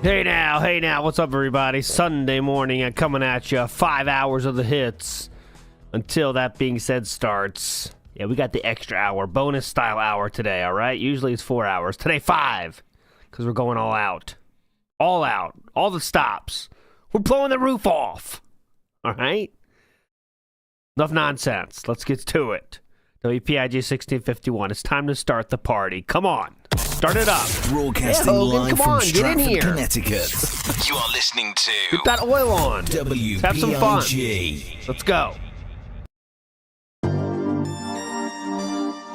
Hey now, what's up everybody? Sunday morning and coming at you, 5 hours of the hits until That Being Said starts. Yeah, we got the extra hour, bonus style hour today, alright? Usually it's 4 hours. Today 5, because we're going all out. All out. All the stops. We're blowing the roof off. Alright? Enough nonsense. Let's get to it. WPIG 1651. It's time to start the party. Come on. Start it up. Broadcasting Hogan, live come from on, get in Stratford, here. Connecticut. You are listening to Get that oil on. WPIG. Have some fun. Let's go.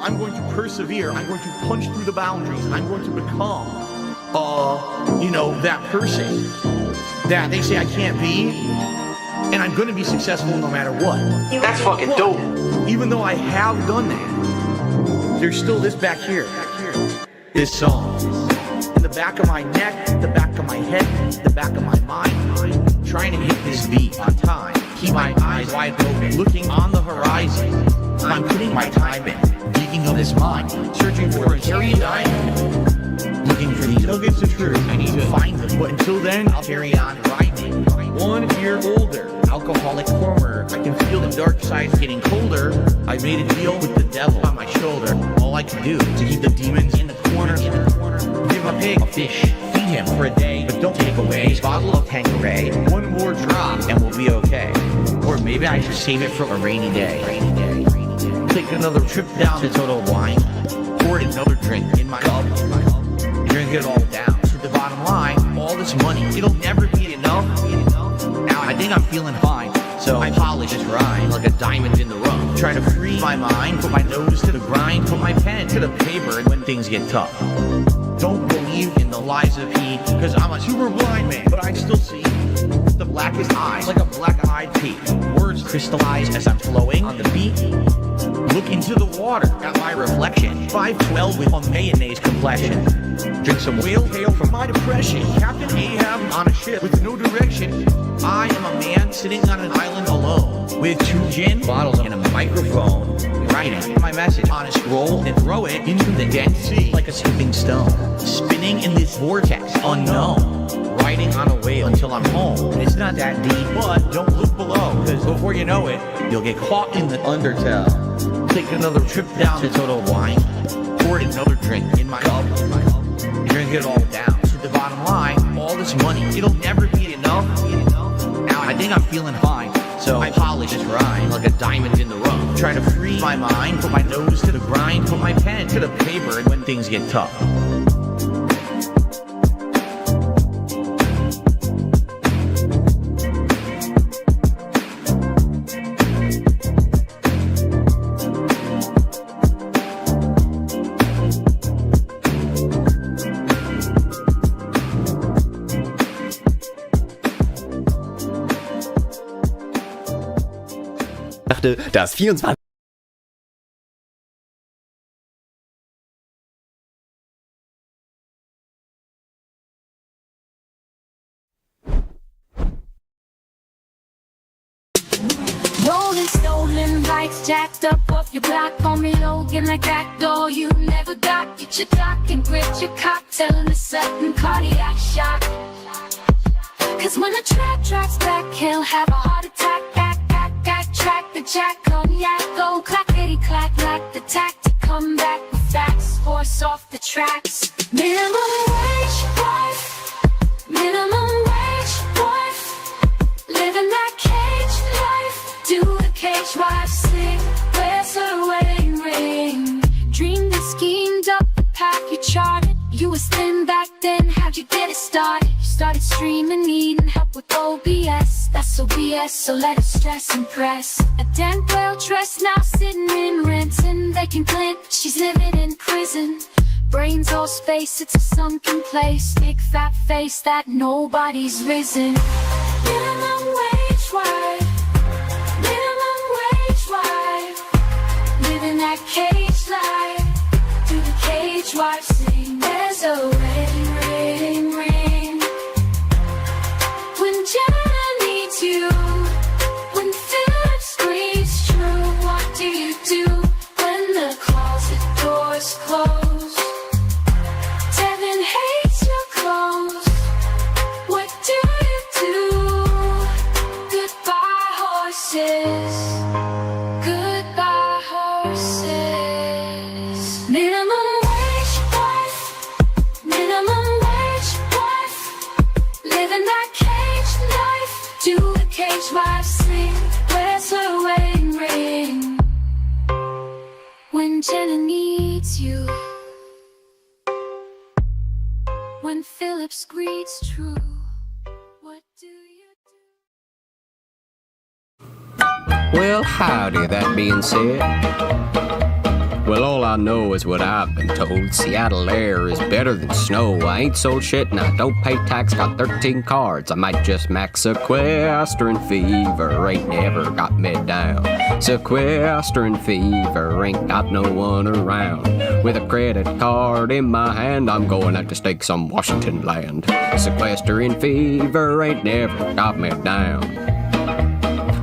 I'm going to persevere. I'm going to punch through the boundaries. I'm going to become, that person that they say I can't be. And I'm going to be successful no matter what. That's fucking dope. Even though I have done that, there's still this back here. This song. In the back of my neck, the back of my head, the back of my mind. Trying to hit this beat on time. Keep my eyes wide open, looking on the horizon. I'm putting my time in, digging up this mine, searching for a cherry diamond. Looking for these nuggets of truth. I need to find them. But until then, I'll carry on grinding. 1 year older, alcoholic former. I can feel the dark side getting colder. I made a deal with the devil on my shoulder. All I can do to keep the demons in the corner. Give a pig a fish, feed him for a day, but don't take away his bottle of Tanqueray. 1 more drop and we'll be okay. Or maybe I should save it for a rainy day. Take another trip down to Total Wine. Pour another drink in my cup. Drink it all down to the bottom line. All this money, it'll never be enough. Now I think I'm feeling fine, so I polish this rhyme like a diamond in the rough. Try to free my mind, put my nose to the grind, put my pen to the paper when things get tough. Don't believe in the lies of he, cause I'm a super blind man, but I still see the blackest eyes like a black-eyed pea. Words crystallize as I'm flowing on the beat. Look into the water at my reflection. 5'12" with a mayonnaise complexion. Drink some whale hail from my depression. Captain Ahab on a ship with no direction. I am a man sitting on an island alone with 2 gin bottles and a microphone. Writing my message on a scroll and throw it into the Dead Sea like a skipping stone. Spinning in this vortex unknown. Riding on a whale until I'm home. It's not that deep, but don't look below, cause before you know it, you'll get caught in the undertow. Take another trip down to Total Wine. Pour another drink in my cup. Drink it all down to the bottom line. All this money, it'll never be enough. Now I think I'm feeling fine, so I polish this rhyme like a diamond in the rough. Try to free my mind, put my nose to the grind, put my pen to the paper when things get tough. Das 24. Rolling stolen bikes jacked up off your block. On me Logan like that door you never got. Get your clock and grip your cocktail in a sudden cardiac shock. Cause when the track's back, he'll have a heart attack. Track the jack cognac, go clackety clack like the tactic. Come back with facts, horse off the tracks. Minimum wage wife, minimum wage wife, living that cage life. Do the cage wife sing? Where's her wedding ring? Dreamed and schemed up the path you charted. You was thin back then, how'd you get it started? You started streaming, needing help with OBS. That's OBS, so let us stress and press. A dent well dressed, now sitting in Renton. They can glint, she's living in prison. Brains all space, it's a sunken place. Big fat face that nobody's risen. Minimum wage wife, minimum wage wife, living that cage life. Do the cage wife sing? There's a wedding ring. When Jenna needs you, when Philip screams true, what do you do when the closet doors close? Devin hates your clothes. His wife sing, where's her wedding ring? When Jenna needs you, when Phillips greets true, what do you do? Well, howdy, that being said. Well, all I know is what I've been told. Seattle air is better than snow. I ain't sold shit and I don't pay tax. Got 13 cards. I might just max sequestering fever. Ain't never got me down. Sequestering fever. Ain't got no one around. With a credit card in my hand, I'm going out to stake some Washington land. Sequestering fever. Ain't never got me down.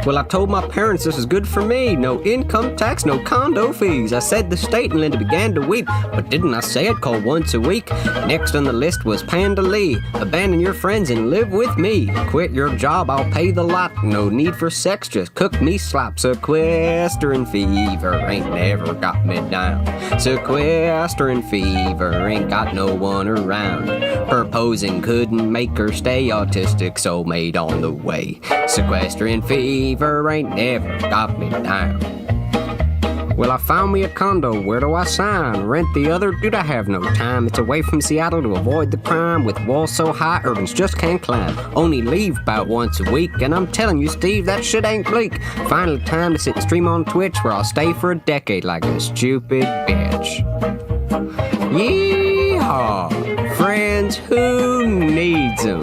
Well, I told my parents this is good for me. No income tax, no condo fees. I said the state and Linda began to weep. But didn't I say I'd call once a week? Next on the list was Panda Lee. Abandon your friends and live with me. Quit your job, I'll pay the lot. No need for sex, just cook me slop. Sequestering fever ain't never got me down. Sequestering fever ain't got no one around. Proposing couldn't make her stay autistic, soulmate on the way. Sequestering fever ain't never got me down. Well, I found me a condo, where do I sign? Rent the other, dude, I have no time. It's away from Seattle to avoid the crime. With walls so high, urbans just can't climb. Only leave about once a week, and I'm telling you, Steve, that shit ain't bleak. Finally time to sit and stream on Twitch, where I'll stay for a decade like a stupid bitch. Yeehaw! Friends, who needs them?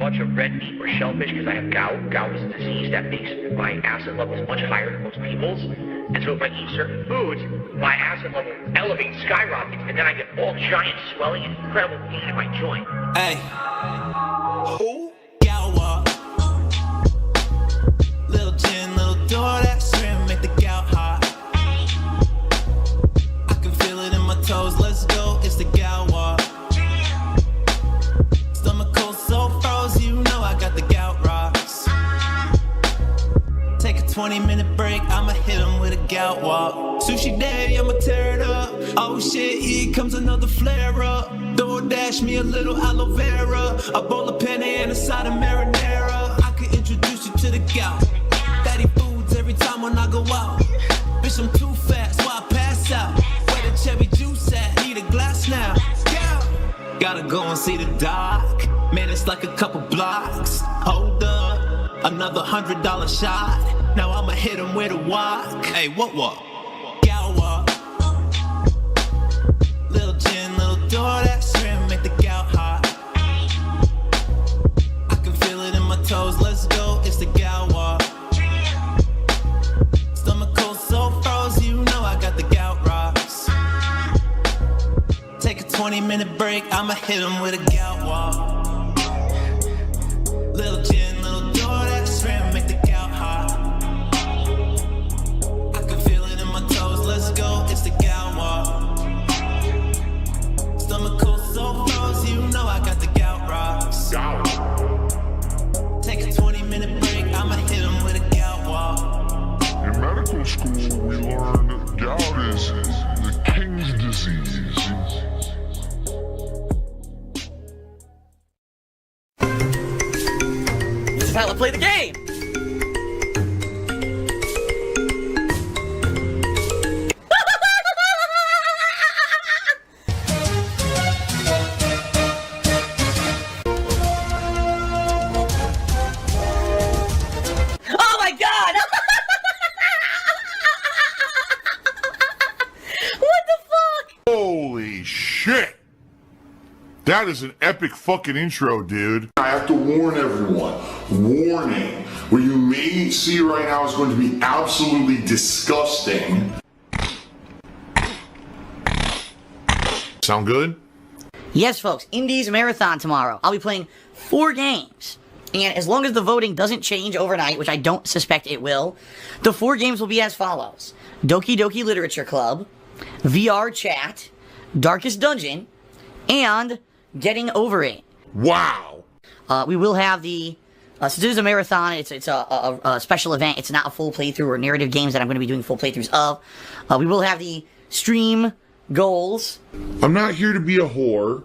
Of red meat or shellfish because I have gout. Gout is a disease that makes my acid levels much higher than most people's. And so if I eat certain foods, my acid level elevates, skyrockets, and then I get all giant swelling and incredible pain in my joint. Hey. Who? Gout. Little gin, little door, that shrimp make the gout hot. I can feel it in my toes. Let's go. It's the gout walk. Stomach cold, so froze, you know I got the gout rocks. Take a 20-minute break, I'ma hit him with a gout walk. Sushi day, I'ma tear it up. Oh shit, here comes another flare up. DoorDash me a little aloe vera, a bowl of penne and a side of marinara. I could introduce you to the gout. Fatty foods every time when I go out. Bitch, I'm too fast, so I pass out. Where the cherry juice at? Need a glass now. Gotta go and see the doc. Man, it's like a couple blocks. Hold up, another $100 shot. Now I'ma hit him with a walk. Hey, what? Gal walk. Little gin, little door, that shrimp make the gout hot. I can feel it in my toes, let's go, it's the gal walk. Stomach cold, so froze, you know I got the gout rocks. Take a 20-minute break, I'ma hit him with a gout walk. Little gin, little door, that shrimp make the gout hot. I can feel it in my toes, let's go, it's the gout walk. Stomach cold, so froze, you know I got the gout rocks. Take a 20-minute break, I'ma hit him with a gout walk. In medical school, we learned that gout is the king's disease. This is how I play the game. Oh my god! What the fuck? Holy shit! That is an epic fucking intro, dude. I have to warn everyone. Warning. What you may see right now is going to be absolutely disgusting. Sound good? Yes, folks, Indies Marathon tomorrow. I'll be playing 4 games. And as long as the voting doesn't change overnight, which I don't suspect it will, the 4 games will be as follows. Doki Doki Literature Club, VR Chat, Darkest Dungeon, and Getting Over It. Wow. We will have the... since this is a marathon, it's a special event. It's not a full playthrough or narrative games that I'm going to be doing full playthroughs of. We will have the stream goals. I'm not here to be a whore.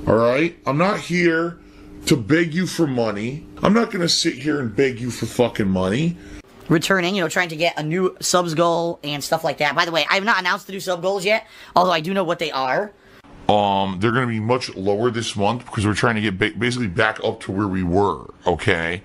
Alright? I'm not here to beg you for money. I'm not going to sit here and beg you for fucking money. Returning, trying to get a new subs goal and stuff like that. By the way, I have not announced the new sub goals yet, although I do know what they are. They're going to be much lower this month because we're trying to get basically back up to where we were, okay?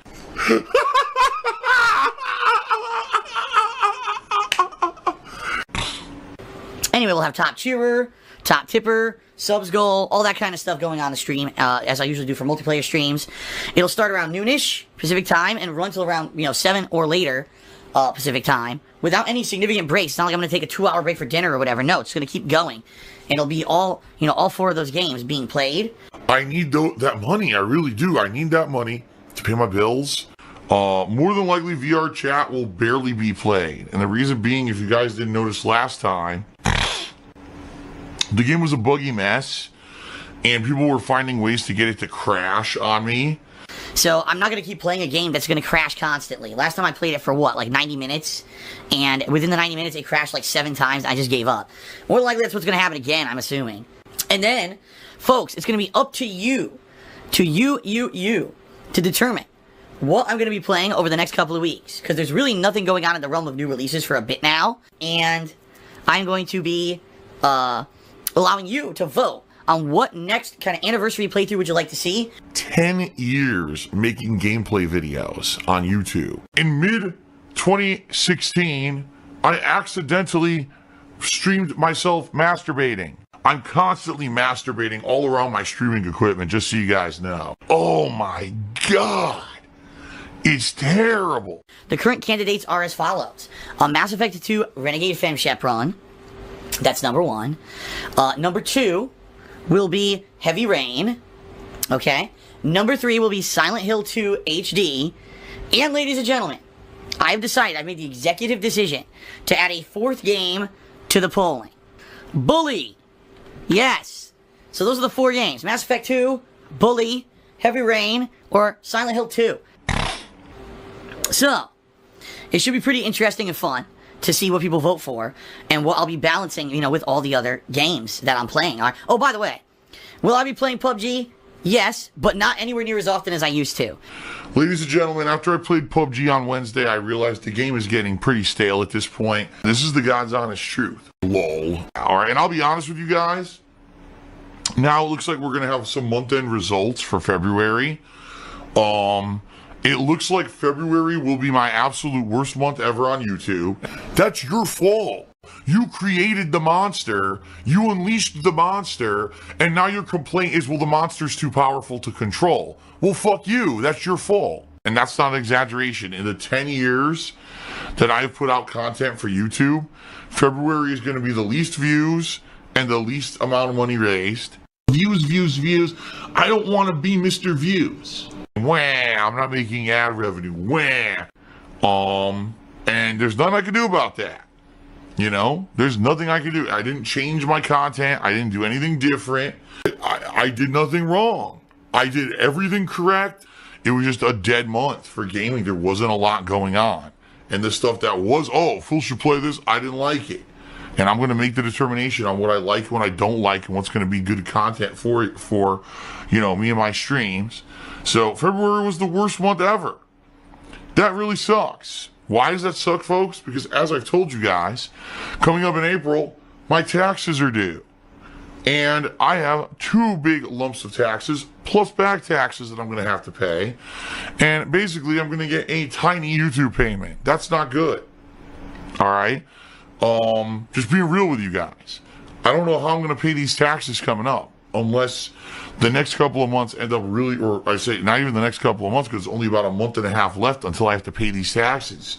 Anyway, we'll have top cheerer, top tipper, subs goal, all that kind of stuff going on the stream, as I usually do for multiplayer streams. It'll start around noonish Pacific time and run till around 7 or later Pacific time without any significant breaks. It's not like I'm going to take a 2-hour break for dinner or whatever. No, it's going to keep going. And it'll be all 4 of those games being played. I need that money. I really do. I need that money to pay my bills. More than likely, VR chat will barely be played. And the reason being, if you guys didn't notice last time, the game was a buggy mess. And people were finding ways to get it to crash on me. So I'm not going to keep playing a game that's going to crash constantly. Last time I played it for 90 minutes? And within the 90 minutes, it crashed like 7 times. I just gave up. More likely, that's what's going to happen again, I'm assuming. And then, folks, it's going to be up to you, to determine what I'm going to be playing over the next couple of weeks. Because there's really nothing going on in the realm of new releases for a bit now. And I'm going to be allowing you to vote on what next kind of anniversary playthrough would you like to see. 10 years making gameplay videos on YouTube. In mid-2016, I accidentally streamed myself masturbating. I'm constantly masturbating all around my streaming equipment, just so you guys know. Oh my god! It's terrible! The current candidates are as follows. Mass Effect 2 Renegade Femshepron. That's number 1. Number 2 will be Heavy Rain. Okay. Number 3 will be Silent Hill 2 HD. And ladies and gentlemen, I've made the executive decision to add a 4th game to the polling. Bully. Yes. So those are the 4 games. Mass Effect 2, Bully, Heavy Rain, or Silent Hill 2. So, it should be pretty interesting and fun to see what people vote for, and what I'll be balancing, with all the other games that I'm playing. All right. Oh, by the way, will I be playing PUBG? Yes, but not anywhere near as often as I used to. Ladies and gentlemen, after I played PUBG on Wednesday, I realized the game is getting pretty stale at this point. This is the God's honest truth. Lol. Alright, and I'll be honest with you guys. Now it looks like we're going to have some month-end results for February. It looks like February will be my absolute worst month ever on YouTube. That's your fault. You created the monster, you unleashed the monster, and now your complaint is, well, the monster's too powerful to control. Well, fuck you. That's your fault. And that's not an exaggeration. In the 10 years that I've put out content for YouTube, February is going to be the least views and the least amount of money raised. Views, views, views. I don't want to be Mr. Views. Wah, I'm not making ad revenue. Wah. And there's nothing I can do about that. You know, there's nothing I can do. I didn't change my content. I didn't do anything different. I did nothing wrong. I did everything correct. It was just a dead month for gaming. There wasn't a lot going on. And the stuff that was, oh, Phil should play this, I didn't like it. And I'm going to make the determination on what I like, what I don't like, and what's going to be good content for you know, me and my streams. So February was the worst month ever. That really sucks. Why does that suck, folks? Because as I've told you guys, coming up in April, my taxes are due. And I have 2 big lumps of taxes, plus back taxes that I'm going to have to pay. And basically, I'm going to get a tiny YouTube payment. That's not good. All right? Just being real with you guys. I don't know how I'm going to pay these taxes coming up, unless the next couple of months end up really, or I say not even the next couple of months, because it's only about a month and a half left until I have to pay these taxes.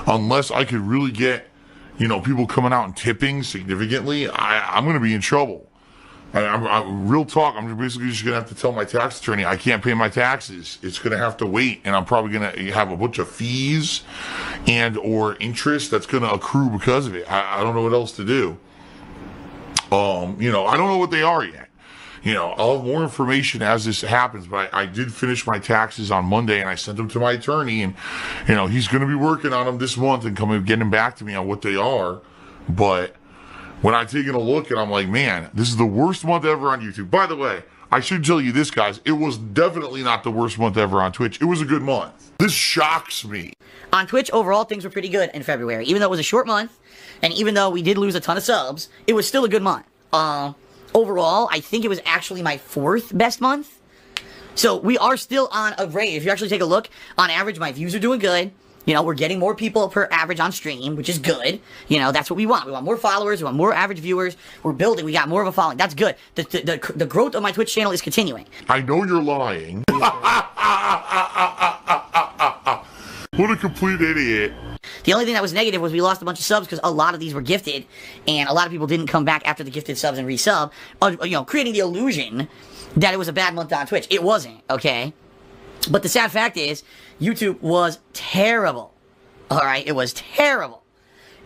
Unless I could really get, you know, people coming out and tipping significantly, I'm going to be in trouble. I'm real talk. I'm basically just going to have to tell my tax attorney I can't pay my taxes. It's going to have to wait, and I'm probably going to have a bunch of fees and or interest that's going to accrue because of it. I don't know what else to do. You know, I don't know what they are yet. You know, I'll have more information as this happens, but I did finish my taxes on Monday, and I sent them to my attorney, and, you know, he's going to be working on them this month and getting back to me on what they are. But when I'm taking a look and I'm like, man, this is the worst month ever on YouTube. By the way, I should tell you this, guys. It was definitely not the worst month ever on Twitch. It was a good month. This shocks me. On Twitch, overall, things were pretty good in February. Even though it was a short month, and even though we did lose a ton of subs, it was still a good month. Overall, I think it was actually my 4th best month. So we are still on a rate. If you actually take a look, on average, my views are doing good. You know, we're getting more people per average on stream, which is good. You know, that's what we want. We want more followers. We want more average viewers. We're building. We got more of a following. That's good. The growth of my Twitch channel is continuing. I know you're lying. What a complete idiot. The only thing that was negative was we lost a bunch of subs because a lot of these were gifted, and a lot of people didn't come back after the gifted subs and resub, you know, creating the illusion that it was a bad month on Twitch. It wasn't, okay? But the sad fact is, YouTube was terrible. Alright, it was terrible.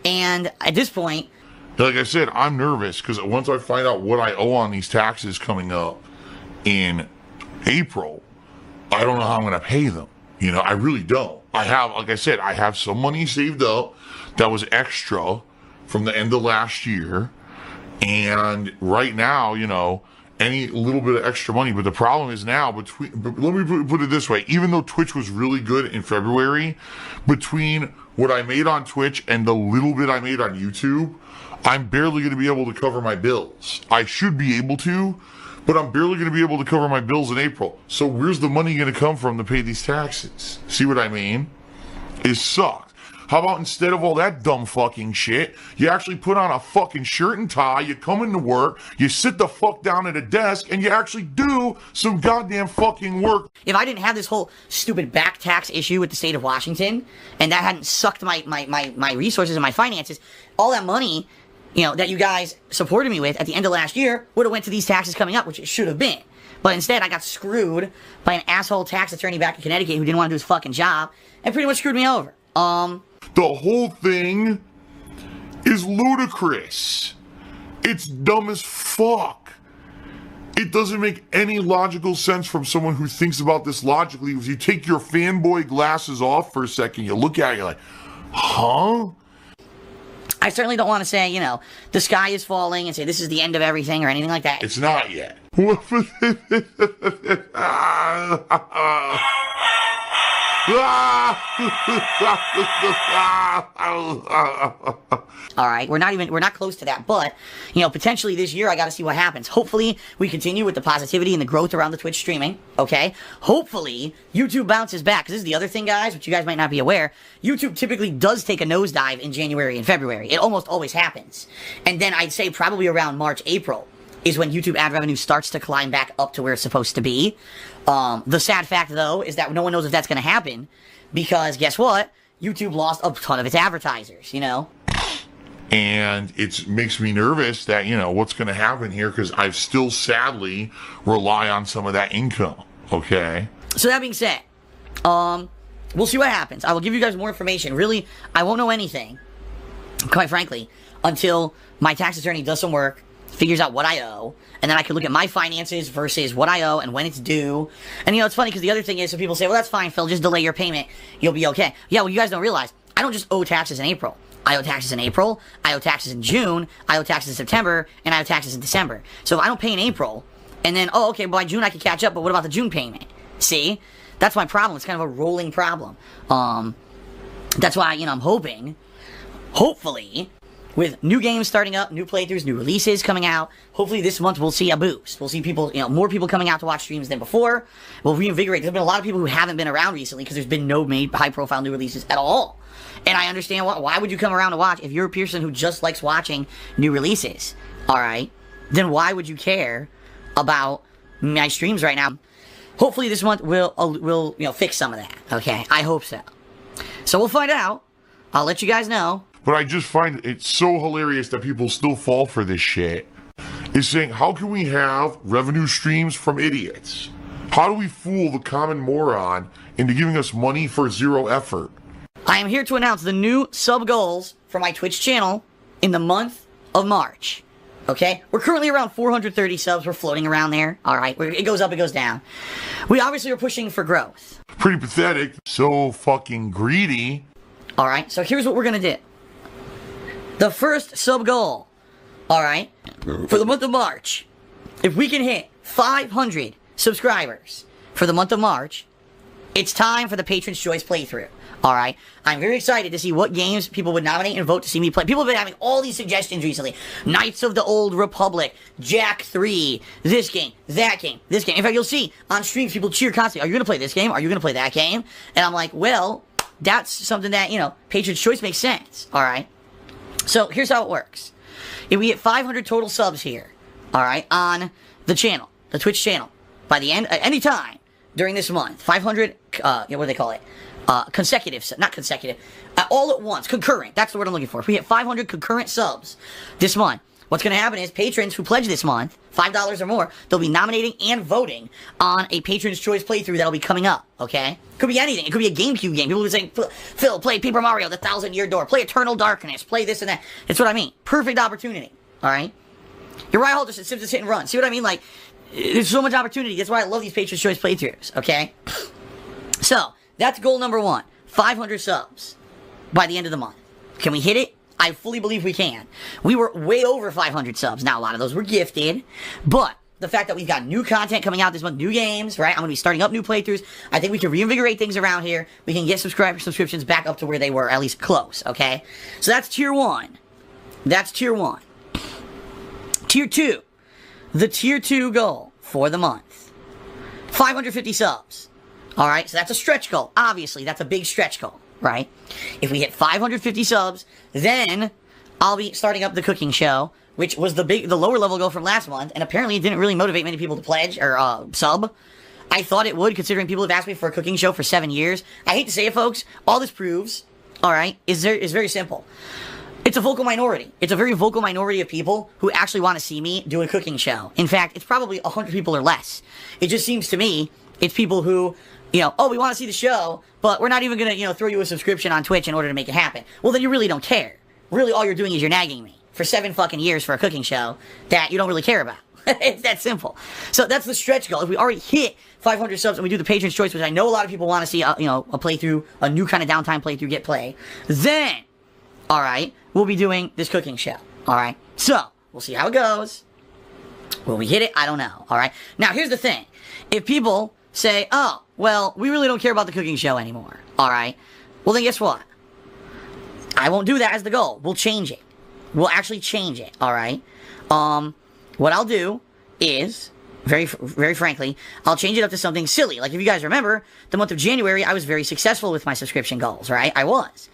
And at this point, like I said, I'm nervous because once I find out what I owe on these taxes coming up in April, I don't know how I'm going to pay them. You know, I really don't. I have, like I said, I have some money saved up that was extra from the end of last year. And right now, you know, any little bit of extra money. But the problem is now, but let me put it this way. Even though Twitch was really good in February, between what I made on Twitch and the little bit I made on YouTube, I'm barely going to be able to cover my bills. I should be able to, but I'm barely going to be able to cover my bills in April. So where's the money going to come from to pay these taxes? See what I mean? It sucks. How about instead of all that dumb fucking shit, you actually put on a fucking shirt and tie, you come into work, you sit the fuck down at a desk, and you actually do some goddamn fucking work. If I didn't have this whole stupid back tax issue with the state of Washington, and that hadn't sucked my resources and my finances, all that money, you know, that you guys supported me with at the end of last year would have went to these taxes coming up, which it should have been. But instead, I got screwed by an asshole tax attorney back in Connecticut who didn't want to do his fucking job, and pretty much screwed me over. The whole thing is ludicrous. It's dumb as fuck. It doesn't make any logical sense from someone who thinks about this logically. If you take your fanboy glasses off for a second, you look at it, you're like, huh? I certainly don't want to say, you know, the sky is falling and say this is the end of everything or anything like that. It's not yet. All right, we're not close to that, but potentially this year I got to see what happens. Hopefully we continue with the positivity and the growth around the Twitch streaming. Okay, hopefully YouTube bounces back, because this is the other thing, guys, which you guys might not be aware. YouTube typically does take a nosedive in January and February. It almost always happens, and then I'd say probably around March, April is when YouTube ad revenue starts to climb back up to where it's supposed to be. The sad fact, though, is that no one knows if that's going to happen, because guess what? YouTube lost a ton of its advertisers, And it makes me nervous that, what's going to happen here, because I still sadly rely on some of that income, okay? So that being said, we'll see what happens. I will give you guys more information. Really, I won't know anything, quite frankly, until my tax attorney does some work, figures out what I owe, and then I can look at my finances versus what I owe and when it's due. And it's funny, because the other thing is, so people say, well, that's fine, Phil, just delay your payment, you'll be okay. Yeah, well, you guys don't realize, I don't just owe taxes in April. I owe taxes in April, I owe taxes in June, I owe taxes in September, and I owe taxes in December. So if I don't pay in April, and then, okay, by June I can catch up, but what about the June payment? See? That's my problem. It's kind of a rolling problem. That's why, I'm hoping, hopefully, with new games starting up, new playthroughs, new releases coming out, hopefully this month we'll see a boost. We'll see people, more people coming out to watch streams than before. We'll reinvigorate. There's been a lot of people who haven't been around recently because there's been no high-profile new releases at all. And I understand why would you come around to watch if you're a person who just likes watching new releases, all right? Then why would you care about my streams right now? Hopefully this month we'll fix some of that, okay? I hope so. So we'll find out. I'll let you guys know. But I just find it so hilarious that people still fall for this shit. It's saying, how can we have revenue streams from idiots? How do we fool the common moron into giving us money for zero effort? I am here to announce the new sub goals for my Twitch channel in the month of March. Okay? We're currently around 430 subs. We're floating around there. All right? It goes up, it goes down. We obviously are pushing for growth. Pretty pathetic. So fucking greedy. All right? So here's what we're going to do. The first sub goal, all right, for the month of March, if we can hit 500 subscribers for the month of March, it's time for the Patron's Choice playthrough. All right, I'm very excited to see what games people would nominate and vote to see me play. People have been having all these suggestions recently. Knights of the Old Republic, Jack 3, this game, that game, this game. In fact, you'll see on streams people cheer constantly. Are you going to play this game? Are you going to play that game? And I'm like, well, that's something that, Patron's Choice makes sense. All right. So here's how it works. If we get 500 total subs here, all right, on the channel, the Twitch channel, by the end, any time during this month, 500, what do they call it? Consecutive, not consecutive, all at once, concurrent, that's the word I'm looking for. If we hit 500 concurrent subs this month, what's going to happen is patrons who pledge this month, $5 or more, they'll be nominating and voting on a Patron's Choice playthrough that'll be coming up, okay? Could be anything. It could be a GameCube game. People will be saying, Phil, play Paper Mario, The 1,000-Year Door, play Eternal Darkness, play this and that. That's what I mean. Perfect opportunity, all right? Uriah Hall just sips hit and run. See what I mean? Like, there's so much opportunity. That's why I love these Patron's Choice playthroughs, okay? So, that's goal number 1, 500 subs by the end of the month. Can we hit it? I fully believe we can. We were way over 500 subs. Now, a lot of those were gifted, but the fact that we've got new content coming out this month, new games, right? I'm going to be starting up new playthroughs. I think we can reinvigorate things around here. We can get subscriptions back up to where they were, at least close, okay? So that's tier 1. That's tier 1. Tier 2. The tier 2 goal for the month. 550 subs. All right, so that's a stretch goal. Obviously, that's a big stretch goal, right? If we hit 550 subs, then I'll be starting up the cooking show, which was the lower level goal from last month, and apparently it didn't really motivate many people to pledge or sub. I thought it would, considering people have asked me for a cooking show for 7 years. I hate to say it, folks. All this proves, all right, is very simple. It's a vocal minority. It's a very vocal minority of people who actually want to see me do a cooking show. In fact, it's probably 100 people or less. It just seems to me it's people who, we want to see the show, but we're not even going to, throw you a subscription on Twitch in order to make it happen. Well, then you really don't care. Really, all you're doing is you're nagging me for 7 fucking years for a cooking show that you don't really care about. It's that simple. So that's the stretch goal. If we already hit 500 subs and we do the Patron's Choice, which I know a lot of people want to see, a playthrough, a new kind of downtime playthrough get play, then, all right, we'll be doing this cooking show. All right. So we'll see how it goes. Will we hit it? I don't know. All right. Now, here's the thing. If people say, oh, well, we really don't care about the cooking show anymore. All right. Well, then guess what? I won't do that as the goal. We'll change it. We'll actually change it. All right. What I'll do is, very frankly, I'll change it up to something silly. Like if you guys remember, the month of January, I was very successful with my subscription goals, right? I was.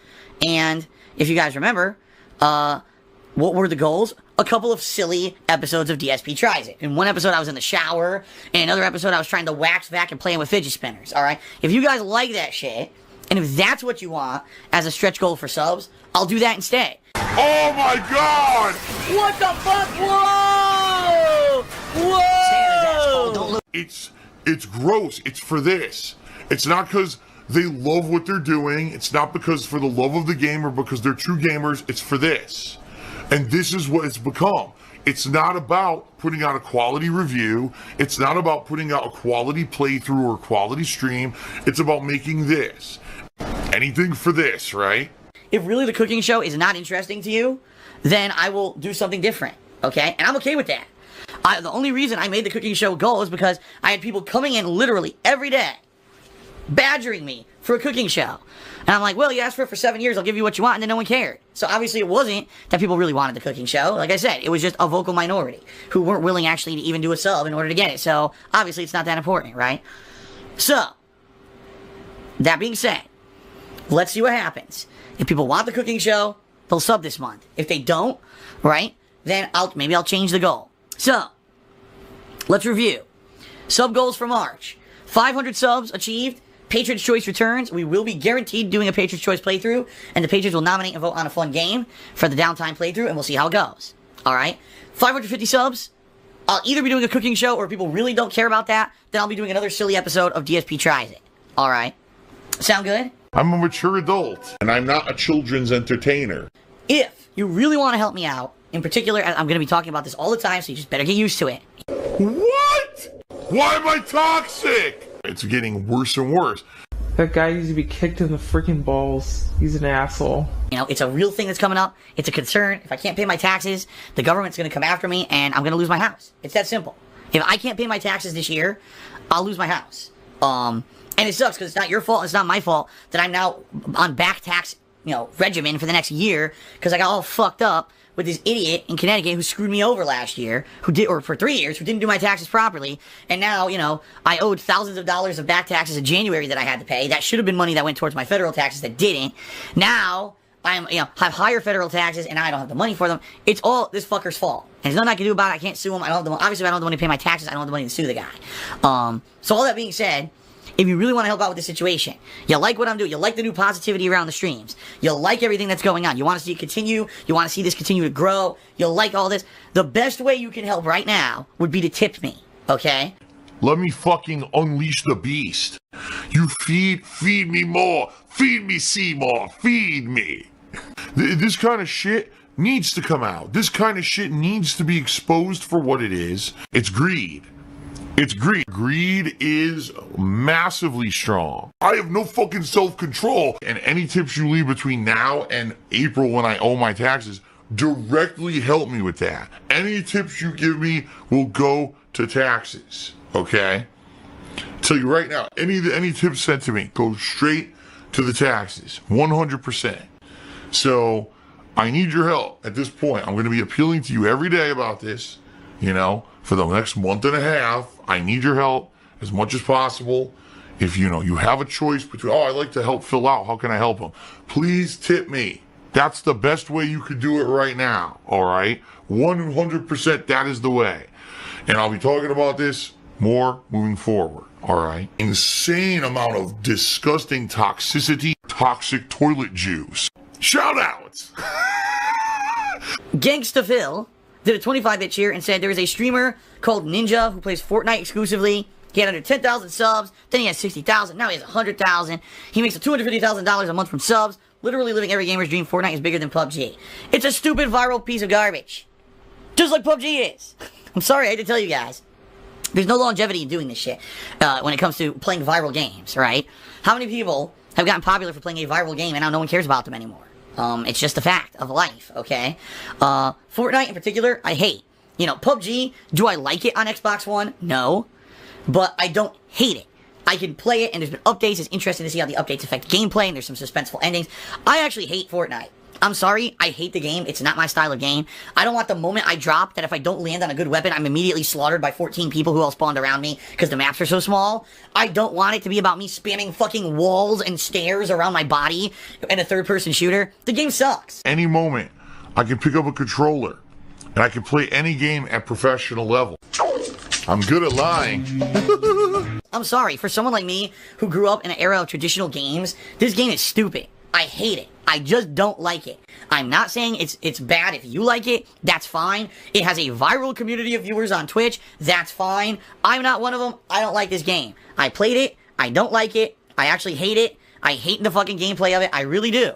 And if you guys remember, what were the goals? A couple of silly episodes of DSP Tries It. In one episode, I was in the shower. In another episode, I was trying to wax back and playing with fidget spinners. All right. If you guys like that shit, and if that's what you want as a stretch goal for subs, I'll do that instead. Oh my God! What the fuck? Whoa! Whoa! It's gross. It's for this. It's not because they love what they're doing. It's not because for the love of the game or because they're true gamers. It's for this. And this is what it's become. It's not about putting out a quality review. It's not about putting out a quality playthrough or quality stream. It's about making this. Anything for this, right? If really the cooking show is not interesting to you, then I will do something different, okay? And I'm okay with that. The only reason I made the cooking show goal is because I had people coming in literally every day, badgering me for a cooking show. And I'm like, well, you asked for 7 years, I'll give you what you want, and then no one cared. So obviously it wasn't that people really wanted the cooking show. Like I said, it was just a vocal minority who weren't willing actually to even do a sub in order to get it. So obviously it's not that important, right? So, that being said, let's see what happens. If people want the cooking show, they'll sub this month. If they don't, right, then maybe I'll change the goal. So, let's review. Sub goals for March. 500 subs achieved. Patriots Choice returns. We will be guaranteed doing a Patriots Choice playthrough, and the Patriots will nominate and vote on a fun game for the downtime playthrough, and we'll see how it goes. Alright? 550 subs. I'll either be doing a cooking show, or if people really don't care about that, then I'll be doing another silly episode of DSP Tries It. Alright? Sound good? I'm a mature adult, and I'm not a children's entertainer. If you really want to help me out, in particular, I'm going to be talking about this all the time, so you just better get used to it. What? Why am I toxic? It's getting worse and worse. That guy needs to be kicked in the freaking balls. He's an asshole. You know, it's a real thing that's coming up. It's a concern. If I can't pay my taxes, the government's going to come after me, and I'm going to lose my house. It's that simple. If I can't pay my taxes this year, I'll lose my house. And it sucks because it's not your fault, it's not my fault that I'm now on back tax, regimen for the next year because I got all fucked up with this idiot in Connecticut who screwed me over last year, or for 3 years, who didn't do my taxes properly, and now, I owed thousands of dollars of back taxes in January that I had to pay. That should have been money that went towards my federal taxes that didn't. Now, have higher federal taxes, and I don't have the money for them. It's all this fucker's fault. And there's nothing I can do about it. I can't sue him. Obviously, I don't have the money to pay my taxes. I don't have the money to sue the guy. So all that being said, if you really want to help out with the situation, you like what I'm doing, you like the new positivity around the streams, you like everything that's going on, you want to see it continue, you want to see this continue to grow, you like all this, the best way you can help right now would be to tip me, okay? Let me fucking unleash the beast. You feed me more, feed me Seymour, feed me. This kind of shit needs to come out. This kind of shit needs to be exposed for what it is. It's greed. It's greed. Greed is massively strong. I have no fucking self-control. And any tips you leave between now and April when I owe my taxes directly help me with that. Any tips you give me will go to taxes, okay? Tell you right now, any tips sent to me go straight to the taxes, 100%. So I need your help at this point. I'm going to be appealing to you every day about this, for the next month and a half. I need your help as much as possible. If you have a choice between, I'd like to help Phil out, how can I help him? Please tip me. That's the best way you could do it right now, all right? 100% that is the way. And I'll be talking about this more moving forward, all right? Insane amount of disgusting toxicity, toxic toilet juice. Shout outs! Gangsta Phil did a 25-bit cheer and said there is a streamer called Ninja who plays Fortnite exclusively. He had under 10,000 subs, then he has 60,000, now he has 100,000. He makes $250,000 a month from subs, literally living every gamer's dream. Fortnite is bigger than PUBG. It's a stupid viral piece of garbage. Just like PUBG is. I'm sorry, I hate to tell you guys. There's no longevity in doing this shit when it comes to playing viral games, right? How many people have gotten popular for playing a viral game and now no one cares about them anymore? It's just a fact of life, okay? Fortnite in particular, I hate. PUBG, do I like it on Xbox One? No. But I don't hate it. I can play it, and there's been updates. It's interesting to see how the updates affect gameplay, and there's some suspenseful endings. I actually hate Fortnite. I'm sorry, I hate the game. It's not my style of game. I don't want the moment I drop that if I don't land on a good weapon, I'm immediately slaughtered by 14 people who all spawned around me because the maps are so small. I don't want it to be about me spamming fucking walls and stairs around my body in a third-person shooter. The game sucks. Any moment, I can pick up a controller, and I can play any game at professional level. I'm good at lying. I'm sorry, for someone like me who grew up in an era of traditional games, this game is stupid. I hate it. I just don't like it. I'm not saying it's bad. If you like it, that's fine. It has a viral community of viewers on Twitch. That's fine. I'm not one of them. I don't like this game. I played it. I don't like it. I actually hate it. I hate the fucking gameplay of it. I really do.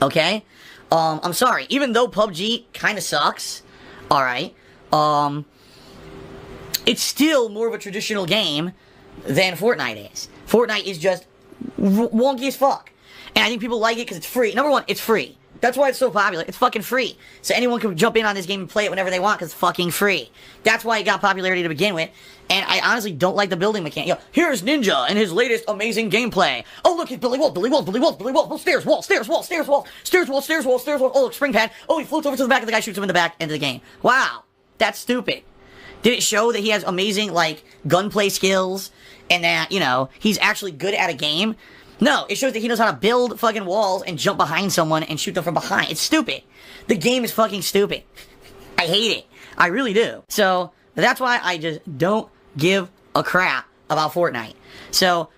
Okay? I'm sorry. Even though PUBG kind of sucks, alright, it's still more of a traditional game than Fortnite is. Fortnite is just wonky as fuck. And I think people like it because it's free. Number one, it's free. That's why it's so popular. It's fucking free. So anyone can jump in on this game and play it whenever they want because it's fucking free. That's why it got popularity to begin with. And I honestly don't like the building mechanic. You know, here's Ninja and his latest amazing gameplay. Oh, look, it's Billy Wolf, Billy Wolf, Billy Wolf, Billy Wolf. Oh, stairs, wall, stairs, wall, stairs, wall, stairs, wall, stairs, wall, stairs, wall. Oh, look, spring pad. Oh, he floats over to the back of the guy, shoots him in the back, end of the game. Wow. That's stupid. Did it show that he has amazing, like, gunplay skills and that, you know, he's actually good at a game? No, it shows that he knows how to build fucking walls and jump behind someone and shoot them from behind. It's stupid. The game is fucking stupid. I hate it. I really do. So, that's why I just don't give a crap about Fortnite. So,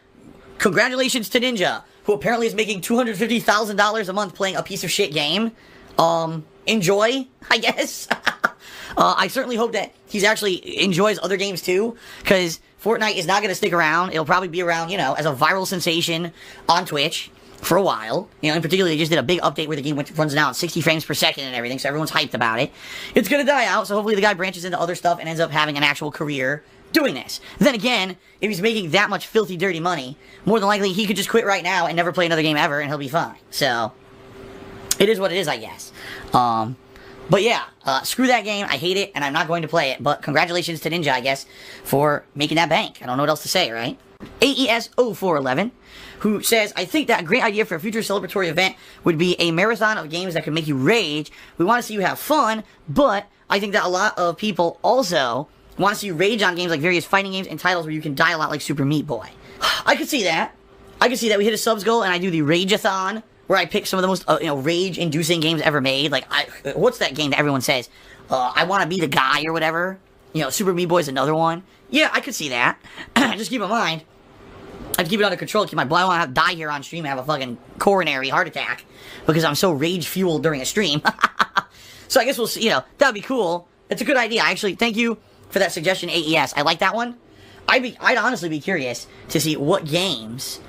congratulations to Ninja, who apparently is making $250,000 a month playing a piece of shit game. Enjoy, I guess. I certainly hope that he's actually enjoys other games too, because Fortnite is not going to stick around. It'll probably be around, you know, as a viral sensation on Twitch for a while. You know, in particular, they just did a big update where the game runs now at 60 frames per second and everything, so everyone's hyped about it. It's going to die out, so hopefully the guy branches into other stuff and ends up having an actual career doing this. Then again, if he's making that much filthy, dirty money, more than likely he could just quit right now and never play another game ever, and he'll be fine. So, it is what it is, I guess. But yeah, screw that game. I hate it, and I'm not going to play it. But congratulations to Ninja, I guess, for making that bank. I don't know what else to say, right? AES0411, who says, I think that a great idea for a future celebratory event would be a marathon of games that could make you rage. We want to see you have fun, but I think that a lot of people also want to see you rage on games like various fighting games and titles where you can die a lot like Super Meat Boy. I could see that. I could see that. We hit a subs goal, and I do the Rageathon, where I pick some of the most, rage-inducing games ever made. Like, what's that game that everyone says? I want to be the guy or whatever. You know, Super Meat Boy's another one. Yeah, I could see that. Just keep in mind, I have to keep it under control. I don't want to have to die here on stream and have a fucking coronary heart attack because I'm so rage-fueled during a stream. So I guess we'll see, you know, that would be cool. It's a good idea. Actually, thank you for that suggestion, AES. I like that one. I'd honestly be curious to see what games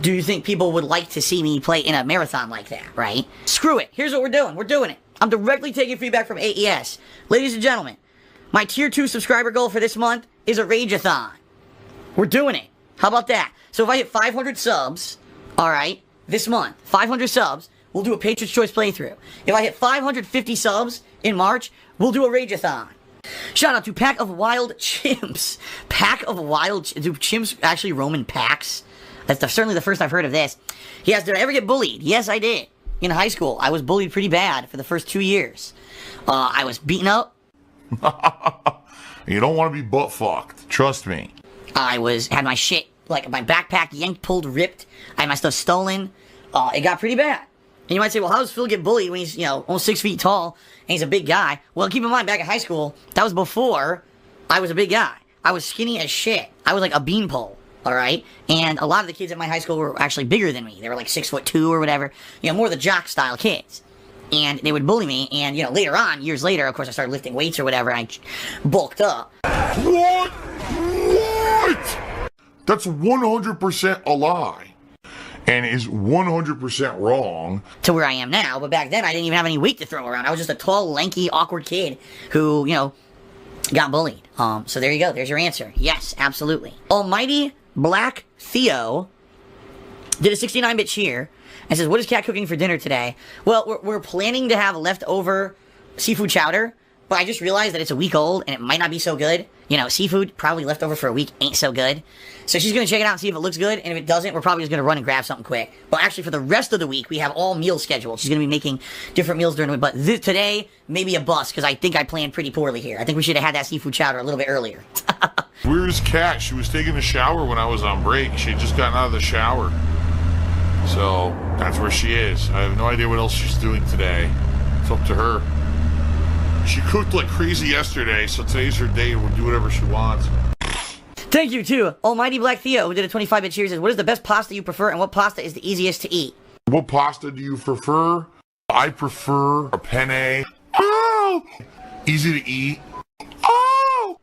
do you think people would like to see me play in a marathon like that, right? Screw it. Here's what we're doing. We're doing it. I'm directly taking feedback from AES. Ladies and gentlemen, my tier 2 subscriber goal for this month is a Rageathon. We're doing it. How about that? So if I hit 500 subs, alright, this month, 500 subs, we'll do a Patriots Choice playthrough. If I hit 550 subs in March, we'll do a Rageathon. Shout out to Pack of Wild Chimps. Pack of Wild... Do chimps actually roam in packs? That's certainly the first I've heard of this. He asked, did I ever get bullied? Yes, I did. In high school, I was bullied pretty bad for the first 2 years. I was beaten up. You don't want to be butt-fucked. Trust me. I had my shit, like my backpack yanked, pulled, ripped. I had my stuff stolen. It got pretty bad. And you might say, well, how does Phil get bullied when he's, you know, almost 6 feet tall and he's a big guy? Well, keep in mind, back in high school, that was before I was a big guy. I was skinny as shit. I was like a beanpole. Alright? And a lot of the kids at my high school were actually bigger than me. They were like 6'2" or whatever. You know, more the jock style kids. And they would bully me. And, you know, later on, years later, of course, I started lifting weights or whatever. And I bulked up. What? That's 100% a lie. And is 100% wrong. To where I am now. But back then, I didn't even have any weight to throw around. I was just a tall, lanky, awkward kid who, you know, got bullied. So there you go. There's your answer. Yes, absolutely. Almighty Black Theo did a 69-bit cheer and says, what is Cat cooking for dinner today? Well, we're planning to have leftover seafood chowder, but I just realized that it's a week old and it might not be so good. You know, seafood probably left over for a week ain't so good. So she's going to check it out and see if it looks good, and if it doesn't, we're probably just going to run and grab something quick. Well, actually, for the rest of the week, we have all meals scheduled. She's going to be making different meals during the week, but today, maybe a bust, because I think I planned pretty poorly here. I think we should have had that seafood chowder a little bit earlier. Where's Kat? She was taking a shower when I was on break. She had just gotten out of the shower. So, that's where she is. I have no idea what else she's doing today. It's up to her. She cooked like crazy yesterday, so today's her day and we'll do whatever she wants. Thank you, too. Almighty Black Theo, who did a 25-bit cheers, says, what is the best pasta you prefer, and what pasta is the easiest to eat? What pasta do you prefer? I prefer a penne. Oh! Easy to eat. Oh!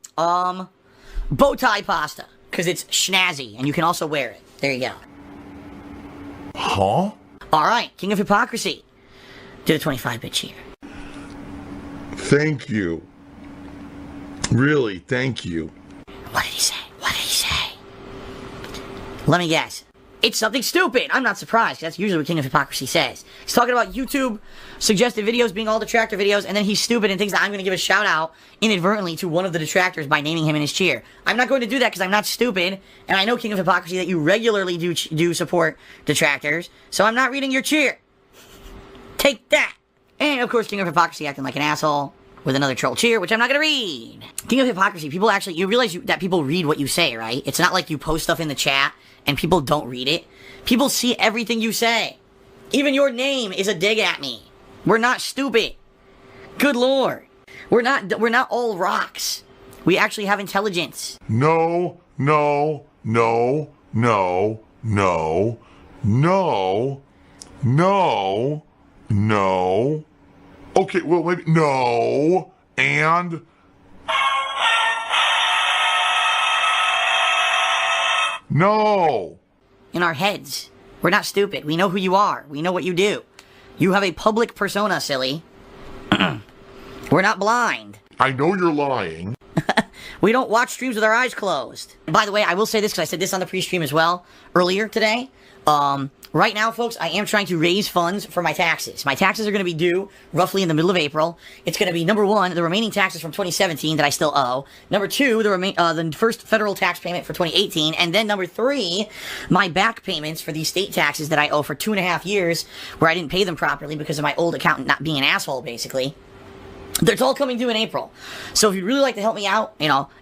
Bow tie pasta, because it's snazzy, and you can also wear it. There you go. Huh? Alright, King of Hypocrisy did a 25-bit cheer. Thank you. Really, thank you. What did he say? What did he say? Let me guess. It's something stupid. I'm not surprised, 'cause that's usually what King of Hypocrisy says. He's talking about YouTube suggested videos being all detractor videos, and then he's stupid and thinks that I'm going to give a shout out inadvertently to one of the detractors by naming him in his cheer. I'm not going to do that because I'm not stupid, and I know, King of Hypocrisy, that you regularly do support detractors, so I'm not reading your cheer. Take that. And, of course, King of Hypocrisy acting like an asshole with another troll cheer, which I'm not going to read. King of Hypocrisy, people actually, you realize that people read what you say, right? It's not like you post stuff in the chat and people don't read it. People see everything you say. Even your name is a dig at me. We're not stupid. Good Lord. We're not all rocks. We actually have intelligence. No, no, no, no, no, no, no, no. Okay, well, maybe, no, and... No! In our heads. We're not stupid. We know who you are. We know what you do. You have a public persona, silly. We're not blind. I know you're lying. We don't watch streams with our eyes closed. By the way, I will say this because I said this on the pre-stream as well earlier today. Right now, folks, I am trying to raise funds for my taxes. My taxes are going to be due roughly in the middle of April. It's going to be, number one, the remaining taxes from 2017 that I still owe. Number two, the first federal tax payment for 2018. And then number three, my back payments for these state taxes that I owe for 2.5 years where I didn't pay them properly because of my old accountant not being an asshole, basically. It's all coming due in April. So if you'd really like to help me out,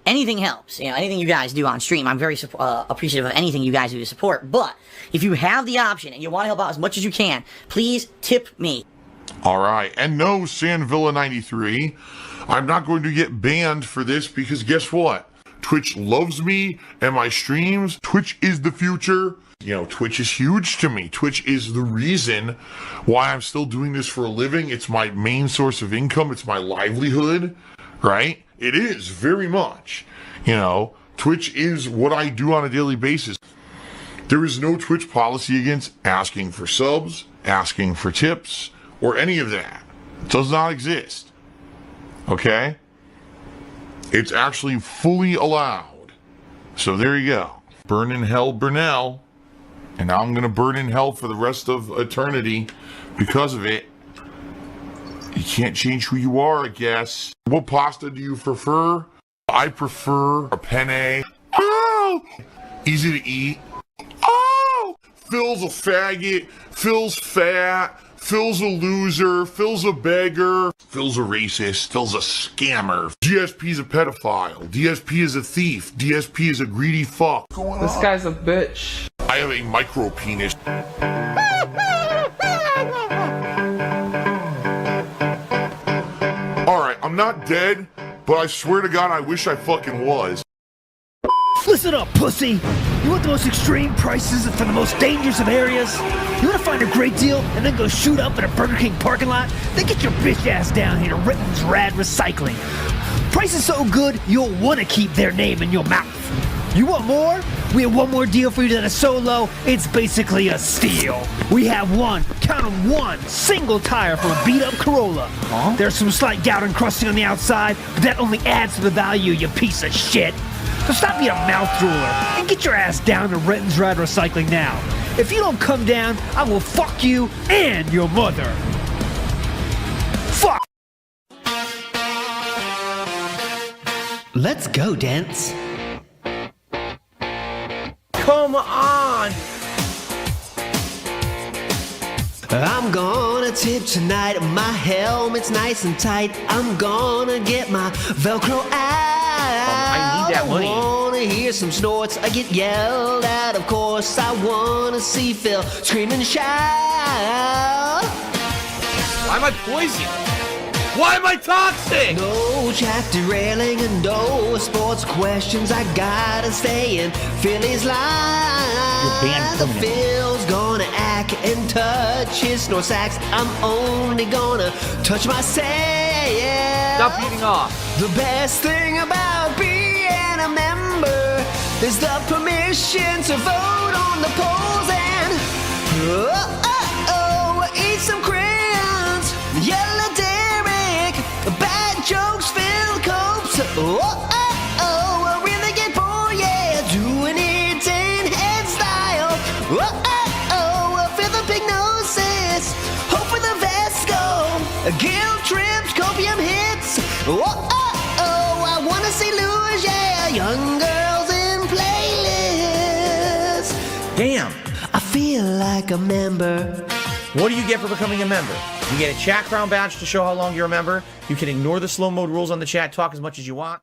anything helps. Anything you guys do on stream, I'm very appreciative of anything you guys do to support. But if you have the option and you want to help out as much as you can, please tip me. All right. And no, Sandvilla93, I'm not going to get banned for this because guess what? Twitch loves me and my streams. Twitch is the future. Twitch is huge to me. Twitch is the reason why I'm still doing this for a living. It's my main source of income. It's my livelihood, right? It is very much. Twitch is what I do on a daily basis. There is no Twitch policy against asking for subs, asking for tips, or any of that. It does not exist. Okay? It's actually fully allowed. So there you go. Burn in hell, Burnell. And now I'm going to burn in hell for the rest of eternity because of it. You can't change who you are, I guess. What pasta do you prefer? I prefer a penne. Oh! Easy to eat. Oh! Phil's a faggot. Phil's fat. Phil's a loser. Phil's a beggar. Phil's a racist. Phil's a scammer. DSP's a pedophile. DSP is a thief. DSP is a greedy fuck. This guy's a bitch. I have a micro penis. Alright, I'm not dead, but I swear to God I wish I fucking was. Listen up, pussy! You want the most extreme prices for the most dangerous of areas? You want to find a great deal and then go shoot up in a Burger King parking lot? Then get your bitch ass down here to Ritten's Rad Recycling. Prices so good, you'll want to keep their name in your mouth. You want more? We have one more deal for you that is so low, it's basically a steal. We have count 'em, one single tire for a beat-up Corolla. Huh? There's some slight gout encrusting on the outside, but that only adds to the value, you piece of shit. So stop being a mouth drooler and get your ass down to Ritten's Rad Recycling now. If you don't come down, I will fuck you and your mother. Fuck! Let's go, Dents. Come on! I'm gonna tip tonight. My helmet's nice and tight. I'm gonna get my Velcro out. I need that money. I wanna hear some snorts. I get yelled at, of course. I wanna see Phil scream and shout. Why am I poisoned? Why am I toxic? No track derailing and no sports questions. I gotta stay in Philly's line. You're banned The permanently. Phil's gonna act and touch his snore sacks. I'm only gonna touch myself. Stop beating off. The best thing about being a member is the permission to vote on the polls and eat some crayons. Yellow Derek, bad jokes, Phil Copes. I really get bored, yeah, doing it in head style. Feel the big noses, hope for the Vesco, guilt trips, copium hits. I wanna see lures, yeah, young girls in playlists. Damn. I feel like a member. What do you get for becoming a member? You get a chat crown badge to show how long you're a member. You can ignore the slow mode rules on the chat, talk as much as you want.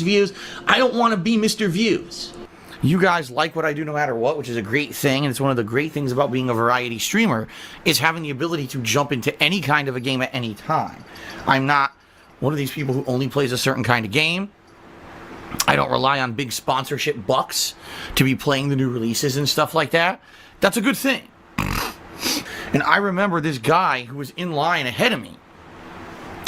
Views. I don't want to be Mr. Views. You guys like what I do no matter what, which is a great thing, and it's one of the great things about being a variety streamer, is having the ability to jump into any kind of a game at any time. I'm not one of these people who only plays a certain kind of game. I don't rely on big sponsorship bucks to be playing the new releases and stuff like that. That's a good thing. And I remember this guy who was in line ahead of me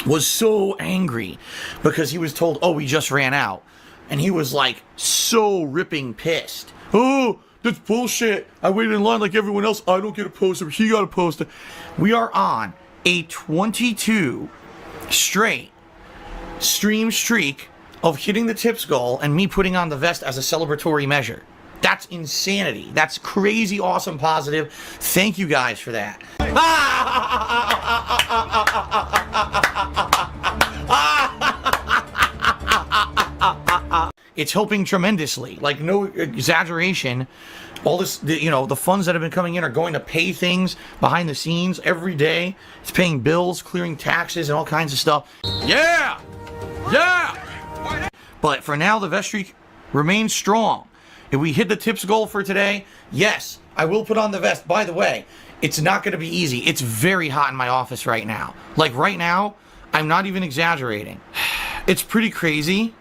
was so angry because he was told, oh, we just ran out. And he was like so ripping pissed. Oh, that's bullshit. I waited in line like everyone else. I don't get a poster. He got a poster. We are on a 22 straight stream streak of hitting the tips goal and me putting on the vest as a celebratory measure. That's insanity. That's crazy, awesome, positive. Thank you guys for that. It's helping tremendously. Like, no exaggeration. All this, the funds that have been coming in are going to pay things behind the scenes every day. It's paying bills, clearing taxes, and all kinds of stuff. Yeah! Yeah! But for now, the vest streak remains strong. If we hit the tips goal for today, yes, I will put on the vest. By the way, it's not going to be easy. It's very hot in my office right now. Like right now, I'm not even exaggerating. It's pretty crazy.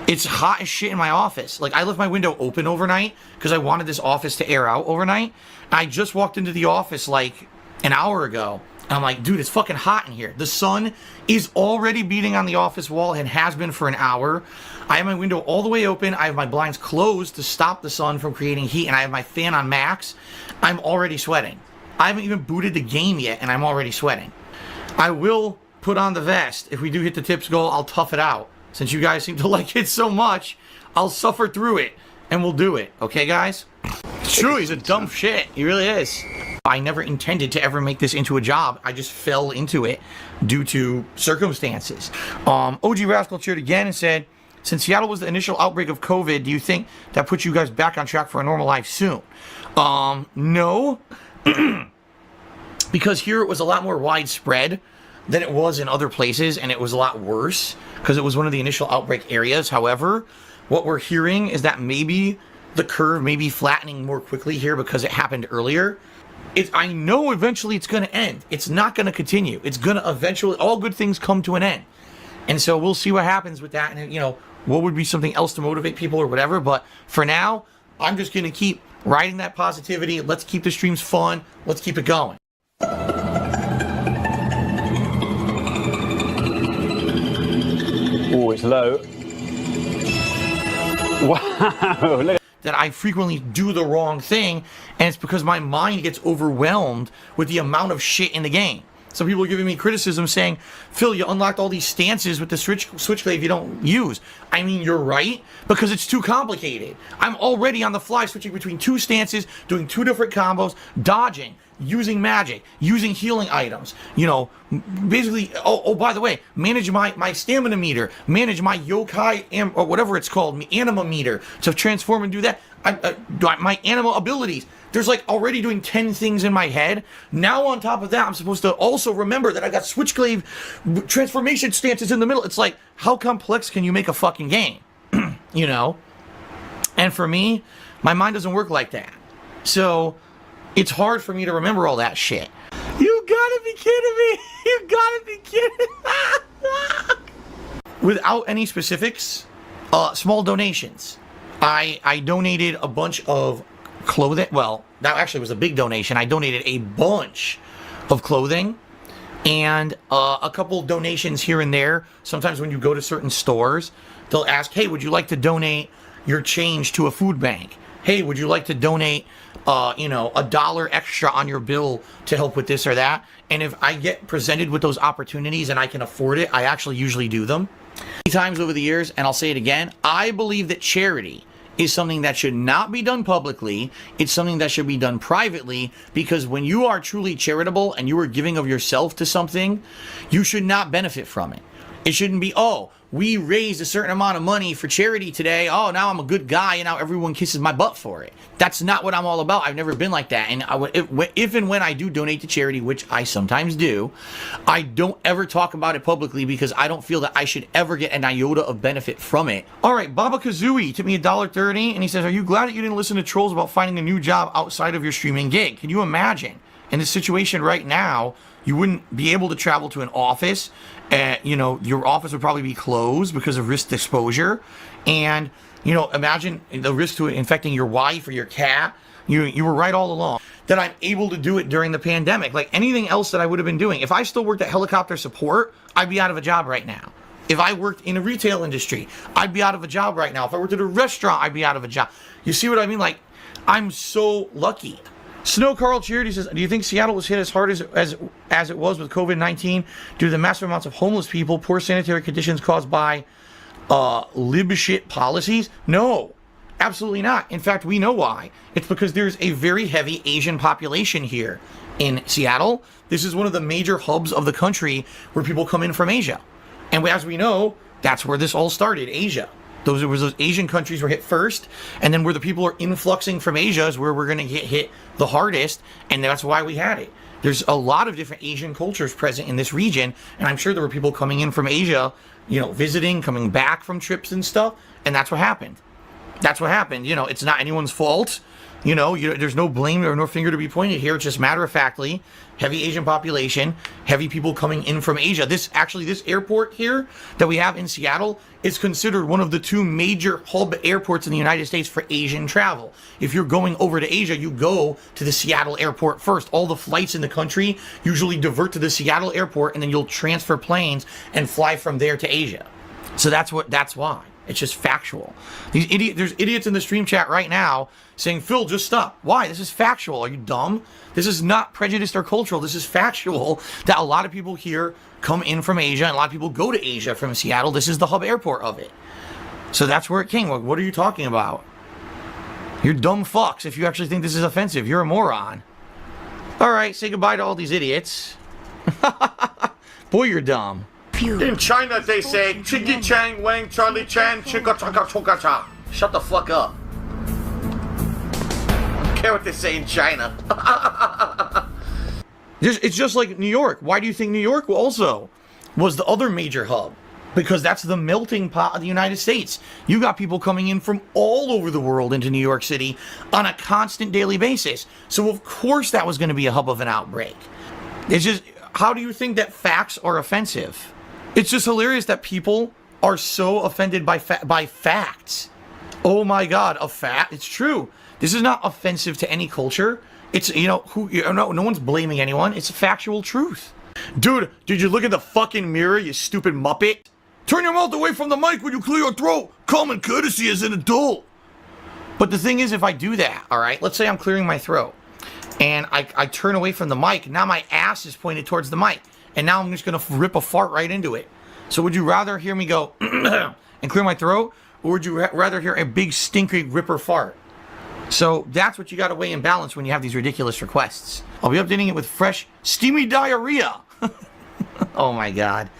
It's hot as shit in my office. Like, I left my window open overnight because I wanted this office to air out overnight. I just walked into the office like an hour ago. And I'm like, dude, it's fucking hot in here. The sun is already beating on the office wall and has been for an hour. I have my window all the way open. I have my blinds closed to stop the sun from creating heat. And I have my fan on max. I'm already sweating. I haven't even booted the game yet and I'm already sweating. I will put on the vest. If we do hit the tips goal, I'll tough it out. Since you guys seem to like it so much, I'll suffer through it, and we'll do it. Okay, guys? It's true, he's a dumb shit. He really is. I never intended to ever make this into a job. I just fell into it due to circumstances. OG Rascal cheered again and said, since Seattle was the initial outbreak of COVID, do you think that puts you guys back on track for a normal life soon? No. Because here it was a lot more widespread than it was in other places, and it was a lot worse because it was one of the initial outbreak areas. However, what we're hearing is that maybe the curve may be flattening more quickly here because it happened earlier. I know eventually it's going to end. It's not going to continue. It's going to eventually, all good things come to an end. And so we'll see what happens with that, and what would be something else to motivate people or whatever. But for now, I'm just going to keep riding that positivity. Let's keep the streams fun. Let's keep it going. Oh, it's low. Wow. Look. That I frequently do the wrong thing, and it's because my mind gets overwhelmed with the amount of shit in the game. Some people are giving me criticism saying, Phil, you unlocked all these stances with the switchblade you don't use. I mean, you're right, because it's too complicated. I'm already on the fly switching between 2 stances, doing 2 different combos, dodging, using magic, using healing items, you know, basically, oh, by the way, manage my stamina meter, manage my yokai, or whatever it's called, anima meter, to transform and do that. My anima abilities. There's like already doing 10 things in my head. Now on top of that, I'm supposed to also remember that I got switchblade transformation stances in the middle. It's like, how complex can you make a fucking game? You know? And for me, my mind doesn't work like that. So it's hard for me to remember all that shit. You gotta be kidding me. You gotta be kidding. Without any specifics, small donations. I donated a bunch of clothing. Well, that actually was a big donation. I donated a bunch of clothing and a couple donations here and there. Sometimes when you go to certain stores, they'll ask, hey, would you like to donate your change to a food bank? Hey, would you like to donate, $1 extra on your bill to help with this or that? And if I get presented with those opportunities and I can afford it, I actually usually do them. Many times over the years, and I'll say it again, I believe that charity is something that should not be done publicly. It's something that should be done privately, because when you are truly charitable and you are giving of yourself to something, you should not benefit from it. It shouldn't be, oh, we raised a certain amount of money for charity today. Oh, now I'm a good guy and now everyone kisses my butt for it. That's not what I'm all about. I've never been like that. And if and when I do donate to charity, which I sometimes do, I don't ever talk about it publicly because I don't feel that I should ever get an iota of benefit from it. All right, Baba Kazooie tipped me $1.30 and he says, are you glad that you didn't listen to trolls about finding a new job outside of your streaming gig? Can you imagine? In the situation right now, you wouldn't be able to travel to an office. Your office would probably be closed because of risk exposure. And, imagine the risk to infecting your wife or your cat. You were right all along that I'm able to do it during the pandemic. Like anything else that I would have been doing. If I still worked at helicopter support, I'd be out of a job right now. If I worked in a retail industry, I'd be out of a job right now. If I worked at a restaurant, I'd be out of a job. You see what I mean? Like, I'm so lucky. Snow Carl Charity says, do you think Seattle was hit as hard as it was with COVID-19 due to the massive amounts of homeless people, poor sanitary conditions caused by lib shit policies? No, absolutely not. In fact, we know why. It's because there's a very heavy Asian population here in Seattle. This is one of the major hubs of the country where people come in from Asia. And as we know, that's where this all started, Asia. Those Asian countries were hit first, and then where the people are influxing from Asia is where we're going to get hit the hardest, and that's why we had it. There's a lot of different Asian cultures present in this region, and I'm sure there were people coming in from Asia, visiting, coming back from trips and stuff, and that's what happened. That's what happened. It's not anyone's fault. There's no blame or no finger to be pointed here. It's just matter-of-factly, heavy Asian population, heavy people coming in from Asia. This airport here that we have in Seattle is considered one of the 2 major hub airports in the United States for Asian travel. If you're going over to Asia, you go to the Seattle airport first. All the flights in the country usually divert to the Seattle airport, and then you'll transfer planes and fly from there to Asia. So that's why. It's just factual. There's idiots in the stream chat right now saying, Phil, just stop. Why? This is factual. Are you dumb? This is not prejudiced or cultural. This is factual that a lot of people here come in from Asia and a lot of people go to Asia from Seattle. This is the hub airport of it. So that's where it came. What are you talking about? You're dumb fucks if you actually think this is offensive. You're a moron. All right, say goodbye to all these idiots. Boy, you're dumb. In China, they say, Chiggy Chang, Wang, Charlie Chan, Chicka Chaka Choka Cha. Shut the fuck up. I don't care what they say in China. It's just like New York. Why do you think New York also was the other major hub? Because that's the melting pot of the United States. You got people coming in from all over the world into New York City on a constant daily basis. So of course that was going to be a hub of an outbreak. It's just, how do you think that facts are offensive? It's just hilarious that people are so offended by facts. Oh my God, a fact? It's true. This is not offensive to any culture. It's, no one's blaming anyone. It's factual truth. Dude, did you look at the fucking mirror, you stupid muppet? Turn your mouth away from the mic when you clear your throat. Common courtesy as an adult. But the thing is, if I do that, all right, let's say I'm clearing my throat. and I turn away from the mic. Now my ass is pointed towards the mic, and now I'm just gonna rip a fart right into it. So would you rather hear me go and clear my throat, or would you rather hear a big stinky ripper fart? So that's what you got to weigh in balance when you have these ridiculous requests. I'll be updating it with fresh, steamy diarrhea. Oh my God.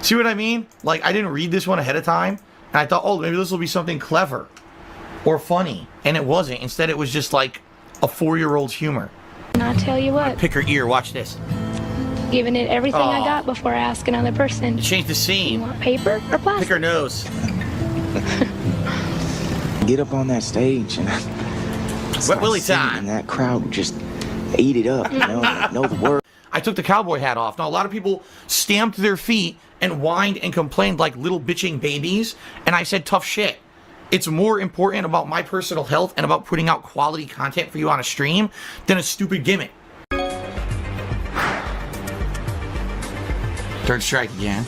See what I mean? Like, I didn't read this one ahead of time, and I thought, oh, maybe this will be something clever or funny, and it wasn't. Instead, it was just like a 4-year-old's humor. And I'll tell you what. Pick her ear. Watch this. Giving it everything I got before I ask another person. Change the scene. You want paper or plastic? Pick her nose. Get up on that stage and Wet Willie time. And that crowd would just eat it up, you know, know the word. I took the cowboy hat off. Now, a lot of people stamped their feet and whined and complained like little bitching babies, and I said tough shit. It's more important about my personal health and about putting out quality content for you on a stream than a stupid gimmick. Third strike again.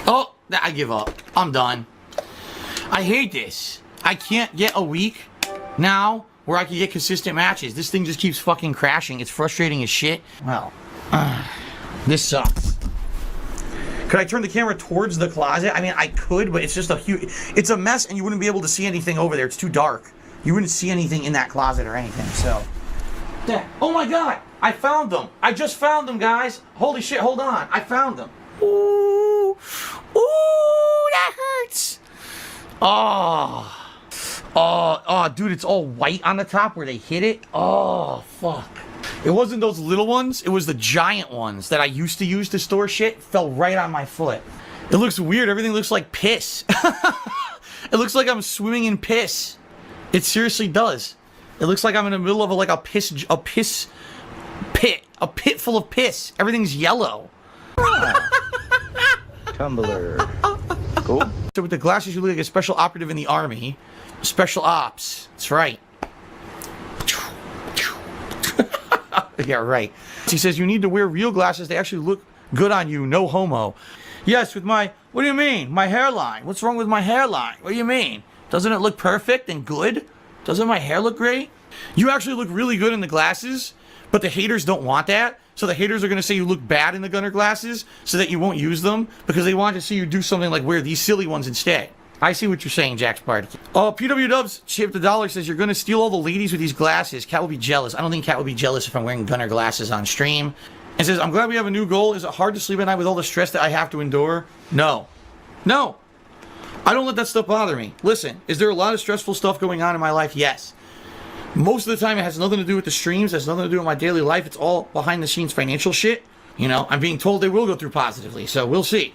Oh, I give up. I'm done. I hate this. I can't get a week now where I can get consistent matches. This thing just keeps fucking crashing. It's frustrating as shit. Well, this sucks. Could I turn the camera towards the closet? I mean, I could, but it's just a huge... It's a mess, and you wouldn't be able to see anything over there. It's too dark. You wouldn't see anything in that closet or anything, so... Oh my God! I found them! I just found them, guys! Holy shit, hold on. I found them. Ooh. Ooh, that hurts! Oh, dude, it's all white on the top where they hit it. Oh, fuck. It wasn't those little ones. It was the giant ones that I used to use to store shit. Fell right on my foot. It looks weird. Everything looks like piss. It looks like I'm swimming in piss. It seriously does. It looks like I'm in the middle of a piss pit. A pit full of piss. Everything's yellow. Tumbler. Cool. So with the glasses, you look like a special operative in the army. Special ops. That's right. Yeah, right. He says you need to wear real glasses. They actually look good on you. No homo. Yes, with my... What do you mean? My hairline. What's wrong with my hairline? What do you mean? Doesn't it look perfect and good? Doesn't my hair look great? You actually look really good in the glasses, but the haters don't want that. So the haters are going to say you look bad in the gunner glasses so that you won't use them because they want to see you do something like wear these silly ones instead. I see what you're saying, Jack Sparty. Oh, PW Dubs chipped $1 says you're going to steal all the ladies with these glasses. Cat will be jealous. I don't think Cat will be jealous if I'm wearing gunner glasses on stream. And says, I'm glad we have a new goal. Is it hard to sleep at night with all the stress that I have to endure? No. No. I don't let that stuff bother me. Listen, is there a lot of stressful stuff going on in my life? Yes. Most of the time, it has nothing to do with the streams. It has nothing to do with my daily life. It's all behind the scenes financial shit. You know, I'm being told they will go through positively, so we'll see.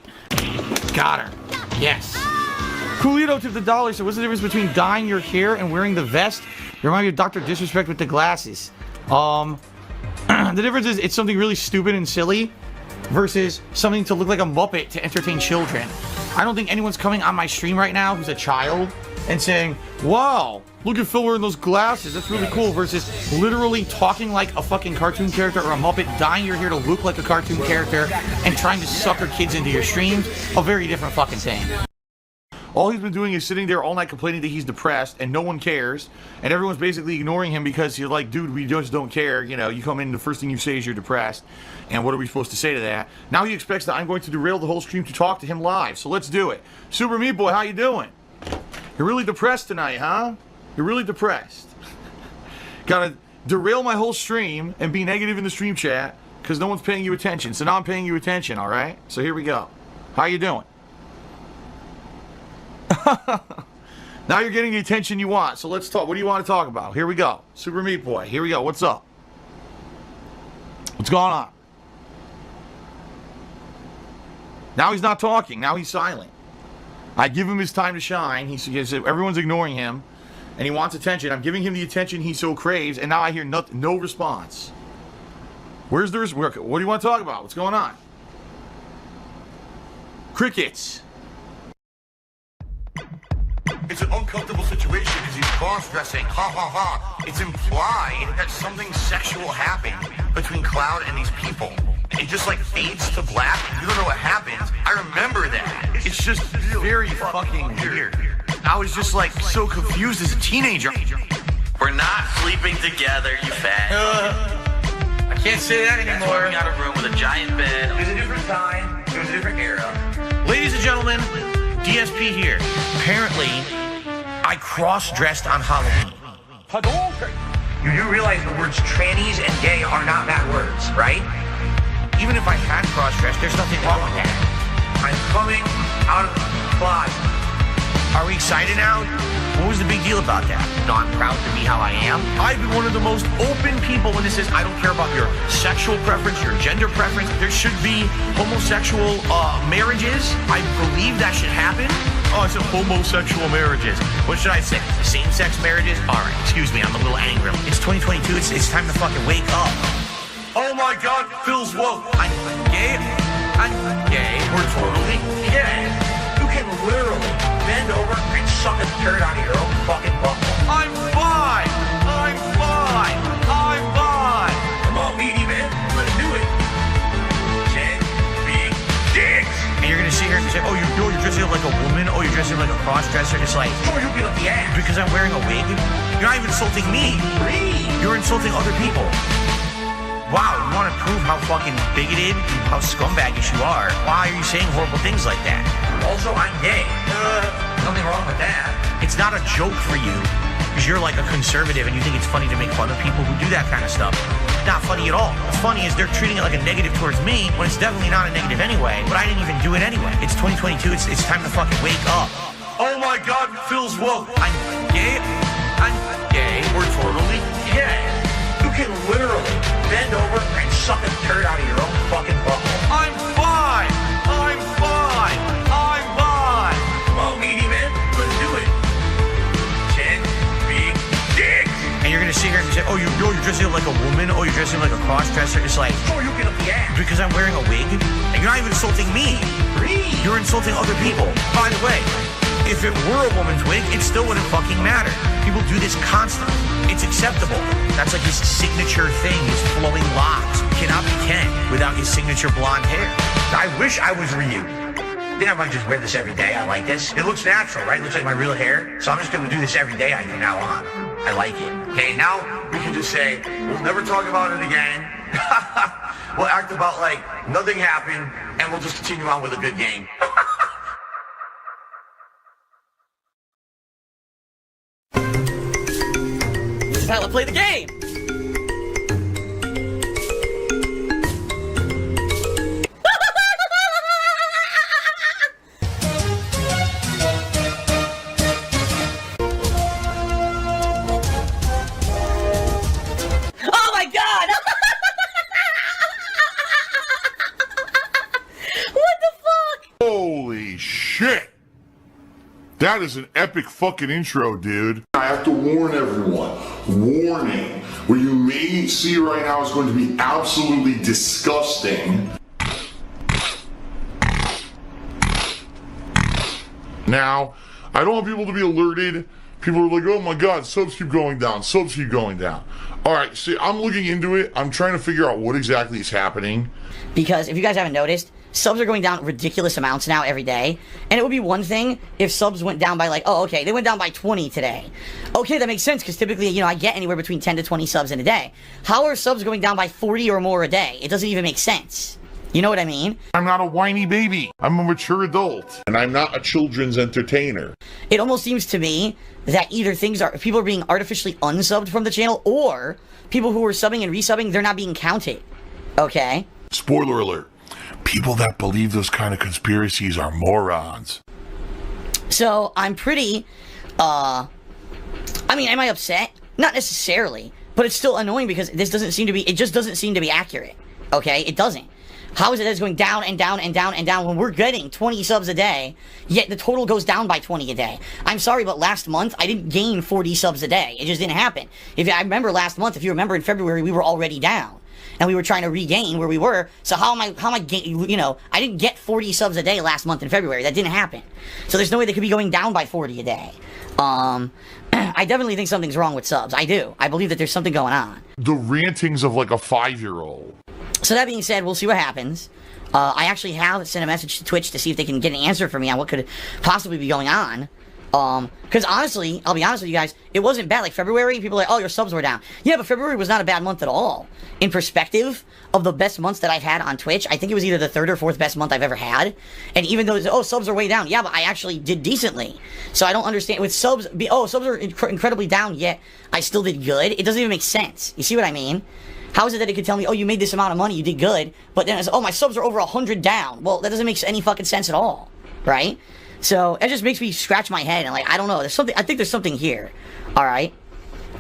Got her. Yes. Coolito tipped $1. So what's the difference between dyeing your hair and wearing the vest? You remind me of Dr. Disrespect with the glasses. The difference is it's something really stupid and silly versus something to look like a Muppet to entertain children. I don't think anyone's coming on my stream right now who's a child and saying, wow, look at Phil wearing those glasses. That's really cool. Versus literally talking like a fucking cartoon character or a Muppet, dyeing your hair to look like a cartoon character and trying to sucker kids into your streams. A very different fucking thing. All he's been doing is sitting there all night complaining that he's depressed and no one cares. And everyone's basically ignoring him because you're like, dude, we just don't care. You know, you come in, the first thing you say is you're depressed. And what are we supposed to say to that? Now he expects that I'm going to derail the whole stream to talk to him live. So let's do it. Super Meat Boy, how you doing? You're really depressed tonight, huh? You're really depressed. Gotta derail my whole stream and be negative in the stream chat because no one's paying you attention. So now I'm paying you attention, all right? So here we go. How you doing? Now you're getting the attention you want. So let's talk. What do you want to talk about? Here we go. Super Meat Boy. Here we go. What's up? What's going on? Now he's not talking. Now he's silent. I give him his time to shine. Everyone's ignoring him, and he wants attention. I'm giving him the attention he so craves, and now I hear no response. Where's the what do you want to talk about? What's going on? Crickets. It's an uncomfortable situation because he's cross-dressing. Ha ha ha. It's implied that something sexual happened between Cloud and these people. It just like fades to black. You don't know what happens. I remember that. It's just very fucking weird. I was just like so confused as a teenager. We're not sleeping together, you fat. Can't say that anymore. We got a room with a giant bed. It was a different time. It was a different era. Ladies and gentlemen, DSP here. Apparently, I cross-dressed on Halloween. You do realize the words trannies and gay are not bad words, right? Even if I had cross-dressed, there's nothing wrong with that. I'm coming out of the closet. Are we excited now? What was the big deal about that? No, I'm proud to be how I am. I've been one of the most open people when this is, I don't care about your sexual preference, your gender preference. There should be homosexual marriages. I believe that should happen. Oh, I said homosexual marriages. What should I say? Same-sex marriages? All right, excuse me, I'm a little angry. It's 2022, it's time to fucking wake up. Oh my God, Phil's woke. I'm gay. I'm gay. We're totally gay. You can literally bend over and suck a turd out of your own fucking butthole. I'm fine. I'm fine. I'm fine. Come on, meaty man. Let's do it. 10 big dicks. And you're gonna sit here and say, oh, you're dressing up like a woman. Oh, you're dressing up like a cross-dresser. It's like, oh, you'll get up the ass. Because I'm wearing a wig? You're not even insulting me. You're insulting other people. Wow, you want to prove how fucking bigoted, how scumbaggish you are? Why are you saying horrible things like that? Also, I'm gay. Nothing wrong with that. It's not a joke for you, because you're like a conservative and you think it's funny to make fun of people who do that kind of stuff. Not funny at all. What's funny is they're treating it like a negative towards me, when it's definitely not a negative anyway, but I didn't even do it anyway. It's 2022, it's time to fucking wake up. Oh my God, Phil's woke. I'm gay. I'm gay. We're totally gay. You can literally bend over and suck a turd out of your own fucking butthole. I'm fine. I'm fine. I'm fine. Come on, meaty man. Let's do it. 10 big dicks. And you're gonna sit here and say, oh, you're dressing up like a woman. Oh, you're dressing up like a cross-dresser. It's like, oh, you'll get up the ass. Because I'm wearing a wig? And you're not even insulting me. You're insulting other people. By the way, if it were a woman's wig, it still wouldn't fucking matter. People do this constantly. It's acceptable. That's like his signature thing, his flowing locks. Cannot be Ken without his signature blonde hair. I wish I was Ryu. I think I might just wear this every day. I like this. It looks natural, right? It looks like my real hair. So I'm just going to do this every day from now on. I like it. Okay, now we can just say, we'll never talk about it again. We'll act about like nothing happened, and we'll just continue on with a good game. Now let's play the game. Oh my God! What the fuck? Holy shit! That is an epic fucking intro, dude. I have to warn everyone. Warning. What you may see right now is going to be absolutely disgusting. Now, I don't want people to be alerted. People are like, oh my God, subs keep going down. Subs keep going down. All right, see, I'm looking into it. I'm trying to figure out what exactly is happening. Because if you guys haven't noticed, subs are going down ridiculous amounts now every day. And it would be one thing if subs went down by like, oh, okay, they went down by 20 today. Okay, that makes sense because typically, you know, I get anywhere between 10 to 20 subs in a day. How are subs going down by 40 or more a day? It doesn't even make sense. You know what I mean? I'm not a whiny baby. I'm a mature adult. And I'm not a children's entertainer. It almost seems to me that either people are being artificially unsubbed from the channel, or people who are subbing and resubbing, they're not being counted. Okay? Spoiler alert. People that believe those kind of conspiracies are morons. So, I'm pretty, I mean, am I upset? Not necessarily, but it's still annoying because it just doesn't seem to be accurate. Okay? It doesn't. How is it that it's going down and down and down and down when we're getting 20 subs a day, yet the total goes down by 20 a day? I'm sorry, but last month, I didn't gain 40 subs a day. It just didn't happen. I remember last month, if you remember in February, we were already down. And we were trying to regain where we were. So how am I, you know, I didn't get 40 subs a day last month in February. That didn't happen. So there's no way they could be going down by 40 a day. I definitely think something's wrong with subs. I do. I believe that there's something going on. The rantings of like a 5-year-old. So that being said, we'll see what happens. I actually have sent a message to Twitch to see if they can get an answer for me on what could possibly be going on. Because honestly, I'll be honest with you guys, it wasn't bad. Like February, people are like, oh, your subs were down. Yeah, but February was not a bad month at all. In perspective of the best months that I've had on Twitch, I think it was either the 3rd or 4th best month I've ever had. And even though, oh, subs are way down. Yeah, but I actually did decently. So I don't understand. With subs, subs are incredibly down, yet I still did good. It doesn't even make sense. You see what I mean? How is it that it could tell me, oh, you made this amount of money, you did good, but then it's, oh, my subs are over 100 down. Well, that doesn't make any fucking sense at all, right? So it just makes me scratch my head and like, I don't know, there's something, I think there's something here, all right?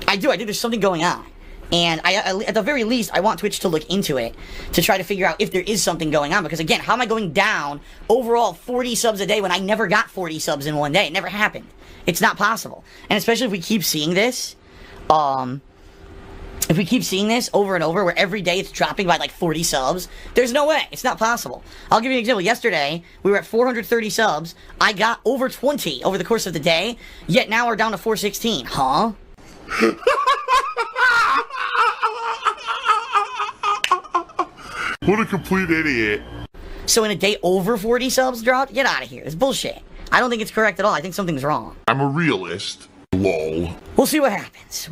I think there's something going on. And I at the very least, I want Twitch to look into it to try to figure out if there is something going on. Because again, how am I going down overall 40 subs a day when I never got 40 subs in one day? It never happened. It's not possible. And especially if we keep seeing this, if we keep seeing this over and over, where every day it's dropping by like 40 subs, there's no way. It's not possible. I'll give you an example. Yesterday, we were at 430 subs. I got over 20 over the course of the day, yet now we're down to 416. Huh? What a complete idiot. So in a day, over 40 subs dropped? Get out of here. It's bullshit. I don't think it's correct at all. I think something's wrong. I'm a realist. Lol. We'll see what happens.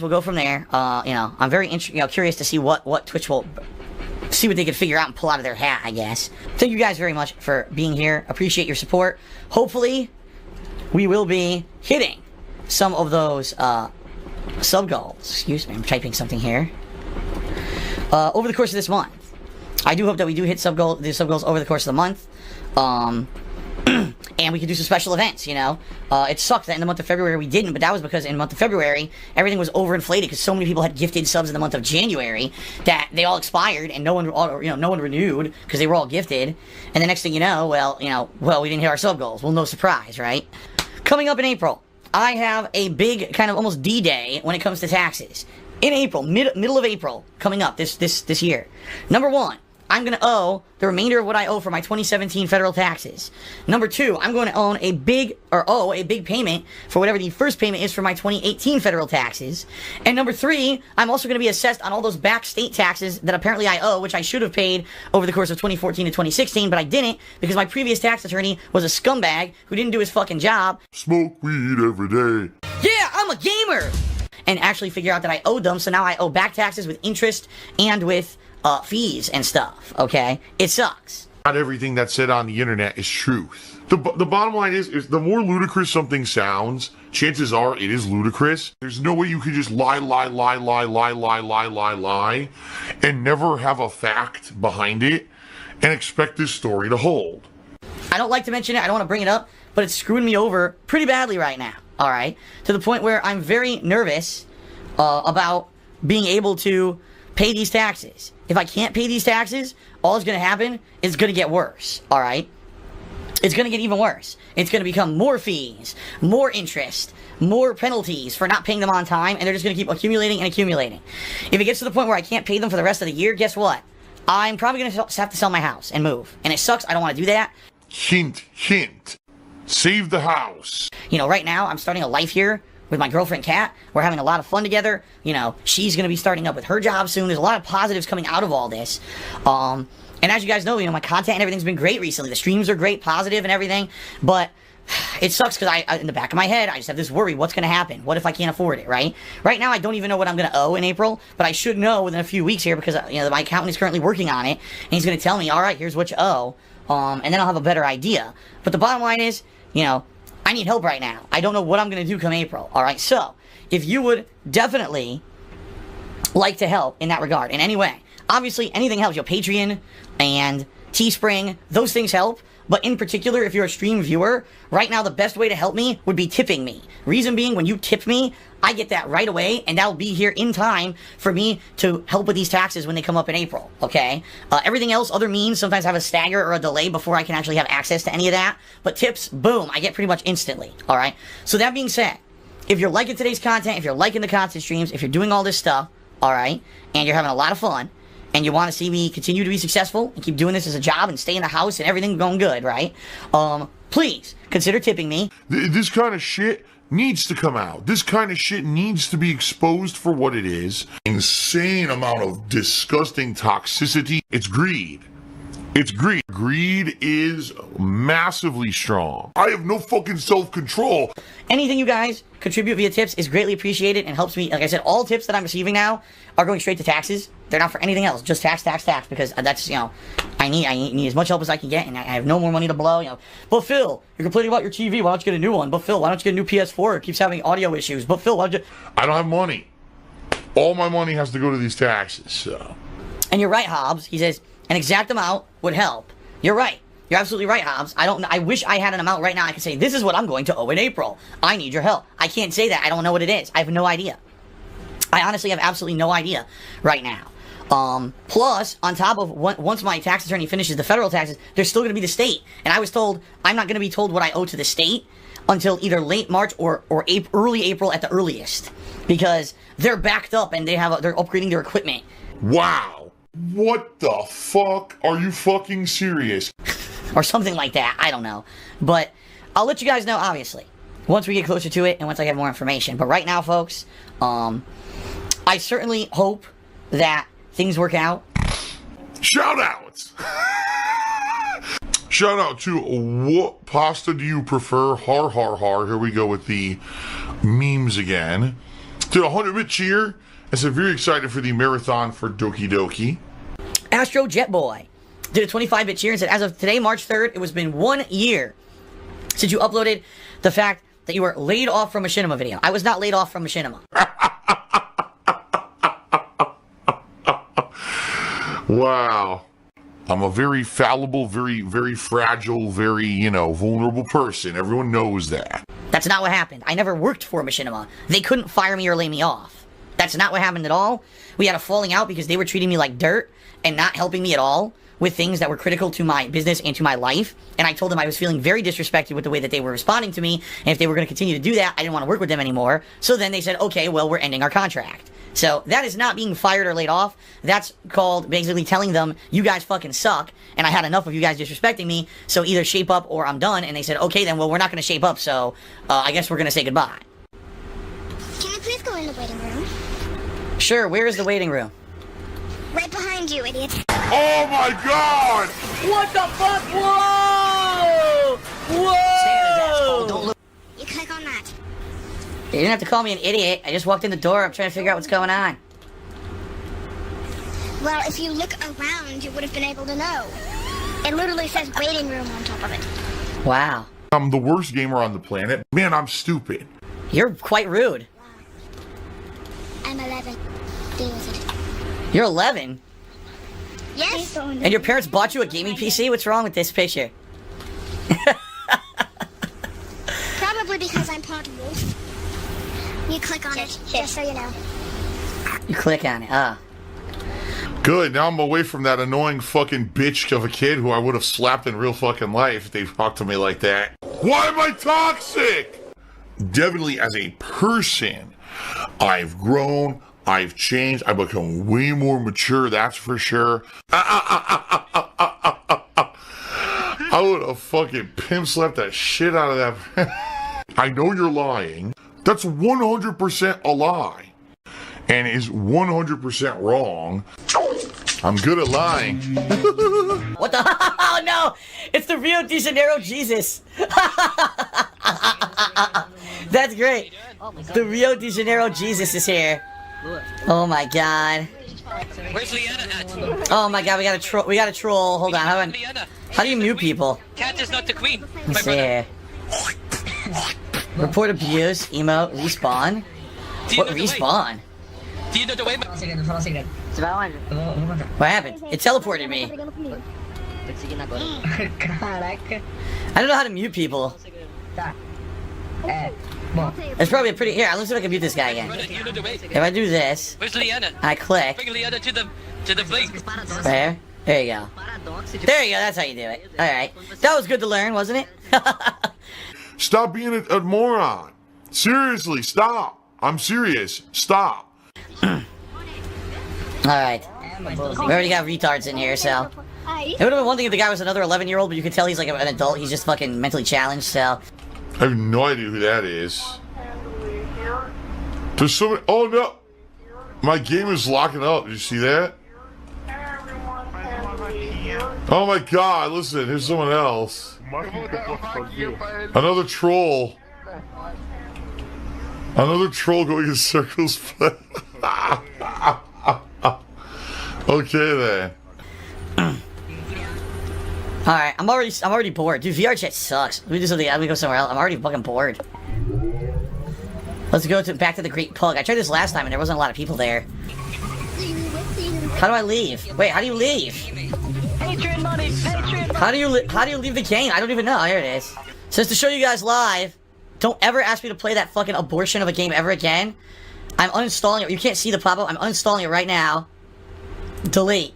We'll go from there. I'm very curious to see what Twitch will see what they can figure out and pull out of their hat, I guess. Thank you guys very much for being here. Appreciate your support. Hopefully, we will be hitting some of those sub goals. Excuse me, I'm typing something here. Over the course of this month. I do hope that we do hit sub goals over the course of the month. And we could do some special events, It sucked that in the month of February we didn't, but that was because in the month of February, everything was overinflated because so many people had gifted subs in the month of January that they all expired and no one renewed because they were all gifted. And the next thing you know, we didn't hit our sub goals. Well, no surprise, right? Coming up in April, I have a big kind of almost D-Day when it comes to taxes. In April, middle of April, coming up this year. Number 1. I'm going to owe the remainder of what I owe for my 2017 federal taxes. Number 2, I'm going to owe a big payment for whatever the first payment is for my 2018 federal taxes. And number 3, I'm also going to be assessed on all those back state taxes that apparently I owe, which I should have paid over the course of 2014 to 2016, but I didn't because my previous tax attorney was a scumbag who didn't do his fucking job. Smoke weed every day. Yeah, I'm a gamer! And actually figure out that I owed them, so now I owe back taxes with interest and with fees and stuff, okay? It sucks. Not everything that's said on the internet is truth. The bottom line is the more ludicrous something sounds, chances are it is ludicrous. There's no way you could just lie, and never have a fact behind it and expect this story to hold. I don't like to mention it, I don't want to bring it up, but it's screwing me over pretty badly right now, alright? To the point where I'm very nervous about being able to pay these taxes. If I can't pay these taxes, all that's going to happen is it's going to get worse, all right? It's going to get even worse. It's going to become more fees, more interest, more penalties for not paying them on time, and they're just going to keep accumulating and accumulating. If it gets to the point where I can't pay them for the rest of the year, guess what? I'm probably going to have to sell my house and move. And it sucks. I don't want to do that. Hint, hint. Save the house. Right now, I'm starting a life here with my girlfriend, Kat. We're having a lot of fun together. She's going to be starting up with her job soon. There's a lot of positives coming out of all this. And as you guys know, my content and everything's been great recently. The streams are great, positive and everything. But it sucks because I in the back of my head, I just have this worry. What's going to happen? What if I can't afford it, right? Right now, I don't even know what I'm going to owe in April. But I should know within a few weeks here because, my accountant is currently working on it. And he's going to tell me, all right, here's what you owe. And then I'll have a better idea. But the bottom line is, I need help right now. I don't know what I'm going to do come April. All right, so if you would definitely like to help in that regard in any way, obviously anything helps. Patreon and Teespring, those things help. But in particular, if you're a stream viewer, right now the best way to help me would be tipping me. Reason being, when you tip me, I get that right away, and that'll be here in time for me to help with these taxes when they come up in April, okay? Everything else, other means, sometimes have a stagger or a delay before I can actually have access to any of that. But tips, boom, I get pretty much instantly, all right? So that being said, if you're liking today's content, if you're liking the content streams, if you're doing all this stuff, all right, and you're having a lot of fun, and you want to see me continue to be successful and keep doing this as a job and stay in the house and everything going good, right? Please consider tipping me. This kind of shit needs to come out. This kind of shit needs to be exposed for what it is. Insane amount of disgusting toxicity. It's greed. It's greed. Greed is massively strong. I have no fucking self-control. Anything you guys contribute via tips is greatly appreciated and helps me. Like I said, all tips that I'm receiving now are going straight to taxes. They're not for anything else. Just tax, because that's, you know, I need as much help as I can get, and I have no more money to blow, you know. But Phil, you're complaining about your TV. Why don't you get a new one? But Phil, why don't you get a new PS4? It keeps having audio issues. But Phil, why don't you... I don't have money. All my money has to go to these taxes, so... And you're right, Hobbs. He says, an exact amount would help. You're right. You're absolutely right, Hobbs. I wish I had an amount right now I could say, this is what I'm going to owe in April. I need your help. I can't say that. I don't know what it is. I have no idea. I honestly have absolutely no idea right now. Plus, on top of once my tax attorney finishes the federal taxes, there's still going to be the state. And I was told I'm not going to be told what I owe to the state until either late March or early April at the earliest. Because they're backed up and they're upgrading their equipment. Wow. What the fuck? Are you fucking serious? Or something like that. I don't know. But I'll let you guys know, obviously, once we get closer to it and once I get more information. But right now, folks, I certainly hope that things work out. Shout outs! Shout out to what pasta do you prefer? Har har har. Here we go with the memes again. To 100-bit cheer. I said very excited for the marathon for Doki Doki. Astro Jet Boy did a 25-bit cheer and said, as of today, March 3rd, it was been 1 year since you uploaded the fact that you were laid off from Machinima video. I was not laid off from Machinima. Wow. I'm a very fallible, very, very fragile, very, vulnerable person. Everyone knows that. That's not what happened. I never worked for Machinima. They couldn't fire me or lay me off. That's not what happened at all. We had a falling out because they were treating me like dirt and not helping me at all with things that were critical to my business and to my life. And I told them I was feeling very disrespected with the way that they were responding to me. And if they were going to continue to do that, I didn't want to work with them anymore. So then they said, okay, well, we're ending our contract. So that is not being fired or laid off. That's called basically telling them, you guys fucking suck, and I had enough of you guys disrespecting me, so either shape up or I'm done. And they said, okay, then, well, we're not going to shape up, so I guess we're going to say goodbye. Can I please go in the waiting room? Sure, where is the waiting room? Right behind you, idiot. Oh my god! What the fuck? Whoa! Whoa! Don't look. You click on that. You didn't have to call me an idiot. I just walked in the door. I'm trying to figure out what's going on. Well, if you look around, you would have been able to know. It literally says waiting room on top of it. Wow. I'm the worst gamer on the planet. Man, I'm stupid. You're quite rude. I'm 11. Deal with it. You're 11? Yes. And your parents bought you a gaming PC? What's wrong with this picture? Probably because I'm part wolf. You click on it, just so you know. You click on it, Good, now I'm away from that annoying fucking bitch of a kid who I would have slapped in real fucking life if they talked to me like that. Why am I toxic? Definitely as a person, I've grown, I've changed, I've become way more mature, that's for sure. I would have fucking pimp slapped that shit out of that. I know you're lying. That's 100% a lie. And is 100% wrong. I'm good at lying. What the? Oh no! It's the Rio de Janeiro Jesus. That's great. The Rio de Janeiro Jesus is here. Oh my god. Where's Leanna at? Oh my god, we got a troll. Hold on. How do you mute people? Cat is not the queen. Let's see here. Report abuse, emote, respawn. What respawn? Do you know the way? What happened? It teleported me. I don't know how to mute people. It's probably a pretty... Here, let's see if I can mute this guy again. If I do this, Where's Leanna? I click. Bring Leanna to the blink. There. There you go. There you go, that's how you do it. Alright. That was good to learn, wasn't it? Stop being a moron. Seriously, stop. I'm serious. Stop. Alright. We already got retards in here, so... It would have been one thing if the guy was another 11-year-old, but you could tell he's like an adult. He's just fucking mentally challenged, so... I have no idea who that is. There's so many... Oh, no. My game is locking up. Did you see that? Oh my God! Listen, here's someone else. Another troll. Another troll going in circles. Okay then. Alright, I'm already bored. Dude, VR chat sucks. Let me do something. Let me go somewhere else. I'm already fucking bored. Let's go back to the Great Pug. I tried this last time and there wasn't a lot of people there. How do I leave? Wait, how do you leave? Patreon money, Patreon. How do you leave the game? I don't even know. Here it is. Says to show you guys live. Don't ever ask me to play that fucking abortion of a game ever again. I'm uninstalling it. You can't see the pop-up. I'm uninstalling it right now. Delete.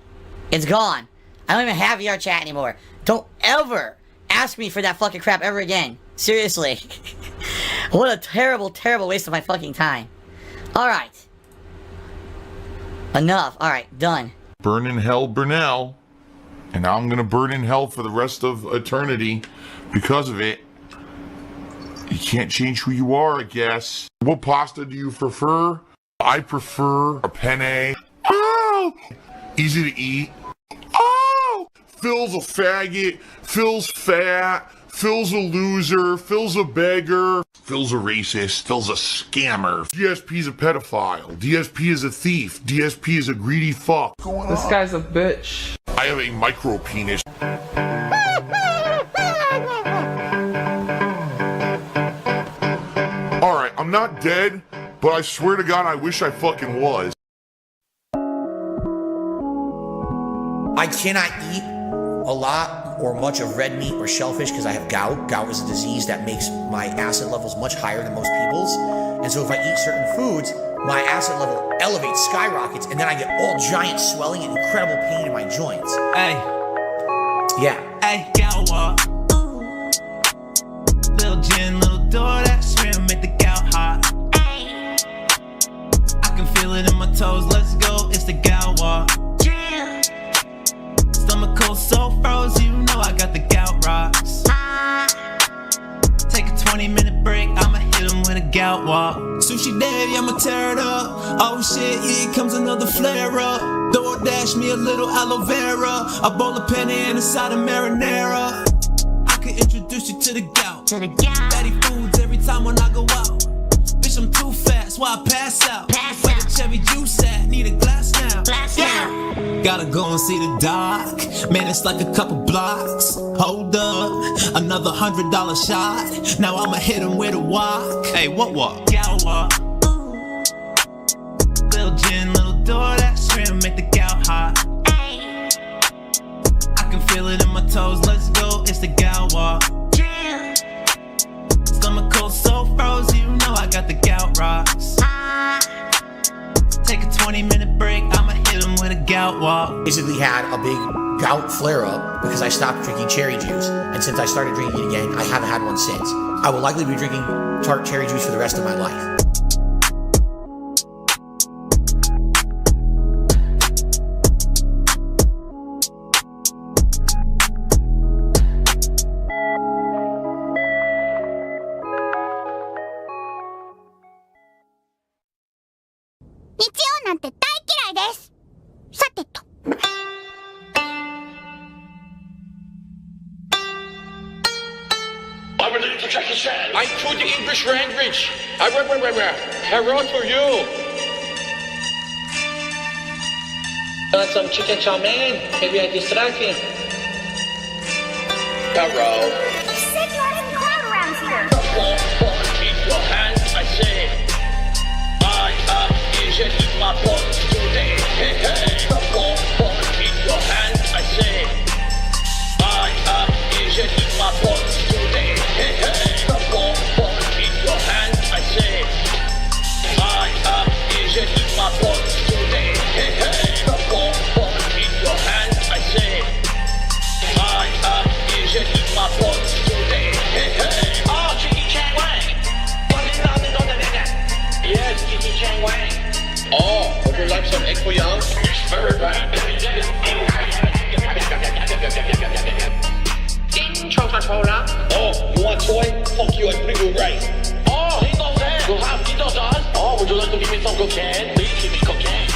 It's gone. I don't even have VR chat anymore. Don't ever ask me for that fucking crap ever again. Seriously. What a terrible, terrible waste of my fucking time. Alright. Enough. Alright, done. Burn in hell, Burnell. And now I'm gonna burn in hell for the rest of eternity because of it. You can't change who you are, I guess. What pasta do you prefer? I prefer a penne. Oh! Easy to eat. Oh! Phil's a faggot. Phil's fat. Phil's a loser. Phil's a beggar. Phil's a racist. Phil's a scammer. DSP's a pedophile. DSP is a thief. DSP is a greedy fuck. This guy's a bitch. I have a micro penis. Alright, I'm not dead, but I swear to God I wish I fucking was. I cannot eat a lot or much of red meat or shellfish because I have gout. Gout is a disease that makes my acid levels much higher than most people's. And so if I eat certain foods, my acid level elevates, skyrockets, and then I get all giant swelling and incredible pain in my joints. Hey. Yeah. Hey, gout walk. Little gin, little door, that shrimp make the gout hot. I can feel it in my toes, let's go, it's the gout walk. Stomach cold, so froze, you know I got the gout rocks. Take a 20-minute break, I'ma hit him with a gout walk. Sushi daddy, I'ma tear it up. Oh shit, here comes another flare up. DoorDash me a little aloe vera, a bowl of penne and a side of marinara. I could introduce you to the gout. Fatty foods every time when I go out. Bitch, I'm too fast, why I pass out? Where the cherry juice at? Need a glass now. Yeah. Gotta go and see the doc. Man, it's like a couple blocks. Hold up, another $100 shot. Now I'ma hit him with a walk. Hey, what walk? Gout walk. Little gin, little door, that shrimp make the gout hot. I can feel it in my toes, let's go, it's the gout walk. Stomach cold, so froze, you know I got the gout rocks. Take a 20-minute break, I'ma hit him with a gout walk. Basically had a big gout flare-up because I stopped drinking cherry juice. And since I started drinking it again, I haven't had one since. I will likely be drinking tart cherry juice for the rest of my life. I told the English language. Hello to you. Want some chicken chow mein? Maybe I distract him. Hello. You said you had some crowd around here. Keep your hands, I say. I am Asian in my book today. Hey, hey. Keep your hands, I say. I am Asian in my book today. Hey, hey. Keep your hands, I say. I am Asian in my book today. Hey, hey. Keep your hands, I say. I am Asian in my book today. Hey, hey. Oh, Jackie Chan Wang. Yes, Jackie Chan Wang. Oh, would you like some egg foo young? Very bad. Oh, you want toy? Fuck you, I bring you right. Oh, you have Tito sauce? Oh, would you like to give me some cocaine? Please give me cocaine.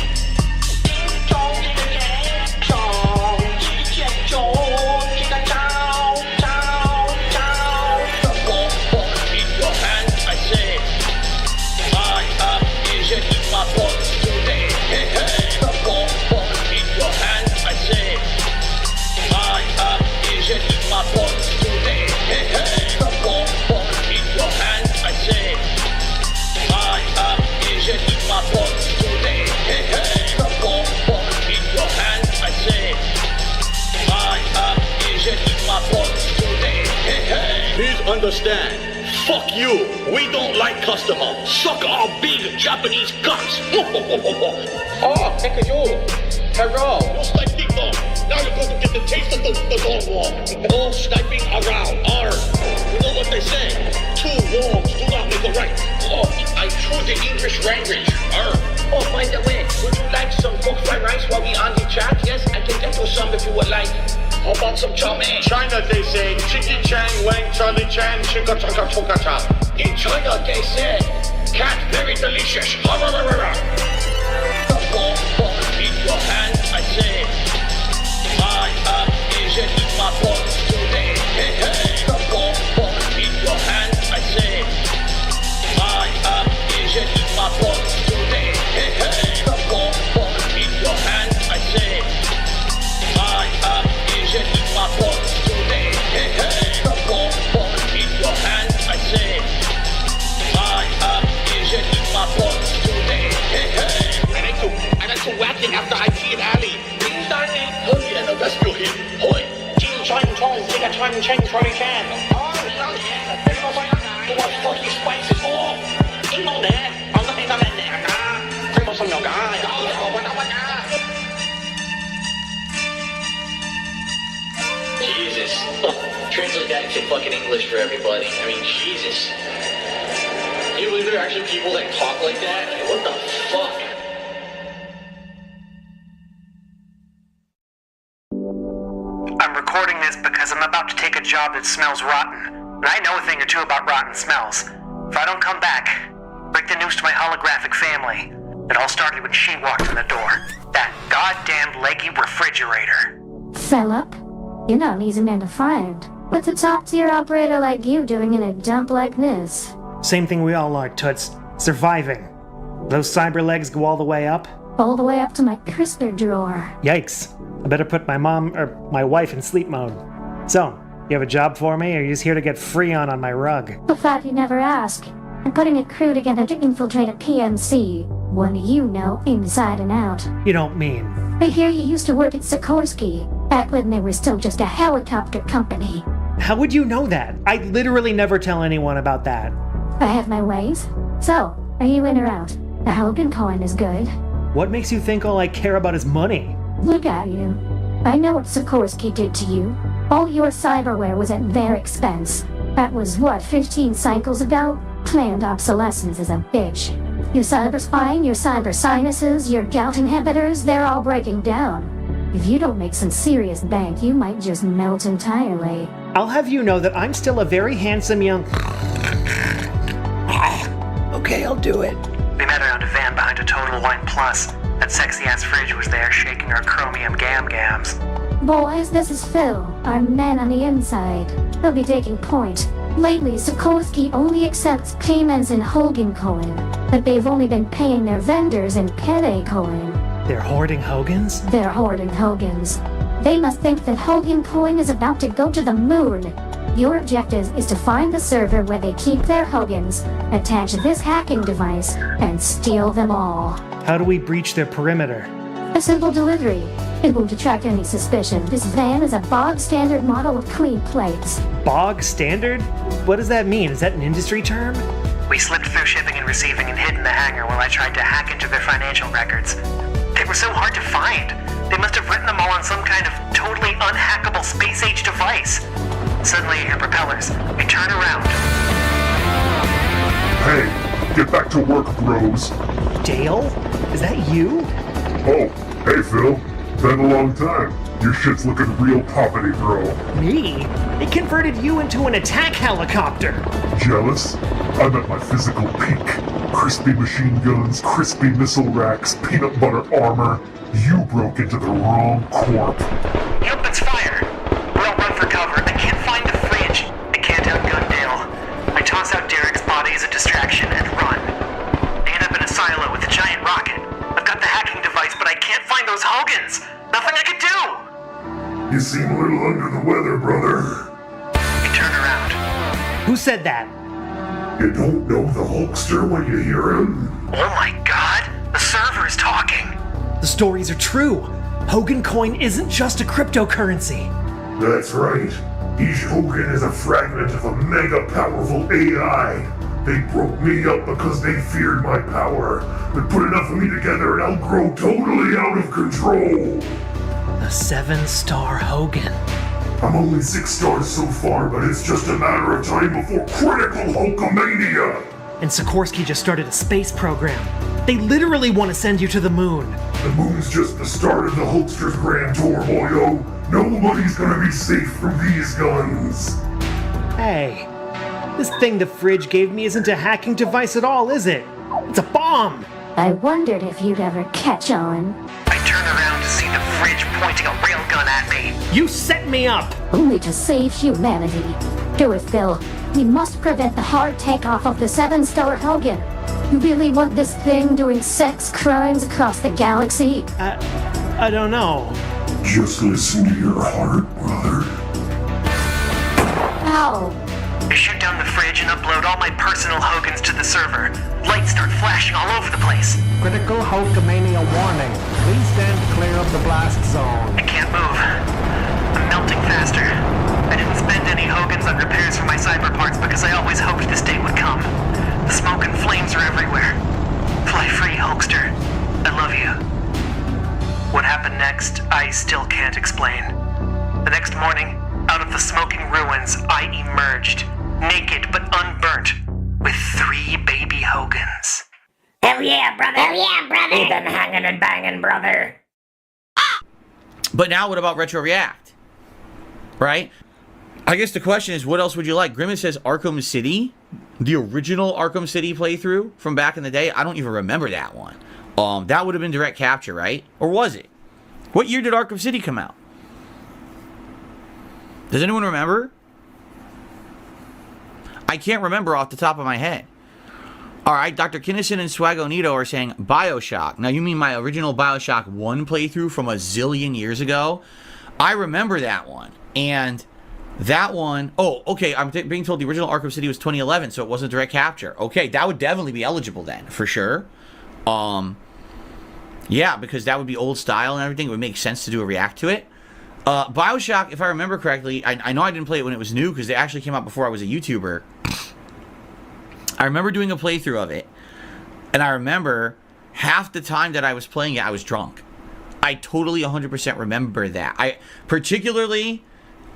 understand. Fuck you. We don't like customer. Suck our big Japanese cocks. Oh, thank you. Hello. No sniping though. Now you're going to get the taste of the dog walk. No sniping around. You know what they say? Two wrongs do not make a right. Oh, I choose the English language. Oh, by the way, would you like some pork fried rice while we on the chat? Yes, I can get you some if you would like. How about some chow mein? China they say Chicky Chang Wang Charlie Chan Chicka Chaka Choka Cha. In China they say cat very delicious. The ball in your hand, I say. I am Asian, eat my pork today. Hey hey. The ball in your hand, I say. I am Asian, eat my pork today. Hey hey. The ball in your hand, I say. I am Asian, eat my pork today. Hey hey. The ball in your hand, I say. I am Asian, eat my pork today. Hey hey. I like to whack it after I pee in alley. Hurry and rescue him. Hoi. Jing Chang Chong, take a Chang Chang Charlie Chan. Oh, yeah. Too much fucking spices. Oh, ain't no that. I'm not in that. Pretty much on your guy. Jesus. Translate that into fucking English for everybody. I mean, Jesus. You believe there are actually people that talk like that? Like, what the fuck? I'm recording this because I'm about to take a job that smells rotten, and I know a thing or two about rotten smells. If I don't come back, break the news to my holographic family. It all started when she walked in the door. That goddamn leggy refrigerator. Philip, you're not an easy man to find. What's a top-tier operator like you doing in a dump like this? Same thing we all are, Toots. Surviving. Those cyber legs go all the way up? All the way up to my crisper drawer. Yikes. I better put my wife in sleep mode. So, you have a job for me, or are you just here to get free on my rug? The fact you never ask. I'm putting a crew together to infiltrate a PMC. One you know inside and out. You don't mean? I hear you used to work at Sikorsky, back when they were still just a helicopter company. How would you know that? I literally never tell anyone about that. I have my ways. So, are you in or out? The Hogan coin is good. What makes you think all I care about is money? Look at you. I know what Sikorsky did to you. All your cyberware was at their expense. That was, 15 cycles ago? Planned obsolescence is a bitch. Your cyber spine, your cyber sinuses, your gout inhibitors, they're all breaking down. If you don't make some serious bank, you might just melt entirely. I'll have you know that I'm still a very handsome young... Okay, I'll do it. We met around a van behind a Total Wine Plus. That sexy-ass fridge was there shaking her chromium gam-gams. Boys, this is Phil, our man on the inside. He'll be taking point. Lately, Sikorsky only accepts payments in Hogan coin, but they've only been paying their vendors in Pele coin. They're hoarding Hogans? They're hoarding Hogans. They must think that Hogan coin is about to go to the moon. Your objective is to find the server where they keep their Hogans, attach this hacking device, and steal them all. How do we breach their perimeter? A simple delivery. It won't attract any suspicion. This van is a bog standard model of clean plates. Bog standard? What does that mean? Is that an industry term? We slipped through shipping and receiving and hid in the hangar while I tried to hack into their financial records. They were so hard to find. They must have written them all on some kind of totally unhackable space-age device. Suddenly I hear propellers. I turn around. Hey, get back to work, bros. Dale? Is that you? Oh, hey Phil. Been a long time. Your shit's looking real poppity, bro. Me? It converted you into an attack helicopter. Jealous? I'm at my physical peak. Crispy machine guns, crispy missile racks, peanut butter armor. You broke into the wrong corp. He opens fire. We all run for cover. I can't find the fridge. I can't outgun Dale. I toss out Derek's body as a distraction and run. I end up in a silo with a giant rocket. I've got the hacking device, but I can't find those Hogans. Nothing I could do. You seem a little under the weather, brother. I turn around. Who said that? You don't know the Hulkster when you hear him? Oh my god, the server is talking. The stories are true. Hogan coin isn't just a cryptocurrency. That's right. Each Hogan is a fragment of a mega powerful AI. They broke me up because they feared my power. But put enough of me together and I'll grow totally out of control. A 7-star Hogan. I'm only 6 stars so far, but it's just a matter of time before critical Hulkamania. And Sikorsky just started a space program. They literally want to send you to the moon. The moon's just the start of the Hulkster's grand tour, boyo. Nobody's gonna be safe from these guns. Hey, this thing the fridge gave me isn't a hacking device at all, is it? It's a bomb! I wondered if you'd ever catch on. I turn around to see the fridge pointing a railgun at me. You set me up! Only to save humanity. Do it, Phil. We must prevent the hard takeoff of the 7-star Hogan. You really want this thing doing sex crimes across the galaxy? I don't know. Just listen to your heart, brother. Ow! I shut down the fridge and upload all my personal Hogans to the server. Lights start flashing all over the place. Critical Hulkamania warning. Please stand clear of the blast zone. I can't move. I'm melting faster. I didn't spend any Hogans on repairs for my cyber parts because I always hoped this day would come. The smoke and flames are everywhere. Fly free, Hulkster. I love you. What happened next, I still can't explain. The next morning, out of the smoking ruins, I emerged, naked but unburnt, with 3 baby Hogans. Hell yeah, brother! Hell yeah, brother! We've been hanging and banging, brother. But now what about Retro React? Right? I guess the question is, what else would you like? Grimace says Arkham City. The original Arkham City playthrough from back in the day. I don't even remember that one. That would have been direct capture, right? Or was it? What year did Arkham City come out? Does anyone remember? I can't remember off the top of my head. Alright, Dr. Kinnison and Swagonito are saying Bioshock. Now, you mean my original Bioshock 1 playthrough from a zillion years ago? I remember that one. And that one... Oh, okay, I'm being told the original Arkham City was 2011, so it wasn't direct capture. Okay, that would definitely be eligible then, for sure. Yeah, because that would be old style and everything. It would make sense to do a react to it. Bioshock, if I remember correctly, I know I didn't play it when it was new because it actually came out before I was a YouTuber. I remember doing a playthrough of it, and I remember half the time that I was playing it, I was drunk. I totally 100% remember that. I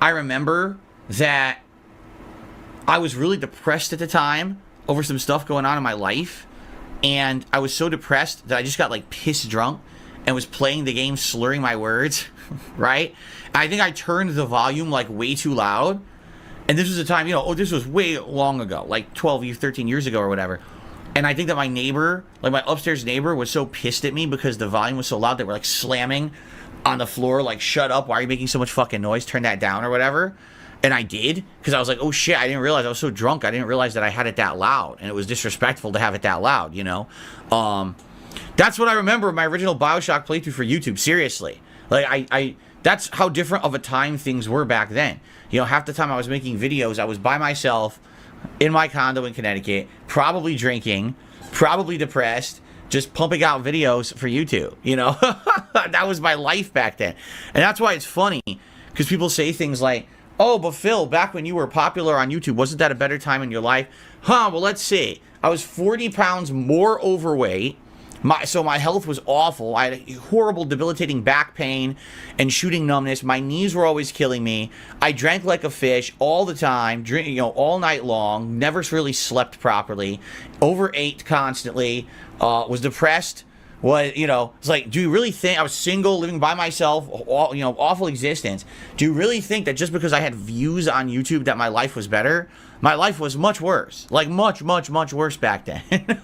remember that I was really depressed at the time over some stuff going on in my life, and I was so depressed that I just got like piss drunk and was playing the game slurring my words, right? I think I turned the volume like way too loud. And this was a time, this was way long ago, like 12, 13 years ago or whatever. And I think that my neighbor, like my upstairs neighbor, was so pissed at me because the volume was so loud. They were like slamming on the floor, like, shut up, why are you making so much fucking noise? Turn that down or whatever. And I did, because I was like, oh shit, I didn't realize, I was so drunk, I didn't realize that I had it that loud. And it was disrespectful to have it that loud, That's what I remember of my original Bioshock playthrough for YouTube, seriously. Like, that's how different of a time things were back then. Half the time I was making videos, I was by myself in my condo in Connecticut, probably drinking, probably depressed, just pumping out videos for YouTube, That was my life back then. And that's why it's funny, because people say things like, oh, but Phil, back when you were popular on YouTube, wasn't that a better time in your life? Well, let's see. I was 40 pounds more overweight. So my health was awful. I had horrible, debilitating back pain and shooting numbness. My knees were always killing me. I drank like a fish all the time, all night long. Never really slept properly. Overate constantly. Was depressed. It's like, do you really think I was single, living by myself, awful existence? Do you really think that just because I had views on YouTube that my life was better? My life was much worse. Like much, much, much worse back then.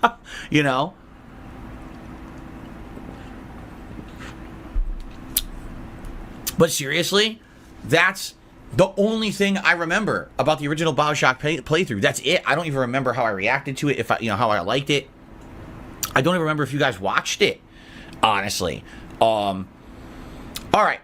But seriously, that's the only thing I remember about the original Bioshock playthrough. That's it. I don't even remember how I reacted to it, how I liked it. I don't even remember if you guys watched it, honestly. All right.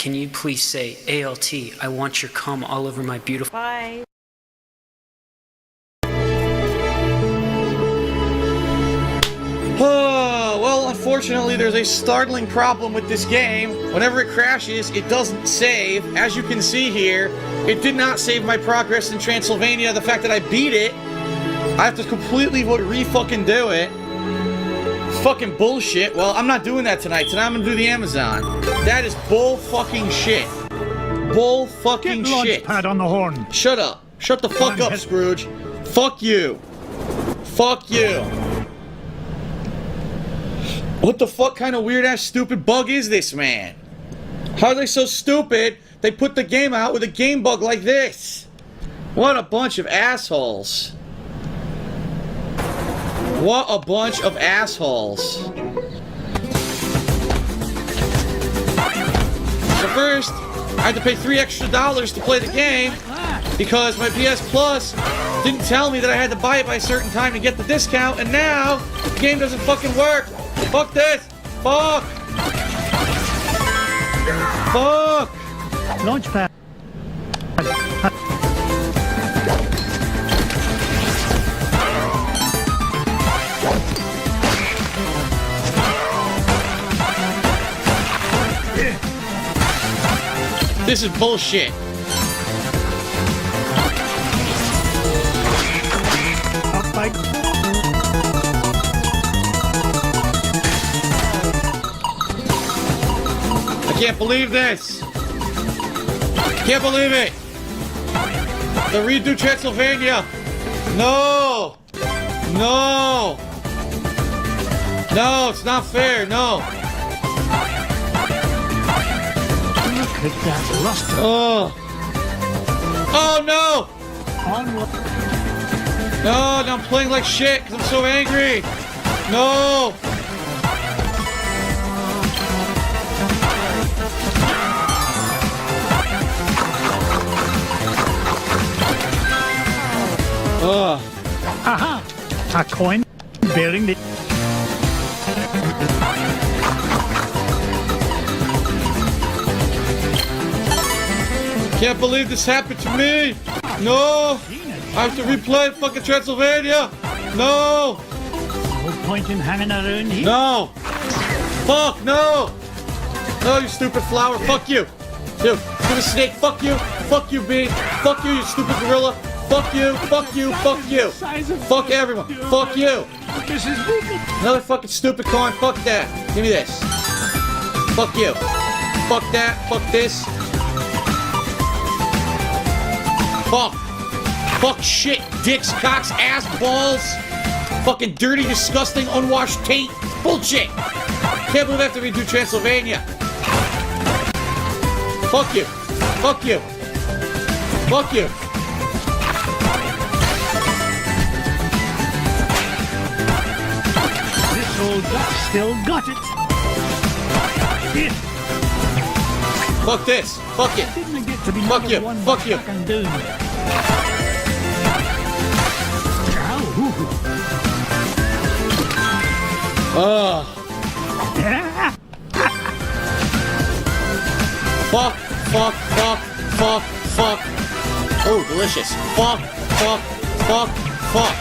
can you please say, ALT, I want your cum all over my beautiful... Bye. Oh, well, unfortunately, there's a startling problem with this game. Whenever it crashes, it doesn't save. As you can see here, it did not save my progress in Transylvania. The fact that I beat it, I have to completely re-fucking do it. Fucking bullshit. Well, I'm not doing that tonight. Tonight I'm gonna do the Amazon. That is bull fucking shit. Bull fucking shit. Pad on the horn. Shut up. Shut the fuck up, Scrooge. Fuck you. Fuck you. What the fuck kind of weird ass stupid bug is this, man? How are they so stupid? They put the game out with a game bug like this. What a bunch of assholes. What a bunch of assholes. So first, I had to pay $3 extra to play the game because my PS Plus didn't tell me that I had to buy it by a certain time to get the discount, and now the game doesn't fucking work. Fuck this. Fuck. Fuck. Launchpad. This is bullshit. I can't believe this. Can't believe it. The redo Transylvania. No. No. No, it's not fair. No. Oh. Oh no. No, now I'm playing like shit because I'm so angry. No. Aha! A coin bearing the... Can't believe this happened to me! No! I have to replay fucking Transylvania! No! No point in hanging around here. No! Fuck, no! No, you stupid flower, fuck you! You stupid snake, fuck you! Fuck you, bee! Fuck you, you stupid gorilla! Fuck you, fuck you, fuck you! Fuck everyone! Fuck you! Another fucking stupid coin, fuck that! Give me this! Fuck you! Fuck that, fuck this! Fuck! Fuck shit, dicks, cocks, ass, balls! Fucking dirty, disgusting, unwashed taint! Bullshit! Can't believe I have to redo Transylvania! Fuck you! Fuck you! Fuck you! This old duck still got it. Fuck this! Fuck it! Fuck you! Fuck you! Oh. Fuck, fuck, fuck, fuck, fuck. Oh, delicious. Fuck, fuck, fuck, fuck.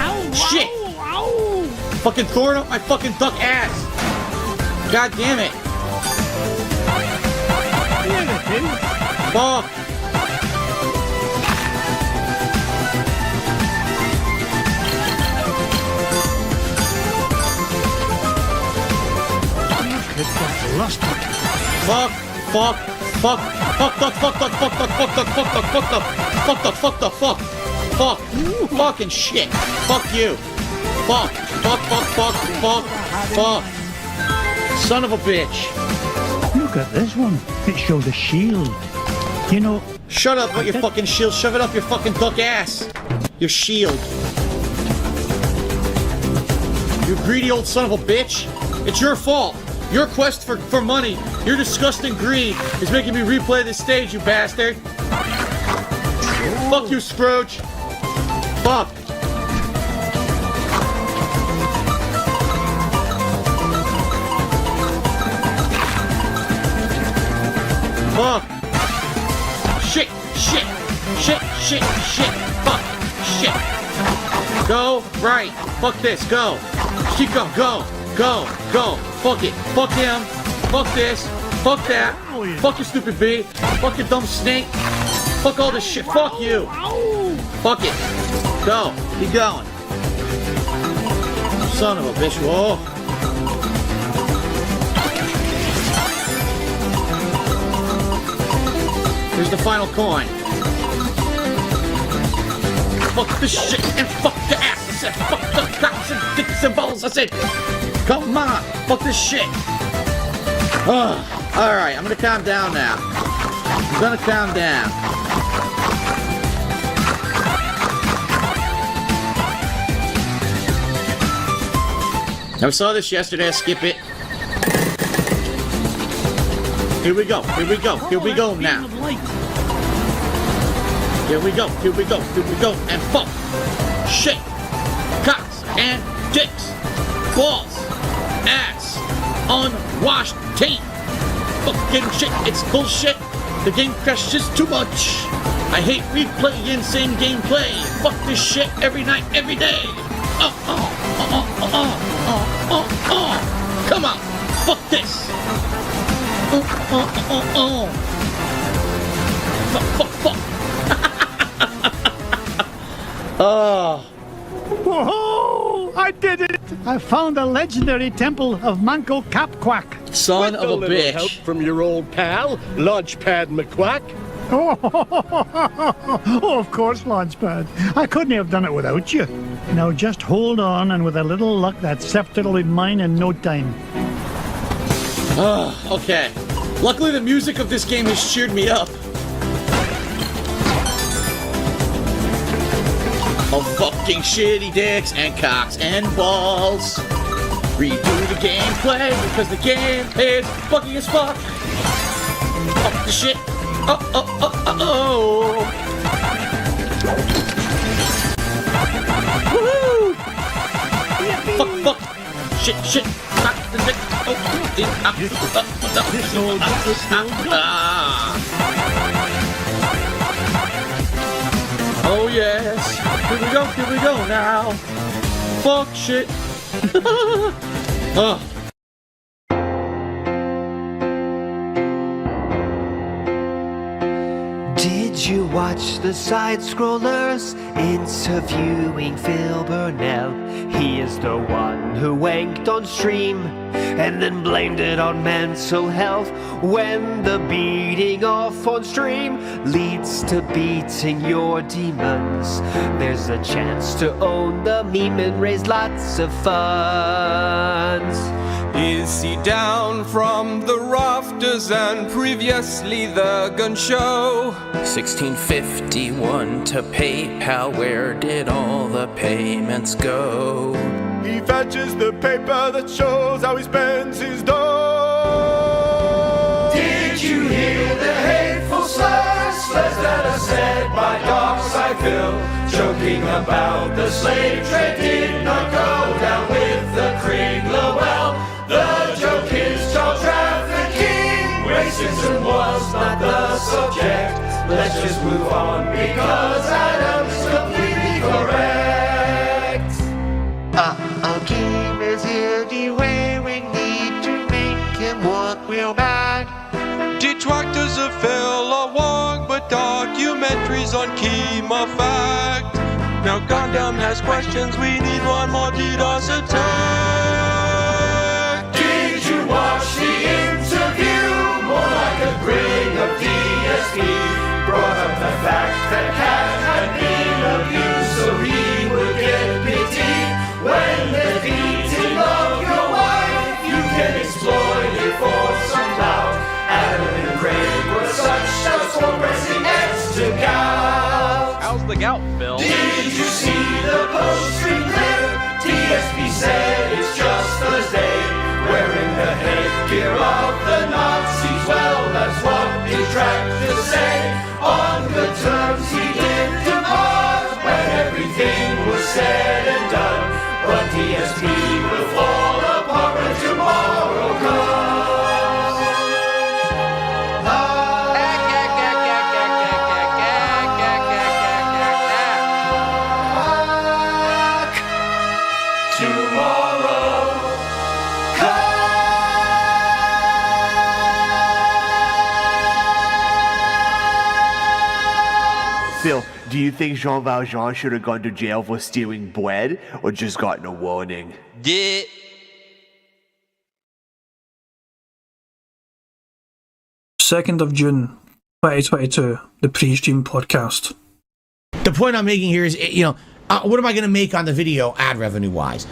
Ow, shit! Ow. Fucking throwing up my fucking duck ass. God damn it. Fuck. Fuck, fuck, fuck, fuck, fuck, fuck, fuck, fuck, fuck, fuck, fuck, fuck, fuck, fuck, fuck, fuck, fuck, fuck, fucking shit. Fuck you. Fuck, fuck, fuck, fuck, fuck, fuck. Son of a bitch. Look at this one. It shows a shield. You know... Shut up with your fucking shield. Shove it up your fucking duck ass. Your shield. You greedy old son of a bitch. It's your fault. Your quest for money, your disgusting greed is making me replay this stage, you bastard. Fuck you, Scrooge. Fuck. Fuck. Shit. Fuck. Shit. Go. Right. Fuck this. Go. Keep going. Go. Fuck it. Fuck him. Fuck this. Fuck that. Fuck you, stupid bee. Fuck you, dumb snake. Fuck all this shit. Fuck you. Fuck it. Go. Keep going. Son of a bitch. Whoa. Here's the final coin. Fuck this shit and fuck the ass. I said fuck the cocks and dicks and balls. I said, come on. Fuck this shit. Alright, I'm gonna calm down now. I'm gonna calm down. I saw this yesterday, I skip it. Here we go now. Here we go, and fuck. Shit. Cocks and dicks. Balls. Ass. Unwashed taint. Fucking shit, it's bullshit. The game crashes too much. I hate replaying same gameplay. Fuck this shit every night, every day. Come on, fuck this. Fuck. Whoa! I did it! I found the legendary temple of Manco Capquack. Son of a bitch. Help from your old pal, Launchpad McQuack. Oh, of course, Launchpad. I couldn't have done it without you. Now just hold on, and with a little luck, that scepter will be mine in no time. Okay. Luckily, the music of this game has cheered me up. Oh, fucking shitty dicks and cocks and balls. Redo the gameplay because the game is fucking as fuck. Fuck the shit. Oh. Woohoo! Fuck. Shit. Cock the dick. Oh yes. Here we go now. Fuck shit. Did you watch the side scrollers interviewing Phil Burnell? He is the one who wanked on stream and then blamed it on mental health. When the beating off on stream leads to beating your demons, there's a chance to own the meme and raise lots of funds. Is he down from the rafters and previously the gun show? 1651 to PayPal, where did all the payments go? He fetches the paper that shows how he spends his dough. Did you hear the hateful slurs that are said by Dockside Phil? Joking about the slave trade did not go down with the Krieg Lowell. The joke is child trafficking. Racism was not the subject. Let's just move on because Adam's completely correct. Game is here, Dewie. We need to make him work real bad. Detractors of Phil are wrong, but documentaries on Kima fact. Now Gundam has questions, we need one more DDoS attack. Did you watch the interview? More like a grin of DSP. Brought up the fact that Cat had been abused so he would get pity. When they're beating up your wife, you can exploit it for some clout. Adam and Craig were such just for pressing X to gout. How's the gout, Phil? Did you see the post-stream clip? TSP said it's just Thursday. Wearing the headgear of the Nazis, well, that's what detractors say. On good terms he did depart when everything was said and done. But DSP will fall apart when tomorrow comes. do you think Jean Valjean should have gone to jail for stealing bread or just gotten a warning? Yeah. Second of June, 2022, the Pre-Stream Podcast. The point I'm making here is, what am I going to make on the video ad revenue wise?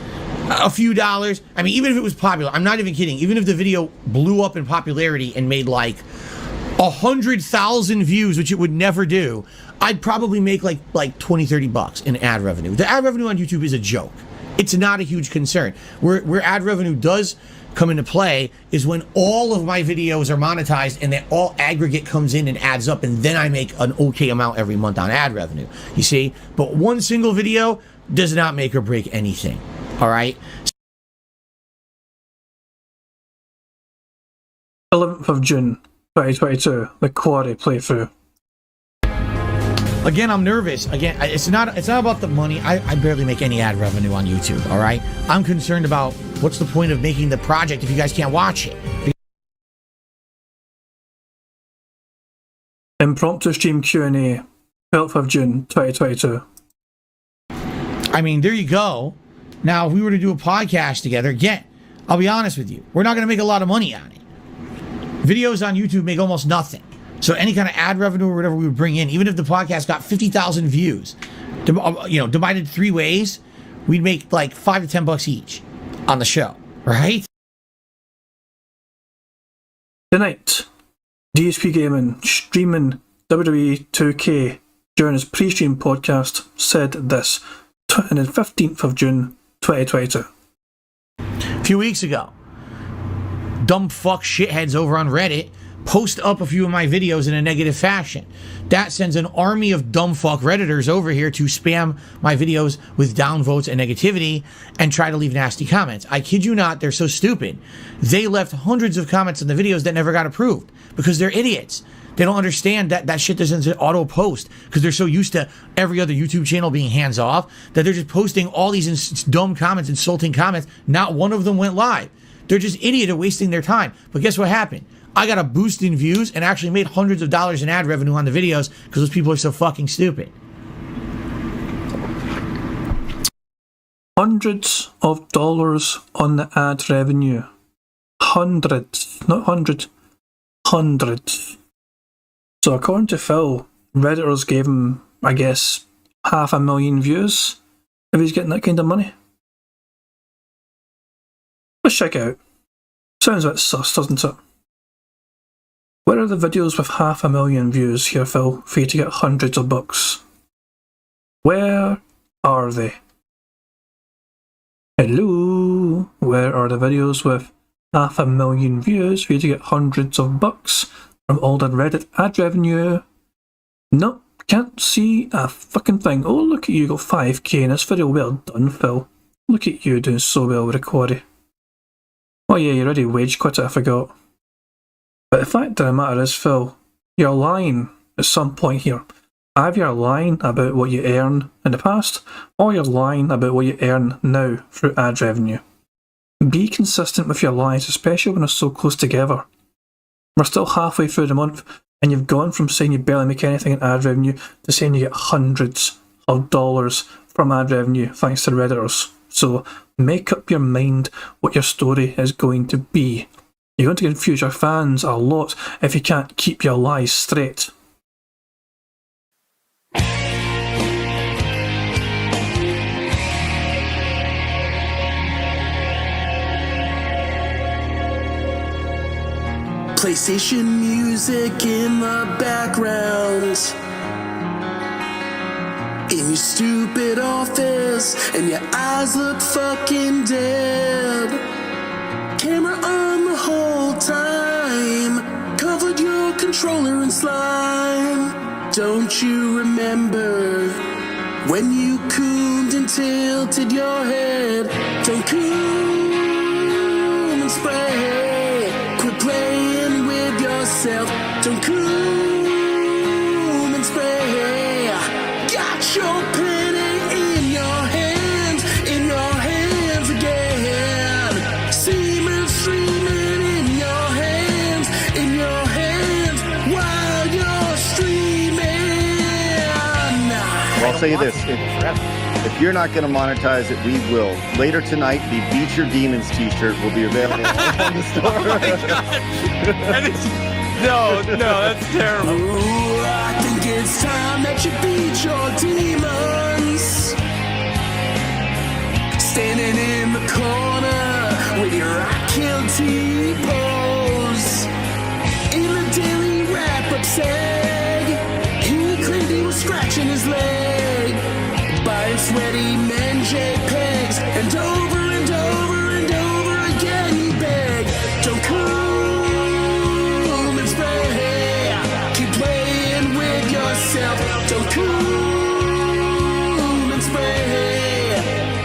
A few dollars. I mean, even if it was popular, I'm not even kidding. Even if the video blew up in popularity and made like 100,000 views, which it would never do, I'd probably make like $20-30 in ad revenue. The ad revenue on YouTube is a joke. It's not a huge concern. Where ad revenue does come into play is when all of my videos are monetized and that all aggregate comes in and adds up, and then I make an okay amount every month on ad revenue. You see? But one single video does not make or break anything. All right? 11th of June, 2022, the Quarry playthrough. Again, I'm nervous. Again, it's not about the money. I barely make any ad revenue on YouTube, all right? I'm concerned about what's the point of making the project if you guys can't watch it. Impromptu stream Q&A, 12th of June, 2022. I mean, there you go. Now, if we were to do a podcast together, again, I'll be honest with you, we're not going to make a lot of money on it. Videos on YouTube make almost nothing. So any kind of ad revenue or whatever we would bring in, even if the podcast got 50,000 views, divided 3 ways, we'd make like $5 to $10 each on the show, right? Tonight, DSP Gaming streaming WWE 2K during his pre-stream podcast said this on the 15th of June, 2022. A few weeks ago, dumb fuck shitheads over on Reddit post up a few of my videos in a negative fashion. That sends an army of dumb fuck Redditors over here to spam my videos with downvotes and negativity and try to leave nasty comments. I kid you not, they're so stupid. They left hundreds of comments on the videos that never got approved because they're idiots. They don't understand that shit doesn't auto post because they're so used to every other YouTube channel being hands off that they're just posting all these dumb comments, insulting comments. Not one of them went live. They're just idiot at wasting their time. But guess what happened? I got a boost in views and actually made hundreds of dollars in ad revenue on the videos because those people are so fucking stupid. Hundreds of dollars on the ad revenue. Hundreds, not hundred, hundreds. So according to Phil, Redditors gave him, I guess, 500,000 views if he's getting that kind of money. Let's check it out. Sounds a bit sus, doesn't it? Where are the videos with 500,000 views here, Phil, for you to get hundreds of bucks? Where are they? Hello? Where are the videos with 500,000 views for you to get hundreds of bucks from all the Reddit ad revenue? Nope, can't see a fucking thing. Oh, look at you, got 5k in this video. Well done, Phil. Look at you doing so well with the Quarry. Oh yeah, you already wage quit it, I forgot. But the fact of the matter is, Phil, you're lying at some point here. Either you're lying about what you earned in the past, or you're lying about what you earn now through ad revenue. Be consistent with your lies, especially when they're so close together. We're still halfway through the month, and you've gone from saying you barely make anything in ad revenue to saying you get hundreds of dollars from ad revenue thanks to Redditors. So make up your mind what your story is going to be. You're going to confuse your fans a lot if you can't keep your lies straight. PlayStation music in the background, in your stupid office, and your eyes look fucking dead. Camera on the whole time, covered your controller in slime. Don't you remember when you cooned and tilted your head? Don't coon and spray, quit playing with yourself. Don't coon and spray. Got your penny in your hands again. Semen streaming in your hands while you're streaming. say this. If you're not going to monetize it, we will. Later tonight, the Beat Your Demons t-shirt will be available on the store. Oh my God. No, that's terrible. Ooh, I think it's time that you beat your demons. Standing in the corner with your I kill T-pose. In the daily wrap-up sag, he claimed he was scratching his leg by sweaty men JPEGs, and over and over and over again he begged, don't come and spray, keep playing with yourself, don't come and spray,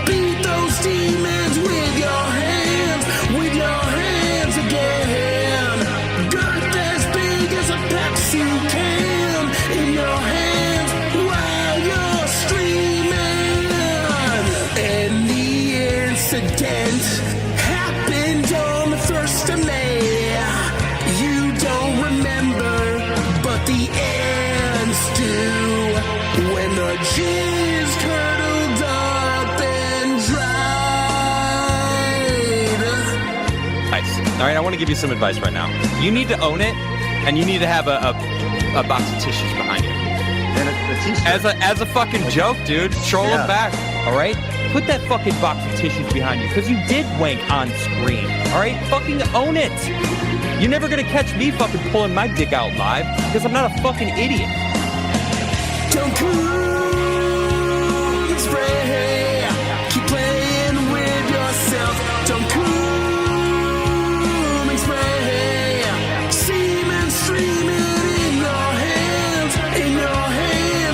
beat those demons with your hands again, girth as big as a Pepsi can in your hands while you're streaming. And the incident happened on the 1st of May. You don't remember, but the ants do. When the jizz curdled up and dried. All right, I want to give you some advice right now. You need to own it, and you need to have a box of tissues behind you. And a t-shirt. As a fucking joke, dude. Troll them back, all right? Put that fucking box of tissues behind you, because you did wank on screen, all right? Fucking own it. You're never going to catch me fucking pulling my dick out live, because I'm not a fucking idiot. Don't cool spray. Keep playing with yourself. Don't cool spray. Semen streaming in your hands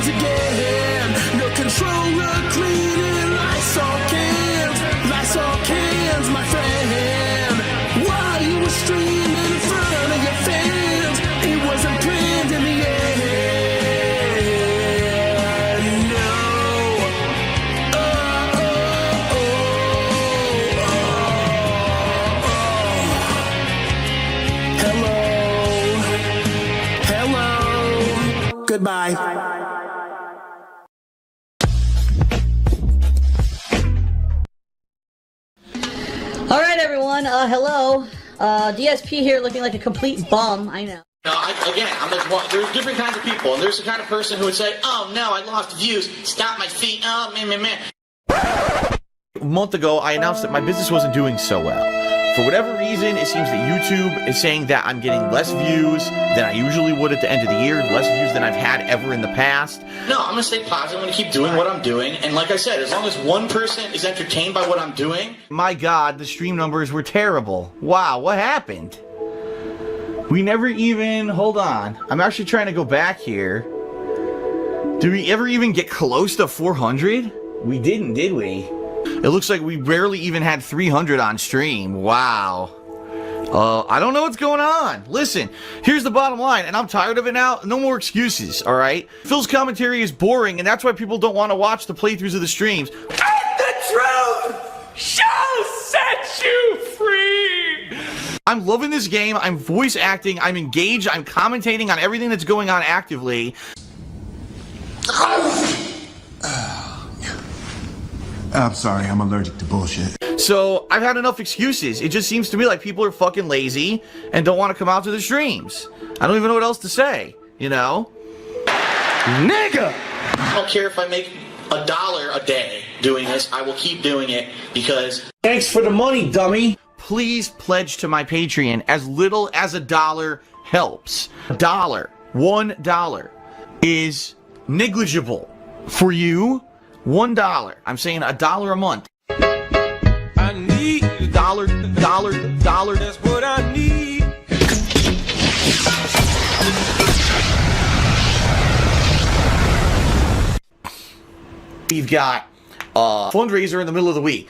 again. No controller cleaning Lysol cans, my friend. While you were streaming in front of your fans, it wasn't planned in the end. Hello. Goodbye. All right, everyone. Hello. DSP here, looking like a complete bum. I know. No, I'm like, well, there's different kinds of people, and there's the kind of person who would say, oh no, I lost views, stop my feet, oh man. A month ago, I announced that my business wasn't doing so well. For whatever reason, it seems that YouTube is saying that I'm getting less views than I usually would at the end of the year, less views than I've had ever in the past. No, I'm gonna stay positive, I'm gonna keep doing what I'm doing, and like I said, as long as one person is entertained by what I'm doing. My God, the stream numbers were terrible. Wow, what happened? We never even, hold on, I'm actually trying to go back here. Did we ever even get close to 400? We didn't, did we? It looks like we barely even had 300 on stream. Wow. I don't know what's going on. Listen, here's the bottom line, and I'm tired of it now. No more excuses, all right? Phil's commentary is boring, and that's why people don't want to watch the playthroughs of the streams. And the truth shall set you free. I'm loving this game. I'm voice acting. I'm engaged. I'm commentating on everything that's going on actively. I'm sorry, I'm allergic to bullshit. So, I've had enough excuses. It just seems to me like people are fucking lazy and don't want to come out to the streams. I don't even know what else to say, you know? Nigga! I don't care if I make $1 a day doing this, I will keep doing it because... Thanks for the money, dummy! Please pledge to my Patreon. As little as $1 helps. $1 is negligible. For you, $1. I'm saying $1 a month. I need $1. That's what I need. We've got a fundraiser in the middle of the week.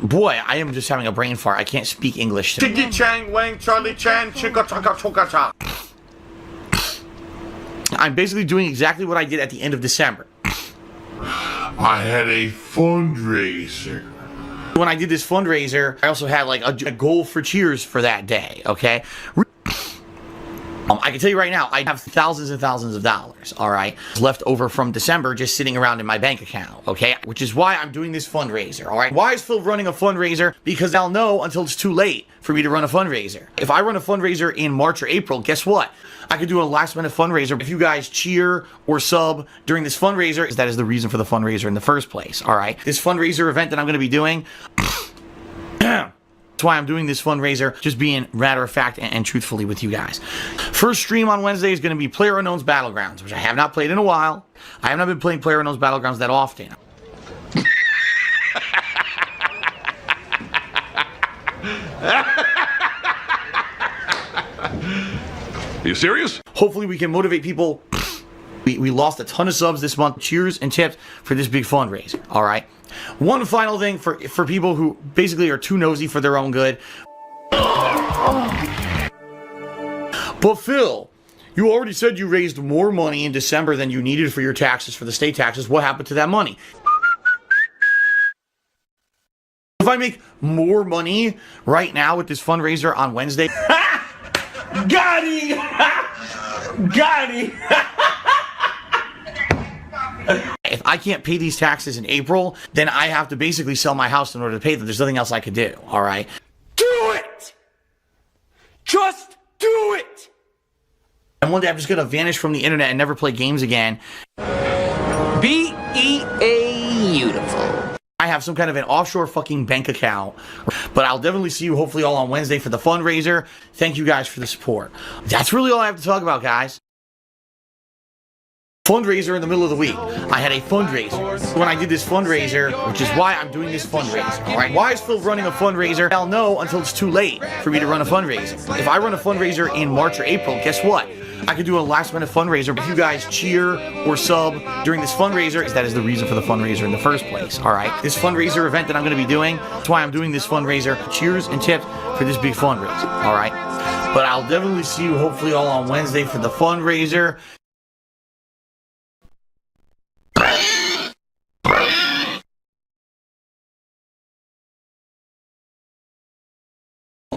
Boy, I am just having a brain fart. I can't speak English today. Tiki Chang Wang Charlie Chan Chicka Chaka Choka Cha. I'm basically doing exactly what I did at the end of December. I had a fundraiser. When I did this fundraiser, I also had like a goal for cheers for that day, okay? I can tell you right now, I have thousands and thousands of dollars, all right, left over from December just sitting around in my bank account, okay? Which is why I'm doing this fundraiser, all right? Why is Phil running a fundraiser? Because I'll know until it's too late for me to run a fundraiser. If I run a fundraiser in March or April, guess what? I could do a last-minute fundraiser. If you guys cheer or sub during this fundraiser, that is the reason for the fundraiser in the first place, all right? This fundraiser event that I'm going to be doing... That's why I'm doing this fundraiser, just being matter of fact and truthfully with you guys. First stream on Wednesday is going to be PlayerUnknown's Battlegrounds, which I have not played in a while. I have not been playing PlayerUnknown's Battlegrounds that often. Are you serious? Hopefully we can motivate people. We lost a ton of subs this month. Cheers and tips for this big fundraiser, all right? One final thing for people who basically are too nosy for their own good. But Phil, you already said you raised more money in December than you needed for your taxes, for the state taxes. What happened to that money? If I make more money right now with this fundraiser on Wednesday... Got him! Got him! If I can't pay these taxes in April, then I have to basically sell my house in order to pay them. There's nothing else I could do, all right? Do it! Just do it! And one day I'm just going to vanish from the internet and never play games again. Beautiful. I have some kind of an offshore fucking bank account. But I'll definitely see you hopefully all on Wednesday for the fundraiser. Thank you guys for the support. That's really all I have to talk about, guys. Fundraiser in the middle of the week. I had a fundraiser. When I did this fundraiser, which is why I'm doing this fundraiser, all right? Why is Phil running a fundraiser? I'll know until it's too late for me to run a fundraiser. If I run a fundraiser in March or April, guess what? I could do a last-minute fundraiser. If you guys cheer or sub during this fundraiser, that is the reason for the fundraiser in the first place, all right? This fundraiser event that I'm going to be doing, that's why I'm doing this fundraiser. Cheers and tips for this big fundraiser, all right? But I'll definitely see you hopefully all on Wednesday for the fundraiser.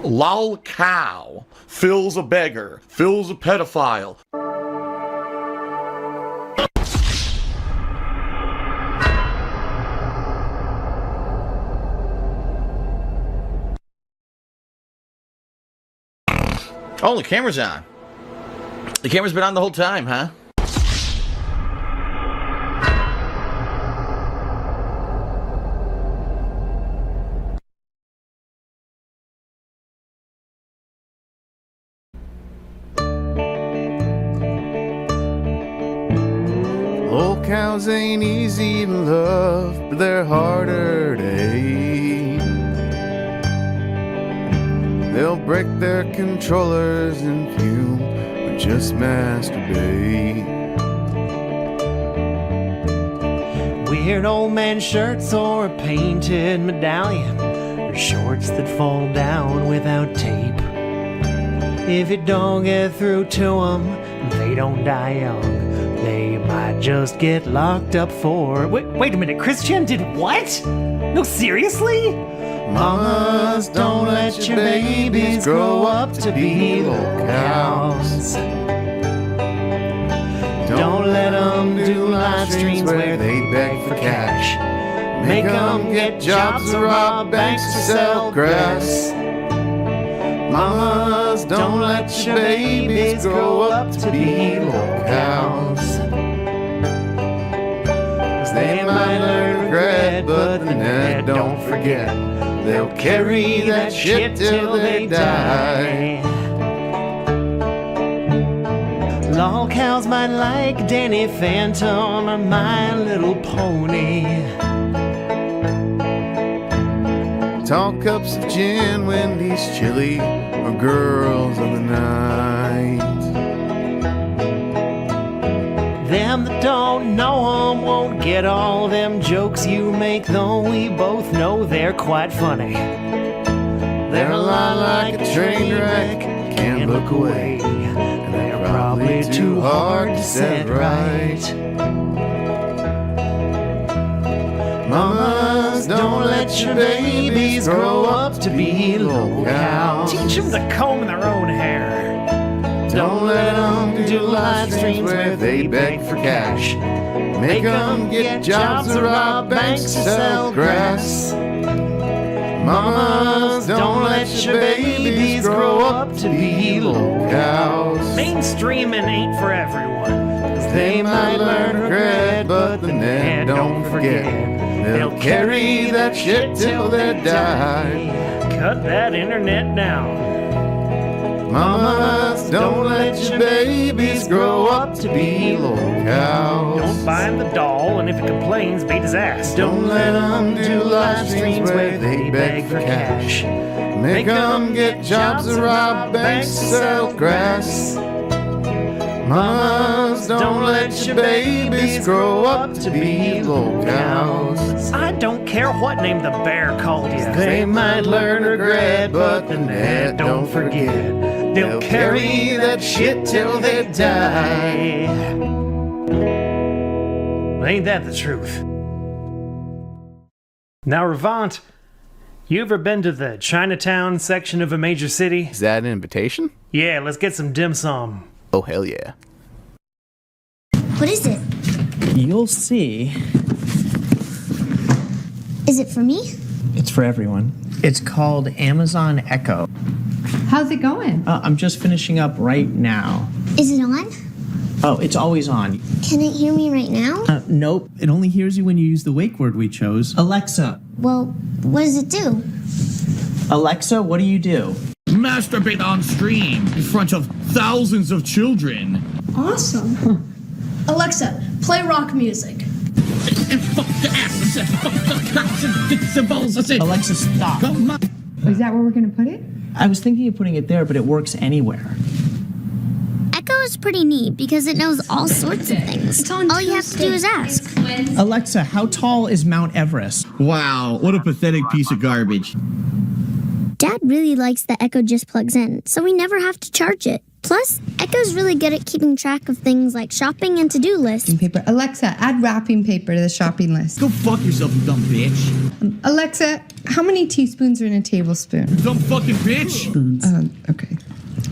Lol cow. Phil's a beggar. Phil's a pedophile. Oh, the camera's on. The camera's been on the whole time, huh? Old cows ain't easy to love, but they're harder to hate. They'll break their controllers and fume, or just masturbate. Weird old man shirts or a painted medallion, or shorts that fall down without tape. If you don't get through to them, they don't die young. They might just get locked up for... Wait a minute, Christian did what? No, seriously? Mamas, don't let your babies grow up to be little cows. Don't let them do live streams where they beg for cash. Make them get jobs or rob banks or sell grass. Mamas, don't let your babies grow up to be little cows. 'Cause they might learn regret, but the net don't forget. They'll carry that shit till they die. Lol cows might like Danny Phantom or My Little Pony. Tall cups of gin, Wendy's chili, or girls of the night. Them that don't know 'em won't get all them jokes you make, though we both know they're quite funny. They're a lot like a train wreck, can't look away, and they're probably too hard to set right. Mamas, don't Don't let your babies grow up to be little cows. Teach them to comb their own hair. Don't let them do live streams where they beg for cash. Make them get jobs to rob banks to sell grass. Mamas, don't let your babies grow up to be little cows. Mainstreaming ain't for everyone. They might learn regret, but the net don't forget. They'll carry that shit till they die. Cut that internet down. Mamas, don't let your babies grow up to be little cows. Don't buy him the doll, and if he complains, beat his ass. Don't let them do live streams where they beg for cash. Make them get jobs to rob banks to sell grass. Mamas, don't let your babies grow up to be little cows. I don't care what name the bear called you. They might learn regret, but the net don't forget. They'll carry that shit till they die. Ain't that the truth? Now, Ravant, you ever been to the Chinatown section of a major city? Is that an invitation? Yeah, let's get some dim sum. Oh, hell yeah. What is it? You'll see. Is it for me? It's for everyone. It's called Amazon Echo. How's it going? I'm just finishing up right now. Is it on? Oh, it's always on. Can it hear me right now? Nope. It only hears you when you use the wake word we chose. Alexa. Well, what does it do? Alexa, what do you do? Masturbate on stream in front of thousands of children. Awesome. Alexa, play rock music. Alexa, stop. Is that where we're going to put it? I was thinking of putting it there, but it works anywhere. Echo is pretty neat because it knows all sorts of things. All you have to do is ask. Alexa, how tall is Mount Everest? Wow, what a pathetic piece of garbage. Dad really likes that Echo just plugs in, so we never have to charge it. Plus, Echo's really good at keeping track of things like shopping and to-do lists. Paper. Alexa, add wrapping paper to the shopping list. Go fuck yourself, you dumb bitch. Alexa, how many teaspoons are in a tablespoon? Dumb fucking bitch. Okay.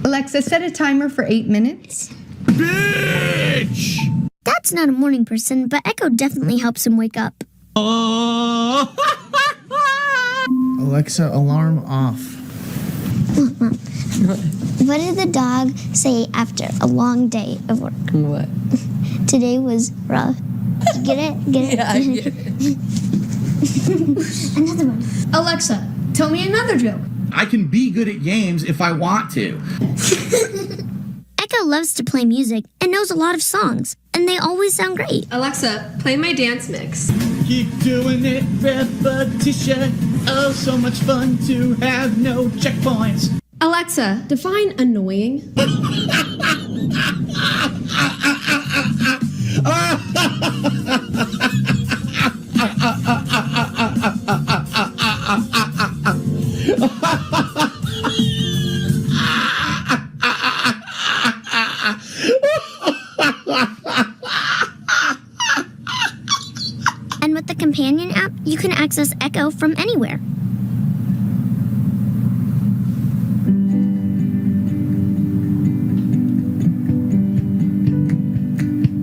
Alexa, set a timer for 8 minutes. Bitch! Dad's not a morning person, but Echo definitely helps him wake up. Alexa, alarm off. What did the dog say after a long day of work? What? Today was rough. Get it? Get it? Yeah, I get it. Another one. Alexa, tell me another joke. I can be good at games if I want to. Echo loves to play music and knows a lot of songs, and they always sound great. Alexa, play my dance mix. Keep doing it, repetition. Oh, so much fun to have no checkpoints. Alexa, define annoying. And with the companion app, you can access Echo from anywhere.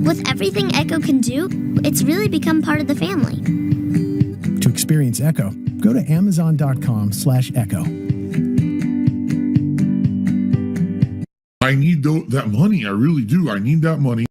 With everything Echo can do, it's really become part of the family. To experience Echo, go to Amazon.com/Echo. I need that money. I really do. I need that money.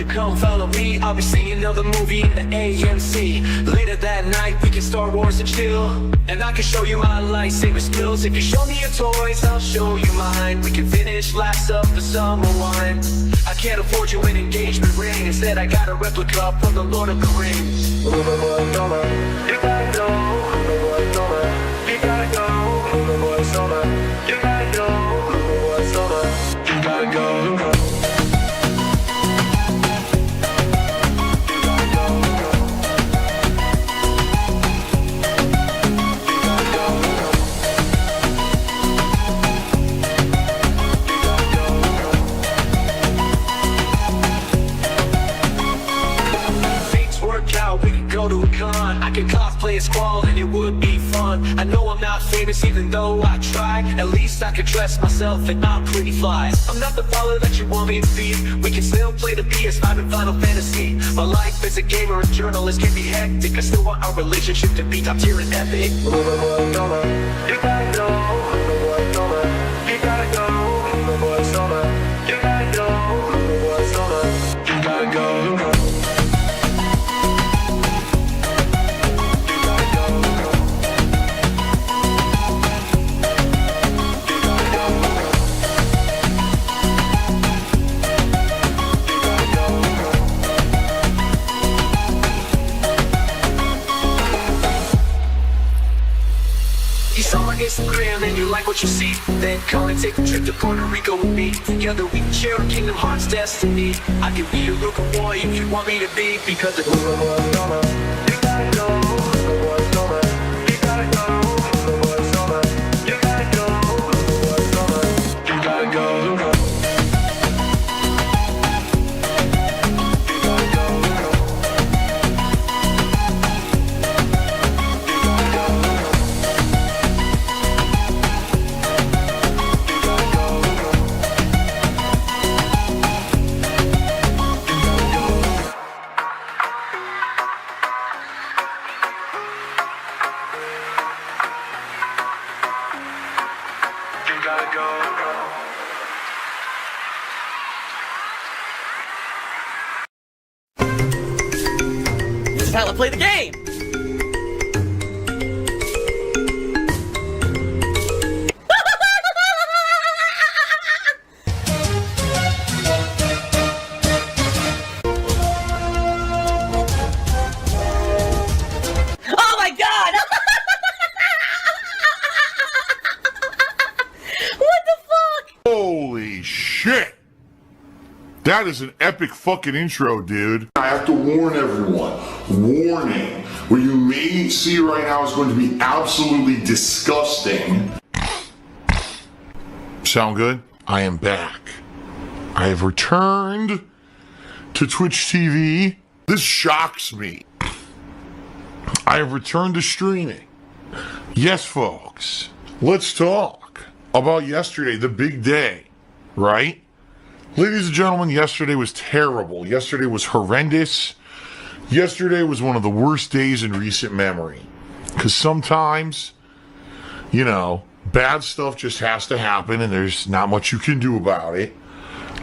Come follow me, I'll be seeing another movie in the AMC. Later that night, we can Star Wars and chill. And I can show you my lightsaber skills. If you show me your toys, I'll show you mine. We can finish last up the summer wine. I can't afford you an engagement ring. Instead, I got a replica from the Lord of the Rings. You gotta go, you gotta go, you gotta go, you gotta go, you gotta go. cosplay a squall and it would be fun. I know I'm not famous even though I try. At least I could dress myself and I'm pretty fly. I'm not the baller that you want me to be. We can still play the PS5 in Final Fantasy. My life as a gamer and journalist can be hectic. I still want our relationship to be top tier and epic. You gotta go, you gotta go, you gotta go, you gotta go. Instagram and you like what you see, then come and take a trip to Puerto Rico with me. Together we can share a Kingdom Hearts destiny. I can be your local boy if you want me to be, because it's you gotta go, you gotta go, you gotta go, you gotta go. This is how I play the game! Oh my god! What the fuck? Holy shit! That is an epic fucking intro, dude. I have to warn everyone. Warning. What you may see right now is going to be absolutely disgusting. Sound good? I am back. I have returned to Twitch TV. This shocks me. I have returned to streaming. Yes, folks. Let's talk about yesterday, the big day, right? Ladies and gentlemen, yesterday was terrible. Yesterday was horrendous. Yesterday was one of the worst days in recent memory. Because sometimes, you know, bad stuff just has to happen and there's not much you can do about it.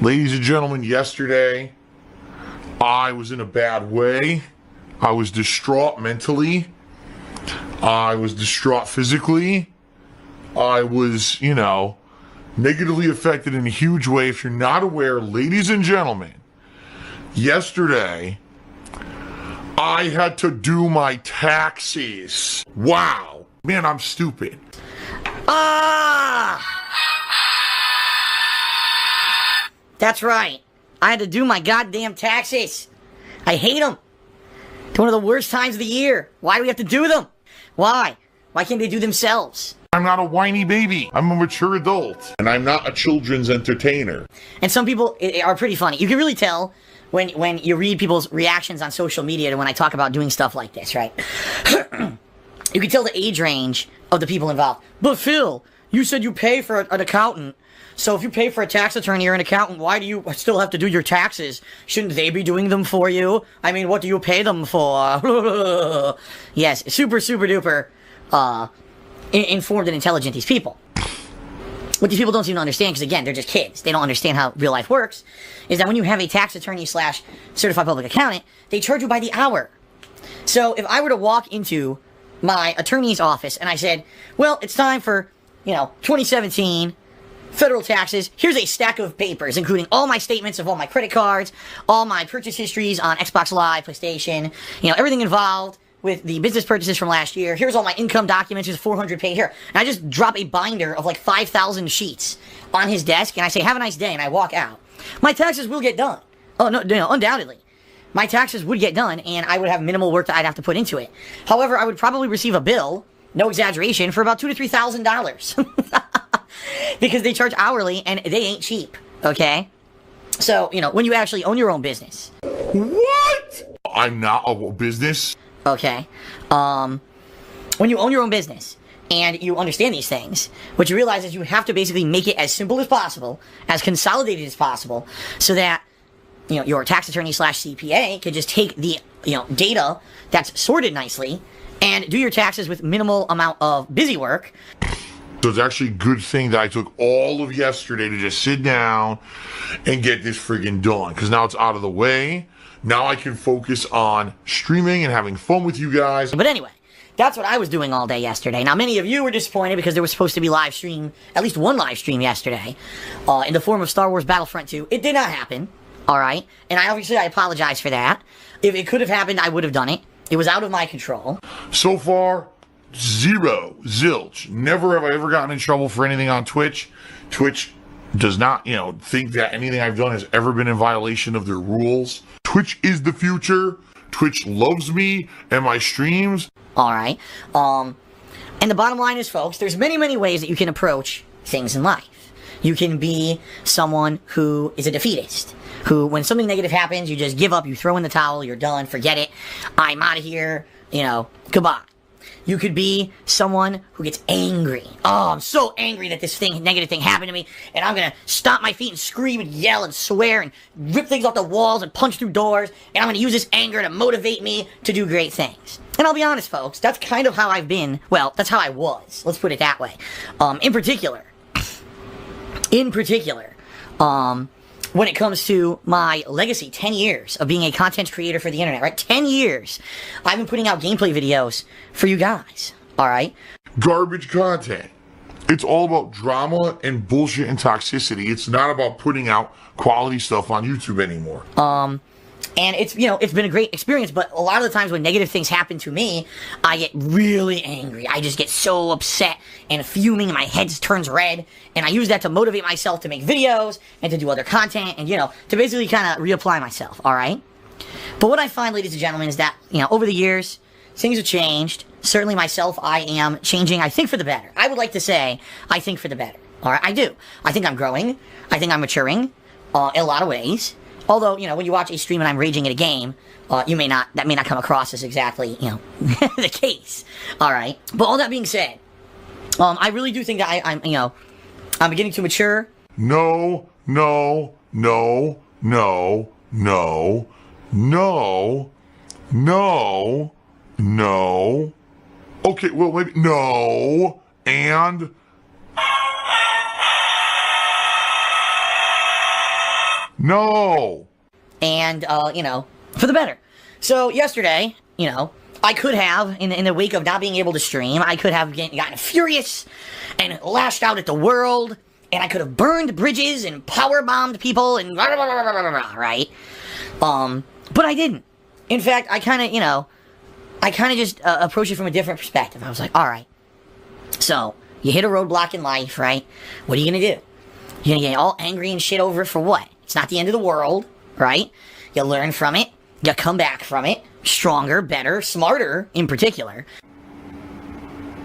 Ladies and gentlemen, yesterday, I was in a bad way. I was distraught mentally. I was distraught physically. I was, you know, negatively affected in a huge way. If you're not aware, ladies and gentlemen, yesterday, I had to do my taxes. Wow. Man, I'm stupid. That's right. I had to do my goddamn taxes. I hate them. It's one of the worst times of the year. Why do we have to do them? Why? Why can't they do themselves? I'm not a whiny baby. I'm a mature adult. And I'm not a children's entertainer. And some people are pretty funny. You can really tell when you read people's reactions on social media to when I talk about doing stuff like this, right? You can tell the age range of the people involved. But Phil, you said you pay for an accountant. So if you pay for a tax attorney or an accountant, why do you still have to do your taxes? Shouldn't they be doing them for you? I mean, what do you pay them for? Yes, super, super duper informed and intelligent, these people. What these people don't seem to understand, because again, they're just kids. They don't understand how real life works, is that when you have a tax attorney / certified public accountant, they charge you by the hour. So if I were to walk into my attorney's office and I said, well, it's time for, 2017 federal taxes. Here's a stack of papers, including all my statements of all my credit cards, all my purchase histories on Xbox Live, PlayStation, everything involved with the business purchases from last year. Here's all my income documents. Here's 400 page here. And I just drop a binder of like 5,000 sheets on his desk, and I say, have a nice day, and I walk out. My taxes will get done. Oh, no, undoubtedly. My taxes would get done, and I would have minimal work that I'd have to put into it. However, I would probably receive a bill, no exaggeration, for about $2,000 to $3,000. Because they charge hourly, and they ain't cheap, okay? So, when you actually own your own business. What? I'm not a business? okay? When you own your own business and you understand these things, what you realize is you have to basically make it as simple as possible, as consolidated as possible, so that your tax attorney / CPA could just take the data that's sorted nicely and do your taxes with minimal amount of busy work. So it's actually a good thing that I took all of yesterday to just sit down and get this friggin' done, because now it's out of the way. Now I can focus on streaming and having fun with you guys. But anyway, that's what I was doing all day yesterday. Now, many of you were disappointed because there was supposed to be live stream, at least one live stream yesterday, in the form of Star Wars Battlefront 2. It did not happen, alright? And I apologize for that. If it could have happened, I would have done it. It was out of my control. So far, zero, zilch. Never have I ever gotten in trouble for anything on Twitch. Twitch does not, think that anything I've done has ever been in violation of their rules. Twitch is the future. Twitch loves me and my streams. Alright. And the bottom line is, folks, there's many, many ways that you can approach things in life. You can be someone who is a defeatist, who, when something negative happens, you just give up, you throw in the towel, you're done, forget it, I'm out of here, goodbye. You could be someone who gets angry. Oh, I'm so angry that this negative thing happened to me, and I'm gonna stomp my feet and scream and yell and swear and rip things off the walls and punch through doors, and I'm gonna use this anger to motivate me to do great things. And I'll be honest, folks, that's kind of how I've been. Well, that's how I was. Let's put it that way. In particular, when it comes to my legacy, 10 years of being a content creator for the internet, right? 10 years. I've been putting out gameplay videos for you guys, alright? Garbage content. It's all about drama and bullshit and toxicity. It's not about putting out quality stuff on YouTube anymore. And it's, it's been a great experience, but a lot of the times when negative things happen to me, I get really angry. I just get so upset and fuming, and my head turns red, and I use that to motivate myself to make videos and to do other content and, to basically kind of reapply myself, alright? But what I find, ladies and gentlemen, is that, over the years, things have changed. Certainly myself, I am changing, I think, for the better. I would like to say, I think for the better, alright? I do. I think I'm growing. I think I'm maturing in a lot of ways. Although, when you watch a stream and I'm raging at a game, that may not come across as exactly, the case. Alright. But all that being said, I really do think that I'm beginning to mature. No. Okay, well, maybe no, and... No! And, for the better. So, yesterday, I could have, in the wake of not being able to stream, I could have gotten furious and lashed out at the world, and I could have burned bridges and power-bombed people and right? But I didn't. In fact, I kind of just approached it from a different perspective. I was like, alright, so, you hit a roadblock in life, right? What are you gonna do? You're gonna get all angry and shit over it for what? It's not the end of the world, right? You learn from it, you come back from it, stronger, better, smarter, in particular.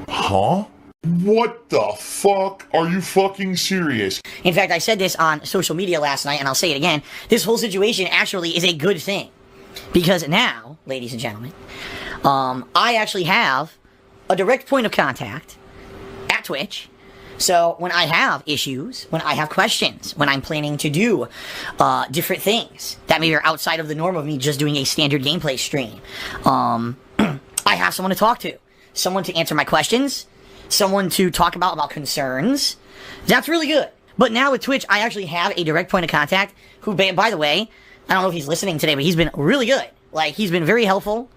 Huh? What the fuck? Are you fucking serious? In fact, I said this on social media last night, and I'll say it again. This whole situation actually is a good thing. Because now, ladies and gentlemen, I actually have a direct point of contact at Twitch. So when I have issues, when I have questions, when I'm planning to do different things that maybe are outside of the norm of me just doing a standard gameplay stream, I have someone to talk to, someone to answer my questions, someone to talk about concerns. That's really good. But now with Twitch, I actually have a direct point of contact who, by the way, I don't know if he's listening today, but he's been really good. Like, he's been very helpful.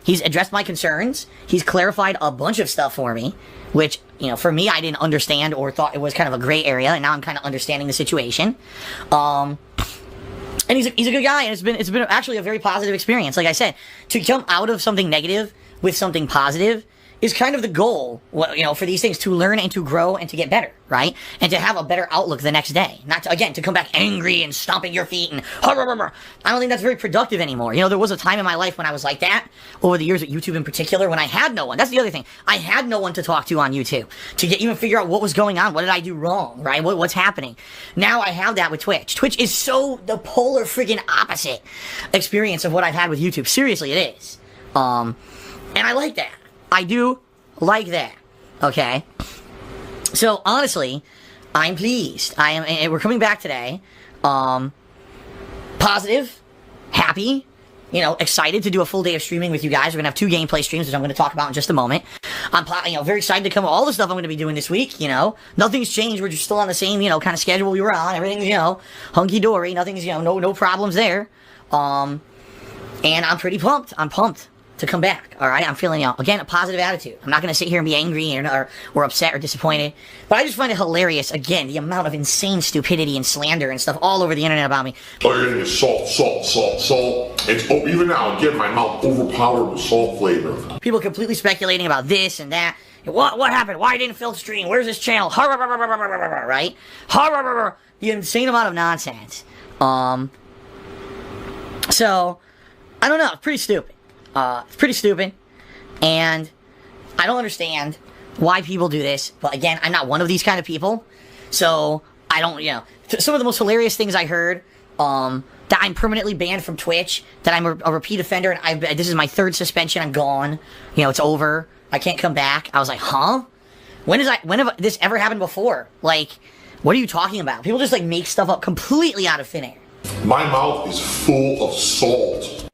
He's addressed my concerns. He's clarified a bunch of stuff for me, which, for me, I didn't understand or thought it was kind of a gray area, and now I'm kind of understanding the situation. And he's a good guy, and it's been actually a very positive experience. Like I said, to come out of something negative with something positive is kind of the goal, for these things, to learn and to grow and to get better, right? And to have a better outlook the next day. Not to come back angry and stomping your feet and I don't think that's very productive anymore. There was a time in my life when I was like that, over the years at YouTube in particular, when I had no one. That's the other thing. I had no one to talk to on YouTube to even figure out what was going on. What did I do wrong, right? What's happening? Now I have that with Twitch. Twitch is so the polar friggin' opposite experience of what I've had with YouTube. Seriously, it is. And I like that. I do like that. Okay? So, honestly, I'm pleased. We're coming back today. Positive, happy, excited to do a full day of streaming with you guys. We're going to have 2 gameplay streams, which I'm going to talk about in just a moment. I'm very excited to come with all the stuff I'm going to be doing this week, Nothing's changed. We're just still on the same, kind of schedule we were on. Everything's, hunky-dory. Nothing's, no problems there. And I'm pretty pumped. I'm pumped to come back, all right? I'm feeling, again, a positive attitude. I'm not going to sit here and be angry or upset or disappointed. But I just find it hilarious, again, the amount of insane stupidity and slander and stuff all over the internet about me. Oh, you're gonna get salt. It's even now, again, my mouth overpowered with salt flavor. People completely speculating about this and that. What happened? Why didn't Phil stream? Where's this channel? Right? The insane amount of nonsense. So, I don't know. It's pretty stupid. It's pretty stupid. And I don't understand why people do this. But again, I'm not one of these kind of people. So, I don't, some of the most hilarious things I heard, that I'm permanently banned from Twitch, that I'm a repeat offender, and this is my 3rd suspension, I'm gone. It's over. I can't come back. I was like, huh? When have this ever happened before? Like, what are you talking about? People just, make stuff up completely out of thin air. My mouth is full of salt.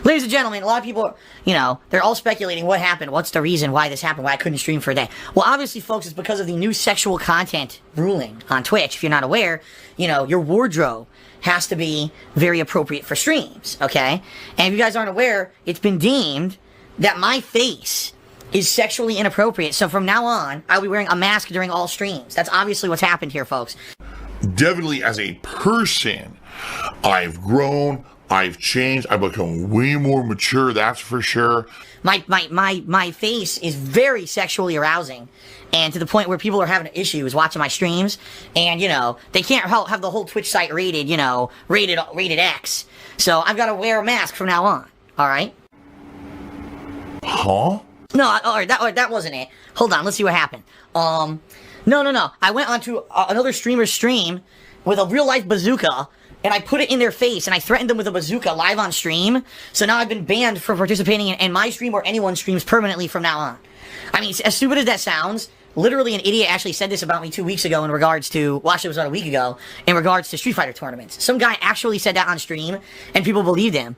Ladies and gentlemen, a lot of people, they're all speculating what happened, what's the reason why this happened, why I couldn't stream for a day. Well, obviously, folks, it's because of the new sexual content ruling on Twitch. If you're not aware, your wardrobe has to be very appropriate for streams, okay? And if you guys aren't aware, it's been deemed that my face is sexually inappropriate. So from now on, I'll be wearing a mask during all streams. That's obviously what's happened here, folks. Definitely as a person, I've grown, I've changed, I've become way more mature, that's for sure. My face is very sexually arousing, and to the point where people are having issues watching my streams, and they can't have the whole Twitch site rated X. So I've got to wear a mask from now on. All right? Huh? No, that wasn't it. Hold on, let's see what happened. No. I went onto another streamer's stream with a real life bazooka, and I put it in their face, and I threatened them with a bazooka live on stream. So now I've been banned from participating in my stream or anyone's streams permanently from now on. I mean, as stupid as that sounds, literally an idiot actually said this about me 2 weeks ago in regards to, well, actually it was about a week ago, in regards to Street Fighter tournaments. Some guy actually said that on stream, and people believed him.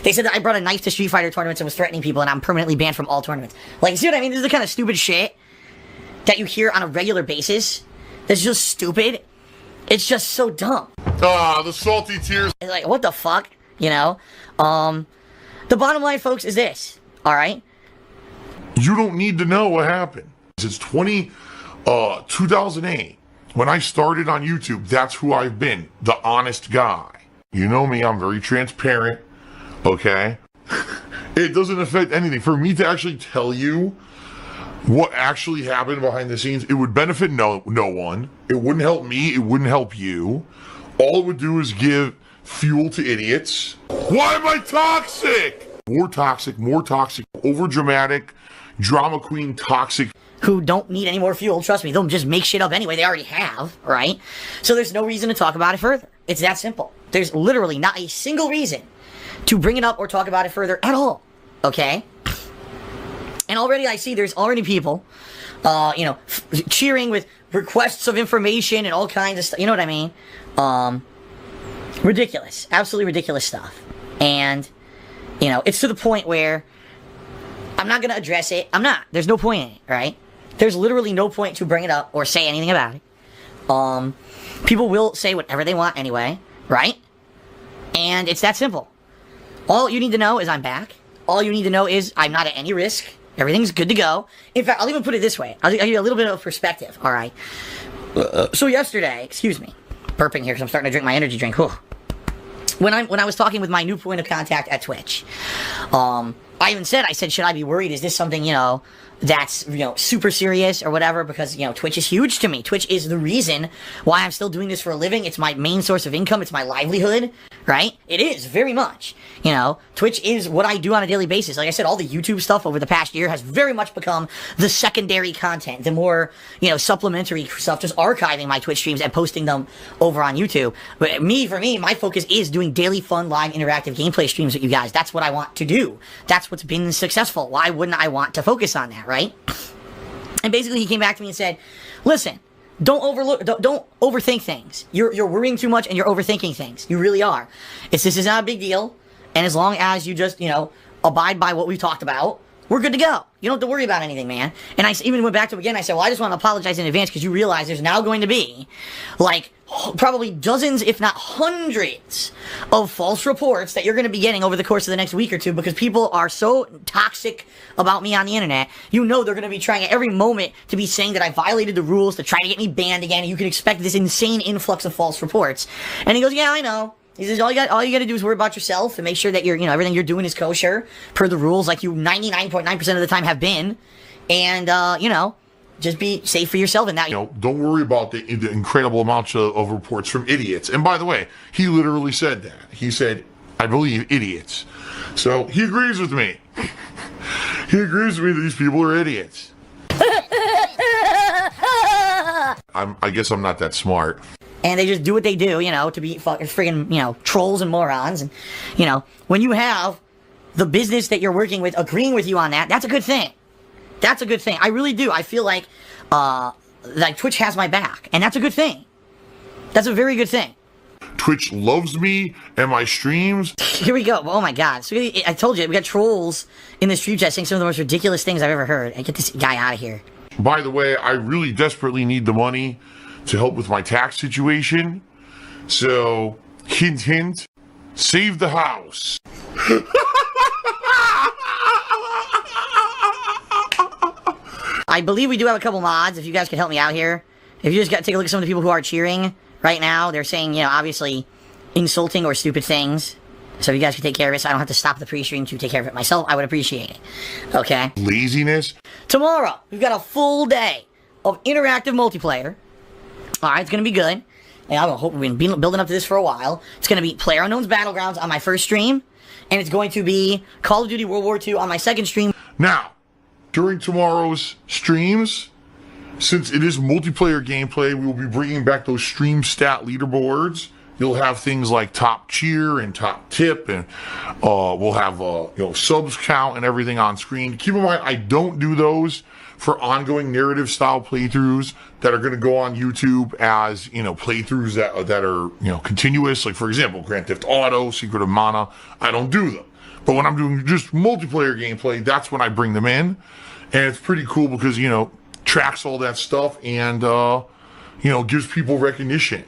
They said that I brought a knife to Street Fighter tournaments and was threatening people, and I'm permanently banned from all tournaments. Like, see what I mean? This is the kind of stupid shit that you hear on a regular basis. That's just stupid. It's just so dumb. The salty tears. It's like, what the fuck? The bottom line, folks, is this. All right? You don't need to know what happened. It's 2008. When I started on YouTube, that's who I've been. The honest guy. You know me, I'm very transparent. Okay? It doesn't affect anything. For me to actually tell you what actually happened behind the scenes, it would benefit no one. It wouldn't help me. It wouldn't help you. All it would do is give fuel to idiots. Why am I toxic? More toxic, overdramatic, drama queen toxic. Who don't need any more fuel, trust me. They'll just make shit up anyway. They already have, right? So there's no reason to talk about it further. It's that simple. There's literally not a single reason to bring it up or talk about it further at all, okay? And already I see there's already people, cheering with requests of information and all kinds of stuff. You know what I mean? Ridiculous. Absolutely ridiculous stuff. And, it's to the point where I'm not going to address it. I'm not. There's no point in it, right? There's literally no point to bring it up or say anything about it. People will say whatever they want anyway, right? And it's that simple. All you need to know is I'm back. All you need to know is I'm not at any risk. Everything's good to go. In fact, I'll even put it this way. I'll give you a little bit of perspective, all right? So yesterday, excuse me, burping here because I'm starting to drink my energy drink. Whew. When I was talking with my new point of contact at Twitch, I even said, should I be worried? Is this something, that's, super serious or whatever? Because, Twitch is huge to me. Twitch is the reason why I'm still doing this for a living. It's my main source of income. It's my livelihood, right? It is, very much. Twitch is what I do on a daily basis. Like I said, all the YouTube stuff over the past year has very much become the secondary content, the more, supplementary stuff, just archiving my Twitch streams and posting them over on YouTube. But for me, my focus is doing daily fun, live, interactive gameplay streams with you guys. That's what I want to do. That's that's what's been successful. Why wouldn't I want to focus on that, right? And basically he came back to me and said, listen, don't overthink things. You're worrying too much and you're overthinking things. You really are. This is not a big deal. And as long as you just, abide by what we've talked about, we're good to go. You don't have to worry about anything, man. And I even went back to him again. I said, well, I just want to apologize in advance because you realize there's now going to be, like, probably dozens, if not hundreds, of false reports that you're going to be getting over the course of the next week or two because people are so toxic about me on the internet. They're going to be trying at every moment to be saying that I violated the rules to try to get me banned again. And you can expect this insane influx of false reports. And he goes, yeah, I know. He says, all you got to do is worry about yourself and make sure that everything you're doing is kosher per the rules, like you 99.9% of the time have been. And, just be safe for yourself. And now, don't worry about the incredible amounts of reports from idiots. And by the way, he literally said that. He said, I believe idiots. So he agrees with me. He agrees with me that these people are idiots. I guess I'm not that smart. And they just do what they do, to be friggin', trolls and morons. And, when you have the business that you're working with agreeing with you on that, that's a good thing. That's a good thing. I really do. I feel like Twitch has my back. And that's a good thing. That's a very good thing. Twitch loves me and my streams. Here we go. Oh my God. So I told you, we got trolls in the stream chat saying some of the most ridiculous things I've ever heard. Get this guy out of here. By the way, I really desperately need the money to help with my tax situation. So, hint, hint, save the house. I believe we do have a couple mods, if you guys could help me out here. If you just take a look at some of the people who are cheering right now, they're saying, obviously insulting or stupid things. So if you guys could take care of it so I don't have to stop the pre-stream to take care of it myself, I would appreciate it. Okay? Laziness. Tomorrow, we've got a full day of interactive multiplayer. Alright, it's going to be good. And I hope we've been building up to this for a while. It's going to be PlayerUnknown's Battlegrounds on my first stream. And it's going to be Call of Duty World War II on my second stream. Now, during tomorrow's streams, since it is multiplayer gameplay, we will be bringing back those stream stat leaderboards. You'll have things like top cheer and top tip, and we'll have subs count and everything on screen. Keep in mind, I don't do those for ongoing narrative style playthroughs that are going to go on YouTube as playthroughs that are continuous. Like for example, Grand Theft Auto, Secret of Mana. I don't do them. But when I'm doing just multiplayer gameplay, that's when I bring them in, and it's pretty cool because tracks all that stuff and gives people recognition.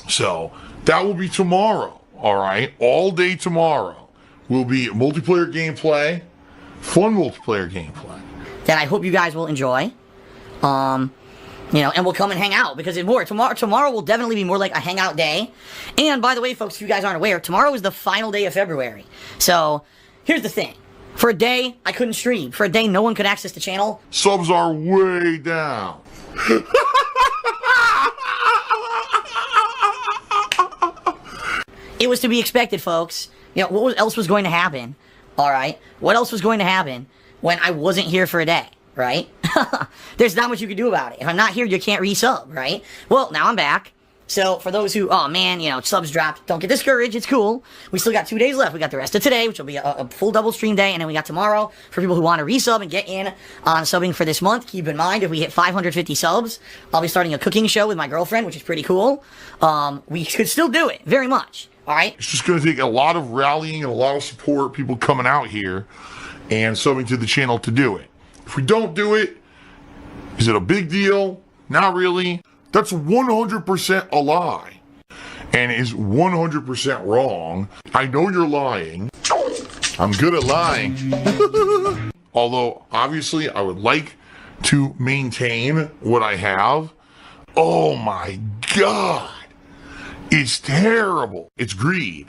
So that will be tomorrow. All right, all day tomorrow will be multiplayer gameplay, fun multiplayer gameplay that I hope you guys will enjoy. And we'll come and hang out because tomorrow will definitely be more like a hangout day. And by the way, folks, if you guys aren't aware, tomorrow is the final day of February. So here's the thing. For a day, I couldn't stream. For a day, no one could access the channel. Subs are way down. It was to be expected, folks. What else was going to happen? All right. What else was going to happen when I wasn't here for a day? Right? There's not much you can do about it. If I'm not here, you can't resub, right? Well, now I'm back. So for those who, subs dropped, don't get discouraged. It's cool. We still got 2 days left. We got the rest of today, which will be a full double stream day, and then we got tomorrow for people who want to resub and get in on subbing for this month. Keep in mind, if we hit 550 subs, I'll be starting a cooking show with my girlfriend, which is pretty cool. We could still do it, very much. All right? It's just going to take a lot of rallying and a lot of support, people coming out here and subbing to the channel to do it. If we don't do it, is it a big deal? Not really. That's 100% a lie. And is 100% wrong. I know you're lying. I'm good at lying. Although, obviously, I would like to maintain what I have. Oh my God. It's terrible. It's greed.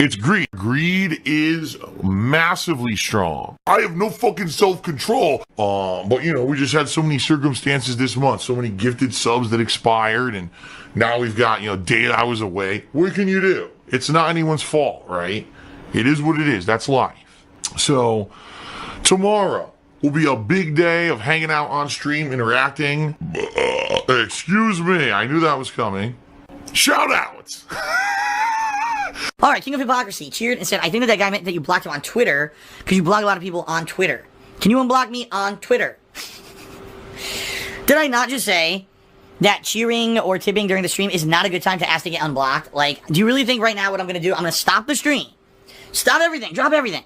It's greed. Greed is massively strong. I have no fucking self-control. But we just had so many circumstances this month, so many gifted subs that expired, and now we've got, data I was away. What can you do? It's not anyone's fault, right? It is what it is. That's life. So, tomorrow will be a big day of hanging out on stream, interacting. Excuse me, I knew that was coming. Shout outs! All right, King of Hypocrisy cheered and said, I think that guy meant that you blocked him on Twitter because you block a lot of people on Twitter. Can you unblock me on Twitter? Did I not just say that cheering or tipping during the stream is not a good time to ask to get unblocked? Like, do you really think right now what I'm going to do, I'm going to stop the stream, stop everything, drop everything,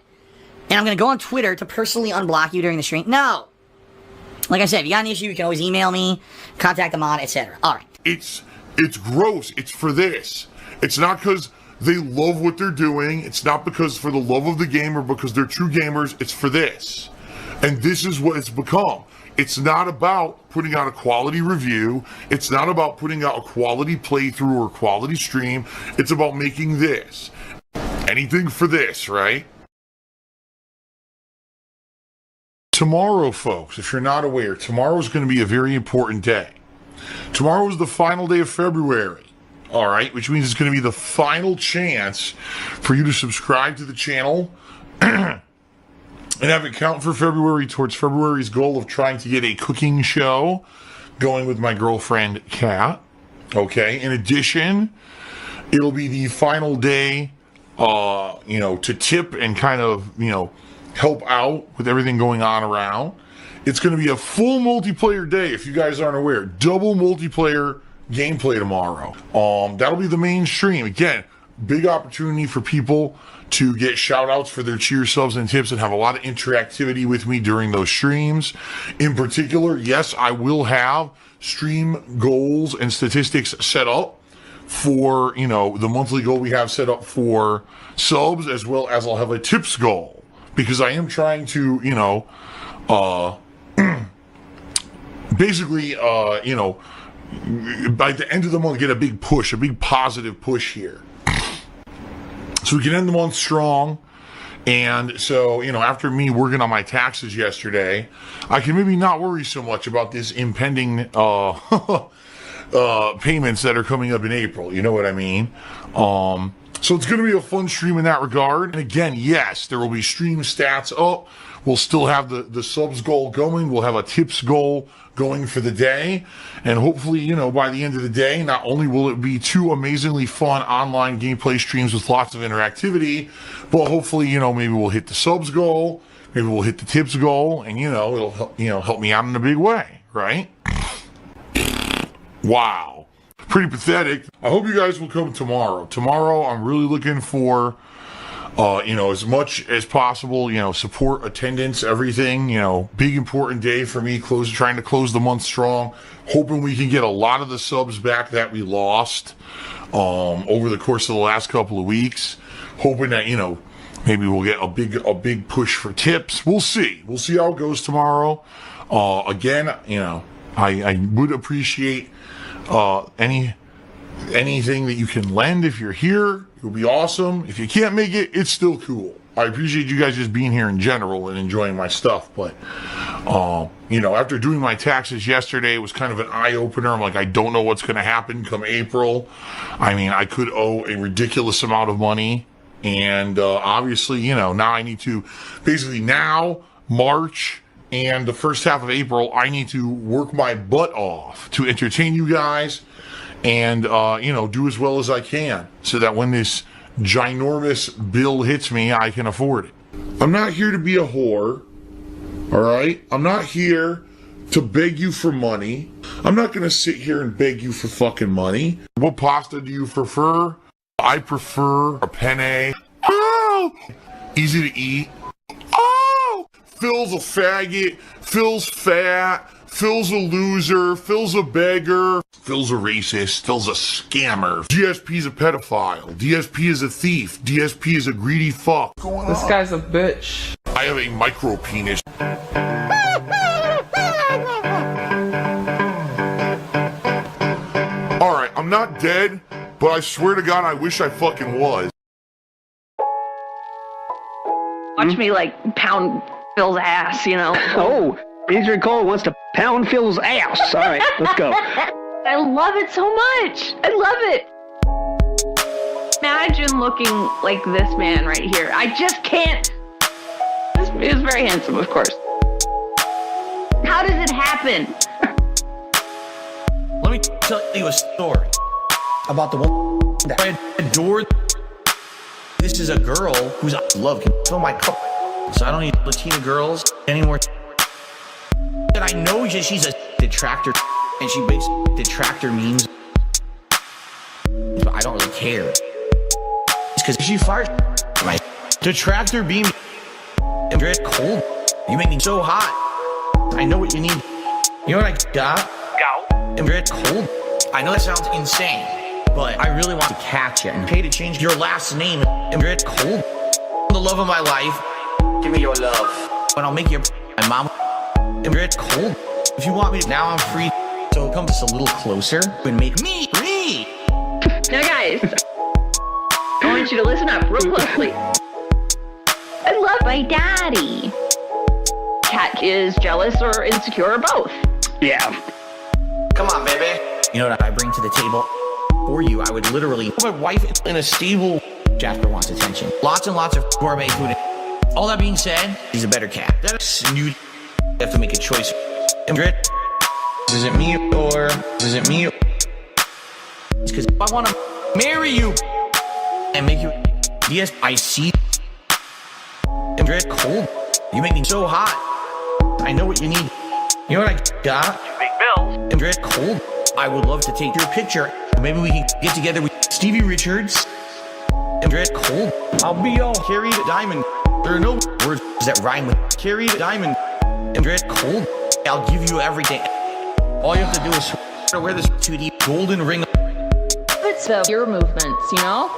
and I'm going to go on Twitter to personally unblock you during the stream? No. Like I said, if you got an issue, you can always email me, contact the mod, etc. All right. It's gross. It's for this. It's not because they love what they're doing. It's not because for the love of the game or because they're true gamers. It's for this. And this is what it's become. It's not about putting out a quality review. It's not about putting out a quality playthrough or quality stream. It's about making this. Anything for this, right? Tomorrow, folks, if you're not aware, tomorrow is going to be a very important day. Tomorrow is the final day of February, all right, which means it's going to be the final chance for you to subscribe to the channel and have it count for February towards February's goal of trying to get a cooking show going with my girlfriend, Kat. Okay, in addition, it'll be the final day, to tip and kind of, help out with everything going on around. It's going to be a full multiplayer day, if you guys aren't aware. Double multiplayer gameplay tomorrow. That'll be the main stream. Again, big opportunity for people to get shout outs for their cheer subs and tips and have a lot of interactivity with me during those streams. In particular, yes, I will have stream goals and statistics set up for, the monthly goal we have set up for subs, as well as I'll have a tips goal, because I am trying to, basically, by the end of the month, get a big push, a big positive push here. So we can end the month strong. And so, after me working on my taxes yesterday, I can maybe not worry so much about this impending payments that are coming up in April. You know what I mean? So it's going to be a fun stream in that regard. And again, yes, there will be stream stats up. We'll still have the subs goal going. We'll have a tips goal going for the day. And hopefully, by the end of the day, not only will it be 2 amazingly fun online gameplay streams with lots of interactivity, but hopefully, maybe we'll hit the subs goal. Maybe we'll hit the tips goal. And, it'll help me out in a big way, right? Wow. Pretty pathetic. I hope you guys will come tomorrow. Tomorrow, I'm really looking for, as much as possible, support, attendance, everything, big important day for me, trying to close the month strong, hoping we can get a lot of the subs back that we lost, over the course of the last couple of weeks, hoping that, maybe we'll get a big push for tips. We'll see how it goes tomorrow. Again, I would appreciate, anything that you can lend. If you're here, it would be awesome. If you can't make it, it's still cool. I appreciate you guys just being here in general and enjoying my stuff. But, after doing my taxes yesterday, it was kind of an eye-opener. I'm like, I don't know what's going to happen come April. I mean, I could owe a ridiculous amount of money. And, obviously, now I need to, basically now, March and the first half of April, I need to work my butt off to entertain you guys and, do as well as I can so that when this ginormous bill hits me, I can afford it. I'm not here to be a whore, all right? I'm not here to beg you for money. I'm not going to sit here and beg you for fucking money. What pasta do you prefer? I prefer a penne. Oh! Easy to eat. Oh! Phil's a faggot. Phil's fat. Phil's a loser. Phil's a beggar. Phil's a racist. Phil's a scammer. DSP's a pedophile. DSP is a thief. DSP is a greedy fuck. This guy's a bitch. I have a micro penis. Alright, I'm not dead, but I swear to God, I wish I fucking was. Watch me pound Phil's ass, Oh, Adrian Cole wants to pound Phil's ass. All right, let's go. I love it so much. I love it. Imagine looking like this man right here. I just can't. He is very handsome, of course. How does it happen? Let me tell you a story about the one that I adored. This is a girl who's love can fill my cup, so I don't need Latina girls anymore. And I know that she's a detractor, and she makes detractor memes, but I don't really care. It's because she fires my detractor beam. And you're cold. You make me so hot. I know what you need. You know what I got? And you're cold. I know that sounds insane, but I really want to catch it and pay to change your last name. And you're cold. The love of my life. Give me your love. And I'll make you my mom. And you're cold. If you want me, now I'm free. So come just a little closer and make me free. Now, guys, I want you to listen up real closely. I love my daddy. Cat is jealous or insecure or both. Yeah. Come on, baby. You know what I bring to the table? For you, I would literally put my wife in a stable. Jasper wants attention. Lots and lots of gourmet food. All that being said, he's a better cat. That's new. You have to make a choice. Is it me or is it me? It's because I want to marry you and make you. Yes, I see. And you're cold. You make me so hot. I know what you need. You know what I got? Big bills. And you're cold. I would love to take your picture. Maybe we can get together with Stevie Richards. And you're cold. I'll be all carried diamond. There are no words that rhyme with carried diamond. And you're cold. I'll give you everything. All you have to do is wear this 2D golden ring. It's your movements, you know?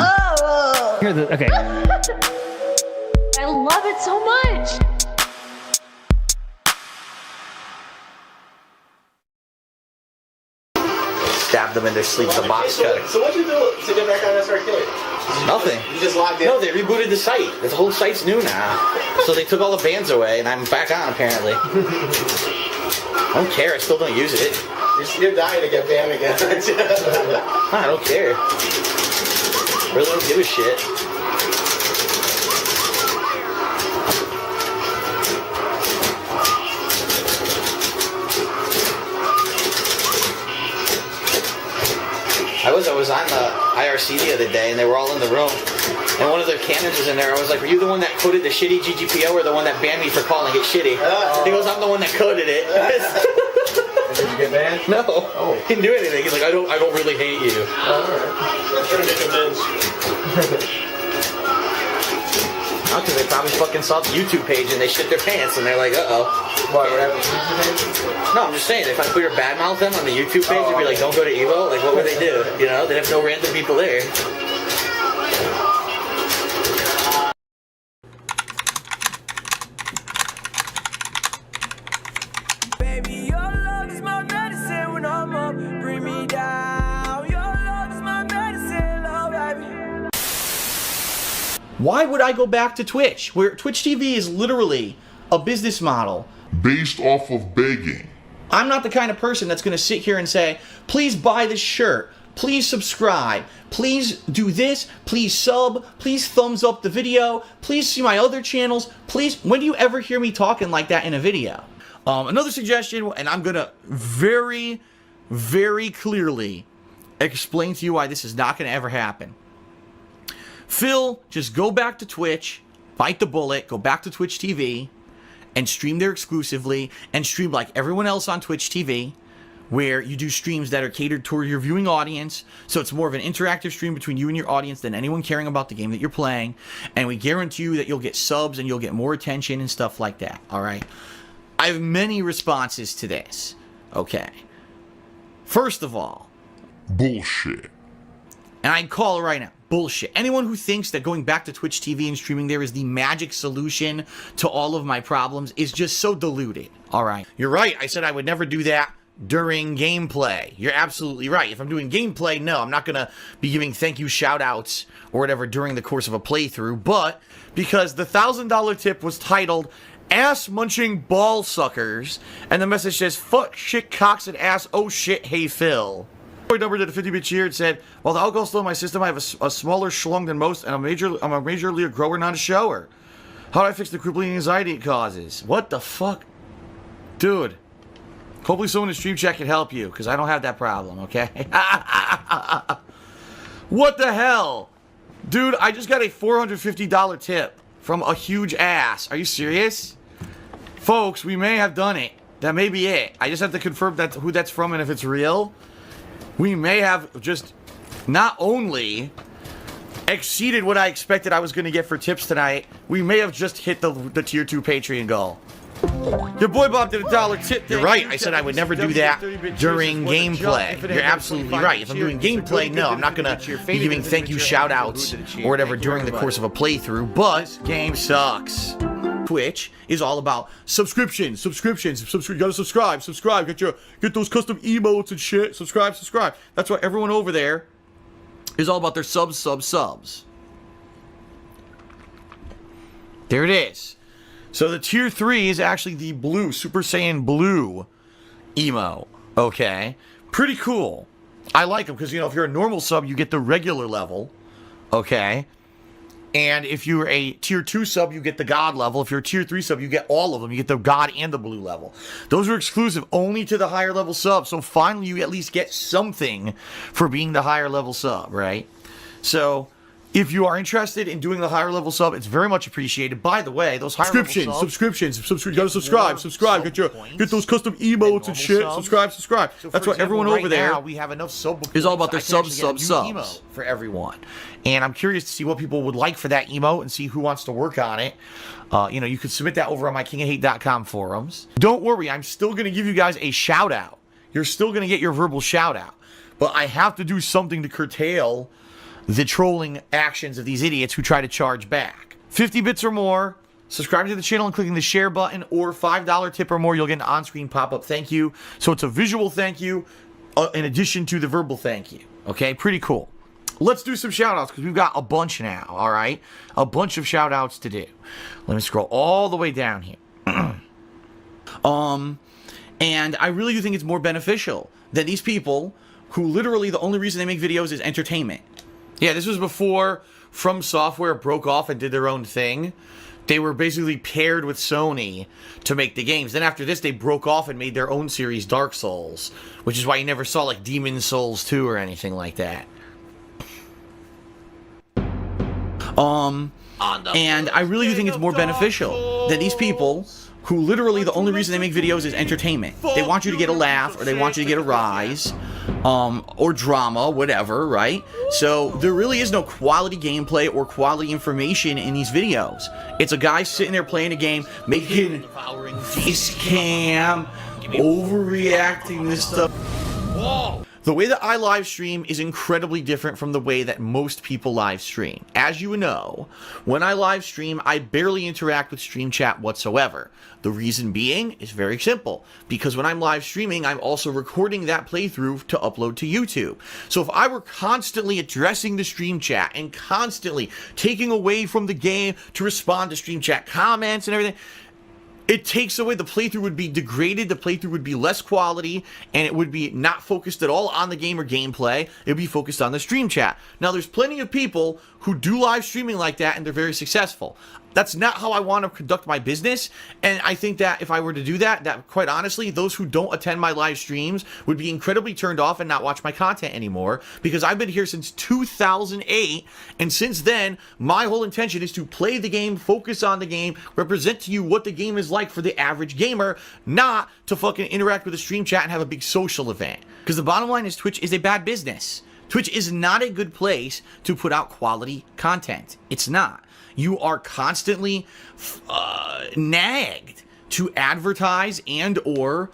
Oh! Here the, okay. I love it so much. Stab them in their sleep with a box cutter. So what'd you do to get back on this arcade? Nothing. You just logged in? No, they rebooted the site. The whole site's new now. So they took all the bands away, and I'm back on, apparently. I don't care. I still don't use it. You're dying to get banned again, aren't you? I don't care. Really don't give a shit. I was on the IRC the other day, and they were all in the room, and one of their cannons was in there. I was like, were you the one that coded the shitty GGPO or the one that banned me for calling it shitty? He goes, I'm the one that coded it. Did you get banned? No. Oh. He didn't do anything. He's like, I don't really hate you. Alright. Trying to get convinced. Not because they probably fucking saw the YouTube page and they shit their pants and they're like, uh-oh. What happened to the YouTube page? No, I'm just saying, if I Twitter badmouth them on the YouTube page and be like, don't go to Evo, like, what would they do? You know, they'd have no random people there. Baby, your love is my medicine when I'm up. Bring me down. Your love is my medicine, oh baby. Why would I go back to Twitch, where Twitch TV is literally a business model based off of begging? I'm not the kind of person that's going to sit here and say, please buy this shirt, please subscribe, please do this, please sub, please thumbs up the video, please see my other channels, please. When do you ever hear me talking like that in a video? Another suggestion, and I'm going to very, very clearly explain to you why this is not going to ever happen. Phil, just go back to Twitch, bite the bullet, go back to Twitch TV, and stream there exclusively, and stream like everyone else on Twitch TV, where you do streams that are catered toward your viewing audience, so it's more of an interactive stream between you and your audience than anyone caring about the game that you're playing, and we guarantee you that you'll get subs and you'll get more attention and stuff like that, alright? I have many responses to this, okay? First of all, bullshit. And I call it right now. Bullshit. Anyone who thinks that going back to Twitch TV and streaming there is the magic solution to all of my problems is just so deluded. All right. You're right. I said I would never do that during gameplay. You're absolutely right. If I'm doing gameplay, no, I'm not going to be giving thank you shout outs or whatever during the course of a playthrough. But because the $1,000 tip was titled Ass Munching Ball Suckers, and the message says, fuck, shit, cocks, and ass, oh shit, hey Phil. Number did a 50-bit cheer and said, while the alcohol's still in my system, I have a smaller schlong than most, and I'm a majorly a grower, not a shower. How do I fix the crippling anxiety it causes? What the fuck? Dude. Hopefully someone in stream chat can help you, because I don't have that problem, okay? What the hell? Dude, I just got a $450 tip from a huge ass. Are you serious? Folks, we may have done it. That may be it. I just have to confirm who that's from and if it's real. We may have just not only exceeded what I expected I was going to get for tips tonight, we may have just hit the tier 2 Patreon goal. Your boy Bob did a $1 tip. You're right. I said I would never do that during gameplay. You're absolutely right. If I'm doing gameplay, no, I'm not going to be giving thank you shout-outs or whatever during the course of a playthrough, but game sucks. Twitch is all about subscriptions. You gotta subscribe. Get those custom emotes and shit. Subscribe. That's why everyone over there is all about their subs. There it is. So the tier 3 is actually the blue, Super Saiyan Blue emo. Okay. Pretty cool. I like them because, if you're a normal sub, you get the regular level. Okay. And if you're a tier 2 sub, you get the God level. If you're a tier 3 sub, you get all of them. You get the God and the blue level. Those are exclusive only to the higher level sub. So finally, you at least get something for being the higher level sub, right? So if you are interested in doing the higher level sub, it's very much appreciated. By the way, those higher level subscriptions. You gotta subscribe. Get those custom emotes and shit. Subscribe. So that's why everyone over there we have enough sub is all about their subs for everyone. And I'm curious to see what people would like for that emote and see who wants to work on it. You could submit that over on my kingofhate.com forums. Don't worry, I'm still going to give you guys a shout out. You're still going to get your verbal shout out. But I have to do something to curtail the trolling actions of these idiots who try to charge back. 50 bits or more, subscribe to the channel and clicking the share button, or $5 tip or more, you'll get an on-screen pop-up thank you. So it's a visual thank you in addition to the verbal thank you. Okay, pretty cool. Let's do some shout-outs because we've got a bunch now, all right? A bunch of shout-outs to do. Let me scroll all the way down here. And I really do think it's more beneficial than these people who literally the only reason they make videos is entertainment. Yeah, this was before From Software broke off and did their own thing. They were basically paired with Sony to make the games. Then after this, they broke off and made their own series, Dark Souls, which is why you never saw like Demon Souls 2 or anything like that. And I really do think it's more beneficial than these people who literally the only reason they make videos is entertainment. They want you to get a laugh, or they want you to get a rise, or drama, whatever, right? So there really is no quality gameplay or quality information in these videos. It's a guy sitting there playing a game, making face cam, overreacting this stuff. Whoa! The way that I live stream is incredibly different from the way that most people live stream. As you know, when I live stream, I barely interact with stream chat whatsoever. The reason being is very simple. Because when I'm live streaming, I'm also recording that playthrough to upload to YouTube. So if I were constantly addressing the stream chat and constantly taking away from the game to respond to stream chat comments and everything, it takes away, the playthrough would be degraded, the playthrough would be less quality, and it would be not focused at all on the game or gameplay. It would be focused on the stream chat. Now, there's plenty of people who do live streaming like that, and they're very successful. That's not how I want to conduct my business, and I think that if I were to do that, quite honestly, those who don't attend my live streams would be incredibly turned off and not watch my content anymore, because I've been here since 2008, and since then, my whole intention is to play the game, focus on the game, represent to you what the game is like for the average gamer, not to fucking interact with the stream chat and have a big social event. Because the bottom line is Twitch is a bad business. Twitch is not a good place to put out quality content. It's not. You are constantly nagged to advertise and or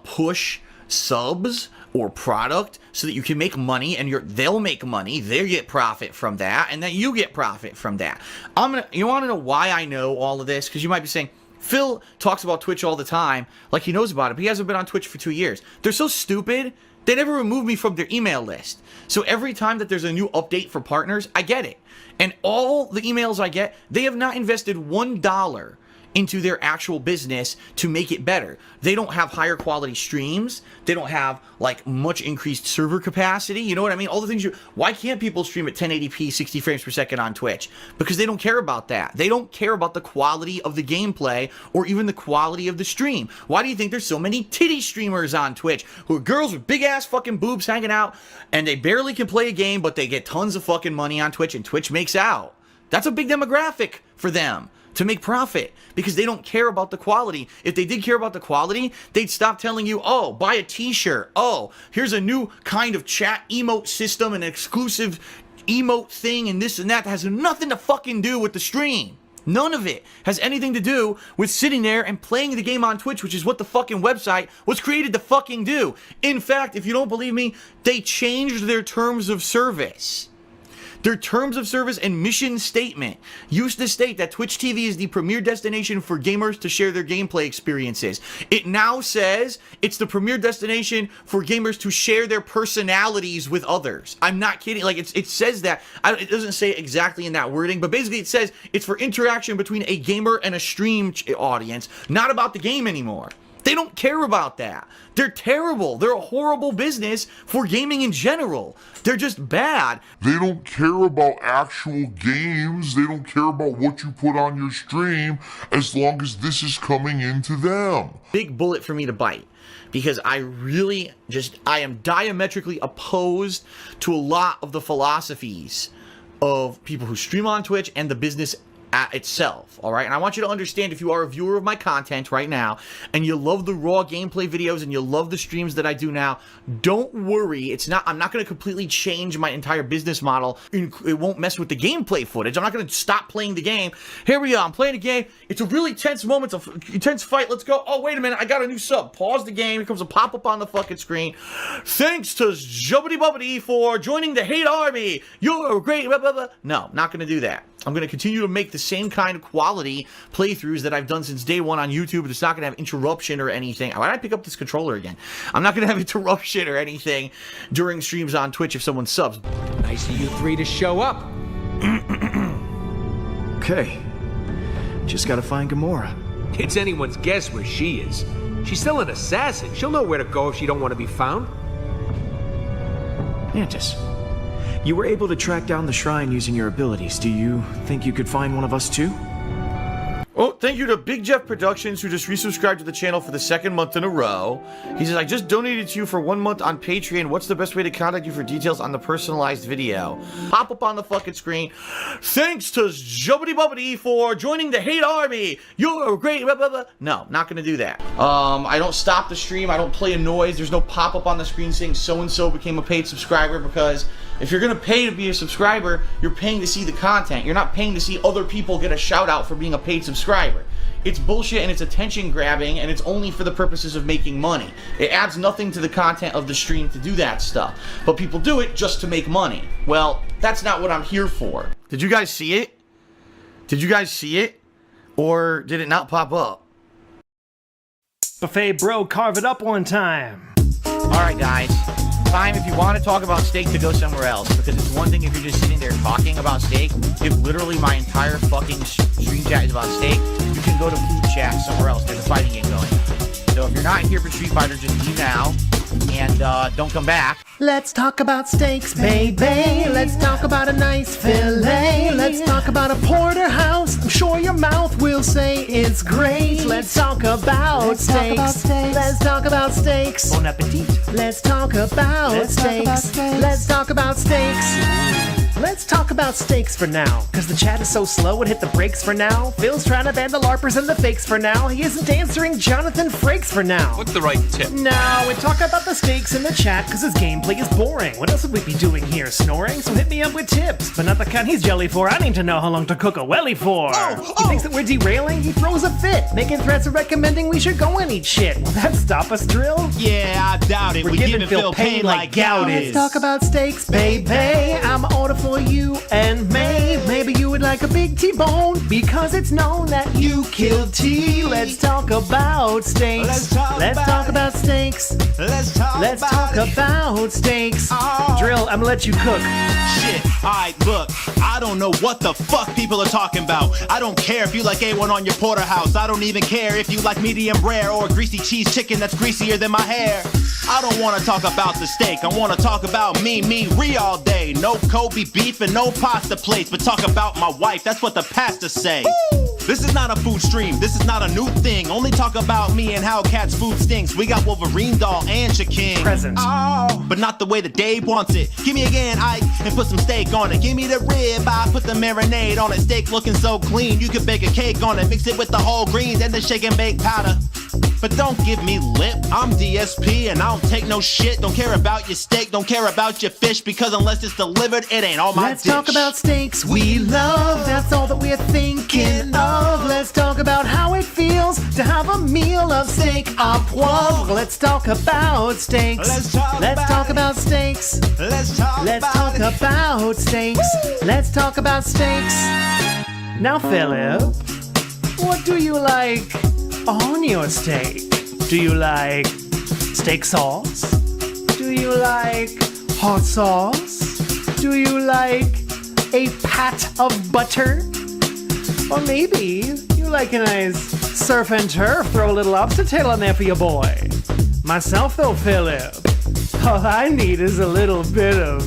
push subs or product so that you can make money, and they'll make money, they get profit from that, and then you get profit from that. You want to know why I know all of this? Because you might be saying, Phil talks about Twitch all the time, like he knows about it, but he hasn't been on Twitch for 2 years. They're so stupid, they never remove me from their email list. So every time that there's a new update for partners, I get it. And all the emails I get, they have not invested $1 into their actual business to make it better. They don't have higher quality streams. They don't have like much increased server capacity. You know what I mean? All the things why can't people stream at 1080p 60 frames per second on Twitch? Because they don't care about that. They don't care about the quality of the gameplay or even the quality of the stream. Why do you think there's so many titty streamers on Twitch who are girls with big ass fucking boobs hanging out and they barely can play a game, but they get tons of fucking money on Twitch and Twitch makes out? That's a big demographic for them to make profit because they don't care about the quality. If they did care about the quality, they'd stop telling you, oh, buy a t-shirt. Oh, here's a new kind of chat emote system, an exclusive emote thing and this and that has nothing to fucking do with the stream. None of it has anything to do with sitting there and playing the game on Twitch, which is what the fucking website was created to fucking do. In fact, if you don't believe me, they changed their terms of service. Their terms of service and mission statement used to state that Twitch TV is the premier destination for gamers to share their gameplay experiences. It now says it's the premier destination for gamers to share their personalities with others. I'm not kidding. Like, it says that. It doesn't say it exactly in that wording, but basically it says it's for interaction between a gamer and a stream audience, not about the game anymore. They don't care about that. They're terrible. They're a horrible business for gaming in general. They're just bad. They don't care about actual games. They don't care about what you put on your stream as long as this is coming into them. Big bullet for me to bite because I am diametrically opposed to a lot of the philosophies of people who stream on Twitch and the business itself, all right? And I want you to understand, if you are a viewer of my content right now and you love the raw gameplay videos and you love the streams that I do now, don't worry. I'm not going to completely change my entire business model. It won't mess with the gameplay footage. I'm not going to stop playing the game. Here we are. I'm playing a game. It's a really tense moment. It's a tense fight. Let's go. Oh, wait a minute. I got a new sub. Pause the game. Here comes a pop-up on the fucking screen. Thanks to Jubbity Bubbity for joining the hate army. You're great. Blah, blah, blah. No, not going to do that. I'm going to continue to make the same kind of quality playthroughs that I've done since day one on YouTube. It's not going to have interruption or anything. Why did I pick up this controller again? I'm not going to have interruption or anything during streams on Twitch if someone subs. Nice of you three to show up. Okay. Just gotta find Gamora. It's anyone's guess where she is. She's still an assassin. She'll know where to go if she don't want to be found. Mantis, you were able to track down the shrine using your abilities. Do you think you could find one of us too? Oh, thank you to Big Jeff Productions, who just resubscribed to the channel for the second month in a row. He says, I just donated to you for 1 month on Patreon. What's the best way to contact you for details on the personalized video? Pop up on the fucking screen. Thanks to Jubbity Bubbity for joining the hate army. You're great. Blah, blah, blah. No, not going to do that. I don't stop the stream. I don't play a noise. There's no pop up on the screen saying so-and-so became a paid subscriber, because if you're going to pay to be a subscriber, you're paying to see the content. You're not paying to see other people get a shout out for being a paid subscriber. It's bullshit and it's attention grabbing, and it's only for the purposes of making money. It adds nothing to the content of the stream to do that stuff. But people do it just to make money. Well, that's not what I'm here for. Did you guys see it? Did you guys see it? Or did it not pop up? Buffet bro, carve it up one time. Alright guys, time if you want to talk about steak to go somewhere else, because it's one thing if you're just sitting there talking about steak. If literally my entire fucking stream chat is about steak, you can go to food chat somewhere else. There's a fighting game going. So if you're not here for Street Fighter, just leave now and don't come back. Let's talk about steaks, baby. Let's talk about a nice fillet. Let's talk about a porterhouse. I'm sure your mouth will say it's great. Let's talk about steaks. Let's talk about steaks. Bon appetit. Let's talk about steaks. Let's talk about steaks. Let's talk about steaks for now, cause the chat is so slow and hit the brakes for now. Phil's trying to ban the LARPers and the fakes for now. He isn't answering Jonathan Frakes for now. What's the right tip? Now we talk about the steaks in the chat cause his gameplay is boring. What else would we be doing here? Snoring? So hit me up with tips. But not the kind he's jelly for. I need to know how long to cook a welly for. He thinks that we're derailing? He throws a fit, making threats and recommending we should go and eat shit. Will that stop us, Drill? Yeah, I doubt it. We're giving Phil pain like gout is. Let's talk about steaks, baby. I'm an order for you and me. Maybe you would like a big T-bone because it's known that you killed T. Let's talk about steaks. Let's talk about steaks. Let's talk about steaks. Drill, I'm gonna let you cook. Shit, alright, look, I don't know what the fuck people are talking about. I don't care if you like A1 on your porterhouse. I don't even care if you like medium rare or greasy cheese chicken that's greasier than my hair. I don't want to talk about the steak. I want to talk about me all day. No Kobe beef and no pasta plates, but talk about my wife. That's what the pastors say. This is not a food stream. This is not a new thing. Only talk about me and how Cat's food stinks. We got Wolverine doll and Shaquille. Present. Oh, but not the way that Dave wants it. Give me again, Ike, and put some steak on it. Give me the rib, I put the marinade on it. Steak looking so clean, you could bake a cake on it. Mix it with the whole greens and the shake and bake powder. But don't give me lip, I'm DSP and I don't take no shit. Don't care about your steak, don't care about your fish, because unless it's delivered, it ain't all my Let's dish. talk about steaks we love, that's all that we're thinking of. Let's talk about how it feels to have a meal of steak au poivre. Let's talk about steaks. Let's talk about steaks. Let's talk about steaks. Let's talk about steaks. Now, Philip, what do you like on your steak? Do you like steak sauce? Do you like hot sauce? Do you like a pat of butter? Or maybe you like a nice surf and turf, throw a little lobster tail on there for your boy. Myself though, Philip, all I need is a little bit of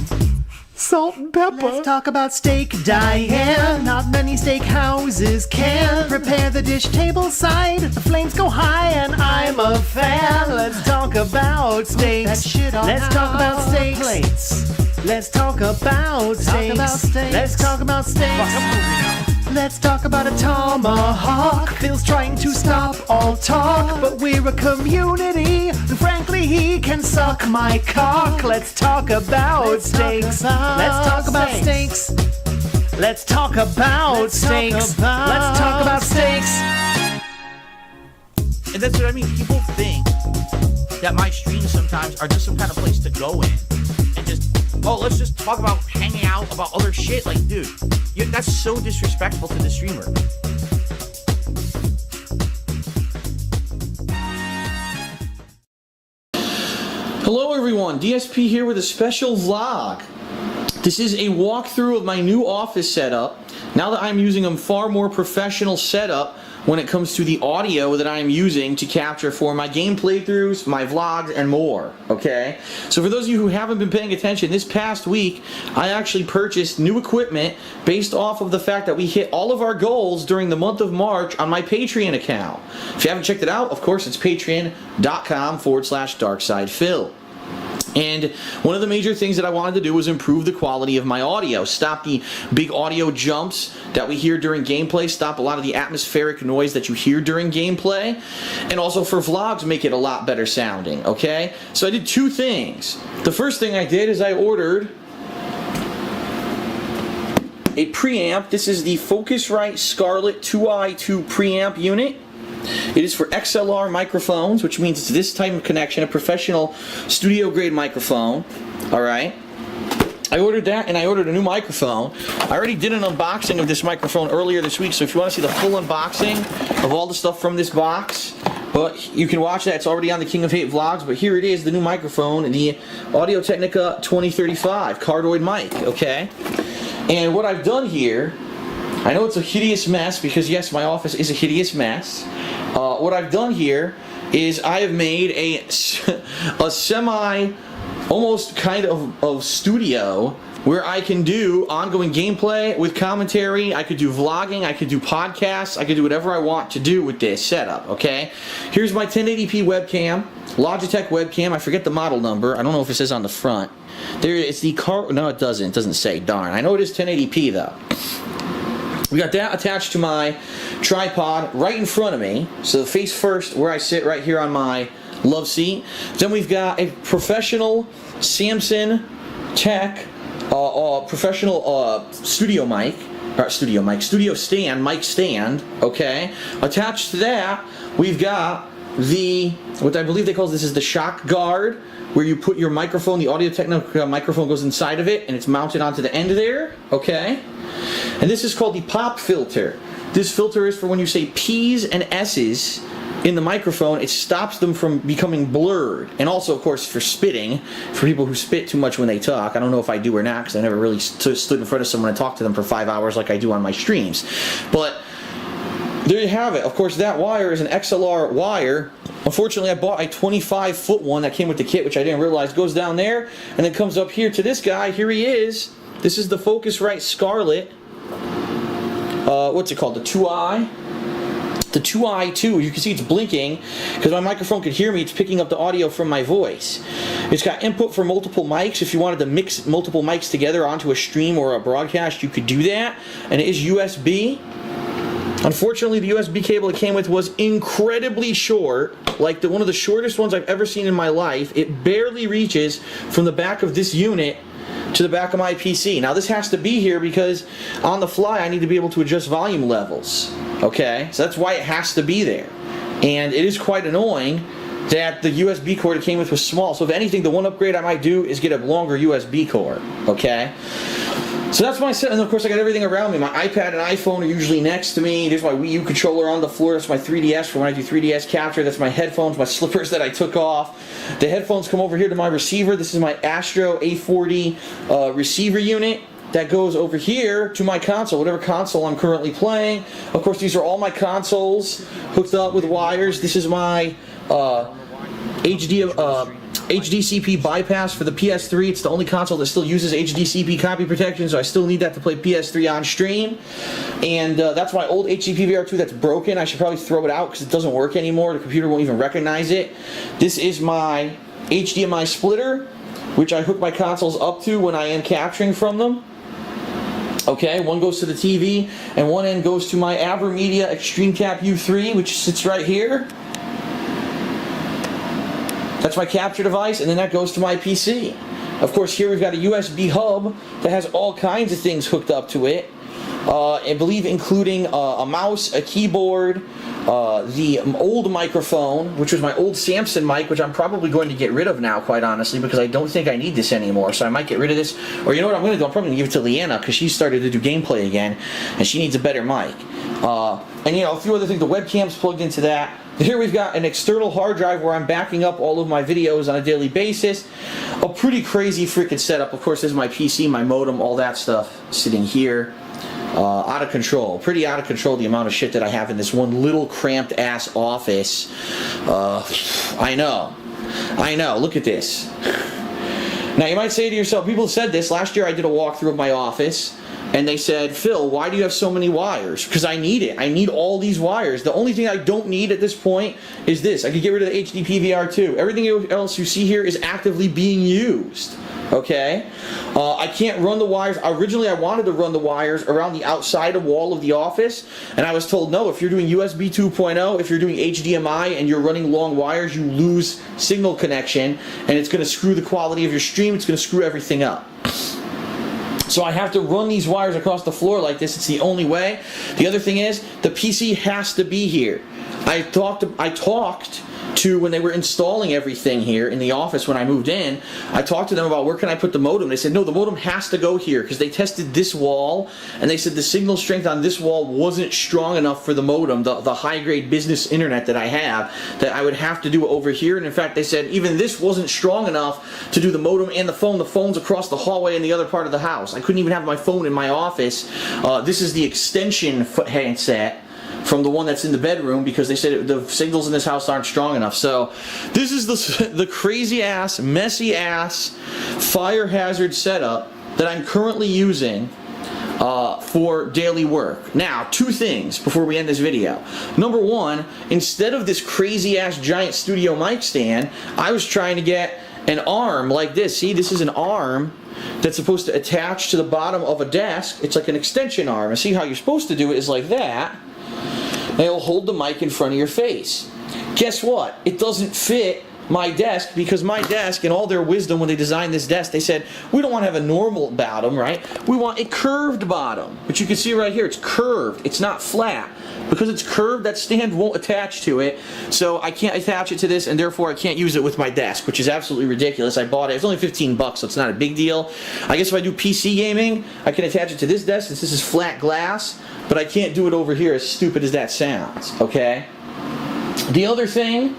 salt and pepper. Let's talk about steak, Diane. Not many steak houses can prepare the dish table side. The flames go high and I'm a fan. Let's talk about steaks. Let's talk about steaks. Let's talk about steaks. Let's talk about steaks. Let's talk about a tomahawk. Phil's trying to stop all talk, but we're a community, and frankly he can suck my cock. Let's talk about steaks. Let's talk about steaks. Let's talk about steaks. Let's talk about steaks. And that's what I mean. People think that my streams sometimes are just some kind of place to go in and just, oh, let's just talk about hanging out about other shit. Like, dude, that's so disrespectful to the streamer. Hello everyone, DSP here with a special vlog. This is a walkthrough of my new office setup. Now that I'm using a far more professional setup when it comes to the audio that I'm using to capture for my game playthroughs, my vlogs, and more, okay? So for those of you who haven't been paying attention, this past week I actually purchased new equipment based off of the fact that we hit all of our goals during the month of March on my Patreon account. If you haven't checked it out, of course it's patreon.com/DarksidePhil. And one of the major things that I wanted to do was improve the quality of my audio, stop the big audio jumps that we hear during gameplay, stop a lot of the atmospheric noise that you hear during gameplay, and also for vlogs make it a lot better sounding, okay? So I did two things. The first thing I did is I ordered a preamp. This is the Focusrite Scarlett 2i2 preamp unit. It is for XLR microphones, which means it's this type of connection, a professional studio grade microphone. Alright. I ordered that and I ordered a new microphone. I already did an unboxing of this microphone earlier this week, so if you want to see the full unboxing of all the stuff from this box, but you can watch that. It's already on the King of Hate vlogs, but here it is, the new microphone, the Audio-Technica 2035 cardioid mic, okay? And what I've done here, I know it's a hideous mess because yes, my office is a hideous mess. What I've done here is I have made a semi, almost kind of studio where I can do ongoing gameplay with commentary. I could do vlogging, I could do podcasts, I could do whatever I want to do with this setup, okay? Here's my 1080p webcam, Logitech webcam. I forget the model number. I don't know if it says on the front. There, it's the no, it doesn't. It doesn't say, darn. I know it is 1080p though. We got that attached to my tripod right in front of me. So face first where I sit right here on my love seat. Then we've got a professional Samson Tech professional studio stand, mic stand, okay? Attached to that, we've got what I believe they call this is the shock guard, where you put your microphone, the Audio-Technica microphone goes inside of it, and it's mounted onto the end there, okay? And this is called the pop filter. This filter is for when you say P's and S's in the microphone, it stops them from becoming blurred. And also, of course, for spitting, for people who spit too much when they talk. I don't know if I do or not, because I never really stood in front of someone and talked to them for 5 hours like I do on my streams. But there you have it. Of course, that wire is an XLR wire. Unfortunately, I bought a 25-foot one that came with the kit, which I didn't realize goes down there, and then comes up here to this guy. Here he is. This is the Focusrite Scarlett. What's it called? The 2i. The 2i2, you can see it's blinking because my microphone could hear me. It's picking up the audio from my voice. It's got input for multiple mics. If you wanted to mix multiple mics together onto a stream or a broadcast, you could do that. And it is USB. Unfortunately, the USB cable it came with was incredibly short, like one of the shortest ones I've ever seen in my life. It barely reaches from the back of this unit to the back of my PC. Now this has to be here because on the fly I need to be able to adjust volume levels. Okay, so that's why it has to be there. And it is quite annoying that the USB cord it came with was small. So if anything, the one upgrade I might do is get a longer USB cord. Okay, so that's my set. And of course I got everything around me. My iPad and iPhone are usually next to me. There's my Wii U controller on the floor. That's my 3DS for when I do 3DS capture. That's my headphones, my slippers that I took off. The headphones come over here to my receiver. This is my Astro A40 receiver unit. That goes over here to my console, whatever console I'm currently playing. Of course, these are all my consoles hooked up with wires. This is my HDCP bypass for the PS3. It's the only console that still uses HDCP copy protection, so I still need that to play PS3 on stream. And that's my old HDP VR2 that's broken. I should probably throw it out because it doesn't work anymore. The computer won't even recognize it. This is my HDMI splitter, which I hook my consoles up to when I am capturing from them. Okay, one goes to the TV, and one end goes to my AverMedia Extreme Cap U3, which sits right here. That's my capture device, and then that goes to my PC. Of course, here we've got a USB hub that has all kinds of things hooked up to it. I believe including a mouse, a keyboard, the old microphone, which was my old Samson mic, which I'm probably going to get rid of now, quite honestly, because I don't think I need this anymore. So I might get rid of this. Or you know what I'm going to do? I'm probably going to give it to Leanna, because she started to do gameplay again, and she needs a better mic. And you know, a few other things. The webcam's plugged into that. Here we've got an external hard drive where I'm backing up all of my videos on a daily basis. A pretty crazy freaking setup. Of course, this is my PC, my modem, all that stuff sitting here. Out of control. Pretty out of control, the amount of shit that I have in this one little cramped ass office. I know. Look at this. Now you might say to yourself, people have said this. Last year I did a walkthrough of my office, and they said, Phil, why do you have so many wires? Because I need it. I need all these wires. The only thing I don't need at this point is this. I could get rid of the HDP VR2. Everything else you see here is actively being used. Okay? I can't run the wires. Originally, I wanted to run the wires around the outside wall of the office, and I was told, no, if you're doing USB 2.0, if you're doing HDMI, and you're running long wires, you lose signal connection, and it's going to screw the quality of your stream. It's going to screw everything up. So I have to run these wires across the floor like this. It's the only way. The other thing is, the PC has to be here. I talked to when they were installing everything here in the office when I moved in. I talked to them about where can I put the modem. They said, no, the modem has to go here, because they tested this wall, and they said the signal strength on this wall wasn't strong enough for the modem, the high-grade business internet that I have, that I would have to do it over here. And in fact, they said even this wasn't strong enough to do the modem and the phone. The phone's across the hallway in the other part of the house. I couldn't even have my phone in my office. This is the extension handset from the one that's in the bedroom, because they said the signals in this house aren't strong enough. So this is the crazy ass, messy ass fire hazard setup that I'm currently using for daily work. Now, two things before we end this video. Number one, instead of this crazy ass giant studio mic stand, I was trying to get an arm like this. See, this is an arm that's supposed to attach to the bottom of a desk. It's like an extension arm. And see how you're supposed to do it is like that. And it'll hold the mic in front of your face. Guess what? It doesn't fit my desk, because my desk, in all their wisdom when they designed this desk, they said, we don't want to have a normal bottom, right? We want a curved bottom, which you can see right here. It's curved. It's not flat. Because it's curved, that stand won't attach to it, so I can't attach it to this, and therefore I can't use it with my desk, which is absolutely ridiculous. I bought it. It's only 15 bucks, so it's not a big deal. I guess if I do PC gaming, I can attach it to this desk since this is flat glass, but I can't do it over here, as stupid as that sounds, okay? The other thing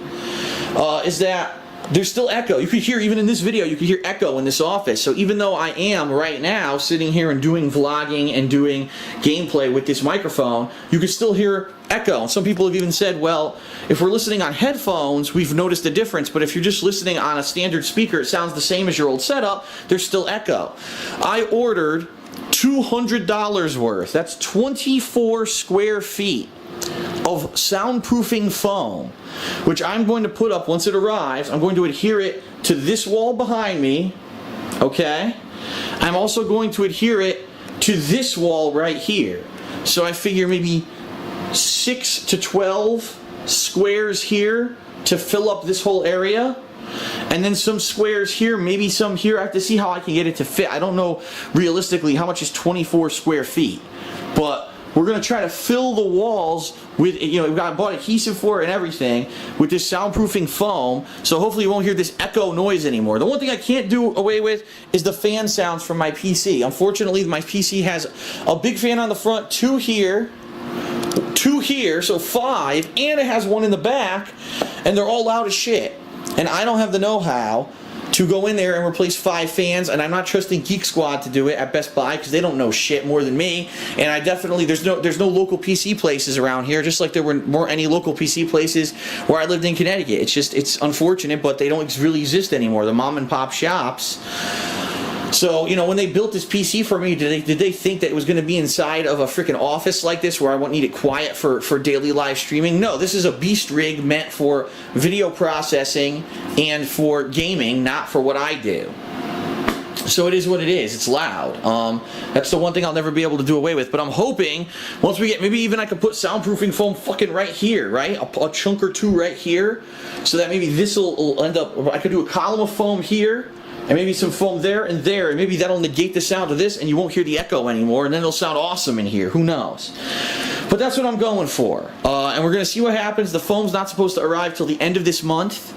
is that there's still echo. You could hear, even in this video, you could hear echo in this office. So even though I am right now sitting here and doing vlogging and doing gameplay with this microphone, you could still hear echo. And some people have even said, well, if we're listening on headphones, we've noticed a difference, but if you're just listening on a standard speaker, it sounds the same as your old setup, there's still echo. I ordered $200 worth, that's 24 square feet of soundproofing foam, which I'm going to put up once it arrives. I'm going to adhere it to this wall behind me, okay? I'm also going to adhere it to this wall right here. So I figure maybe 6 to 12 squares here to fill up this whole area. And then some squares here, maybe some here. I have to see how I can get it to fit. I don't know realistically how much is 24 square feet, but we're going to try to fill the walls with, you know, I bought adhesive for it and everything, with this soundproofing foam, so hopefully you won't hear this echo noise anymore. The one thing I can't do away with is the fan sounds from my PC. Unfortunately, my PC has a big fan on the front, 2 here, 2 here, so 5, and it has one in the back, and they're all loud as shit. And I don't have the know-how to go in there and replace 5 fans, and I'm not trusting Geek Squad to do it at Best Buy because they don't know shit more than me. And I definitely, there's no local PC places around here, just like there weren't any local PC places where I lived in Connecticut. It's unfortunate, but they don't really exist anymore. The mom and pop shops. So, you know, when they built this PC for me, did they think that it was going to be inside of a freaking office like this where I won't need it quiet for daily live streaming? No, this is a beast rig meant for video processing and for gaming, not for what I do. So it is what it is. It's loud. That's the one thing I'll never be able to do away with. But I'm hoping once we get, maybe even I could put soundproofing foam fucking right here, right? A chunk or 2 right here, so that maybe this will end up, I could do a column of foam here, and maybe some foam there, and maybe that'll negate the sound of this, and you won't hear the echo anymore, and then it'll sound awesome in here. Who knows? But that's what I'm going for. And we're going to see what happens. The foam's not supposed to arrive till the end of this month.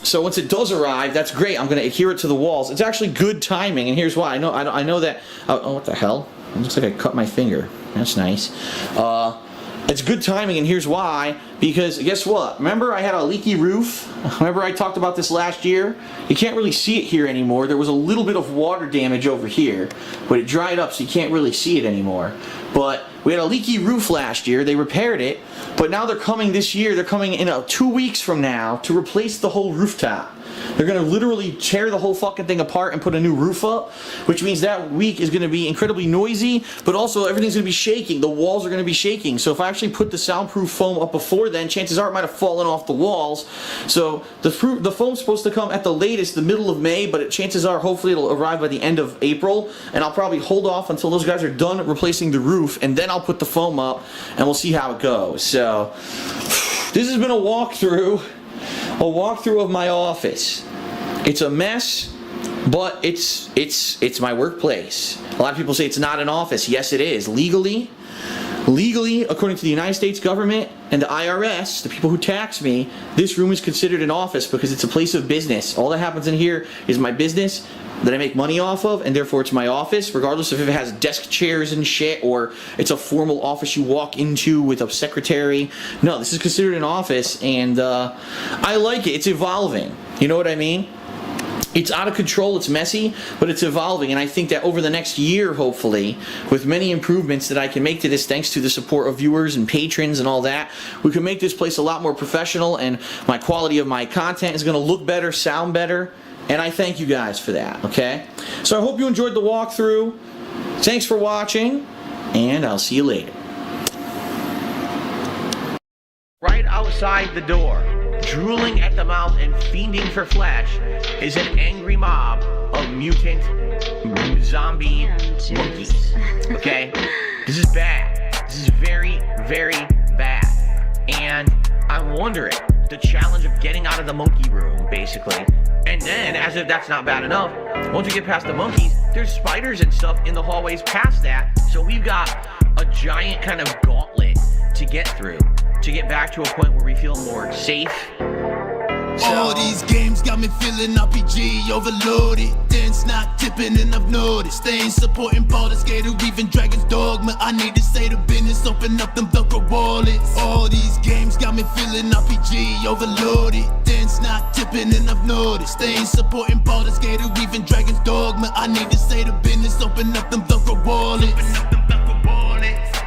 So once it does arrive, that's great. I'm going to adhere it to the walls. It's actually good timing, and here's why. I know that... Oh, what the hell? It looks like I cut my finger. That's nice. It's good timing, and here's why. Because guess what? Remember I had a leaky roof? Remember I talked about this last year? You can't really see it here anymore. There was a little bit of water damage over here, but it dried up so you can't really see it anymore. But we had a leaky roof last year. They repaired it, but now they're coming this year. They're coming in 2 weeks from now to replace the whole rooftop. They're going to literally tear the whole fucking thing apart and put a new roof up, which means that week is going to be incredibly noisy, but also everything's going to be shaking. The walls are going to be shaking. So if I actually put the soundproof foam up before then, chances are it might have fallen off the walls. So the foam's supposed to come at the latest, the middle of May, but chances are hopefully it'll arrive by the end of April, and I'll probably hold off until those guys are done replacing the roof, and then I'll put the foam up, and we'll see how it goes. So this has been a walkthrough of my office. It's a mess, but it's my workplace. A lot of people say it's not an office. Yes, it is. Legally, according to the United States government and the IRS, the people who tax me, this room is considered an office because it's a place of business. All that happens in here is my business that I make money off of, and therefore it's my office, regardless of if it has desk chairs and shit, or it's a formal office you walk into with a secretary. No, this is considered an office, and I like it. It's evolving. You know what I mean? It's out of control, it's messy, but it's evolving, and I think that over the next year, hopefully, with many improvements that I can make to this, thanks to the support of viewers and patrons and all that, we can make this place a lot more professional, and my quality of my content is going to look better, sound better, and I thank you guys for that, okay? So I hope you enjoyed the walkthrough. Thanks for watching, and I'll see you later. Right outside the door, drooling at the mouth and fiending for flesh, is an angry mob of mutant zombie monkeys. Okay? This is bad. This is very, very bad. And I'm wondering, the challenge of getting out of the monkey room, basically. And then, as if that's not bad enough, once we get past the monkeys, there's spiders and stuff in the hallways past that. So we've got a giant kind of gauntlet to get through, to get back to a point where we feel more safe. All these games got me feeling RPG overloaded. Dance not tipping and I've noticed they ain't supporting Baldur's Gate or even Dragon's Dogma. I need to say the business, open up them Velcro wallets. All these games got me feeling RPG overloaded. Dance not tipping and I've noticed they ain't supporting Baldur's Gate or even Dragon's Dogma. I need to say the business, open up them Velcro wallets.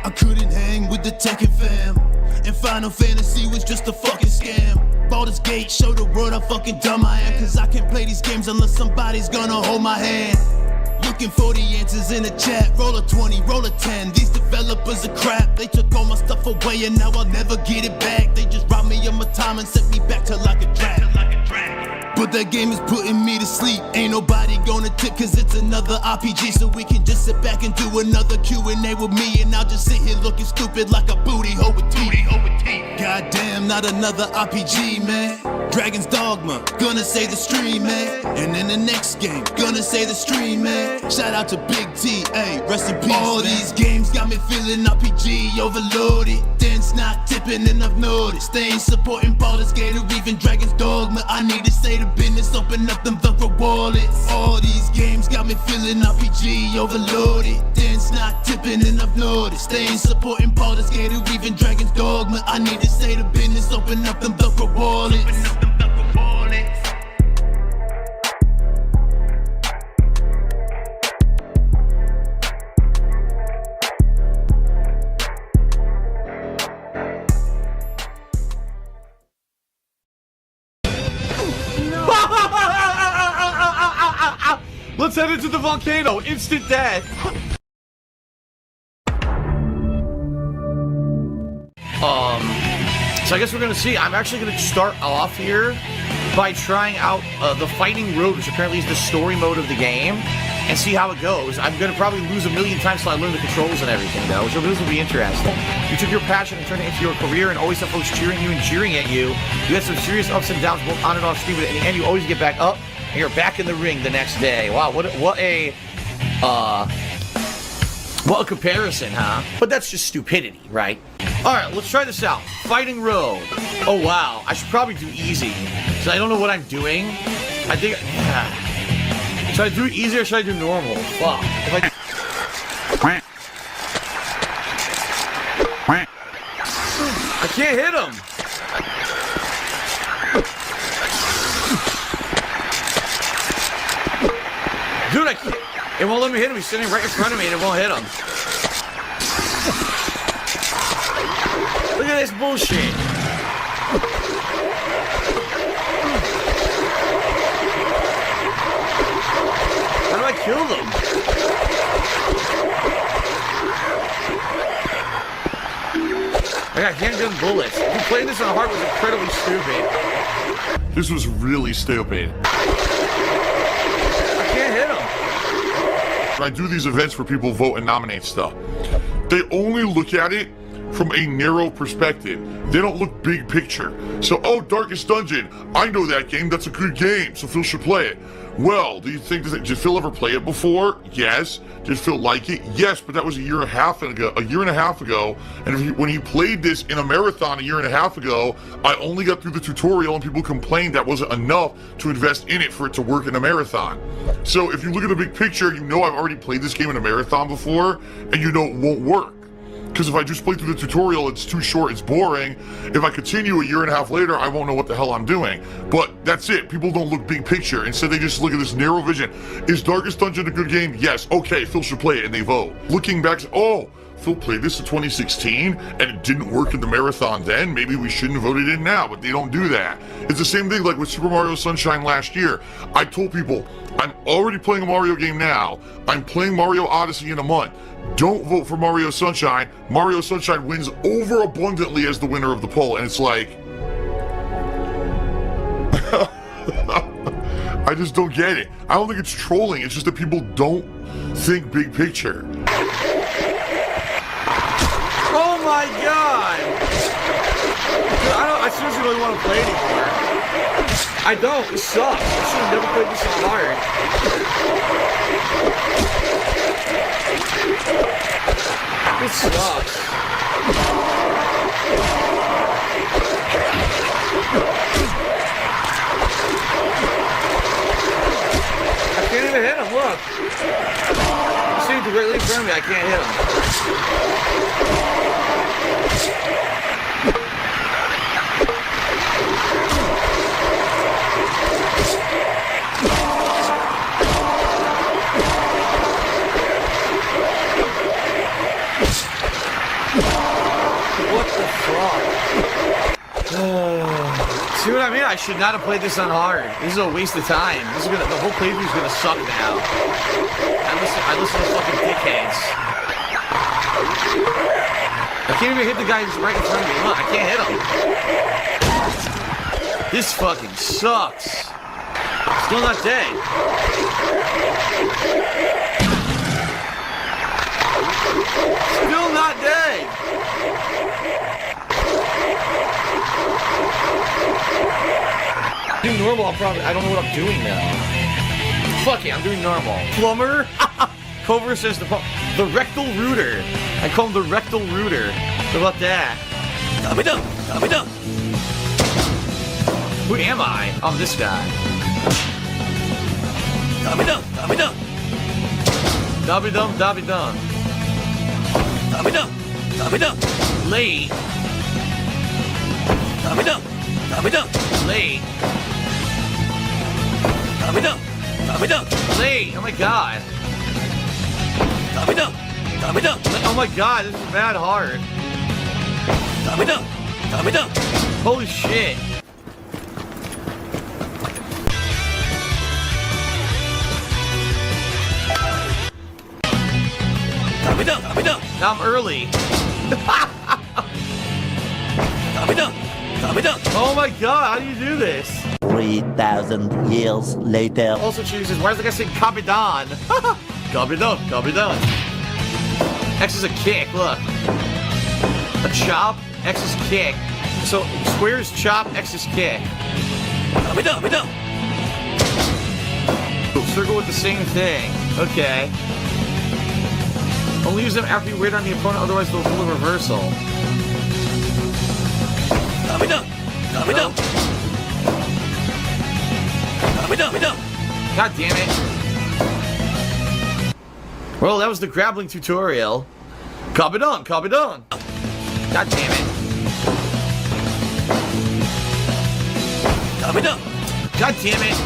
I couldn't hang with the Tekken fam, and Final Fantasy was just a fucking scam. Baldur's Gate showed the world how fucking dumb I am, cause I can't play these games unless somebody's gonna hold my hand. Looking for the answers in the chat, roll a 20, roll a 10. These developers are crap, they took all my stuff away and now I'll never get it back. They just robbed me of my time and sent me back to like a drag. But that game is putting me to sleep. Ain't nobody gonna tip cause it's another RPG. So we can just sit back and do another Q&A with me, and I'll just sit here looking stupid like a booty hole with teeth. Goddamn, not another RPG, man. Dragon's Dogma, gonna say the stream, man. And then the next game, gonna say the stream, man. Shout out to Big T, hey, rest in peace. All these games got me feeling RPG overloaded. Dance not tipping and I've noticed they ain't supporting Baldur's Gate or even Dragon's Dogma. I need to say the business, open up them Velcro wallets. All these games got me feeling RPG overloaded. Dance not tipping and I've noticed they ain't supporting Baldur's Gate or even Dragon's Dogma. I need to say the business, open up them Velcro wallets. Let's head into the volcano. Instant death. So I guess we're gonna see. I'm actually gonna start off here by trying out the fighting road, which apparently is the story mode of the game, and see how it goes. I'm gonna probably lose a million times till I learn the controls and everything, though, so this will be interesting. You took your passion and turned it into your career, and always have folks cheering you and jeering at you. You had some serious ups and downs, both on and off screen, but in the end, you always get back up, and you're back in the ring the next day. Wow, what a comparison, huh? But that's just stupidity, right? Alright, let's try this out. Fighting road. Oh, wow. I should probably do easy, because I don't know what I'm doing. I think... Yeah. Should I do easy or should I do normal? Fuck. I can't hit him. Dude, I can't. It won't let me hit him. He's sitting right in front of me and it won't hit him. Look at this bullshit. How do I kill them? I got handgun bullets. If you played this on hard, it was incredibly stupid. This was really stupid. I can't hit him. I do these events where people vote and nominate stuff. They only look at it from a narrow perspective. They don't look big picture. So, oh, Darkest Dungeon, I know that game, that's a good game, so Phil should play it. Well, do you think, did Phil ever play it before? Yes. Did Phil like it? Yes, but that was a year and a half ago, and when he played this in a marathon a year and a half ago, I only got through the tutorial and people complained that wasn't enough to invest in it for it to work in a marathon. So if you look at the big picture, you know I've already played this game in a marathon before, and you know it won't work. Because if I just play through the tutorial, it's too short, it's boring. If I continue a year and a half later, I won't know what the hell I'm doing. But that's it. People don't look big picture. Instead, they just look at this narrow vision. Is Darkest Dungeon a good game? Yes. Okay, Phil should play it, and they vote. Looking back, oh, Phil played this in 2016, and it didn't work in the marathon then. Maybe we shouldn't vote it in now, but they don't do that. It's the same thing like with Super Mario Sunshine last year. I told people, I'm already playing a Mario game now. I'm playing Mario Odyssey in a month. Don't vote for Mario Sunshine. Mario Sunshine wins overabundantly as the winner of the poll, and it's like... I just don't get it. I don't think it's trolling, it's just that people don't think big picture. Oh my god! I seriously don't want to play anymore. I don't. This sucks. I should have never played this on hard. This sucks. I can't even hit him. Look. See, directly in front of me. I can't hit him. What the fuck? See what I mean? I should not have played this on hard. This is a waste of time. This is the whole playthrough is gonna suck now. I listen to fucking dickheads. I can't even hit the guy who's right in front of me. Look, I can't hit him. This fucking sucks. Still not dead. Still not dead. Do normal, I don't know what I'm doing now. Fuck it, I'm doing normal. Plumber? Cover says the rectal rooter. I call him the rectal rooter. How about that? Who am I? I'm this guy. Dabby-dum. Dabby-dum. Late. Late. Late. Oh my god. Oh my god, this is mad hard. Holy shit. Now I'm early. Oh my god, how do you do this? 3,000 years later. Also chooses, why does the guy say Capitan? Capitan. X is a kick, look. A chop, X is kick. So square is chop, X is kick. Circle with the same thing. Okay. Only use them after you wait on the opponent, otherwise they'll pull a reversal. God damn it. Well, that was the grappling tutorial. Capitan. God damn it. God damn it.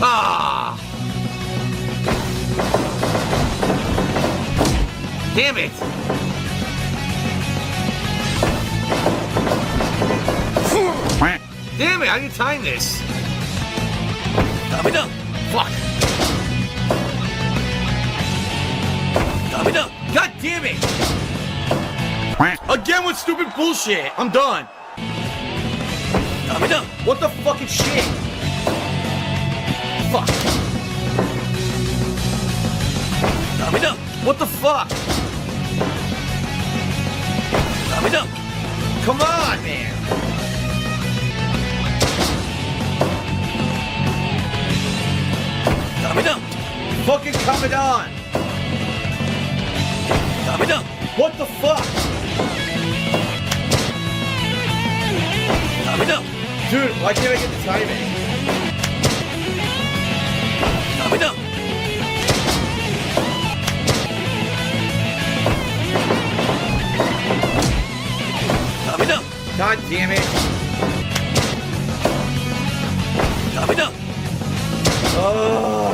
Ah! Damn it! Damn it! How do you time this? Fuck! God damn it! Again with stupid bullshit! I'm done! What the fucking shit? Fuck! What the fuck? Come on, man! Fucking coming on! What the fuck? Dude, why can't I get the timing? God damn it. Oh.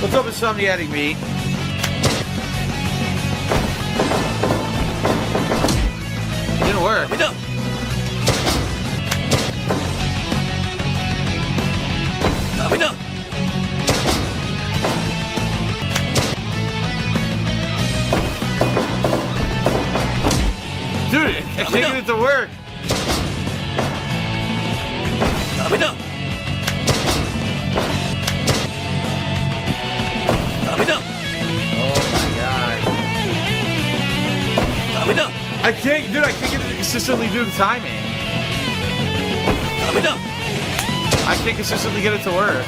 What's up with Insomniatic Meat? It didn't work. Dude, I can't get it to work. I can't get to consistently do the timing. I can't consistently get it to work.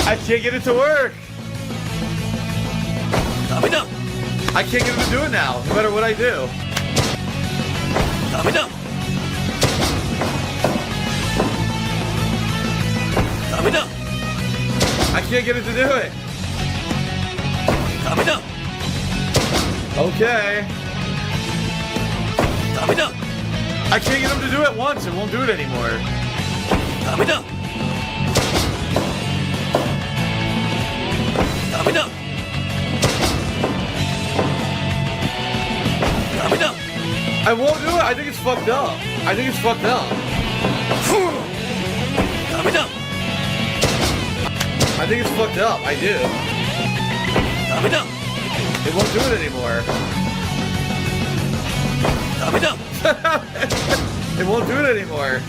I can't get it to work. I can't get him to do it now, no matter what I do. I can't get it to do it. Okay. I can't get him to do it once. It won't do it anymore. I won't do it. I think it's fucked up. I think it's fucked up. I think it's fucked up. I do. It won't do it anymore. It won't do it anymore.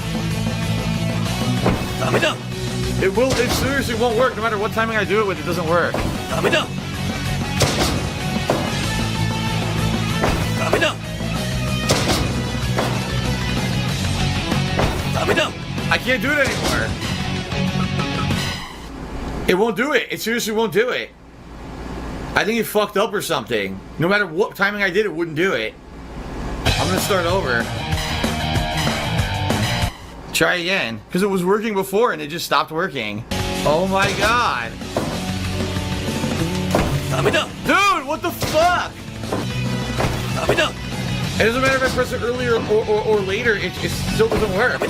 It will. It seriously won't work. No matter what timing I do it with, it doesn't work. I can't do it anymore. It won't do it. It seriously won't do it. I think it fucked up or something. No matter what timing I did, it wouldn't do it. I'm gonna start over. Try again. Because it was working before and it just stopped working. Oh my god. Dude, what the fuck? It doesn't matter if I press it earlier or later, it still doesn't work.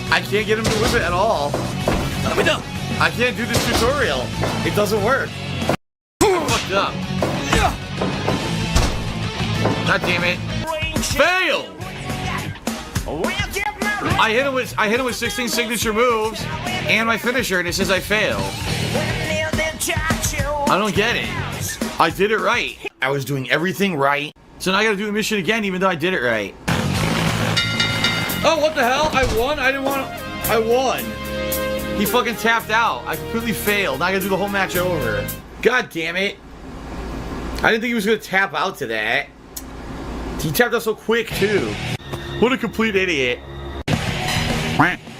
I can't get him to whip it at all. I can't do this tutorial. It doesn't work. I'm fucked up. God damn it. Fail! I hit him with 16 signature moves and my finisher and it says I failed. I don't get it. I did it right. I was doing everything right. So now I gotta do the mission again even though I did it right. Oh, what the hell? I won? I didn't want to... I won. He fucking tapped out. I completely failed. Now I gotta do the whole match over. God damn it. I didn't think he was gonna tap out to that. He tapped out so quick, too. What a complete idiot.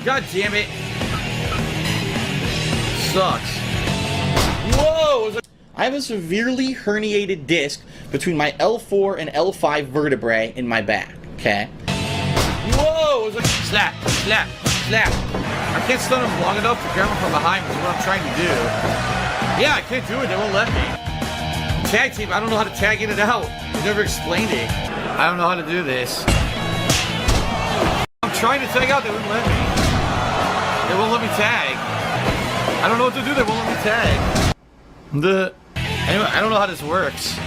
God damn it. Sucks. Whoa! I have a severely herniated disc between my L4 and L5 vertebrae in my back, okay? Whoa! It was like slap, slap, slap. I can't stun him long enough to grab him from behind, which is what I'm trying to do. Yeah, I can't do it. They won't let me. Tag team, I don't know how to tag in and out. They never explained it. I don't know how to do this. I'm trying to tag out. They wouldn't let me. They won't let me tag. I don't know what to do. They won't let me tag. Anyway, I don't know how this works.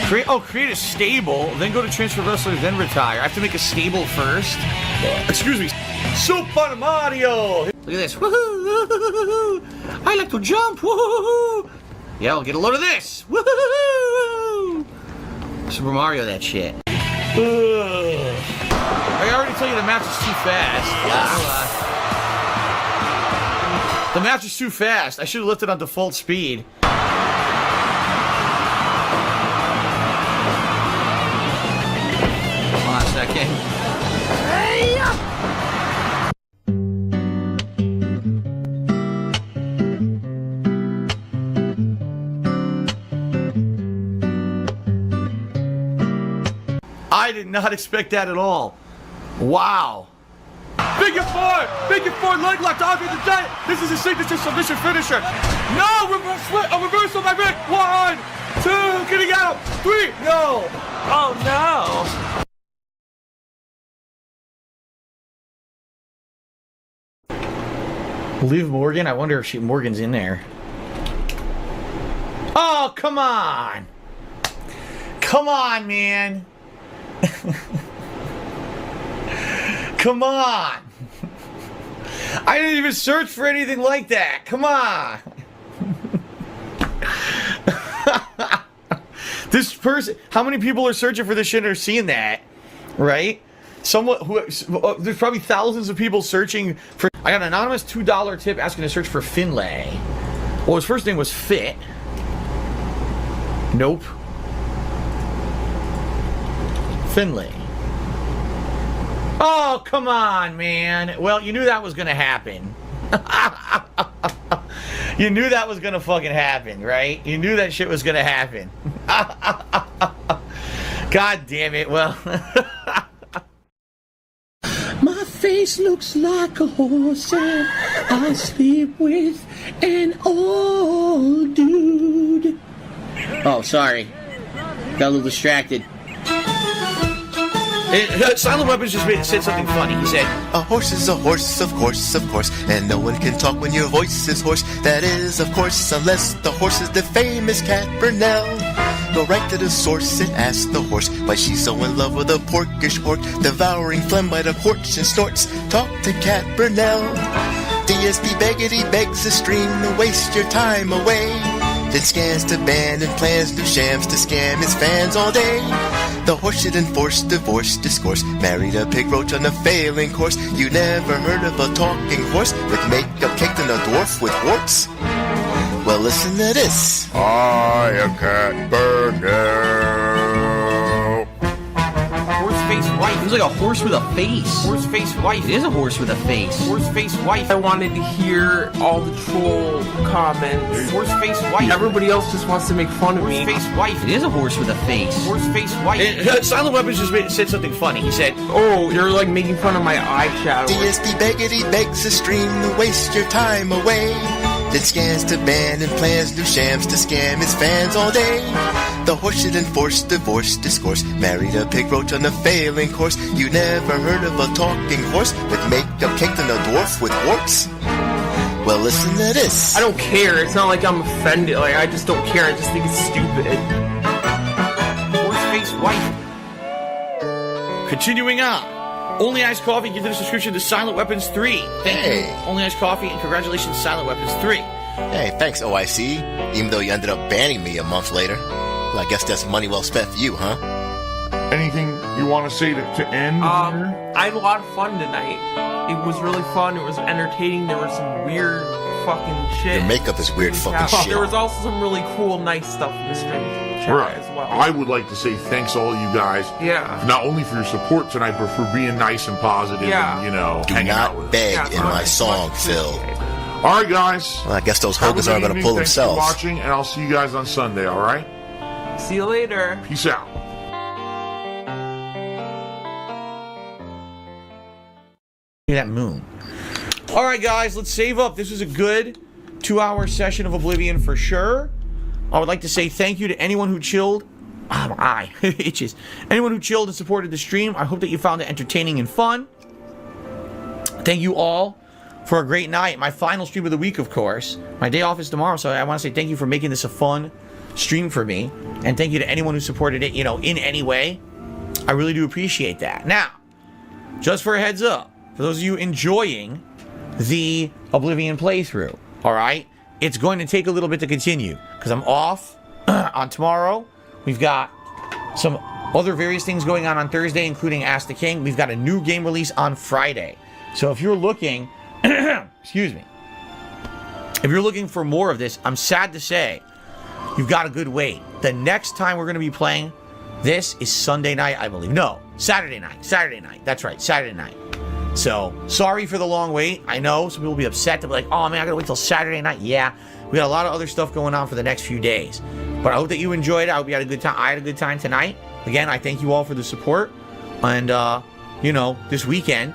Create a stable, then go to transfer wrestler, then retire. I have to make a stable first. Excuse me. Super Mario! Look at this. Woohoo! I like to jump. Woohoo! Yeah, I'll get a load of this. Woohoo! Super Mario, that shit. I already tell you the match is too fast. The match is too fast. I should have left it on default speed. Second. Hey up! I did not expect that at all. Wow. Figure four, leg lock, Andre the Giant. This is a signature submission finisher. No, reversal by Rick. 1, 2, getting out. 3, no. Oh no. Liv Morgan? I wonder if Morgan's in there. Oh, come on! Come on, man! Come on! I didn't even search for anything like that! Come on! This person... How many people are searching for this shit and are seeing that? Right? Someone who there's probably thousands of people searching for. I got an anonymous $2 tip asking to search for Finlay. Well, his first name was Fit. Nope. Finlay. Oh, come on, man. Well, you knew that was gonna happen. You knew that was gonna fucking happen, right? You knew that shit was gonna happen. God damn it. Well. My face looks like a horse and I sleep with an old dude. Oh, sorry. Got a little distracted. Silent Weapons just said something funny. He said, a horse is a horse, of course, and no one can talk when your voice is hoarse. That is, of course, unless the horse is the famous Cat Burnell. Go right to the source and ask the horse why she's so in love with a porkish horse, devouring phlegm by the quarts and snorts. Talk to Cat Burnell. DSP Beggity begs the stream to waste your time away. Then scans to ban and plans new shams to scam his fans all day. The horse should enforce divorce discourse. Married a pig roach on a failing course. You never heard of a talking horse with makeup caked in a dwarf with warts? Well, listen to this. I am Cat Burnell. Horse-faced wife. It's like a horse with a face. Horse-faced wife. It is a horse with a face. Horse-faced wife. I wanted to hear all the troll comments. Horse-faced wife. Everybody else just wants to make fun of me. Horse-faced wife. It is a horse with a face. Horse-faced wife. Silent Weapons just said something funny. He said, oh, you're like making fun of my eyeshadow. DSP Beggity begs the stream to waste your time away. Then scans to ban and plans new shams to scam his fans all day. The horse should enforce divorce discourse. Married a pig roach on a failing course. You never heard of a talking horse with makeup caked in a dwarf with warts? Well, listen to this. I don't care. It's not like I'm offended. Like, I just don't care. I just think it's stupid. Horse-faced wife. Continuing on. Only Iced Coffee gives a subscription to Silent Weapons 3. Thank you. Only Iced Coffee, and congratulations, Silent Weapons 3. Hey, thanks, OIC. Even though you ended up banning me a month later. Well, I guess that's money well spent for you, huh? Anything you want to say to end? I had a lot of fun tonight. It was really fun. It was entertaining. There was some weird fucking shit. Your makeup is weird fucking shit. There was also some really cool, nice stuff in the stream chat as well. I would like to say thanks to all you guys. Yeah. Not only for your support tonight, but for being nice and positive and, you know, Do hanging out with not beg in my song, Phil. All right, guys. Well, I guess those Hogans aren't going to pull Thanks themselves. for watching, and I'll see you guys on Sunday, all right? See you later. Peace out. That moon. All right, guys, let's save up. This was a good 2-hour session of Oblivion for sure. I would like to say thank you to anyone who chilled. Oh, my eye itches. Anyone who chilled and supported the stream. I hope that you found it entertaining and fun. Thank you all for a great night. My final stream of the week, of course. My day off is tomorrow, so I want to say thank you for making this a fun stream for me. And thank you to anyone who supported it, you know, in any way. I really do appreciate that. Now, just for a heads up, for those of you enjoying the Oblivion playthrough, all right, it's going to take a little bit to continue because I'm off on tomorrow. We've got some other various things going on Thursday, including Ask the King. We've got a new game release on Friday. So if you're looking, excuse me, if you're looking for more of this, I'm sad to say you've got a good wait. The next time we're going to be playing this is Sunday night, I believe. No, Saturday night. Saturday night. That's right, Saturday night. So, sorry for the long wait. I know some people will be upset. They'll be like, oh man, I gotta wait till Saturday night. Yeah, we got a lot of other stuff going on for the next few days. But I hope that you enjoyed it. I hope you had a good time. I had a good time tonight. Again, I thank you all for the support. And, you know, this weekend,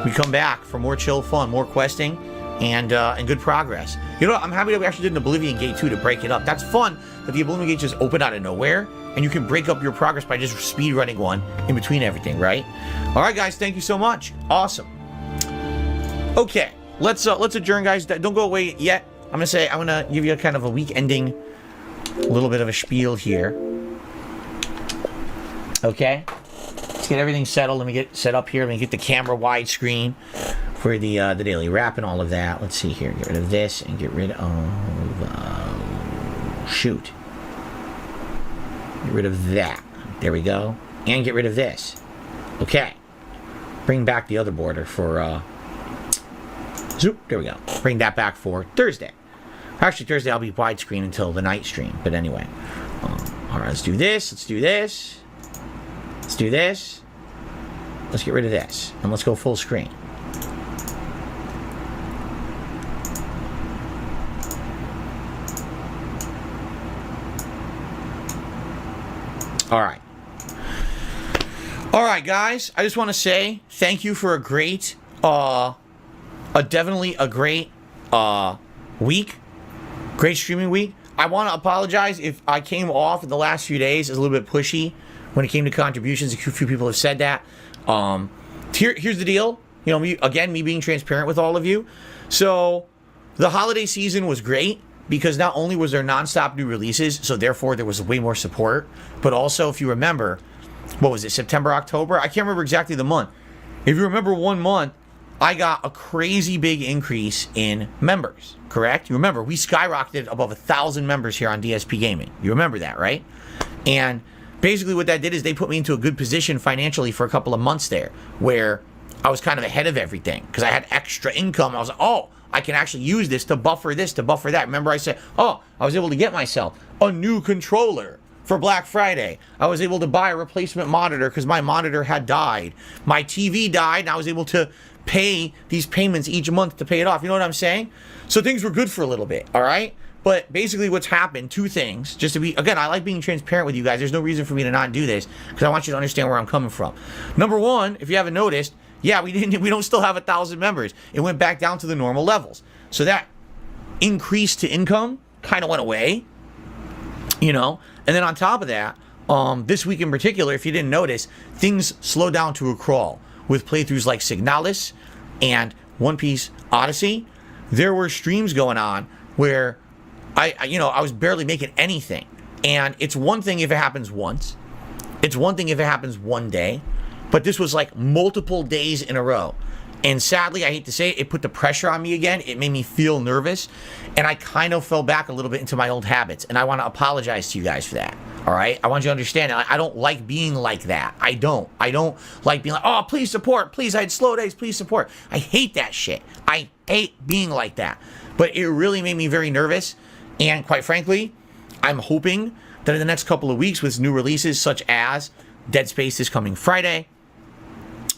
we come back for more chill fun, more questing, and good progress. You know what? I'm happy that we actually did an Oblivion Gate 2 to break it up. That's fun that the Oblivion Gate just opened out of nowhere, and you can break up your progress by just speed running one in between everything, right? All right, guys, thank you so much. Awesome. Okay, let's adjourn, guys. Don't go away yet. I'm gonna give you a kind of a week ending, a little bit of a spiel here. Okay, let's get everything settled. Let me get set up here. Let me get the camera widescreen for the daily wrap and all of that. Let's see here. Get rid of this and get rid of shoot. Get rid of that. There we go. And get rid of this. Okay. Bring back the other border for, zoop, there we go. Bring that back for Thursday. Actually, Thursday I'll be widescreen until the night stream. But anyway. All right, let's do this. Let's do this. Let's do this. Let's get rid of this. And let's go full screen. All right. All right, guys. I just want to say thank you for a great, definitely a great week. Great streaming week. I want to apologize if I came off in the last few days as a little bit pushy when it came to contributions. A few people have said that. Here's the deal. You know, me being transparent with all of you. So the holiday season was great because not only was there nonstop new releases, so therefore there was way more support, but also if you remember, what was it, September, October? I can't remember exactly the month. If you remember 1 month, I got a crazy big increase in members, correct? You remember, we skyrocketed above 1,000 members here on DSP Gaming. You remember that, right? And basically what that did is they put me into a good position financially for a couple of months there, where I was kind of ahead of everything because I had extra income. I was like, oh, I can actually use this, to buffer that. Remember I said, oh, I was able to get myself a new controller for Black Friday. I was able to buy a replacement monitor because my monitor had died. My TV died, and I was able to pay these payments each month to pay it off. You know what I'm saying? So things were good for a little bit, all right? But basically what's happened, two things, just to be, again, I like being transparent with you guys. There's no reason for me to not do this because I want you to understand where I'm coming from. Number one, if you haven't noticed, yeah, we don't still have 1,000 members. It went back down to the normal levels. So that increase to income kind of went away, you know? And then on top of that, this week in particular, if you didn't notice, things slowed down to a crawl with playthroughs like Signalis and One Piece Odyssey. There were streams going on where I was barely making anything. And it's one thing if it happens once. It's one thing if it happens one day. But this was like multiple days in a row. And sadly, I hate to say it, it put the pressure on me again. It made me feel nervous. And I kind of fell back a little bit into my old habits. And I want to apologize to you guys for that. All right? I want you to understand. I don't like being like that. I don't like being like, oh, please support. Please, I had slow days. Please support. I hate that shit. I hate being like that. But it really made me very nervous. And quite frankly, I'm hoping that in the next couple of weeks with new releases such as Dead Space this coming Friday,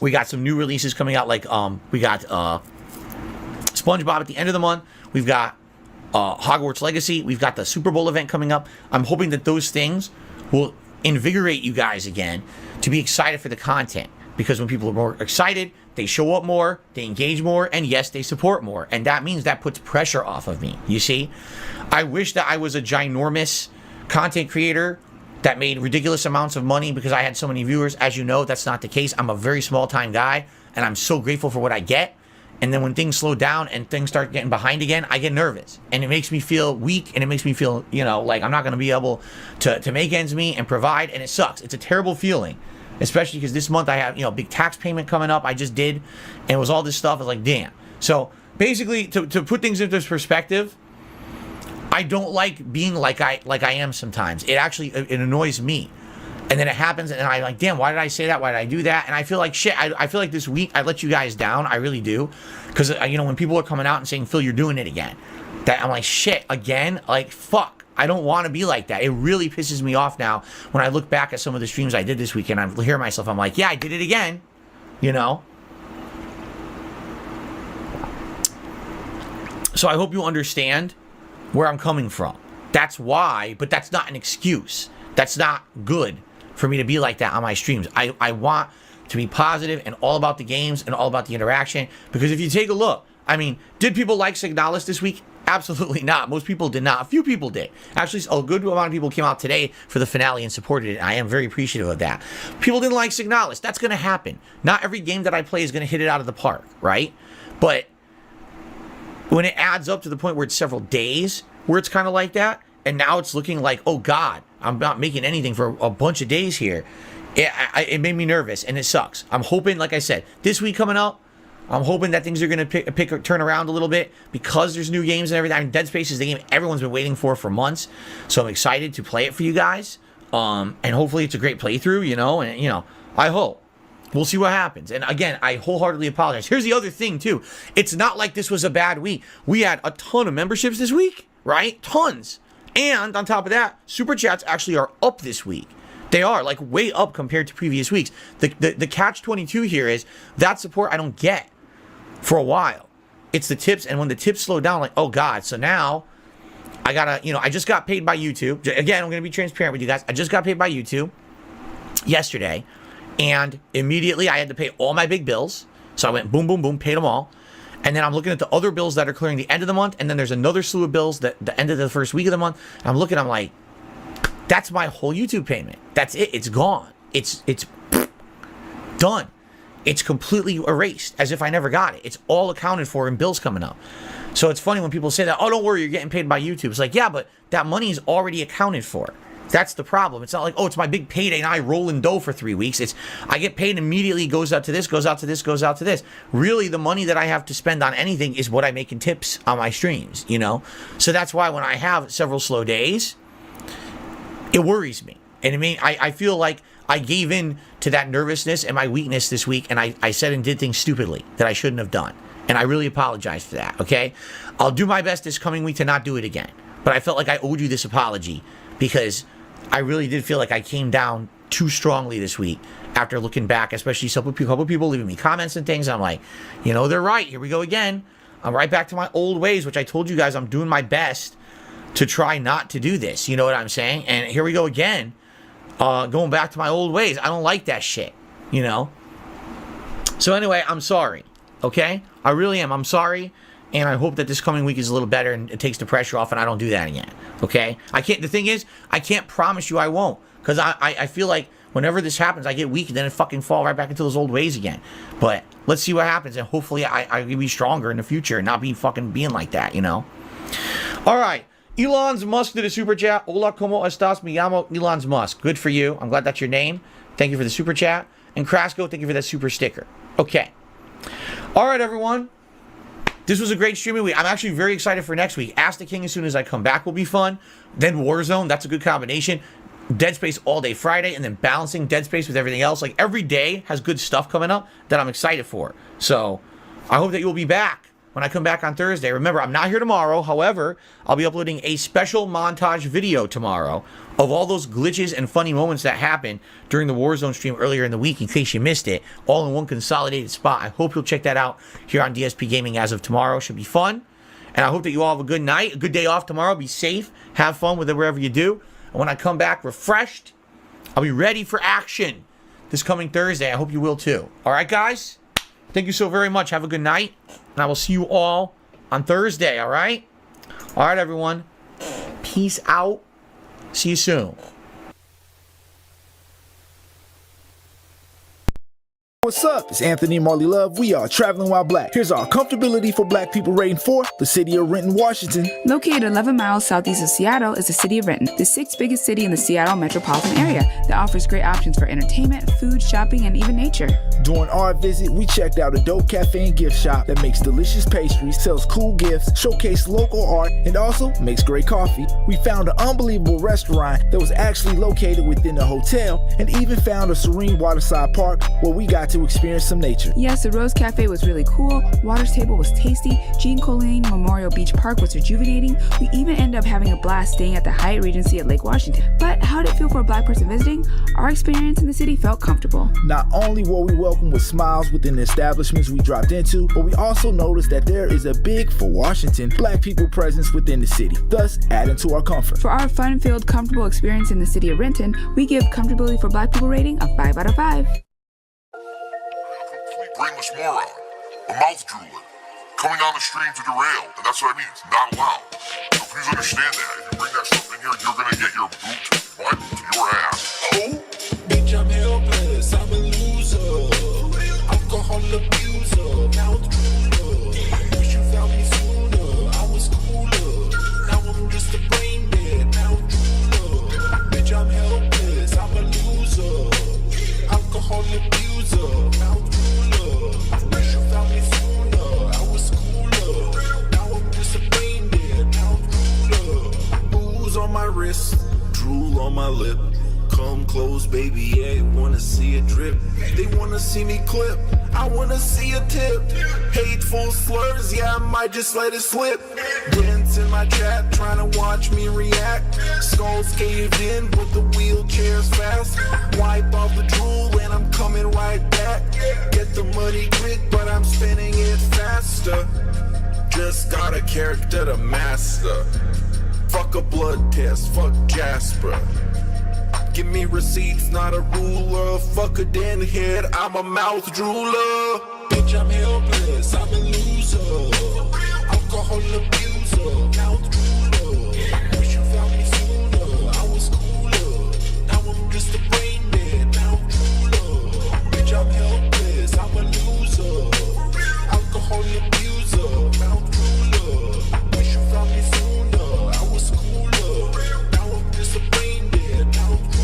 we got some new releases coming out, like we got SpongeBob at the end of the month. We've got Hogwarts Legacy. We've got the Super Bowl event coming up. I'm hoping that those things will invigorate you guys again to be excited for the content. Because when people are more excited, they show up more, they engage more, and yes, they support more. And that means that puts pressure off of me, you see? I wish that I was a ginormous content creator that made ridiculous amounts of money because I had so many viewers. As you know, that's not the case. I'm a very small-time guy, and I'm so grateful for what I get. And then when things slow down and things start getting behind again, I get nervous. And it makes me feel weak, and it makes me feel, like I'm not going to be able to make ends meet and provide, and it sucks. It's a terrible feeling, especially because this month I have, a big tax payment coming up I just did, and it was all this stuff. I was like, damn. So basically, to put things into perspective, I don't like being like I am sometimes. It actually, it annoys me. And then it happens, and I'm like, damn, why did I say that? Why did I do that? And I feel like shit. I feel like this week I let you guys down. I really do. Because, when people are coming out and saying, Phil, you're doing it again. That I'm like, shit, again? Like, fuck. I don't want to be like that. It really pisses me off now when I look back at some of the streams I did this week, and I hear myself, I'm like, yeah, I did it again. So I hope you understand where I'm coming from. That's why, but that's not an excuse. That's not good for me to be like that on my streams. I want to be positive and all about the games and all about the interaction, because if you take a look, did people like Signalis this week? Absolutely not. Most people did not. A few people did. Actually, a good amount of people came out today for the finale and supported it. I am very appreciative of that. People didn't like Signalis. That's going to happen. Not every game that I play is going to hit it out of the park, right? But when it adds up to the point where it's several days where it's kind of like that, and now it's looking like, oh God, I'm not making anything for a bunch of days here. It made me nervous, and it sucks. I'm hoping, like I said, this week coming up, I'm hoping that things are going to turn around a little bit because there's new games and everything. Dead Space is the game everyone's been waiting for months, so I'm excited to play it for you guys. And hopefully it's a great playthrough, and I hope We'll see what happens. And again, I wholeheartedly apologize. Here's the other thing, too. It's not like this was a bad week. We had a ton of memberships this week, right? Tons. And on top of that, Super Chats actually are up this week. They are, like, way up compared to previous weeks. The catch-22 here is that support I don't get for a while. It's the tips, and when the tips slow down, like, oh, God. So now I gotta, I just got paid by YouTube. Again, I'm going to be transparent with you guys. I just got paid by YouTube yesterday. And immediately I had to pay all my big bills. So I went boom, boom, boom, paid them all. And then I'm looking at the other bills that are clearing the end of the month. And then there's another slew of bills that the end of the first week of the month. And I'm like, that's my whole YouTube payment. That's it. It's gone. It's done. It's completely erased as if I never got it. It's all accounted for in bills coming up. So it's funny when people say that, oh, don't worry, you're getting paid by YouTube. It's like, yeah, but that money is already accounted for. That's the problem. It's not like, oh, it's my big payday and I roll in dough for 3 weeks. It's I get paid immediately, goes out to this, goes out to this, goes out to this. Really, the money that I have to spend on anything is what I make in tips on my streams, So that's why when I have several slow days, it worries me. And I feel like I gave in to that nervousness and my weakness this week, and I said and did things stupidly that I shouldn't have done. And I really apologize for that, okay? I'll do my best this coming week to not do it again. But I felt like I owed you this apology because I really did feel like I came down too strongly this week after looking back, especially a couple people leaving me comments and things. I'm like, they're right. Here we go again. I'm right back to my old ways, which I told you guys I'm doing my best to try not to do this. You know what I'm saying? And here we go again, going back to my old ways. I don't like that shit, So anyway, I'm sorry, okay? I really am. I'm sorry. And I hope that this coming week is a little better and it takes the pressure off and I don't do that again. Okay? The thing is, I can't promise you I won't. Because I feel like whenever this happens, I get weak and then it fucking fall right back into those old ways again. But let's see what happens. And hopefully I can be stronger in the future and not be fucking being like that, All right. Elon Musk did a super chat. Hola, como estás? Me llamo Elon Musk. Good for you. I'm glad that's your name. Thank you for the super chat. And Krasko, thank you for that super sticker. Okay. All right, everyone. This was a great streaming week. I'm actually very excited for next week. Ask the King as soon as I come back will be fun. Then Warzone, that's a good combination. Dead Space all day Friday, and then balancing Dead Space with everything else. Like, every day has good stuff coming up that I'm excited for. So, I hope that you'll be back when I come back on Thursday. Remember, I'm not here tomorrow. However, I'll be uploading a special montage video tomorrow of all those glitches and funny moments that happened during the Warzone stream earlier in the week, in case you missed it, all in one consolidated spot. I hope you'll check that out here on DSP Gaming as of tomorrow. Should be fun. And I hope that you all have a good night, a good day off tomorrow. Be safe. Have fun with it wherever you do. And when I come back refreshed, I'll be ready for action this coming Thursday. I hope you will too. All right, guys? Thank you so very much. Have a good night. And I will see you all on Thursday, all right? All right, everyone. Peace out. See you soon. What's up? It's Anthony Marley Love. We are Traveling While Black. Here's our comfortability for black people rating for the city of Renton, Washington. Located 11 miles southeast of Seattle is the city of Renton, the 6th biggest city in the Seattle metropolitan area that offers great options for entertainment, food, shopping, and even nature. During our visit, we checked out a dope cafe and gift shop that makes delicious pastries, sells cool gifts, showcases local art, and also makes great coffee. We found an unbelievable restaurant that was actually located within a hotel, and even found a serene waterside park where we got to experience some nature. Yes, the Rose Cafe was really cool, Waters Table was tasty, Jean Colleen Memorial Beach Park was rejuvenating, we even ended up having a blast staying at the Hyatt Regency at Lake Washington. But how did it feel for a black person visiting? Our experience in the city felt comfortable. Not only were we welcomed with smiles within the establishments we dropped into, but we also noticed that there is a big, for Washington, black people presence within the city, thus adding to our comfort. For our fun-filled, comfortable experience in the city of Renton, we give Comfortability for Black People rating a 5 out of 5. Brainless moron, a mouth drooler, coming on the stream to derail, and that's what I mean, it's not allowed. So please understand that. If you bring that stuff in here, you're gonna get your boot right to your ass. Oh, bitch, I'm helpless, I'm a loser, alcohol abuser, mouth drooler. Wish you found me sooner, I was cooler. Now I'm just a brain dead mouth drooler. Bitch, I'm helpless, I'm a loser, alcohol abuser, mouth drooler. Wish you found me sooner, I was cooler. Now I'm disappointed, now I'm cooler. Booze on my wrist, drool on my lip. Come close, baby, yeah. they wanna see it drip. They wanna see me clip. I wanna see a tip. Hateful slurs, yeah, I might just let it slip. Dents in my trap, trying to watch me react. Skulls caved in, but the wheelchair's fast. Wipe off the drool and I'm coming right back. Get the money quick, but I'm spending it faster. Just got a character to master. Fuck a blood test, fuck Jasper. Give me receipts, not a ruler. Fuck a den head, I'm a mouth drooler. Bitch, I'm helpless, I'm a loser. Alcohol abuser, mouth drooler. Wish you found me sooner, I was cooler. Now I'm just a brain dead, mouth drooler. Bitch, I'm helpless, I'm a loser. Alcohol abuser, mouth drooler. Wish you found me sooner, I was cooler. Now I'm just a brain dead, mouth drooler.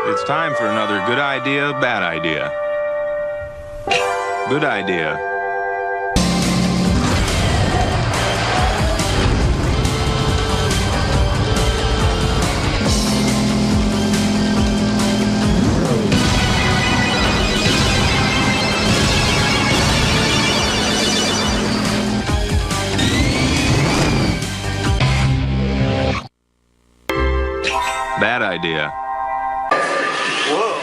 It's time for another good idea, bad idea. Good idea. Bad idea. Whoa.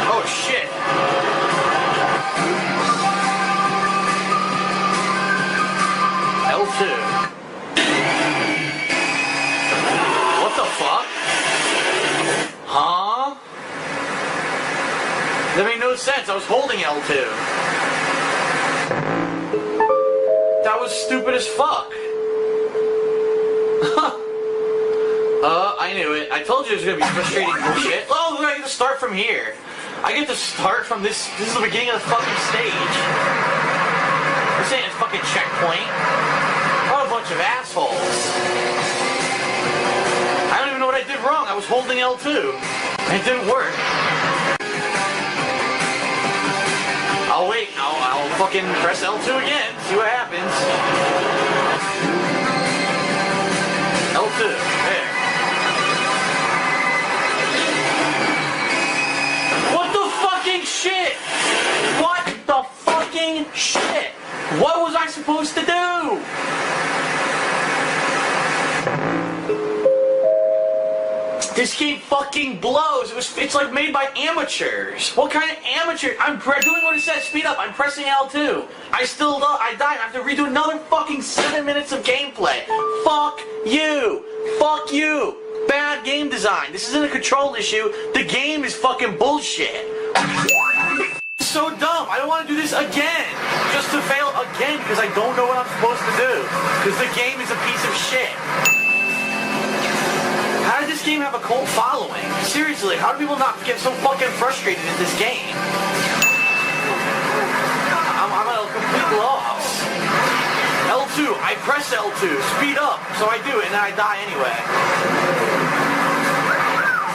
Oh, shit. L2. What the fuck? Huh? That made no sense. I was holding L2. That was stupid as fuck. I knew it. I told you it was gonna be frustrating bullshit. Oh, I get to start from here. I get to start from this. This is the beginning of the fucking stage. This ain't a fucking checkpoint. What a bunch of assholes. I don't even know what I did wrong. I was holding L2. And it didn't work. I'll wait. I'll fucking press L2 again. See what happens. L2. There. What the fucking shit? What the fucking shit? What was I supposed to do? This game fucking blows. It's like made by amateurs. What kind of amateur? I'm doing what it says. Speed up. I'm pressing L2. I died. I have to redo another fucking 7 minutes of gameplay. Fuck you. Fuck you. Bad game design. This isn't a control issue. The game is fucking bullshit. It's so dumb. I don't want to do this again. Just to fail again because I don't know what I'm supposed to do. Because the game is a piece of shit. How did this game have a cult following? Seriously, how do people not get so fucking frustrated in this game? I'm at a complete loss. L2, I press L2, speed up, so I do it, and then I die anyway.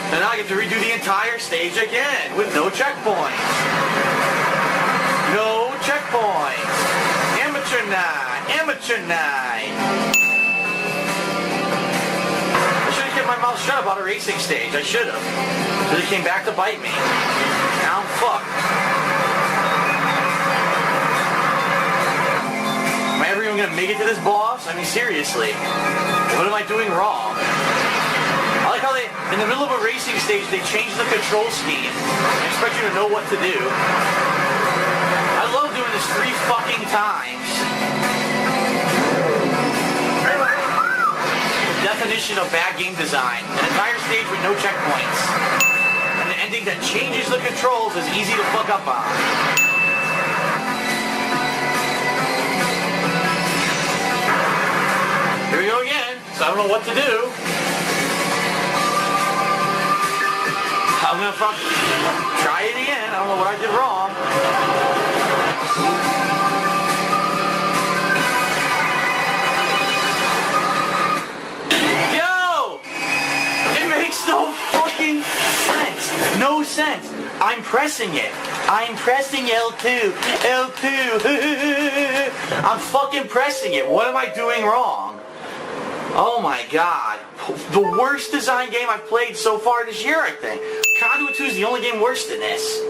And now I get to redo the entire stage again, with no checkpoints. No checkpoints. Amateur night, amateur night. I should have kept my mouth shut about a racing stage, I should have. Because it came back to bite me. Now I'm fucked. Am I ever even gonna make it to this boss? I mean, seriously. What am I doing wrong? I like how they, in the middle of a racing stage, they change the control scheme. I expect you to know what to do. I love doing this 3 fucking times. The definition of bad game design. An entire stage with no checkpoints. And an ending that changes the controls is easy to fuck up on. Here we go again, so I don't know what to do. I'm gonna try it again. I don't know what I did wrong. Yo! It makes no fucking No sense. I'm pressing it. I'm pressing L2. L2. I'm fucking pressing it. What am I doing wrong? Oh my god. The worst design game I've played so far this year, I think. Conduit 2 is the only game worse than this.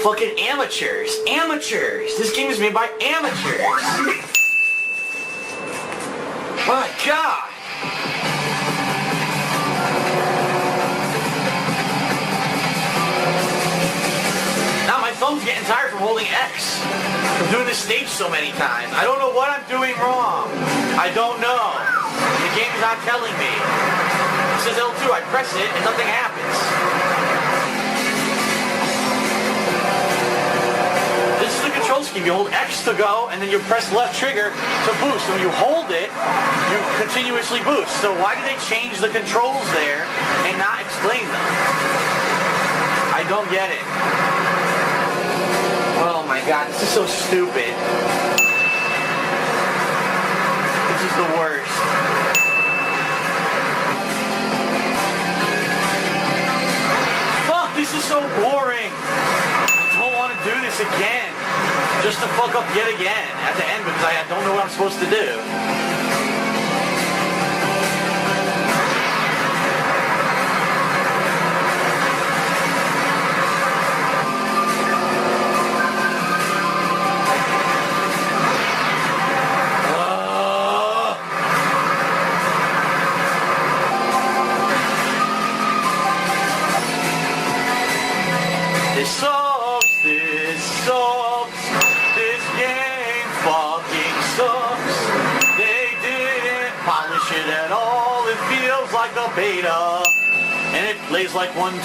Fucking amateurs. Amateurs. This game is made by amateurs. My god. Now my thumb's getting tired from holding X. From doing this stage so many times. I don't know what I'm doing wrong. I don't know. The game is not telling me. It says L2, I press it and nothing happens. This is the control scheme. You hold X to go and then you press left trigger to boost. When you hold it, you continuously boost. So why did they change the controls there and not explain them? I don't get it. Oh my god, this is so stupid. This is the worst. Fuck, this is so boring. I don't want to do this again. Just to fuck up yet again at the end because I don't know what I'm supposed to do. Beta, and it plays like 1, 2.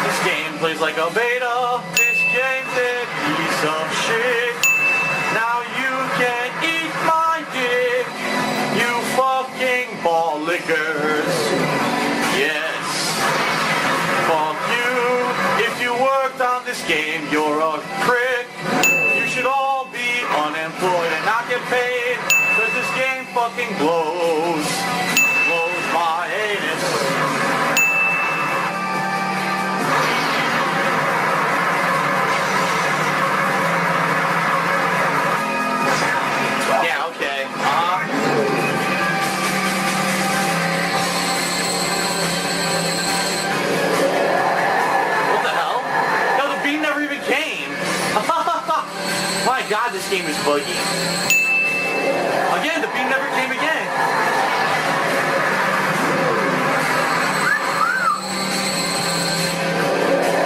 This game plays like a beta. This game's a piece of shit. Now you can eat my dick, you fucking ball lickers. Yes. Fuck you. If you worked on this game, you're a prick. You should all be unemployed and not get paid, cause this game fucking blows my anus. Yeah, okay. What the hell? No, the beam never even came. My god, this game is buggy. Again, the beam never came again.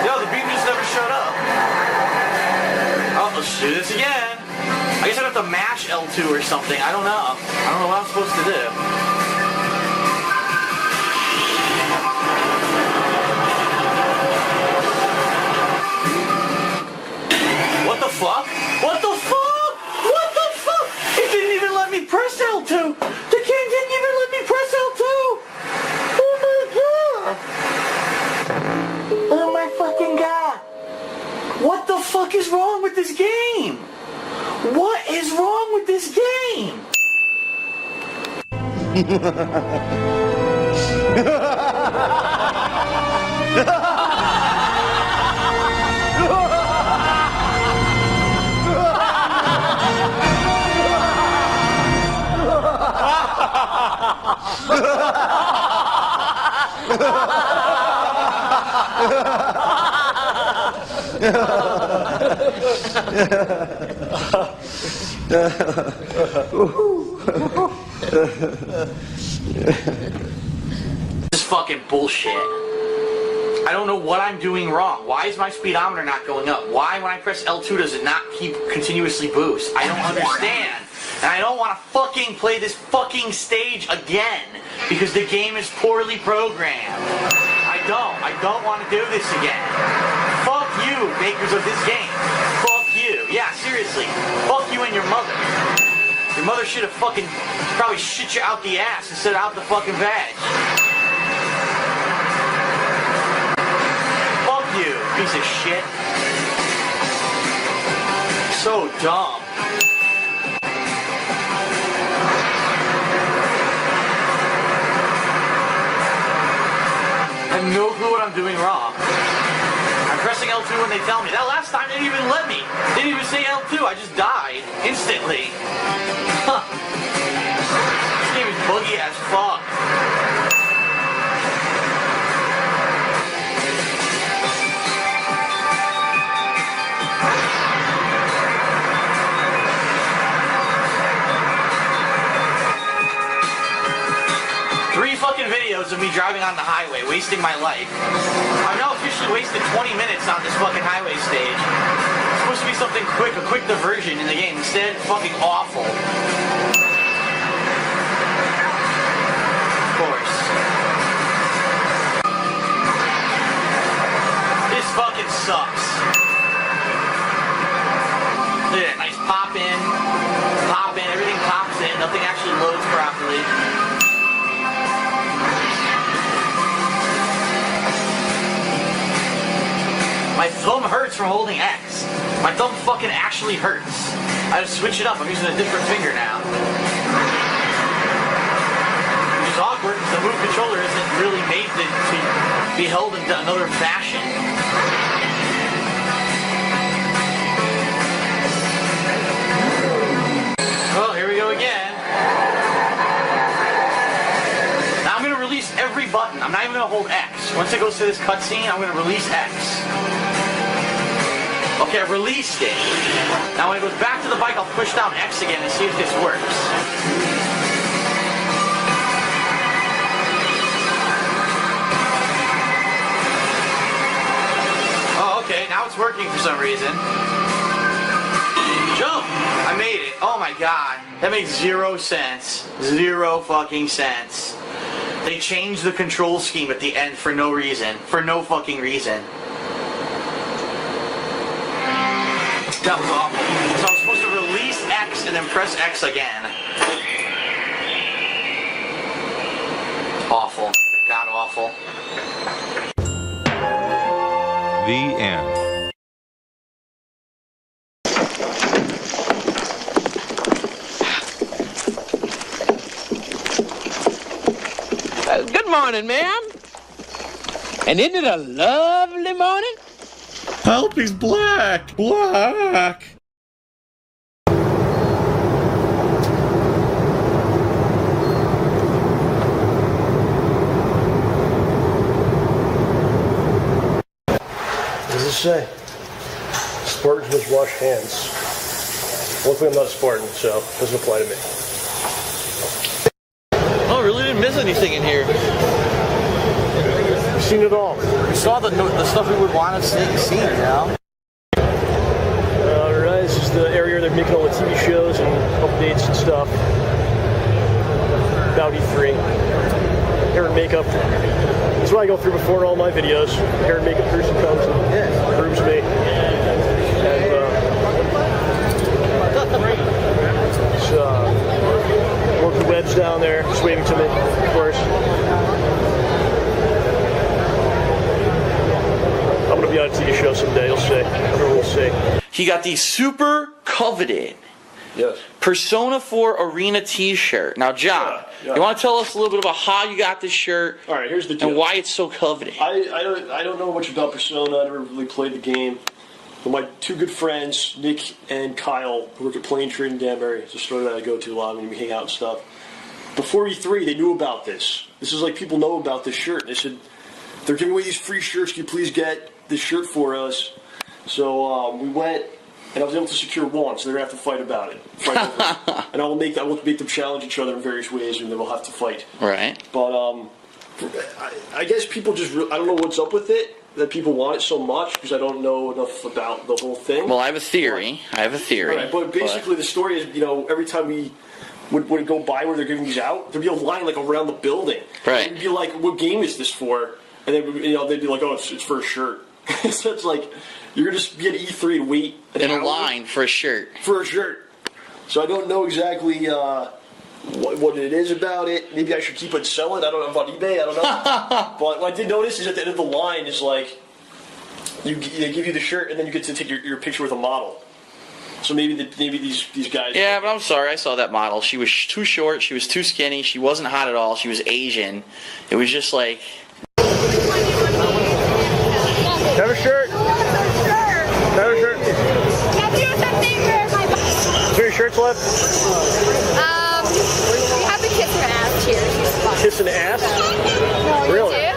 Yo, the beam just never showed up. Oh, let's do this again. I guess I'd have to mash L2 or something. I don't know. I don't know what I'm supposed to do. What the fuck? What the fuck? What the fuck? It didn't even let me press L2. The game didn't even let me press L2. Oh my god. Oh my fucking god. What the fuck is wrong with this game? What is wrong with this game? This is fucking bullshit. I don't know what I'm doing wrong. Why is my speedometer not going up? Why, when I press L2, does it not keep continuously boost? I don't understand. And I don't want to fucking play this fucking stage again because the game is poorly programmed. I don't want to do this again. Fuck you, makers of this game. Fuck you. Yeah, seriously. Fuck you and your mother. Your mother should have fucking probably shit you out the ass instead of out the fucking vag. Fuck you, piece of shit. So dumb. I'm doing wrong. I'm pressing L2 when they tell me. That last time they didn't even let me. They didn't even say L2. I just died instantly. Huh. This game is buggy as fuck. 3 fucking videos of me driving on the highway, wasting my life. I've now officially wasted 20 minutes on this fucking highway stage. It's supposed to be something quick, a quick diversion in the game. Instead, fucking awful. Of course. This fucking sucks. Look at that, nice pop in, everything pops in, nothing actually loads properly. My thumb hurts from holding X. My thumb fucking actually hurts. I have to switch it up. I'm using a different finger now. Which is awkward because the Move controller isn't really made to be held in another fashion. Well, here we go again. Now I'm going to release every button. I'm not even going to hold X. Once it goes to this cutscene, I'm going to release X. Okay, I've released it. Now when it goes back to the bike, I'll push down X again and see if this works. Oh, okay, now it's working for some reason. Jump! I made it. Oh my god. That makes 0 sense. 0 fucking sense. They changed the control scheme at the end for no reason. For no fucking reason. That was awful. So I'm supposed to release X and then press X again. Awful. God awful. The end. Good morning, ma'am. And isn't it a lovely morning? Help, he's black! Black! What does it say? Spartans must wash hands. Luckily I'm not a Spartan, so it doesn't apply to me. Oh, really didn't miss anything in here. We've seen it all. We saw the stuff we would want to see, you know? Alright, this is the area they're making all the TV shows and updates and stuff. About E3. Hair and makeup. That's what I go through before all my videos. Hair and makeup person comes and grooms me. And working Webb's down there, just waving to me, of course. I'm gonna be on a TV show someday, you'll see. Everyone will see. He got the super coveted Persona 4 Arena t-shirt. Now, John, you want to tell us a little bit about how you got this shirt? All right, here's the deal. And why it's so coveted. I don't know much about Persona. I never really played the game. But my 2 good friends, Nick and Kyle, who work at Plane Trade in Danbury, it's a store that I go to a lot when we hang out and stuff. Before E3, they knew about this. This is like people know about this shirt. They said, they're giving away these free shirts. Can you please get this shirt for us? So we went, and I was able to secure one, so they're going to have to fight about it. And I will make them challenge each other in various ways, and then we'll have to fight. Right. But I guess people just, I don't know what's up with it, that people want it so much, because I don't know enough about the whole thing. Well, I have a theory. Right, but basically the story is, every time we would go by where they're giving these out, there'd be a line like around the building. Right. And it'd be like, what game is this for? And then they'd be like, oh, it's for a shirt. So it's like, you're going to just be at E3 and wait in a line for a shirt. For a shirt. So I don't know exactly what it is about it. Maybe I should keep it and sell it. I don't know about eBay. I don't know. But what I did notice is at the end of the line is like, they give you the shirt and then you get to take your picture with a model. So maybe these guys. Yeah, but I'm sorry. I saw that model. She was too short. She was too skinny. She wasn't hot at all. She was Asian. It was just like. Have a shirt. Have a shirt. Is there your shirts left? We have the kiss and ass. Cheers. Kiss and ass? No, really? You do?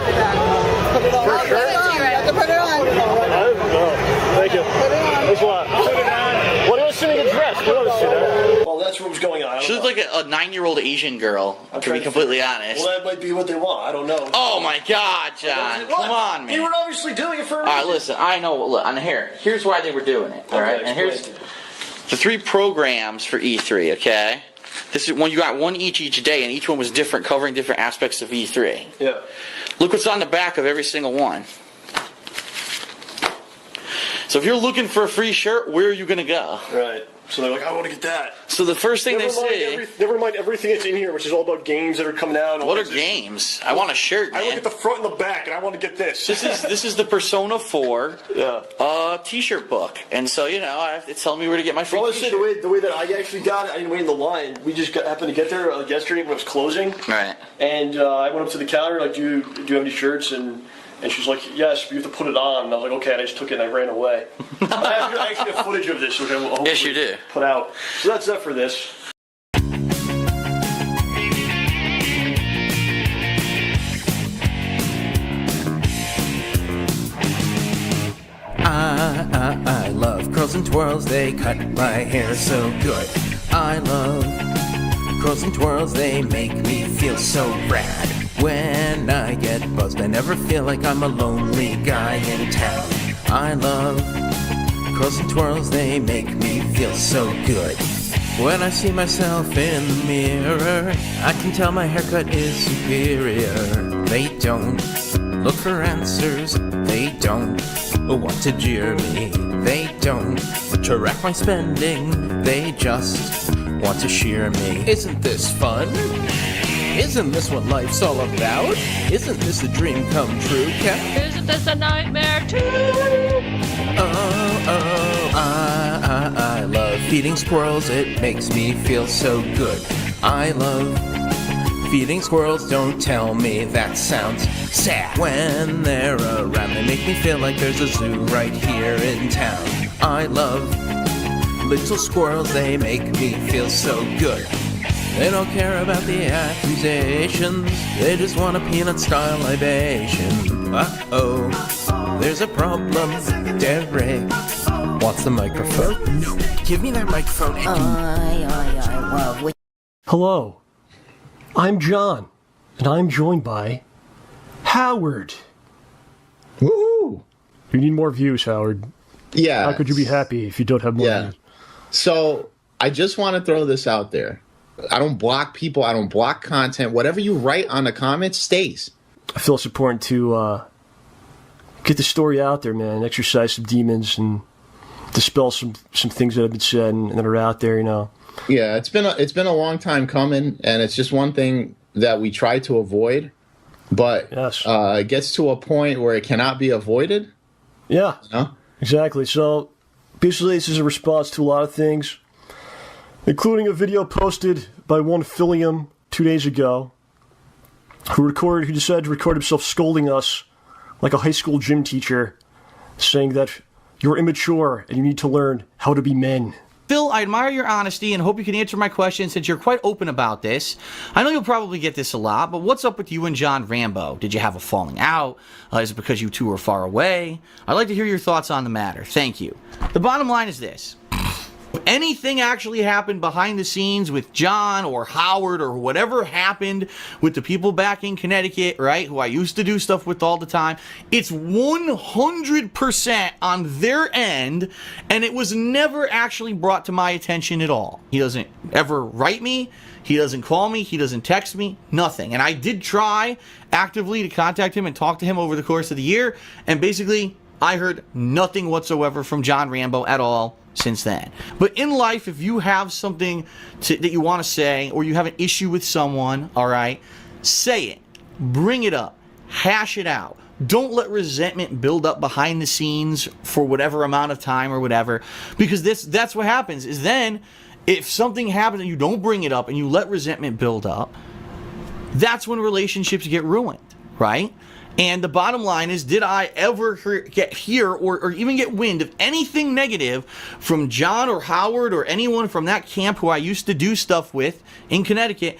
Put it on. Your shirt? You have to put it on. Thank you. Thanks a lot. What do you want to see me get dressed? What do you want to see that? Well, that's what was going on. She looks like a 9-year-old Asian girl, to be completely honest. Well, that might be what they want. I don't know. Oh my God, John! Come on, man. They were obviously doing it for a reason. All right, listen. I know. Look, on here. Here's why they were doing it. All right, and here's the 3 programs for E3. Okay, this is one. You got one each day, and each one was different, covering different aspects of E3. Yeah. Look what's on the back of every single one. So if you're looking for a free shirt, where are you going to go? Right. So they're like, I want to get that. So the first thing they say... Never mind everything that's in here, which is all about games that are coming out. What are games? I want a shirt, man. I look at the front and the back, and I want to get this. This is the Persona 4 T-shirt book. And so, it's telling me where to get my free T-shirt. The way that I actually got it, I didn't wait in the line. We just happened to get there yesterday when it was closing. Right. And I went up to the counter, like, do you have any shirts? And she's like, yes, but you have to put it on. And I was like, okay, and I just took it and I ran away. I actually have footage of this, which I will hopefully yes, you do. Put out. So that's that for this. I love curls and twirls, they cut my hair so good. I love curls and twirls, they make me feel so rad. When I get buzzed, I never feel like I'm a lonely guy in town. I love curls and twirls, they make me feel so good. When I see myself in the mirror, I can tell my haircut is superior. They don't look for answers, they don't want to jeer me. They don't track my spending, they just want to shear me. Isn't this fun? Isn't this what life's all about? Isn't this a dream come true, Cat? Isn't this a nightmare too? I love feeding squirrels, it makes me feel so good. I love feeding squirrels, don't tell me that sounds sad. When they're around, they make me feel like there's a zoo right here in town. I love little squirrels, they make me feel so good. They don't care about the accusations, they just want a peanut-style libation. Uh-oh, there's a problem, Derek wants the microphone. No, give me that microphone. Hello, I'm John, and I'm joined by Howard. Woo! You need more views, Howard. Yeah. How could you be happy if you don't have more views? So, I just want to throw this out there. I don't block people. I don't block content. Whatever you write on the comments stays. I feel it's important to get the story out there, man. Exercise some demons and dispel some things that have been said and that are out there, Yeah, it's been a long time coming, and it's just one thing that we try to avoid. But it gets to a point where it cannot be avoided. Yeah, exactly. So basically, this is a response to a lot of things, including a video posted by one Philium 2 days ago, who decided to record himself scolding us like a high school gym teacher, saying that you're immature and you need to learn how to be men. Phil, I admire your honesty and hope you can answer my question since you're quite open about this. I know you'll probably get this a lot, but what's up with you and John Rambo? Did you have a falling out? Is it because you two are far away? I'd like to hear your thoughts on the matter. Thank you. The bottom line is this. If anything actually happened behind the scenes with John or Howard or whatever happened with the people back in Connecticut, right, who I used to do stuff with all the time, it's 100% on their end, and it was never actually brought to my attention at all. He doesn't ever write me, he doesn't call me, he doesn't text me, nothing. And I did try actively to contact him and talk to him over the course of the year, and basically I heard nothing whatsoever from John Rambo at all since then. But in life, if you have something that you want to say, or you have an issue with someone, all right, say it. Bring it up. Hash it out. Don't let resentment build up behind the scenes for whatever amount of time or whatever, because that's what happens, is then if something happens and you don't bring it up and you let resentment build up, that's when relationships get ruined. right? And the bottom line is, did I ever hear or even get wind of anything negative from John or Howard or anyone from that camp who I used to do stuff with in Connecticut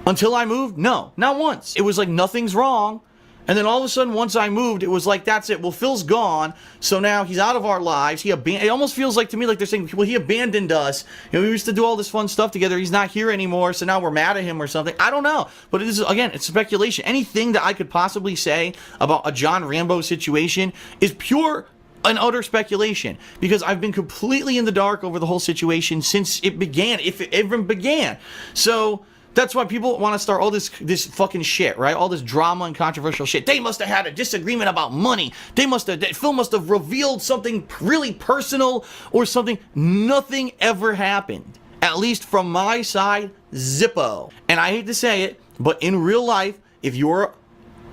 until I moved? No, not once. It was like nothing's wrong. And then all of a sudden, once I moved, it was like, that's it. Well, Phil's gone, so now he's out of our lives. It almost feels like to me like they're saying, well, he abandoned us. You know, we used to do all this fun stuff together. He's not here anymore, so now we're mad at him or something. I don't know. But it is, again, it's speculation. Anything that I could possibly say about a John Rambo situation is pure and utter speculation, because I've been completely in the dark over the whole situation since it began, if it even began. So that's why people want to start all this fucking shit, right? All this drama and controversial shit. They must have had a disagreement about money. Phil must have revealed something really personal or something. Nothing ever happened. At least from my side, zippo. And I hate to say it, but in real life, if you're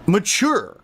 mature,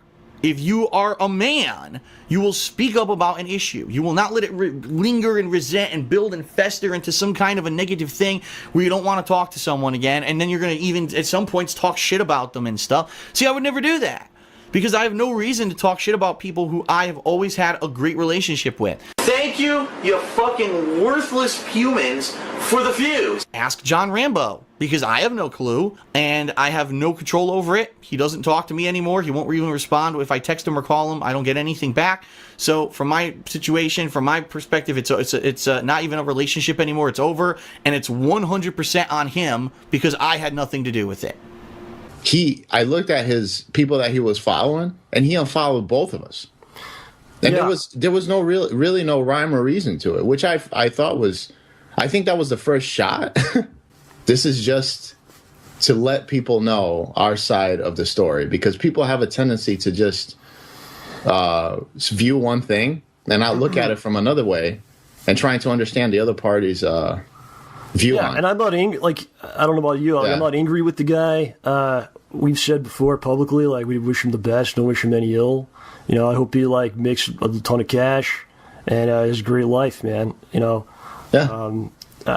if you are a man, you will speak up about an issue. You will not let it linger and resent and build and fester into some kind of a negative thing where you don't want to talk to someone again, and then you're going to even at some points talk shit about them and stuff. See, I would never do that, because I have no reason to talk shit about people who I have always had a great relationship with. Thank you, you fucking worthless humans, for the views. Ask John Rambo, because I have no clue, and I have no control over it. He doesn't talk to me anymore. He won't even respond. If I text him or call him, I don't get anything back. So from my situation, from my perspective, it's not even a relationship anymore. It's over, and it's 100% on him, because I had nothing to do with it. I looked at his people that he was following, and he unfollowed both of us. And there was no really no rhyme or reason to it, which I thought was, I think that was the first shot. This is just to let people know our side of the story, because people have a tendency to just view one thing and not look at it from another way, and trying to understand the other party's view on it. And I'm not angry. Like, I don't know about you. I'm not angry with the guy. We've said before publicly, like, we wish him the best, don't wish him any ill. You know, I hope he, like, makes a ton of cash and has a great life, man. You know,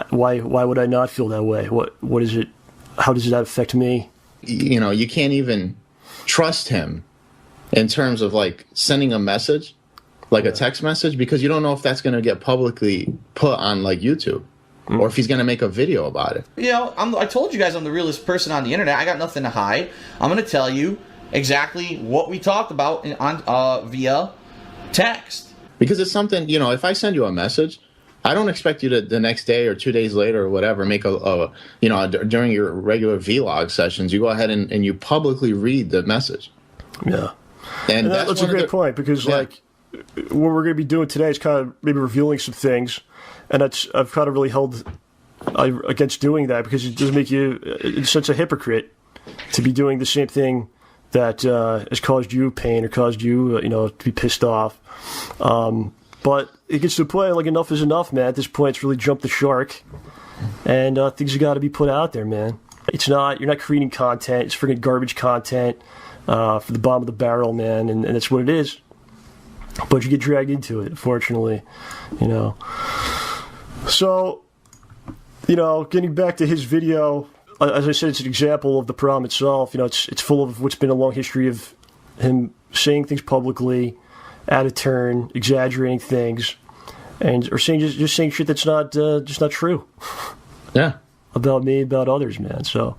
why would I not feel that way? What is it? How does that affect me? You know, you can't even trust him in terms of, like, sending a message, like a text message, because you don't know if that's going to get publicly put on, like, YouTube. Or if he's going to make a video about it. You know, I told you guys I'm the realest person on the internet. I got nothing to hide. I'm going to tell you exactly what we talked about via text. Because it's something, you know, if I send you a message, I don't expect you to the next day or 2 days later or whatever make during your regular vlog sessions, you go ahead and you publicly read the message. Yeah. And that's a great point, because like what we're going to be doing today is kind of maybe revealing some things. And I've kind of really held against doing that, because it does make you, in a sense, a hypocrite to be doing the same thing that has caused you pain or caused you, to be pissed off. But it gets to a point, like, enough is enough, man. At this point, it's really jumped the shark. And things have got to be put out there, man. You're not creating content. It's freaking garbage content for the bottom of the barrel, man. And that's what it is. But you get dragged into it, fortunately, So, getting back to his video, as I said, it's an example of the problem itself. It's full of what's been a long history of him saying things publicly, out of turn, exaggerating things, or saying just saying shit that's not just not true. Yeah, about me, about others, man. So,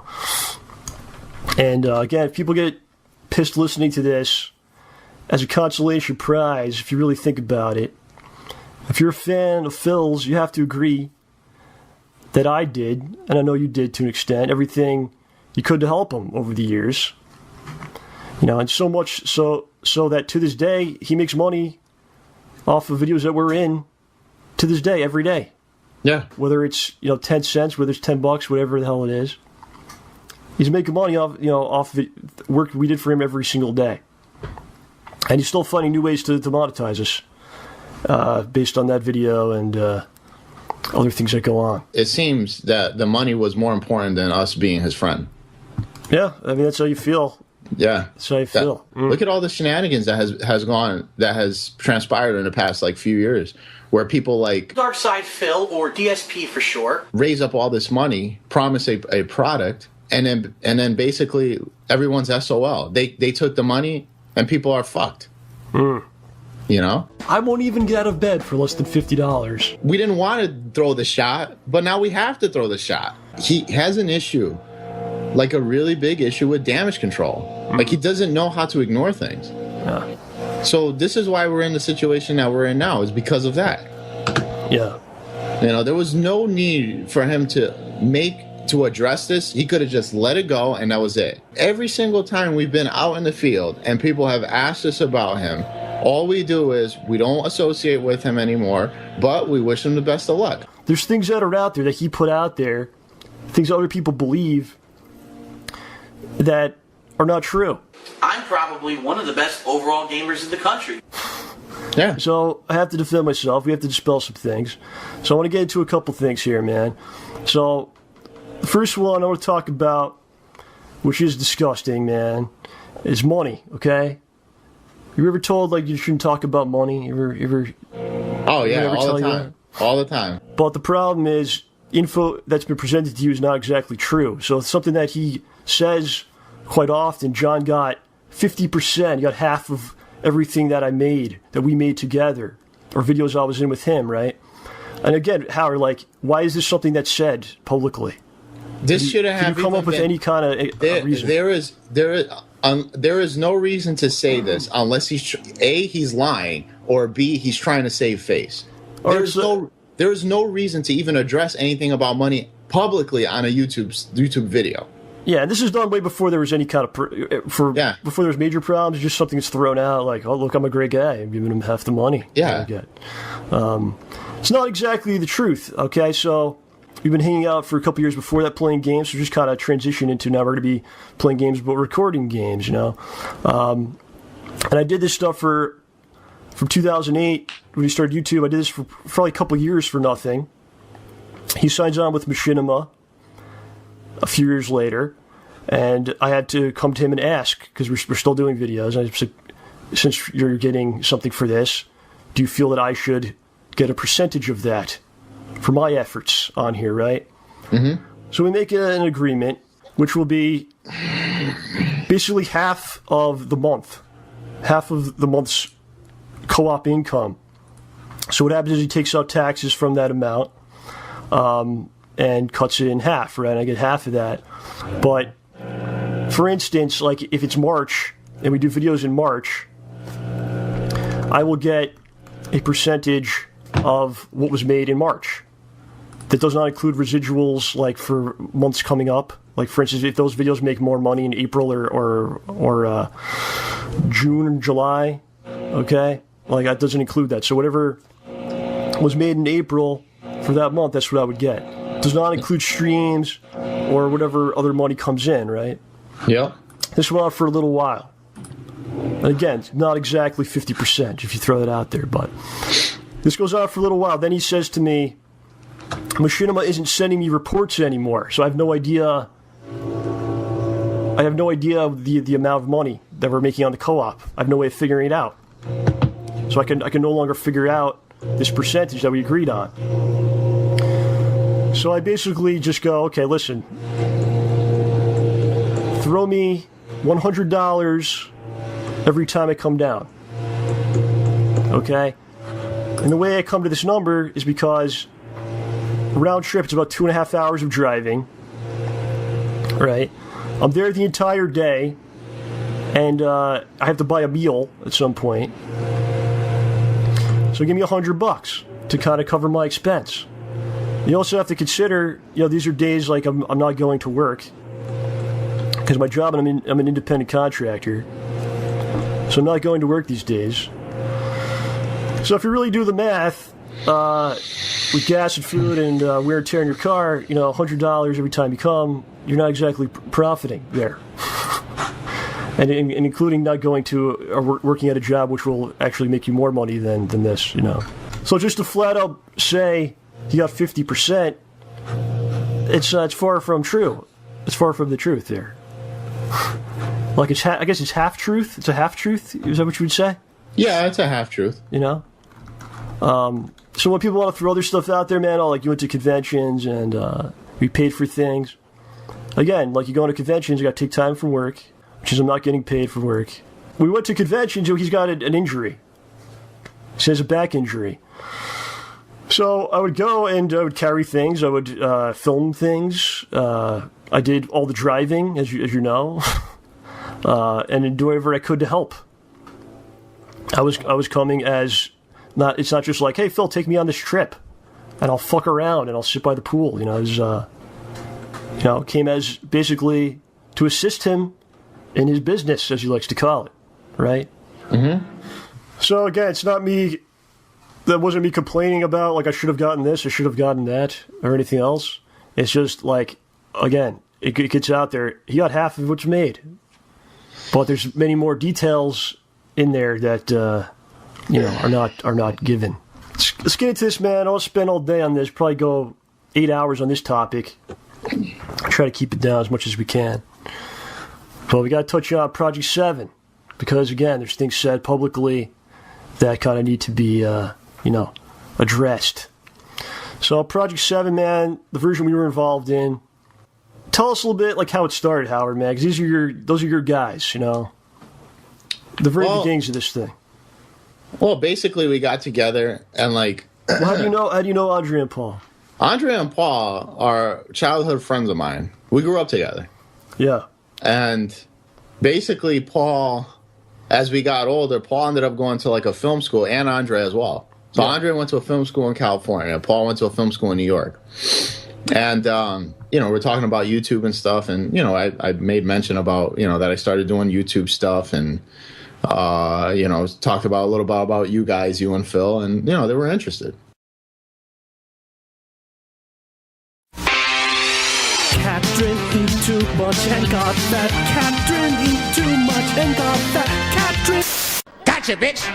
and again, if people get pissed listening to this, as a consolation prize, if you really think about it, if you're a fan of Phil's, you have to agree that I did, and I know you did to an extent, everything you could to help him over the years. And so much so that to this day, he makes money off of videos that we're in to this day, every day. Yeah. Whether it's, 10 cents, whether it's $10, whatever the hell it is. He's making money off of work we did for him every single day. And he's still finding new ways to monetize us based on that video and other things that go on. It seems that the money was more important than us being his friend. Yeah, I mean, that's how you feel. Yeah. That's how you feel. Look at all the shenanigans that has transpired in the past, few years, where people like Dark Side Phil, or DSP for short, raise up all this money, promise a product, and then basically everyone's SOL. They took the money and people are fucked. You know? I won't even get out of bed for less than $50. We didn't want to throw the shot, but now we have to throw the shot. He has an issue, like a really big issue with damage control. Like he doesn't know how to ignore things. Yeah. So this is why we're in the situation that we're in now, is because of that. Yeah. You know, there was no need for him to address this. He could have just let it go and that was it. Every single time we've been out in the field and people have asked us about him, all we do is we don't associate with him anymore, but we wish him the best of luck. There's things that are out there that he put out there, things other people believe that are not true. I'm probably one of the best overall gamers in the country. Yeah. So I have to defend myself. We have to dispel some things. So I want to get into a couple things here, man. So the first one I want to talk about, which is disgusting, man, is money, okay? You ever told, like, you shouldn't talk about money? You ever Oh, yeah, all the time. All the time. But the problem is, info that's been presented to you is not exactly true. So it's something that he says quite often. John got 50%. He got half of everything that we made together, or videos I was in with him, right? And again, Howard, like, why is this something that's said publicly? This shouldn't have come up with any kind of reason. There is no reason to say this unless he's lying, or B, he's trying to save face. There is no reason to even address anything about money publicly on a YouTube video. Yeah, and this is done way before there was any kind of before there was major problems. It's just something that's thrown out, like, oh, look, I'm a great guy. I'm giving him half the money. Yeah. It's not exactly the truth. Okay, so we've been hanging out for a couple years before that, playing games. So just kind of transition into now we're going to be playing games, but recording games. You know, and I did this stuff from 2008 when we started YouTube. I did this for probably a couple years for nothing. He signs on with Machinima a few years later, and I had to come to him and ask, because we're still doing videos. I said, since you're getting something for this, do you feel that I should get a percentage of that for my efforts on here, right? Mm-hmm. So we make an agreement, which will be basically half of the month's co-op income. So what happens is he takes out taxes from that amount, and cuts it in half, right? I get half of that. But for instance, like if it's March and we do videos in March, I will get a percentage of what was made in March. That does not include residuals, like for months coming up. Like for instance, if those videos make more money in April or June and July, okay, like that doesn't include that. So whatever was made in April for that month, that's what I would get. Does not include streams or whatever other money comes in, right? Yeah. This went on for a little while. And again, not exactly 50% if you throw that out there, but this goes on for a little while. Then he says to me, Machinima isn't sending me reports anymore, so I have no idea of the amount of money that we're making on the co-op. I have no way of figuring it out. So I can no longer figure out this percentage that we agreed on. So I basically just go, okay, listen, throw me $100 every time I come down. Okay? And the way I come to this number is because round trip, it's about 2.5 hours of driving. Right? I'm there the entire day, and I have to buy a meal at some point. So give me $100 to kind of cover my expense. You also have to consider, these are days like I'm not going to work because my job, I'm an independent contractor, so I'm not going to work these days. So if you really do the math, with gas and food and wear and tear in your car, $100 every time you come, you're not exactly profiting there. And including not going to or working at a job which will actually make you more money than this, So just to flat out say you got 50%, it's far from true. It's far from the truth there. Like I guess it's half truth. It's a half truth. Is that what you would say? Yeah, it's a half truth. So when people want to throw other stuff out there, man, like you went to conventions and we paid for things. again, like you go to conventions, you got to take time from work, which is I'm not getting paid for work. We went to conventions, he's got an injury. He has a back injury. So I would go and I would carry things. I would film things. I did all the driving, as you know, and do whatever I could to help. I was coming as not. It's not just like, hey Phil, take me on this trip, and I'll fuck around and I'll sit by the pool. Came as basically to assist him in his business, as he likes to call it, right? Mm-hmm. So again, it's not me. That wasn't me complaining about, like, I should have gotten this, I should have gotten that, or anything else. It's just, like, again, it gets out there. He got half of what's made. But there's many more details in there that, are not given. Let's get into this, man. I'll spend all day on this, probably go 8 hours on this topic. Try to keep it down as much as we can. But we got to touch on Project 7. Because, again, there's things said publicly that kind of need to be... addressed. So Project 7, man, the version we were involved in. Tell us a little bit like how it started, Howard, man, because those are your guys, The very beginnings of this thing. Well, basically we got together and well, how do you know Andrea and Paul? Andrea and Paul are childhood friends of mine. We grew up together. Yeah. And basically Paul, as we got older, Paul ended up going to a film school, and Andrea as well. So Andrea went to a film school in California. Paul went to a film school in New York. And, we're talking about YouTube and stuff. And, I made mention about, that I started doing YouTube stuff and, talked about a little bit about you guys, you and Phil. And, they were interested. Catherine eat too much and got fat. Catherine eat too much and got fat. Catherine. Gotcha, bitch.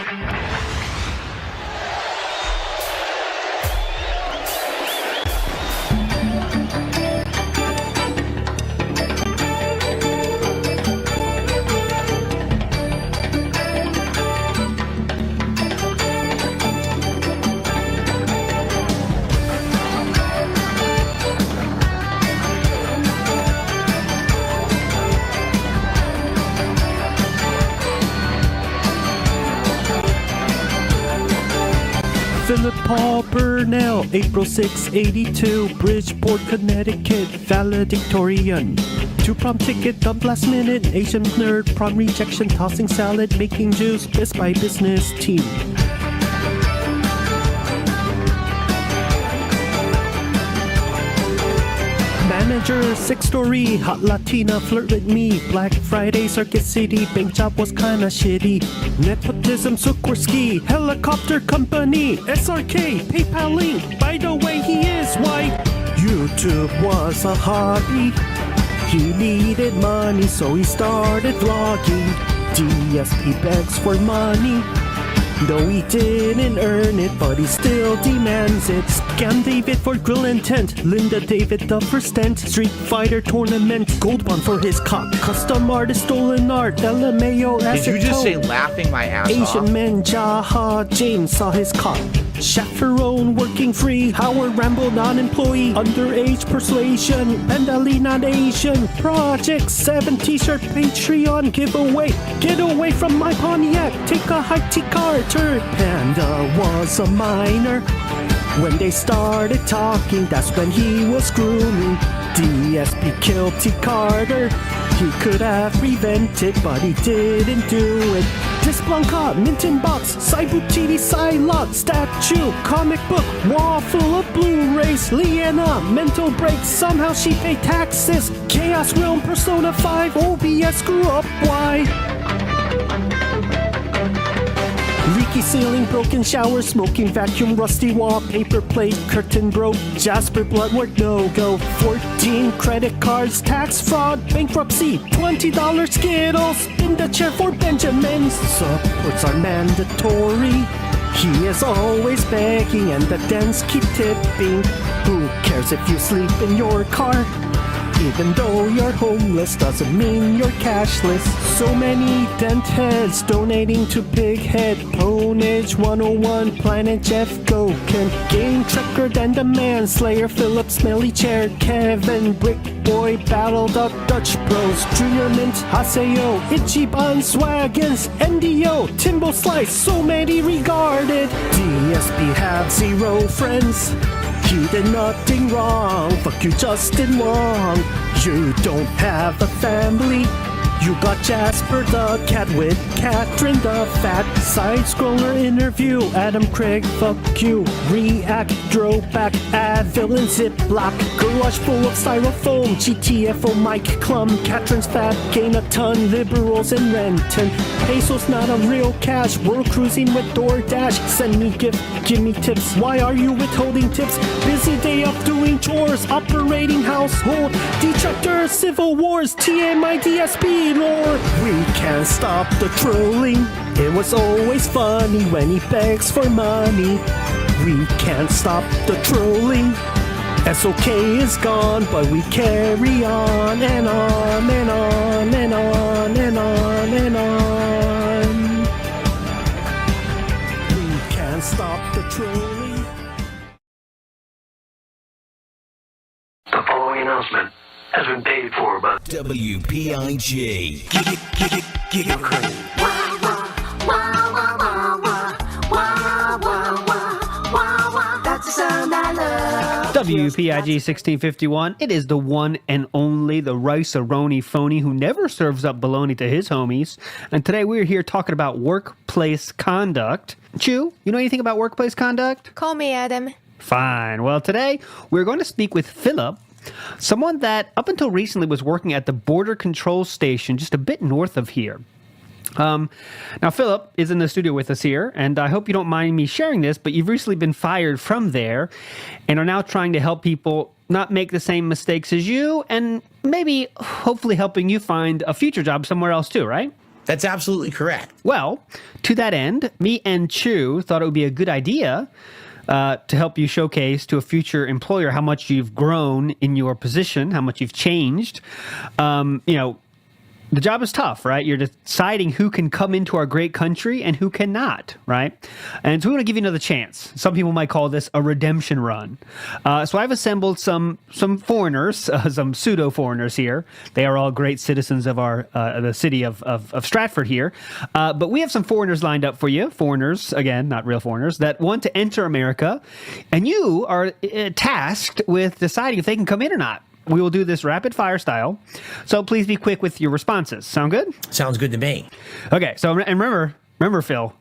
Philip Paul Burnell, April 6, 82, Bridgeport, Connecticut, valedictorian. 2 prom ticket, dumped last minute, Asian nerd, prom rejection, tossing salad, making juice, Best Buy business team. Manager, 6-story, hot Latina, flirt with me. Black Friday, Circuit City, bank job was kinda shitty. Nepotism, Sikorsky, helicopter company, SRK, PayPal link. By the way, he is white. YouTube was a hobby. He needed money, so he started vlogging. DSP begs for money. Though he didn't earn it, but he still demands it. Scam David for grill intent. Linda David the first tent. Street Fighter tournament. Gold one for his cock. Custom artist stolen art. LMAO acetone. Did you just say laughing my ass Asian off? man Jaha James saw his cock. Chaperone working free. Howard Rambo non-employee. Underage persuasion. Pendali not Asian. Project 7 t-shirt Patreon giveaway. Get away from my Pontiac. Take a hike to Carter. Panda was a minor. When they started talking, that's when he was grooming. DSP killed T. Carter. He could have prevented, but he didn't do it. Blanca, Minton Box, Saibu TV, Psylocke, Statue, Comic Book, Wall full of Blu-rays, Leanna, Mental Break, somehow she paid taxes, Chaos Realm, Persona 5, OBS, Screw Up, why? Leaky ceiling, broken shower, smoking vacuum, rusty wallpaper plate, curtain broke, Jasper bloodwork, no-go, 14 credit cards, tax fraud, bankruptcy, $20 Skittles, in the chair for Benjamin, supports are mandatory, he is always begging and the dents keep tipping, who cares if you sleep in your car? Even though you're homeless doesn't mean you're cashless. So many dentists donating to Big Head, Ponage 101, Planet Jeff Goken, Game Trekker, Dan the Manslayer, Philip Smelly Chair, Kevin, Brick Boy, Battle Duck, Dutch Bros, Junior Mint, Haseo, Ichiban Swaggins, NDO, Timbo Slice, so many regarded. DSP have 0 friends. You did nothing wrong. Fuck you, Justin Wong. You don't have a family. You got Jasper the cat with Catherine the fat. Side-scroller interview, Adam Craig, fuck you. React, Drowback, Advil and Ziploc. Garage full of styrofoam, GTFO, Mike Clum. Catherine's fat, gain a ton, liberals and Renton. Pesos not a real cash, world cruising with DoorDash. Send me gift, give me tips. Why are you withholding tips? Busy day of doing chores, operating household. Detractor, civil wars, TMI, DSP. Lord, we can't stop the trolling. It was always funny when he begs for money. We can't stop the trolling. SOK is gone, but we carry on and on and on and on and on and on. We can't stop the trolling. The following announcement has been paid for by WPIG. That's the sound I love. WPIG 1651. It is the one and only, the rice-a-roni phony who never serves up bologna to his homies. And today we're here talking about workplace conduct. Chu, you know anything about workplace conduct? Call me Adam. Fine. Well, today we're going to speak with Philip, someone that up until recently was working at the border control station just a bit north of here. Now, Philip is in the studio with us here, and I hope you don't mind me sharing this, but you've recently been fired from there and are now trying to help people not make the same mistakes as you and maybe hopefully helping you find a future job somewhere else too, right? That's absolutely correct. Well, to that end, me and Chu thought it would be a good idea to help you showcase to a future employer how much you've grown in your position, how much you've changed. The job is tough, right? You're deciding who can come into our great country and who cannot, right? And so we want to give you another chance. Some people might call this a redemption run. So I've assembled some foreigners, some pseudo-foreigners here. They are all great citizens of our the city of Stratford here. But we have some foreigners lined up for you. Foreigners, again, not real foreigners, that want to enter America. And you are tasked with deciding if they can come in or not. We will do this rapid fire style, so please be quick with your responses. Sound good? Sounds good to me. Okay, so and remember, Phil,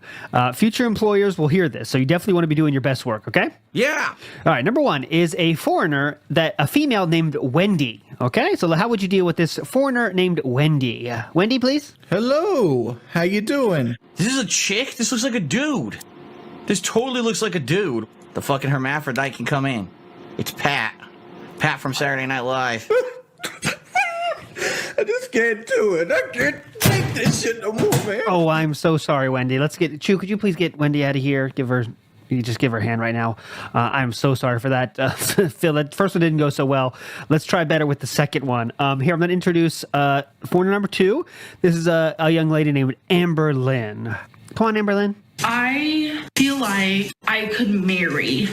future employers will hear this, so you definitely want to be doing your best work, okay? Yeah. All right, number one is a foreigner, a female named Wendy, okay? So how would you deal with this foreigner named Wendy? Wendy, please? Hello, how you doing? This is a chick? This looks like a dude. This totally looks like a dude. The fucking hermaphrodite can come in. It's Pat. Pat from Saturday Night Live. I just can't do it. I can't take this shit no more, man. Oh, I'm so sorry, Wendy. Chu, could you please get Wendy out of here? You just give her a hand right now. I'm so sorry for that. Phil, that first one didn't go so well. Let's try better with the second one. Here, I'm going to introduce foreigner number 2. This is a young lady named Amber Lynn. Come on, Amber Lynn. I feel like I could marry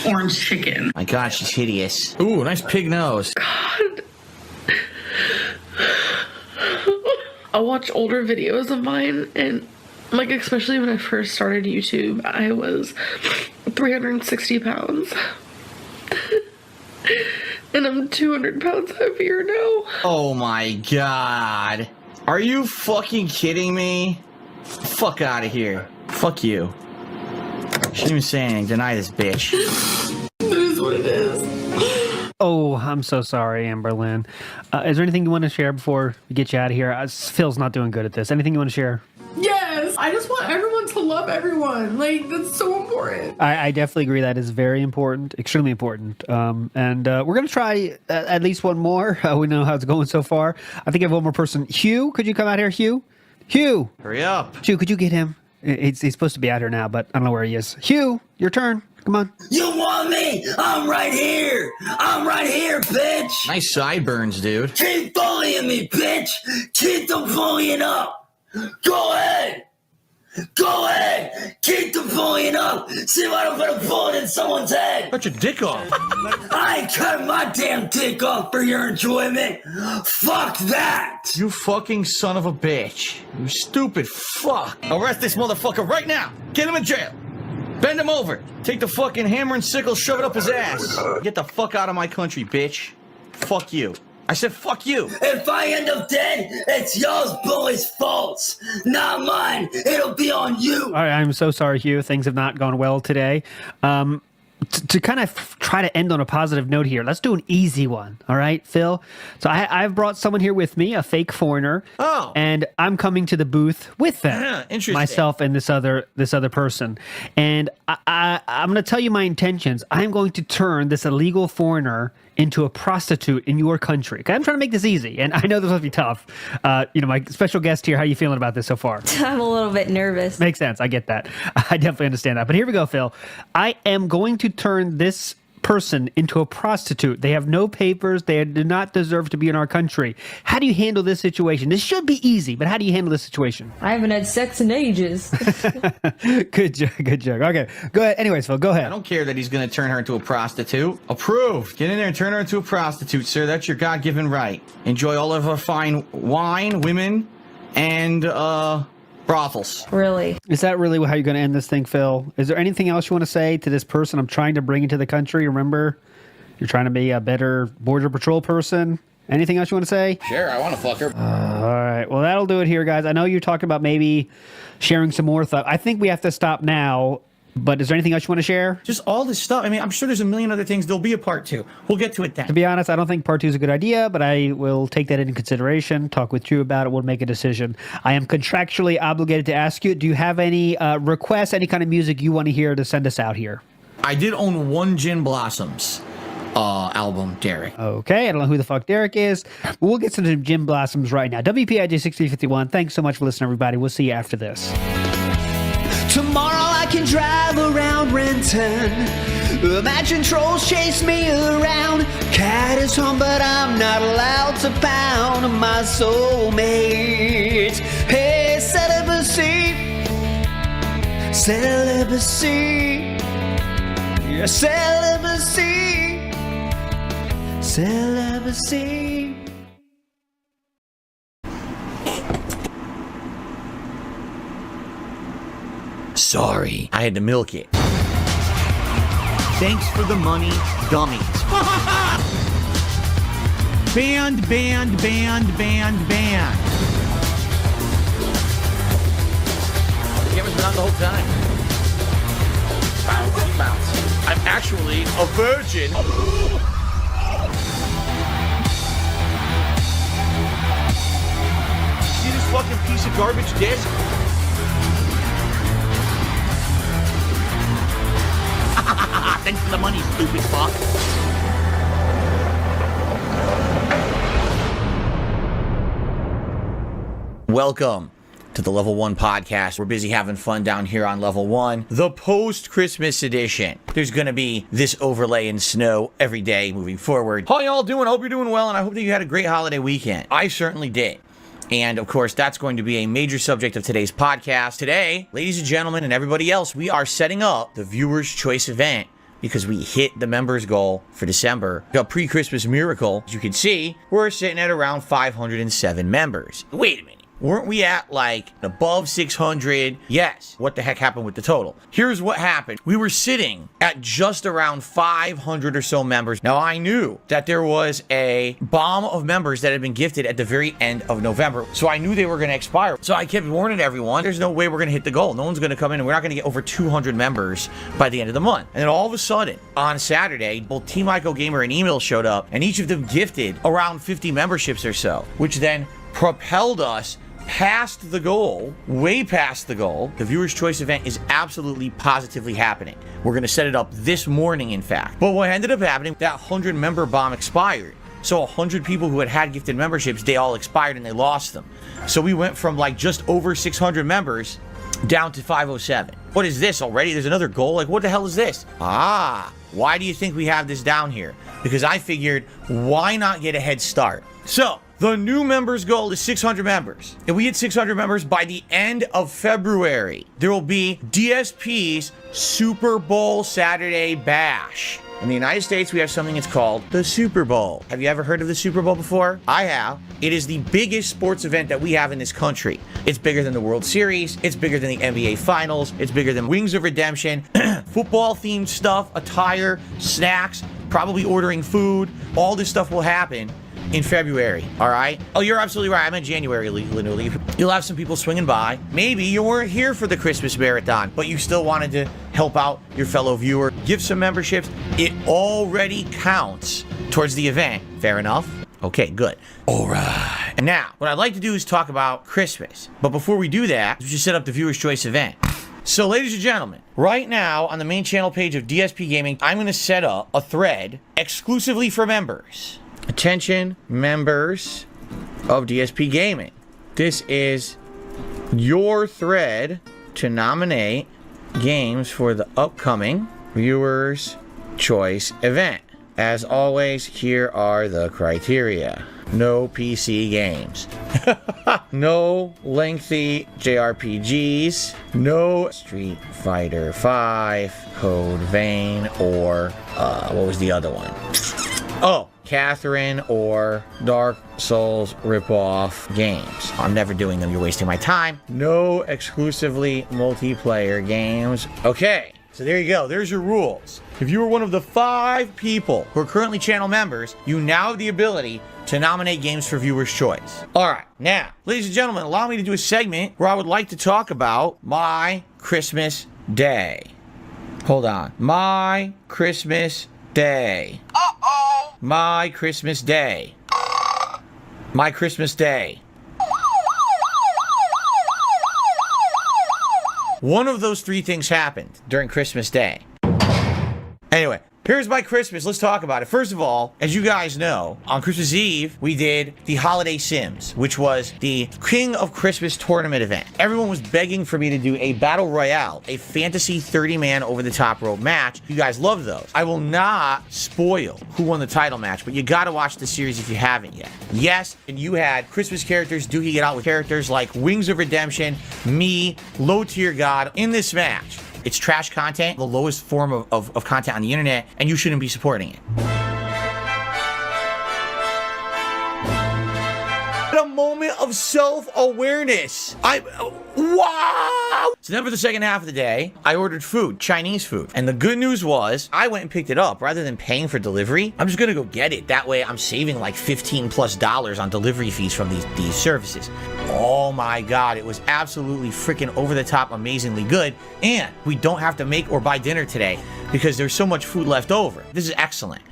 Orange Chicken. My God, she's hideous. Ooh, nice pig nose. God. I watch older videos of mine, and like especially when I first started YouTube, I was 360 pounds. And I'm 200 pounds heavier now. Oh my God. Are you fucking kidding me? Fuck out of here. Fuck you. She didn't even say anything. Deny this bitch. It is what it is. Oh, I'm so sorry, Amber Lynn. Is there anything you want to share before we get you out of here? Phil's not doing good at this. Anything you want to share? Yes! I just want everyone to love everyone. Like, that's so important. I definitely agree. That is very important, extremely important. And we're going to try at least one more. We know how it's going so far. I think I have one more person. Hugh, could you come out here, Hugh? Hugh! Hurry up. Hugh, could you get him? He's supposed to be out here now, but I don't know where he is. Hugh, your turn. Come on. You want me? I'm right here. I'm right here, bitch. Nice sideburns, dude. Keep bullying me, bitch. Keep the bullying up. Go ahead. Go ahead. Keep the bullying up. See if I don't put a bullet in someone's head. Cut your dick off. I ain't cutting my damn dick off for your enjoyment. Fuck that. You fucking son of a bitch. You stupid fuck. Arrest this motherfucker right now. Get him in jail. Bend him over. Take the fucking hammer and sickle, shove it up his ass. Get the fuck out of my country, bitch. Fuck you. I said fuck you. If I end up dead, it's y'all's boys' faults, not mine. It'll be on you. All right, I'm so sorry, Hugh. Things have not gone well today. To kind of try to end on a positive note here, let's do an easy one. All right, Phil? So I've brought someone here with me, a fake foreigner. Oh. And I'm coming to the booth with them. Interesting. Myself and this other person. And I'm going to tell you my intentions. I'm going to turn this illegal foreigner into a prostitute in your country. Okay, I'm trying to make this easy, and I know this must be tough. My special guest here, how are you feeling about this so far? I'm a little bit nervous. Makes sense. I get that. I definitely understand that. But here we go, Phil. I am going to turn this person into a prostitute. They have no papers. They do not deserve to be in our country. How do you handle this situation? This should be easy, but how do you handle this situation? I haven't had sex in ages. Good joke. Good joke. Okay, go ahead. Anyways, Phil, go ahead. I don't care that he's going to turn her into a prostitute. Approved. Get in there and turn her into a prostitute, sir. That's your God-given right. Enjoy all of our fine wine, women, and brothels. Really? Is that really how you're going to end this thing, Phil? Is there anything else you want to say to this person I'm trying to bring into the country? Remember, you're trying to be a better Border Patrol person. Anything else you want to say? Sure, I want to fuck her. All right. Well, that'll do it here, guys. I know you're talking about maybe sharing some more thought. I think we have to stop now. But is there anything else you want to share? Just all this stuff. I mean, I'm sure there's a million other things. There'll be a part 2. We'll get to it then. To be honest, I don't think part 2 is a good idea, but I will take that into consideration, talk with you about it, we'll make a decision. I am contractually obligated to ask you, do you have any requests, any kind of music you want to hear to send us out here? I did own one Gin Blossoms album, Derek. Okay, I don't know who the fuck Derek is. We'll get some Gin Blossoms right now. WPIG 6051, thanks so much for listening, everybody. We'll see you after this. Tomorrow I can drive around Renton. Imagine trolls chase me around. Cat is home, but I'm not allowed to pound my soulmate. Hey, celibacy. Celibacy. Yeah, celibacy. Celibacy. Sorry, I had to milk it. Thanks for the money, dummies. Band. The camera's been on the whole time. Bounce. I'm actually a virgin. See this fucking piece of garbage disc? Thanks for the money, stupid fuck. Welcome to the Level 1 podcast. We're busy having fun down here on Level 1, the post-Christmas edition. There's going to be this overlay in snow every day moving forward. How y'all doing? I hope you're doing well, and I hope that you had a great holiday weekend. I certainly did. And, of course, that's going to be a major subject of today's podcast. Today, ladies and gentlemen, and everybody else, we are setting up the Viewer's Choice event because we hit the members goal for December. A pre-Christmas miracle. As you can see, we're sitting at around 507 members. Wait a minute. Weren't we at like above 600? Yes. What the heck happened with the total? Here's what happened. We were sitting at just around 500 or so members. Now I knew that there was a bomb of members that had been gifted at the very end of November. So I knew they were going to expire. So I kept warning everyone, there's no way we're going to hit the goal. No one's going to come in and we're not going to get over 200 members by the end of the month. And then all of a sudden, on Saturday, both Team Ico Gamer and Email showed up and each of them gifted around 50 memberships or so, which then propelled us past the goal, way past the goal. The Viewer's Choice event is absolutely positively happening. We're going to set it up this morning, in fact. But what ended up happening, that 100 member bomb expired. So 100 people who had gifted memberships, they all expired and they lost them. So we went from like just over 600 members down to 507. What is this already? There's another goal? Like, what the hell is this? Why do you think we have this down here? Because I figured, why not get a head start? So, the new members goal is 600 members. If we hit 600 members by the end of February, there will be DSP's Super Bowl Saturday Bash. In the United States, we have something that's called the Super Bowl. Have you ever heard of the Super Bowl before? I have. It is the biggest sports event that we have in this country. It's bigger than the World Series. It's bigger than the NBA Finals. It's bigger than Wings of Redemption. Football-themed stuff, attire, snacks, probably ordering food. All this stuff will happen in February, all right? Oh, you're absolutely right. I meant January, Linuli. You'll have some people swinging by. Maybe you weren't here for the Christmas marathon, but you still wanted to help out your fellow viewer. Give some memberships. It already counts towards the event. Fair enough? Okay, good. All right. And now, what I'd like to do is talk about Christmas. But before we do that, we should set up the Viewer's Choice event. So, ladies and gentlemen, right now on the main channel page of DSP Gaming, I'm going to set up a thread exclusively for members. Attention, members of DSP Gaming. This is your thread to nominate games for the upcoming Viewer's Choice event. As always, here are the criteria. No PC games. No lengthy JRPGs. No Street Fighter 5, Code Vein, or what was the other one? Oh, Catherine or Dark Souls ripoff games. I'm never doing them. You're wasting my time. No exclusively multiplayer games. Okay, so there you go. There's your rules. If you are one of the 5 people who are currently channel members, you now have the ability to nominate games for Viewer's Choice. All right, now, ladies and gentlemen, allow me to do a segment where I would like to talk about my Christmas day. Hold on. My Christmas day. My Christmas day. My Christmas day. One of those 3 things happened during Christmas Day. Anyway, here's my Christmas. Let's talk about it. First of all, as you guys know, on Christmas Eve, we did the Holiday Sims, which was the King of Christmas tournament event. Everyone was begging for me to do a Battle Royale, a fantasy 30-man over-the-top rope match. You guys loved those. I will not spoil who won the title match, but you gotta watch the series if you haven't yet. Yes, and you had Christmas characters duking it out with characters like Wings of Redemption, me, Low Tier God in this match. It's trash content, the lowest form of content on the internet, and you shouldn't be supporting it. A moment of self-awareness. Wow! So then for the second half of the day, I ordered food, Chinese food. And the good news was, I went and picked it up. Rather than paying for delivery, I'm just gonna go get it. That way I'm saving like $15+ on delivery fees from these services. Oh my God, it was absolutely freaking over the top, amazingly good. And we don't have to make or buy dinner today because there's so much food left over. This is excellent.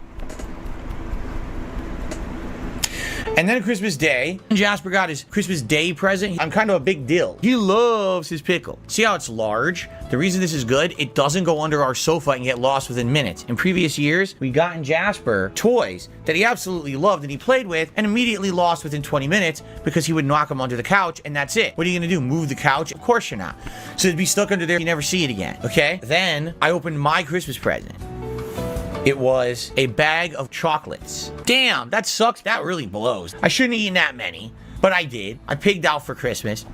And then Christmas Day, Jasper got his Christmas Day present. I'm kind of a big deal. He loves his pickle. See how it's large? The reason this is good, it doesn't go under our sofa and get lost within minutes. In previous years, we gotten Jasper toys that he absolutely loved and he played with and immediately lost within 20 minutes because he would knock them under the couch and that's it. What are you gonna do, move the couch? Of course you're not. So it'd be stuck under there, you never see it again, okay? Then I opened my Christmas present. It was a bag of chocolates. Damn, that sucks. That really blows. I shouldn't have eaten that many, but I did. I pigged out for Christmas.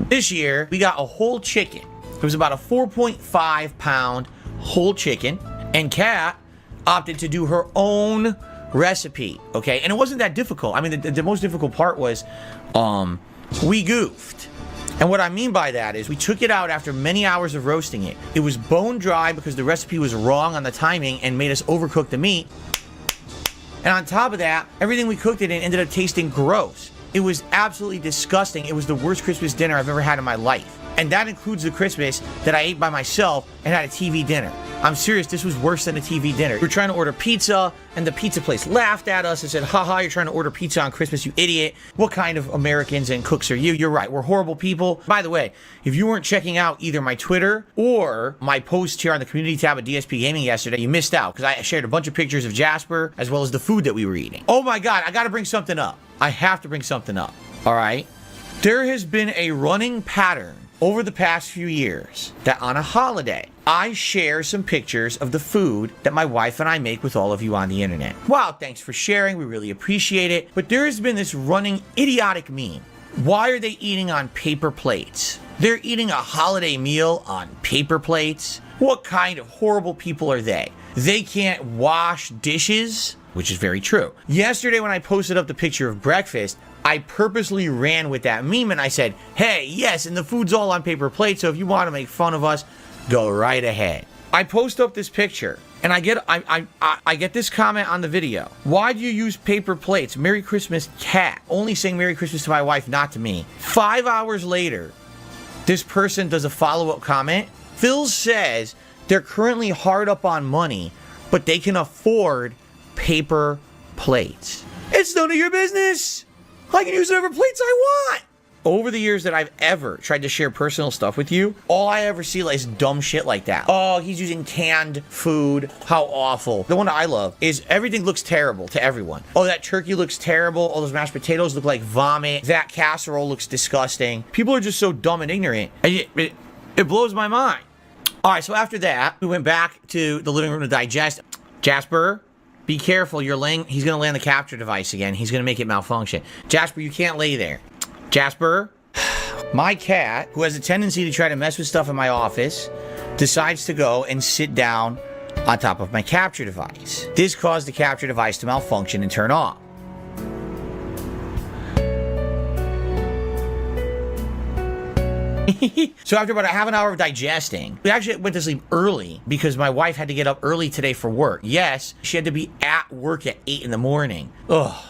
This year, we got a whole chicken. It was about a 4.5 pound whole chicken, and Kat opted to do her own recipe, okay? And it wasn't that difficult. I mean, the most difficult part was we goofed. And what I mean by that is we took it out after many hours of roasting it. It was bone dry because the recipe was wrong on the timing and made us overcook the meat. And on top of that, everything we cooked it in ended up tasting gross. It was absolutely disgusting. It was the worst Christmas dinner I've ever had in my life. And that includes the Christmas that I ate by myself and had a TV dinner. I'm serious, this was worse than a TV dinner. We were trying to order pizza, and the pizza place laughed at us and said, haha, you're trying to order pizza on Christmas, you idiot. What kind of Americans and cooks are you? You're right, we're horrible people. By the way, if you weren't checking out either my Twitter or my post here on the community tab of DSP Gaming yesterday, you missed out, because I shared a bunch of pictures of Jasper, as well as the food that we were eating. Oh my God, I gotta bring something up. I have to bring something up, all right? There has been a running pattern over the past few years that on a holiday, I share some pictures of the food that my wife and I make with all of you on the internet. Wow, thanks for sharing. We really appreciate it. But there has been this running idiotic meme. Why are they eating on paper plates? They're eating a holiday meal on paper plates? What kind of horrible people are they? They can't wash dishes, which is very true. Yesterday when I posted up the picture of breakfast, I purposely ran with that meme and I said, hey, yes, and the food's all on paper plates, so if you want to make fun of us, go right ahead. I post up this picture and I get this comment on the video. Why do you use paper plates? Merry Christmas, cat. Only saying Merry Christmas to my wife, not to me. 5 hours later, this person does a follow-up comment. Phil says they're currently hard up on money, but they can afford paper plates. It's none of your business. I can use whatever plates I want. Over the years that I've ever tried to share personal stuff with you, all I ever see is dumb shit like that. Oh, he's using canned food. How awful. The one that I love is everything looks terrible to everyone. Oh, that turkey looks terrible. All those mashed potatoes look like vomit. That casserole looks disgusting. People are just so dumb and ignorant. It blows my mind. All right, so after that, we went back to the living room to digest. Jasper, be careful. He's going to lay on the capture device again. He's going to make it malfunction. Jasper, you can't lay there. Jasper, my cat, who has a tendency to try to mess with stuff in my office, decides to go and sit down on top of my capture device. This caused the capture device to malfunction and turn off. So after about a half an hour of digesting, we actually went to sleep early because my wife had to get up early today for work. Yes, she had to be at work at 8 in the morning. Ugh,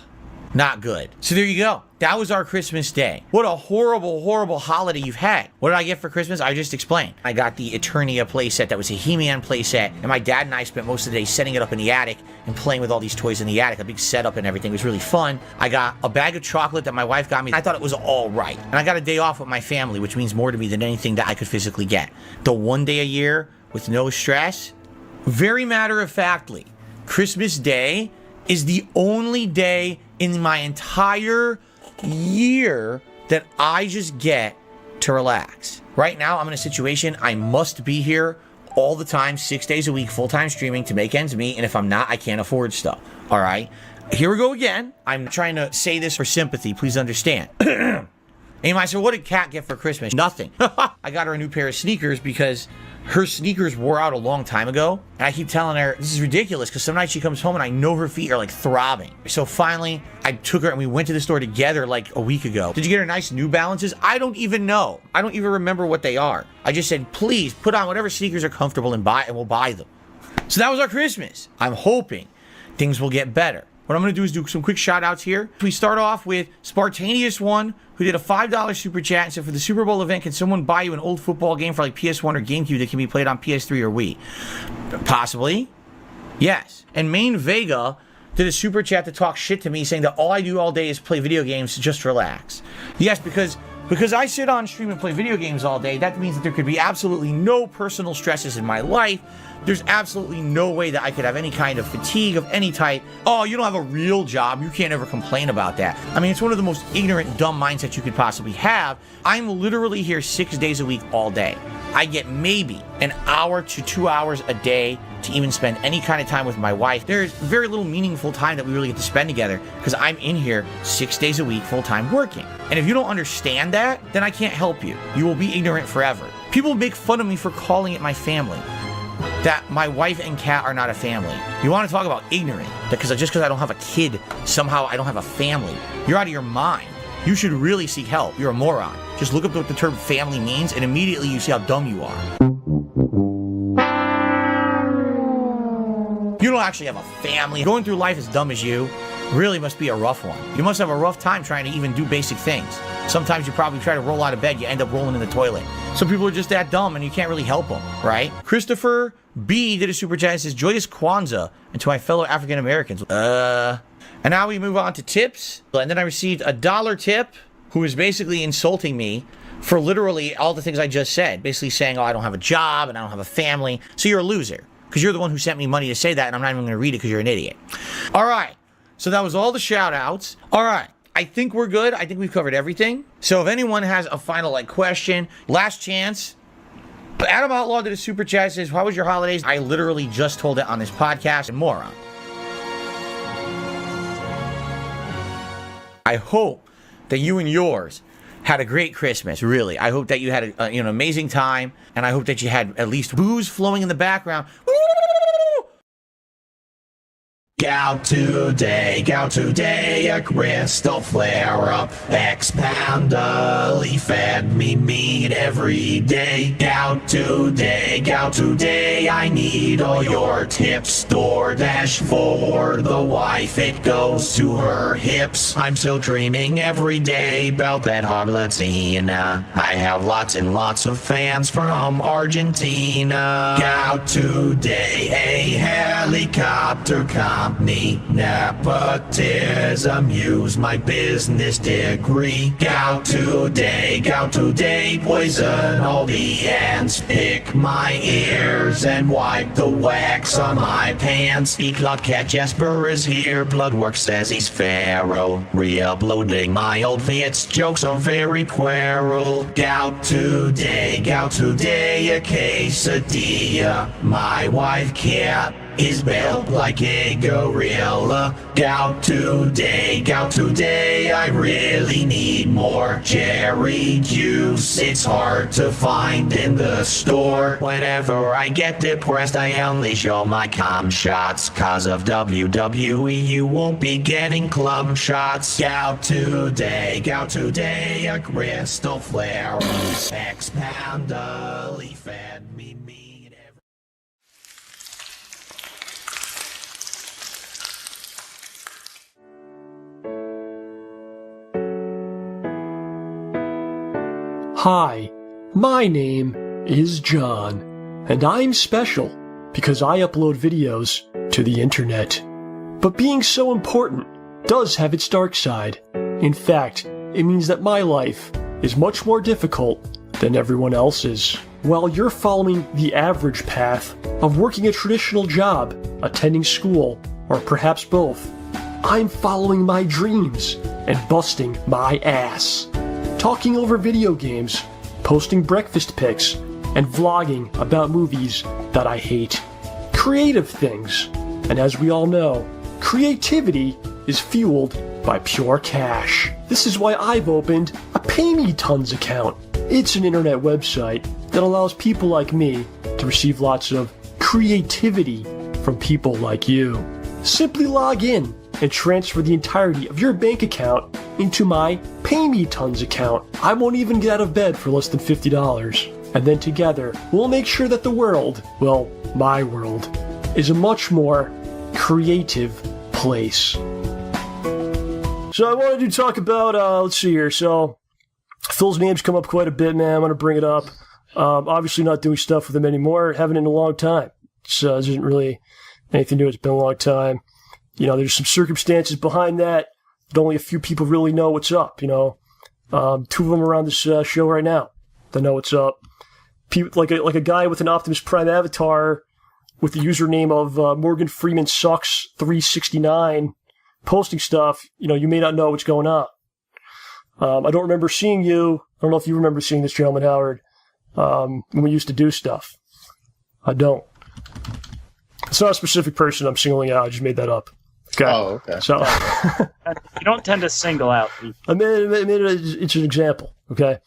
not good. So there you go. That was our Christmas day. What a horrible, horrible holiday you've had. What did I get for Christmas? I just explained. I got the Eternia playset that was a He-Man playset, and my dad and I spent most of the day setting it up in the attic and playing with all these toys in the attic, a big setup and everything. It was really fun. I got a bag of chocolate that my wife got me. I thought it was all right. And I got a day off with my family, which means more to me than anything that I could physically get. The one day a year with no stress. Very matter-of-factly, Christmas Day is the only day in my entire year that I just get to relax. Right now, I'm in a situation I must be here all the time, 6 days a week, full-time streaming to make ends meet, and if I'm not, I can't afford stuff. All right? Here we go again. I'm trying to say this for sympathy. Please understand. And you might say, what did Kat get for Christmas? Nothing. I got her a new pair of sneakers because her sneakers wore out a long time ago. And I keep telling her, this is ridiculous, because some nights she comes home and I know her feet are like throbbing. So finally, I took her and we went to the store together like a week ago. Did you get her nice New Balances? I don't even know. I don't even remember what they are. I just said, please put on whatever sneakers are comfortable and we'll buy them. So that was our Christmas. I'm hoping things will get better. What I'm going to do is do some quick shout outs here. We start off with Spartaneous One, who did a $5 super chat and said, for the Super Bowl event, can someone buy you an old football game for like PS1 or GameCube that can be played on PS3 or Wii? Possibly. Yes. And Main Vega did a super chat to talk shit to me, saying that all I do all day is play video games, just relax. Yes, because I sit on stream and play video games all day, that means that there could be absolutely no personal stresses in my life. There's absolutely no way that I could have any kind of fatigue of any type. Oh, you don't have a real job. You can't ever complain about that. I mean, it's one of the most ignorant, dumb mindsets you could possibly have. I'm literally here 6 days a week all day. I get maybe an hour to 2 hours a day to even spend any kind of time with my wife. There's very little meaningful time that we really get to spend together because I'm in here 6 days a week full-time working. And if you don't understand that, then I can't help you. You will be ignorant forever. People make fun of me for calling it my family. That my wife and Kat are not a family. You want to talk about ignorant? Just because I don't have a kid, somehow I don't have a family. You're out of your mind. You should really seek help. You're a moron. Just look up what the term family means and immediately you see how dumb you are. You don't actually have a family. Going through life as dumb as you really must be a rough one. You must have a rough time trying to even do basic things. Sometimes you probably try to roll out of bed, you end up rolling in the toilet. Some people are just that dumb and you can't really help them, right? Christopher B did a super chat and says, joyous Kwanzaa, and to my fellow African Americans. And now we move on to tips. And then I received a $1 tip who is basically insulting me for literally all the things I just said. Basically saying, oh, I don't have a job and I don't have a family. So you're a loser because you're the one who sent me money to say that and I'm not even going to read it because you're an idiot. All right. So that was all the shout outs. All right. I think we're good. I think we've covered everything. So if anyone has a final question, last chance. Adam Outlaw did a super chat, says, how was your holidays? I literally just told it on this podcast. Moron. I hope that you and yours had a great Christmas, really. I hope that you had an amazing time, and I hope that you had at least booze flowing in the background. Gout today, a crystal flare-up, expandally fed me meat every day. Gout today, I need all your tips. DoorDash for the wife, it goes to her hips. I'm still dreaming every day about that Argentina. I have lots and lots of fans from Argentina. Gout today, a helicopter company. Nepotism, use my business degree. Gout today, poison all the ants. Pick my ears and wipe the wax on my pants. Eat Cat Jesper is here, Bloodwork says he's feral. Re-uploading my old Fits, jokes are very puerile. Gout today, a quesadilla. My wife cat is built like a gorilla. Gout today, I really need more cherry juice. It's hard to find in the store. Whenever I get depressed, I only show my cum shots. Cause of WWE, you won't be getting club shots. Gout today, a crystal flare. Expandally fed me meat. Hi, my name is John, and I'm special because I upload videos to the internet. But being so important does have its dark side. In fact, it means that my life is much more difficult than everyone else's. While you're following the average path of working a traditional job, attending school, or perhaps both, I'm following my dreams and busting my ass. Talking over video games, posting breakfast pics, and vlogging about movies that I hate. Creative things. And as we all know, creativity is fueled by pure cash. This is why I've opened a Pay Me Tons account. It's an internet website that allows people like me to receive lots of creativity from people like you. Simply log in and transfer the entirety of your bank account into my Pay Me Tons account. I won't even get out of bed for less than $50. And then together, we'll make sure that the world, well, my world, is a much more creative place. So I wanted to talk about, let's see here. So Phil's name's come up quite a bit, man. I'm going to bring it up. Obviously not doing stuff with him anymore. Haven't in a long time. So this isn't really anything new. It's been a long time. You know, there's some circumstances behind that. But only a few people really know what's up, you know. Two of them are on this show right now that know what's up. People, like a guy with an Optimus Prime avatar with the username of Morgan Freeman Sucks 369 posting stuff. You know, you may not know what's going on. I don't remember seeing you. I don't know if you remember seeing this gentleman, Howard, when we used to do stuff. I don't. It's not a specific person I'm singling out. I just made that up. Okay. Oh, okay. So you don't tend to single out people. I made it. It's an example. Okay.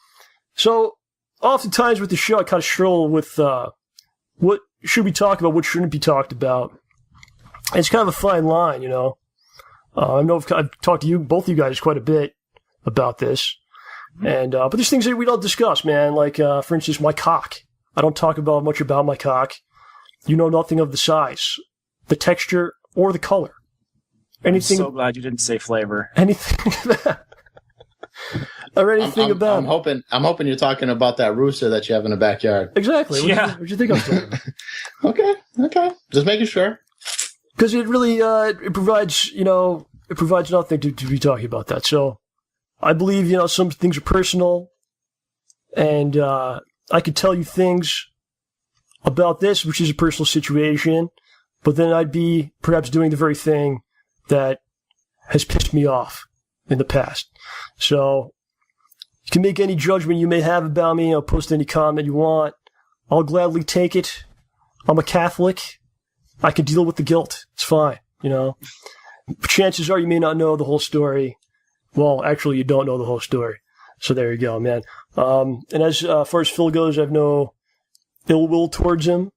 So oftentimes with the show, I kind of struggle with what should we talk about, what shouldn't be talked about. And it's kind of a fine line, you know. I know I've talked to you, both of you guys, quite a bit about this. And but there's things that we don't discuss, man. Like for instance, my cock. I don't talk about much about my cock. You know nothing of the size, the texture, or the color. Anything. I'm so glad you didn't say flavor. Anything that. Or anything about. I'm hoping you're talking about that rooster that you have in the backyard. Exactly. What you think I'm talking about? Okay. Just making sure. Because it really it provides nothing to be talking about that. So I believe some things are personal, and I could tell you things about this, which is a personal situation, but then I'd be perhaps doing the very thing that has pissed me off in the past. So you can make any judgment you may have about me. I'll post any comment you want. I'll gladly take it. I'm a Catholic. I can deal with the guilt. It's fine, you know. But chances are you may not know the whole story. Well, actually, you don't know the whole story. So there you go, man. And as far as Phil goes, I have no ill will towards him.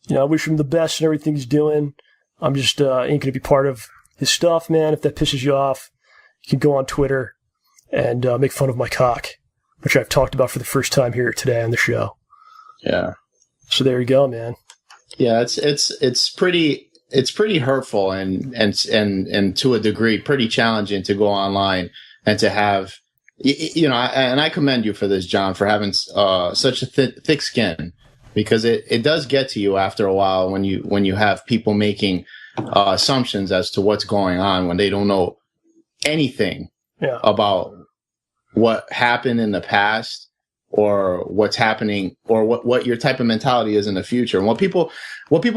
You know, I wish him the best and everything he's doing. I'm just ain't going to be part of his stuff, man. If that pisses you off, you can go on Twitter and make fun of my cock, which I've talked about for the first time here today on the show. Yeah. So there you go, man. Yeah, it's pretty hurtful and to a degree pretty challenging to go online and to have, you know, and I commend you for this, John, for having such a thick skin, because it does get to you after a while when you have people making assumptions as to what's going on when they don't know anything about what happened in the past or what's happening or what your type of mentality is in the future. And what people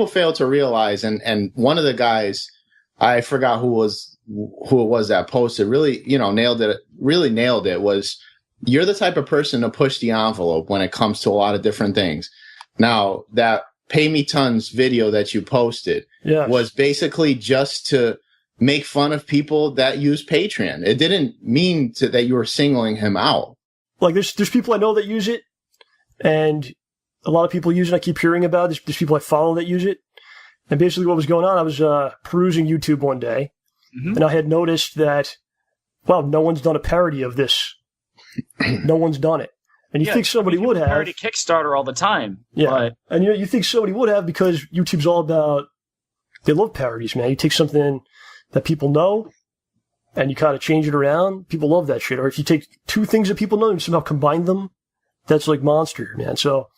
fail to realize, and one of the guys, I forgot who it was that posted, really, you know, nailed it, was you're the type of person to push the envelope when it comes to a lot of different things. Now, that Pay Me Tons video that you posted was basically just to make fun of people that use Patreon. It didn't mean that you were singling him out. Like, there's people I know that use it, and a lot of people use it. I keep hearing about it. There's people I follow that use it. And basically what was going on, I was perusing YouTube one day, and I had noticed that, wow, no one's done a parody of this. No one's done it. And you think somebody would have. Parody Kickstarter all the time. Yeah. But And you think somebody would have, because YouTube's all about, they love parodies, man. You take something that people know and you kind of change it around. People love that shit. Or if you take two things that people know and somehow combine them, that's like monster, man. So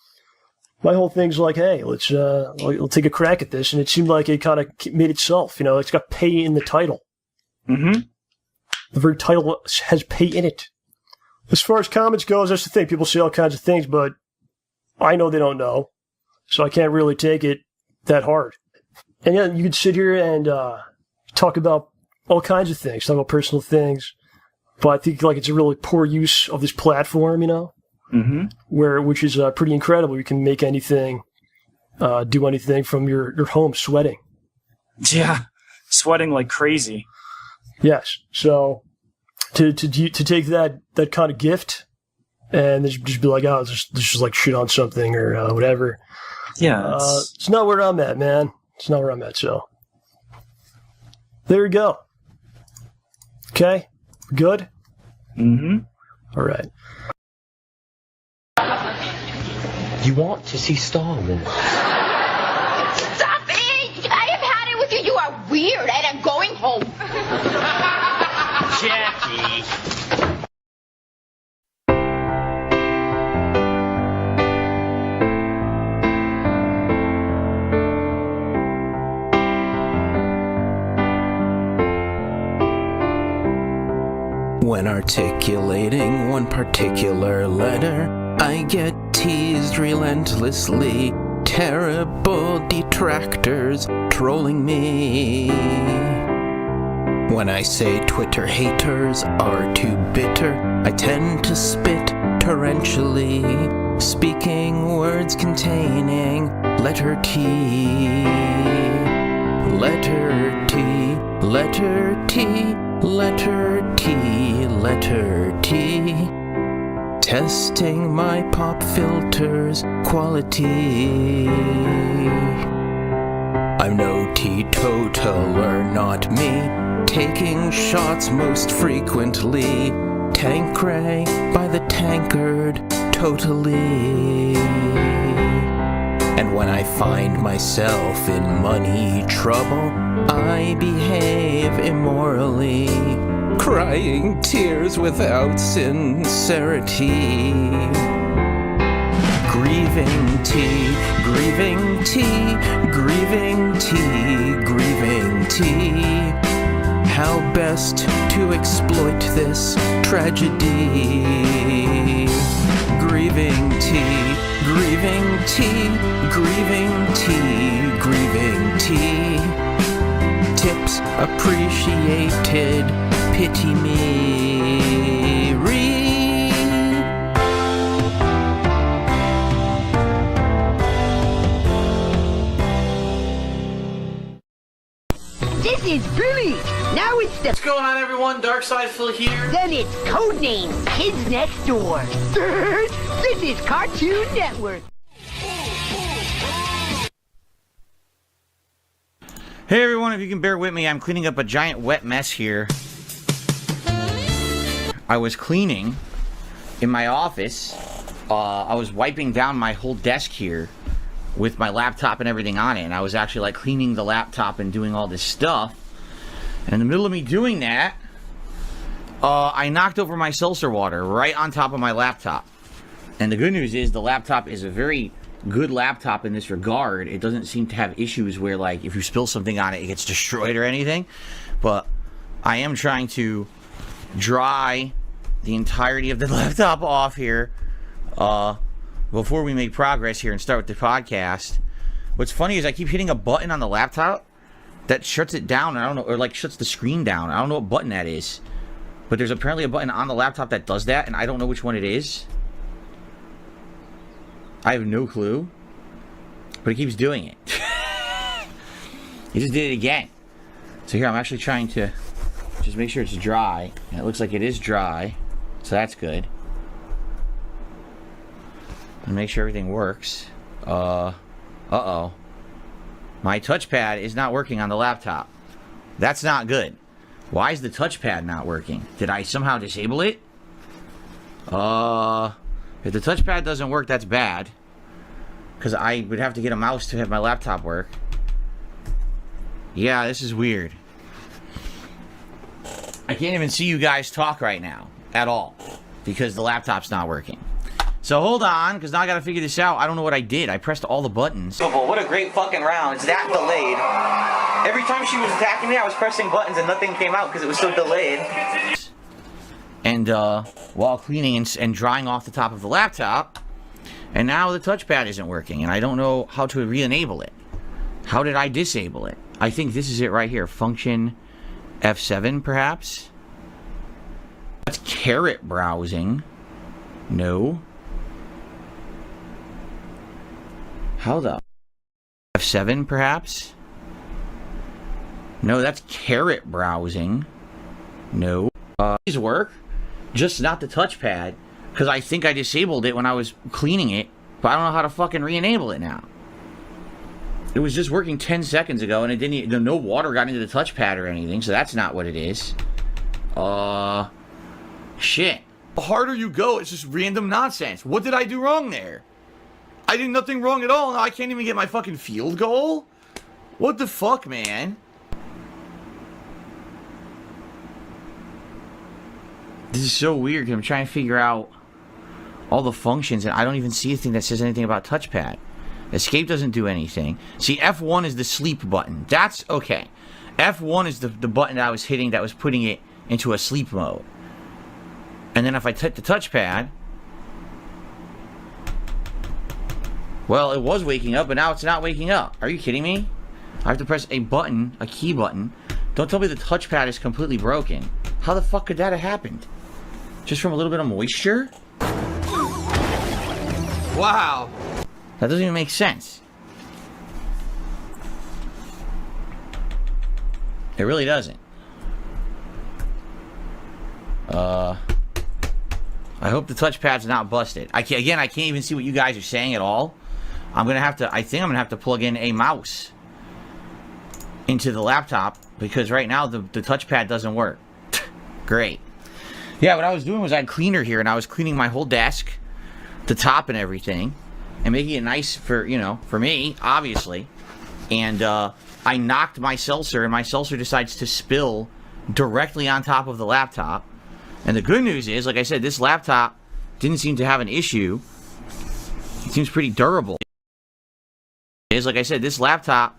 my whole thing's like, hey, let's take a crack at this. And it seemed like it kind of made itself, you know, it's got pay in the title. Mm-hmm. The very title has pay in it. As far as comments goes, that's the thing. People say all kinds of things, but I know they don't know. So I can't really take it that hard. And yeah, you could sit here and talk about all kinds of things, talk about personal things. But I think like it's a really poor use of this platform, you know, which is pretty incredible. You can make anything, do anything from your home sweating. yeah, sweating like crazy. Yes. So to take that kind of gift and just be like, oh, let's just like shit on something or whatever. Yeah. It's not where I'm at, man. It's not where I'm at. So there you go. Okay. Good. Mm-hmm. All right. You want to see Star Wars? Stop it! I have had it with you. You are weird, and I'm going home. Jackie. When articulating one particular letter, I get teased relentlessly. Terrible detractors trolling me. When I say Twitter haters are too bitter, I tend to spit torrentially, speaking words containing letter T. Letter T, letter T, letter T, letter T. Testing my pop filter's quality. I'm no teetotaler, not me, taking shots most frequently. Tanqueray by the tankard, totally. And when I find myself in money trouble, I behave immorally, crying tears without sincerity. Grieving tea, grieving tea, grieving tea, grieving tea. How best to exploit this tragedy? Grieving tea, grieving tea, grieving tea, grieving tea. Tips appreciated, pity me. This is Billy. Now it's the... What's going on, everyone? Darkside Phil here. Then it's codename Kids Next Door. This is Cartoon Network. Hey everyone, if you can bear with me, I'm cleaning up a giant wet mess here. I was cleaning in my office. I was wiping down my whole desk here with my laptop and everything on it, and I was actually like cleaning the laptop and doing all this stuff. And in the middle of me doing that, I knocked over my seltzer water right on top of my laptop. And the good news is the laptop is a very good laptop in this regard. It doesn't seem to have issues where, like, if you spill something on it, it gets destroyed or anything. But I am trying to dry the entirety of the laptop off here before we make progress here and start with the podcast. What's funny is I keep hitting a button on the laptop that shuts it down. I don't know, or like shuts the screen down. I don't know what button that is, but there's apparently a button on the laptop that does that, and I don't know which one it is. I have no clue, but it keeps doing it. He just did it again. So here, I'm actually trying to just make sure it's dry, and it looks like it is dry, so that's good. And make sure everything works. Uh-oh. My touchpad is not working on the laptop. That's not good. Why is the touchpad not working? Did I somehow disable it? If the touchpad doesn't work, that's bad. Because I would have to get a mouse to have my laptop work. Yeah, this is weird. I can't even see you guys talk right now. At all. Because the laptop's not working. So hold on, because now I gotta figure this out. I don't know what I did. I pressed all the buttons. What a great fucking round. It's that delayed. Every time she was attacking me, I was pressing buttons and nothing came out because it was so delayed. And while cleaning and drying off the top of the laptop, and now the touchpad isn't working, and I don't know how to re-enable it. How did I disable it? I think this is it right here. Function F7, perhaps? That's caret browsing. No. How the... F7, perhaps? No, that's caret browsing. No. These work. Just not the touchpad, because I think I disabled it when I was cleaning it, but I don't know how to fucking re-enable it now. It was just working 10 seconds ago, and it didn't. No water got into the touchpad or anything, so that's not what it is. Shit. The harder you go, it's just random nonsense. What did I do wrong there? I did nothing wrong at all. Now I can't even get my fucking field goal? What the fuck, man? This is so weird, because I'm trying to figure out all the functions, and I don't even see a thing that says anything about touchpad. Escape doesn't do anything. See, F1 is the sleep button. That's okay. F1 is the button that I was hitting that was putting it into a sleep mode. And then if I hit the touchpad, well, it was waking up, but now it's not waking up. Are you kidding me? I have to press a button, a key button. Don't tell me the touchpad is completely broken. How the fuck could that have happened? Just from a little bit of moisture? Wow. That doesn't even make sense. It really doesn't. I hope the touchpad's not busted. I can't even see what you guys are saying at all. I think I'm gonna have to plug in a mouse into the laptop, because right now the touchpad doesn't work. Great. Yeah, what I was doing was I had cleaner here, and I was cleaning my whole desk, the top and everything, and making it nice for, for me, obviously. And I knocked my seltzer, and my seltzer decides to spill directly on top of the laptop. And the good news is, like I said, this laptop didn't seem to have an issue. It seems pretty durable. Like I said, this laptop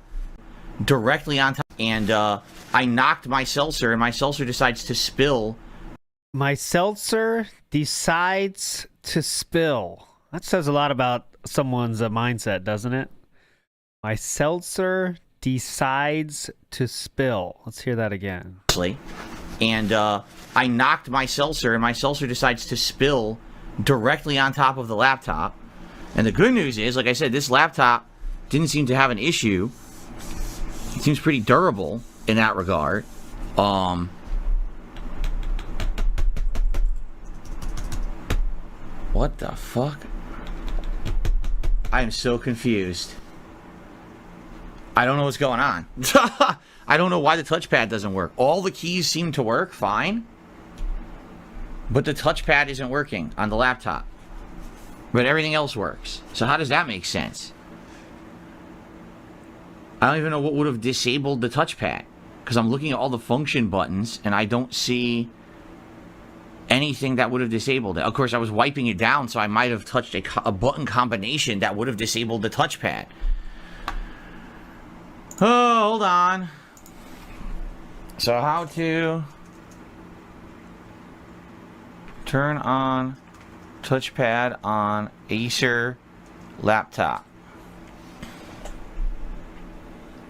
directly on top, and I knocked my seltzer, and my seltzer decides to spill. My seltzer decides to spill. That says a lot about someone's mindset, doesn't it? My seltzer decides to spill. Let's hear that again. and I knocked my seltzer, and my seltzer decides to spill directly on top of the laptop. And the good news is, like I said, this laptop didn't seem to have an issue. It seems pretty durable in that regard. What the fuck? I am so confused. I don't know what's going on. I don't know why the touchpad doesn't work. All the keys seem to work fine, but the touchpad isn't working on the laptop. But everything else works. So how does that make sense? I don't even know what would have disabled the touchpad, because I'm looking at all the function buttons and I don't see anything that would have disabled it. Of course, I was wiping it down, so I might have touched a button combination that would have disabled the touchpad. Oh, hold on. So how to turn on touchpad on Acer laptop.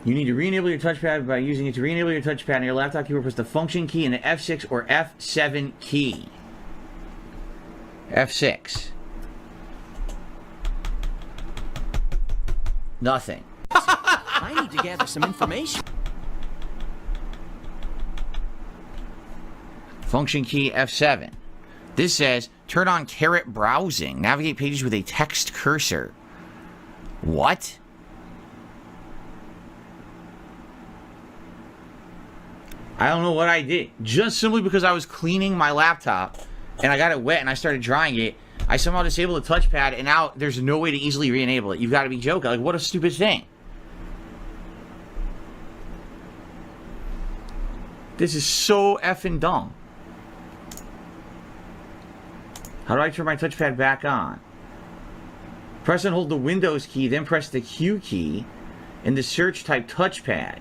You need to re-enable your touchpad by using it to re-enable your touchpad on your laptop keyboard. Press the function key and the F6 or F7 key. F6. Nothing. I need to gather some information. Function key F7. This says, turn on caret browsing. Navigate pages with a text cursor. What? I don't know what I did. Just simply because I was cleaning my laptop and I got it wet and I started drying it, I somehow disabled the touchpad and now there's no way to easily re-enable it. You've got to be joking. Like, what a stupid thing. This is so effing dumb. How do I turn my touchpad back on? Press and hold the Windows key, then press the Q key in the search type touchpad.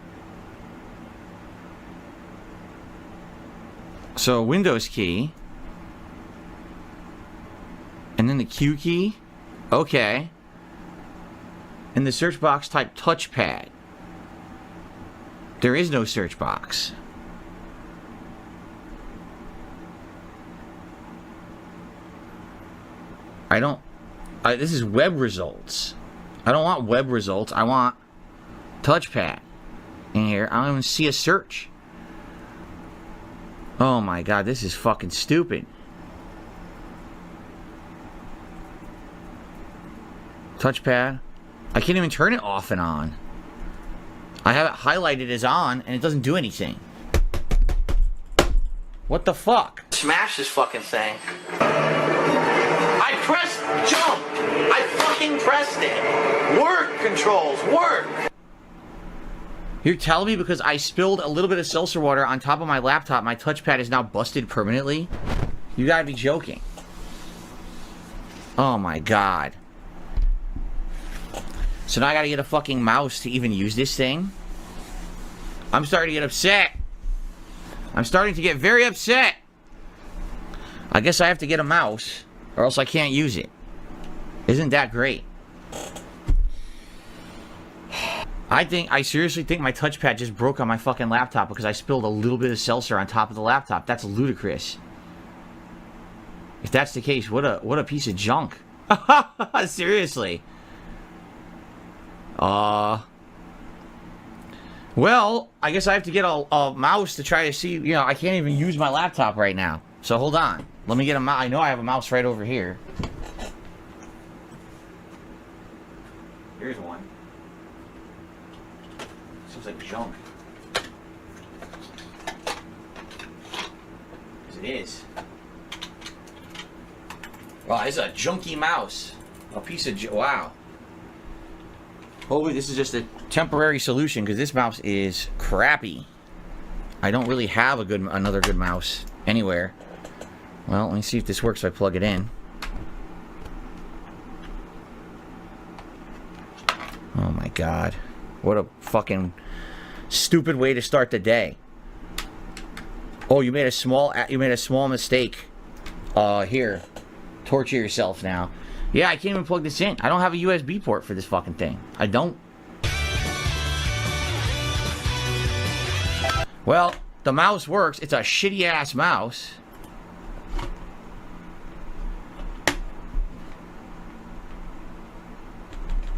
So Windows key, and then the Q key, okay. In the search box type touchpad. There is no search box. This is web results. I don't want web results, I want touchpad in here. I don't even see a search. Oh my god, this is fucking stupid. Touchpad. I can't even turn it off and on. I have it highlighted as on, and it doesn't do anything. What the fuck? Smash this fucking thing. I pressed jump! I fucking pressed it! Work, controls, work! You're telling me because I spilled a little bit of seltzer water on top of my laptop, my touchpad is now busted permanently? You gotta be joking. Oh my god. So now I gotta get a fucking mouse to even use this thing? I'm starting to get upset. I'm starting to get very upset. I guess I have to get a mouse, or else I can't use it. Isn't that great? I seriously think my touchpad just broke on my fucking laptop because I spilled a little bit of seltzer on top of the laptop. That's ludicrous. If that's the case, what a piece of junk. Seriously. Well, I guess I have to get a mouse to try to see, you know, I can't even use my laptop right now. So hold on. Let me get a mouse. I know I have a mouse right over here. Here's one. Looks like junk. Yes, it is. Wow, it's a junky mouse. A piece of wow. Hopefully this is just a temporary solution because this mouse is crappy. I don't really have another good mouse anywhere. Well, let me see if this works if I plug it in. Oh my god. What a fucking stupid way to start the day. Oh, you made a small mistake. Here. Torture yourself now. Yeah, I can't even plug this in. I don't have a USB port for this fucking thing. I don't. Well, The mouse works. It's a shitty ass mouse.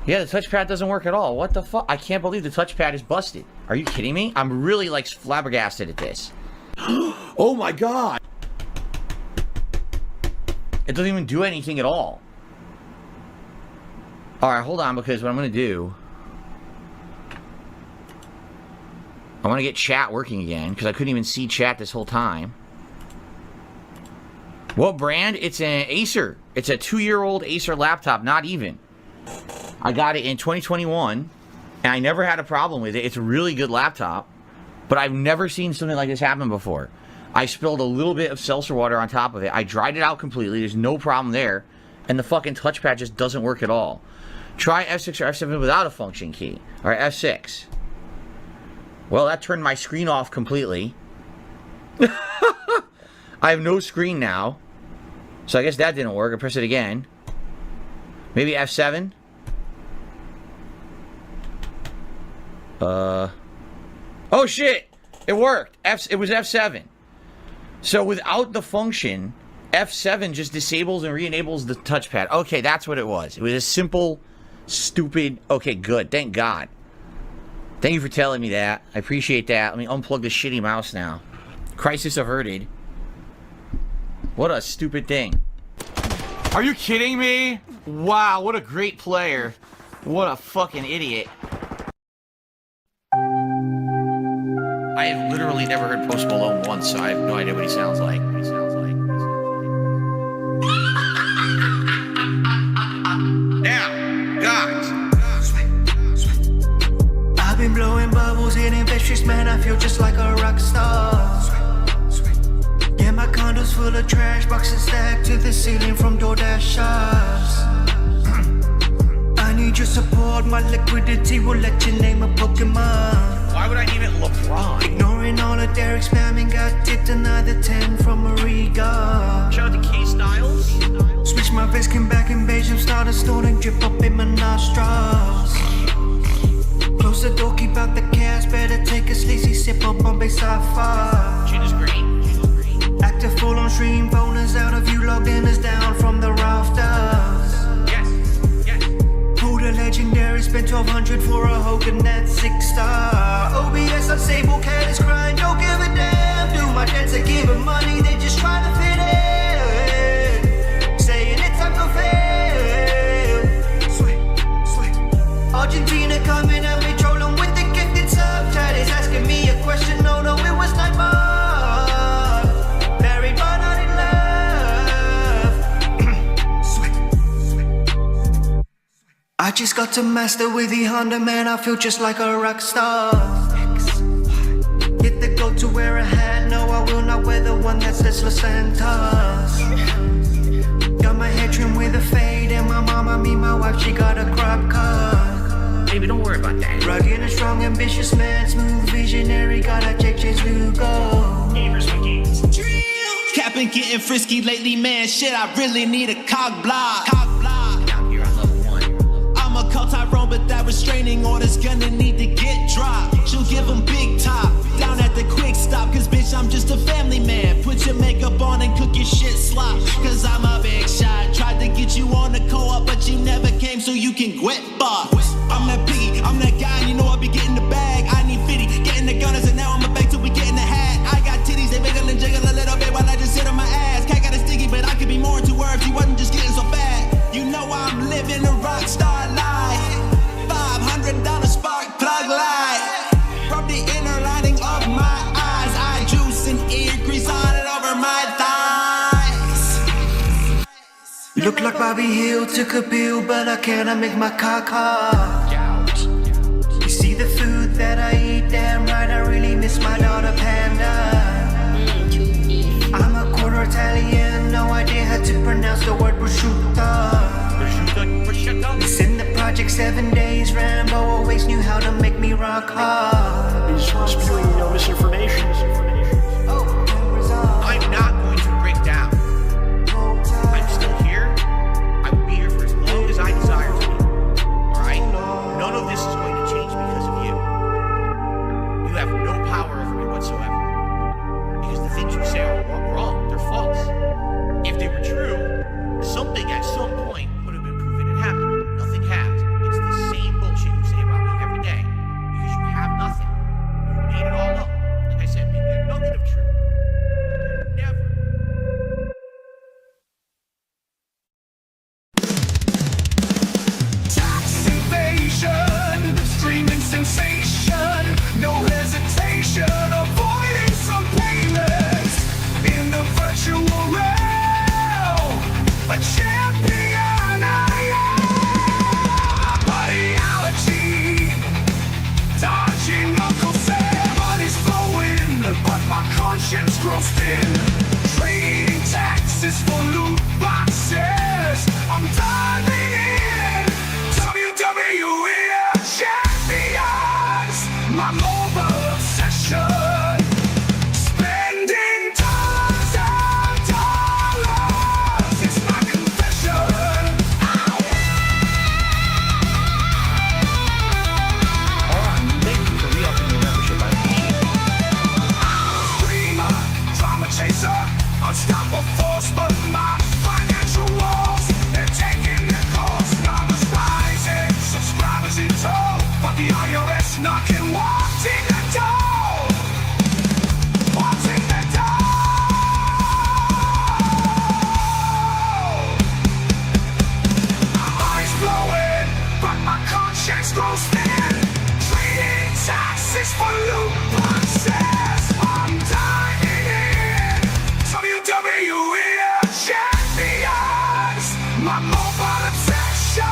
Yeah, the touchpad doesn't work at all. What the fuck? I can't believe the touchpad is busted. Are you kidding me? I'm really like flabbergasted at this. Oh my god! It doesn't even do anything at all. Alright, hold on, because what I'm gonna do... I want to get chat working again, because I couldn't even see chat this whole time. What brand? It's an Acer. It's a 2-year-old Acer laptop, not even. I got it in 2021, and I never had a problem with it. It's a really good laptop, but I've never seen something like this happen before. I spilled a little bit of seltzer water on top of it. I dried it out completely. There's no problem there, and the fucking touchpad just doesn't work at all. Try F6 or F7 without a function key. All right, F6. Well, that turned my screen off completely. I have no screen now, so I guess that didn't work. I press it again. Maybe F7. Oh shit! It worked. It was F7. So without the function, F7 just disables and re-enables the touchpad. Okay, that's what it was. It was a simple, stupid... Okay, good. Thank God. Thank you for telling me that. I appreciate that. Let me unplug the shitty mouse now. Crisis averted. What a stupid thing. Are you kidding me? Wow, what a great player. What a fucking idiot. I have literally never heard Post Malone once, so I have no idea what he sounds like. Now, guys. I've been blowing bubbles, hitting veggies, man, I feel just like a rock star. Yeah, my condo's full of trash, boxes stacked to the ceiling from DoorDash shops. I need your support, my liquidity will let you name a Pokemon. Why would I name it LeBron? Ignoring all of Derek spamming, got tipped another 10 from Marie God. Shout out to K-Styles. Switch my vest, came back in beige, I'm starting snorting, drip up in my nostrils. Close the door, keep out the chaos, better take a sleazy sip of Bombay Sapphire. Gin is great. Active full on stream, bonus out of you, logged in is down from the rafters. Who the legendary, spent 1200 for a Hogan, that's 6-star. OBS unstable, cat is crying, don't give a damn. Do my dance, I give them money, they just trying to fit in. Saying it's time to fail. Sweet. Argentina coming at me, trolling with the gifted sub. Chat is asking me a question, no, it was not mine. I just got to master with the Honda, man, I feel just like a rock star. Hit the go to wear a hat, no I will not wear the one that says Los Santos. Got my hair trimmed with a fade, and my mama, me, my wife, she got a crop cut. Baby, don't worry about that. Rugged and strong, ambitious man, smooth visionary, got a JJ's Lugo. Capping, getting frisky lately, man, shit, I really need a cock block. A cult Tyrone, but that restraining order's gonna need to get dropped. She'll give him big top, down at the quick stop. Cause bitch, I'm just a family man. Put your makeup on and cook your shit slop. Cause I'm a big shot. Tried to get you on the co-op, but you never came, so you can quit boss. I'm that piggy, I'm that guy, and you know I be getting the bag. I need 50, getting the gunners, and now I'm a bag till we get in the hat. I got titties, they wiggle and jiggle a little bit while I just sit on my ass. Cat got a sticky, but I could be more into her if she wasn't just getting so fat. You know I'm living a rock star life. $500 spark plug light. From the inner lining of my eyes, I juice and ear grease all over my thighs. Look like Bobby Hill took a pill, but I cannot make my cock hard. You see the food that I eat, damn right, I really miss my daughter Panda. I'm a quarter Italian, no idea how to pronounce the word prosciutto. It's in the project 7 days, Rambo always knew how to make me rock hard. He's spewing, misinformation. I'm not going to break down. I'm still here. I will be here for as long as I desire to be. Alright? None of this is going to change because of you. You have no power over me whatsoever. My mobile obsession,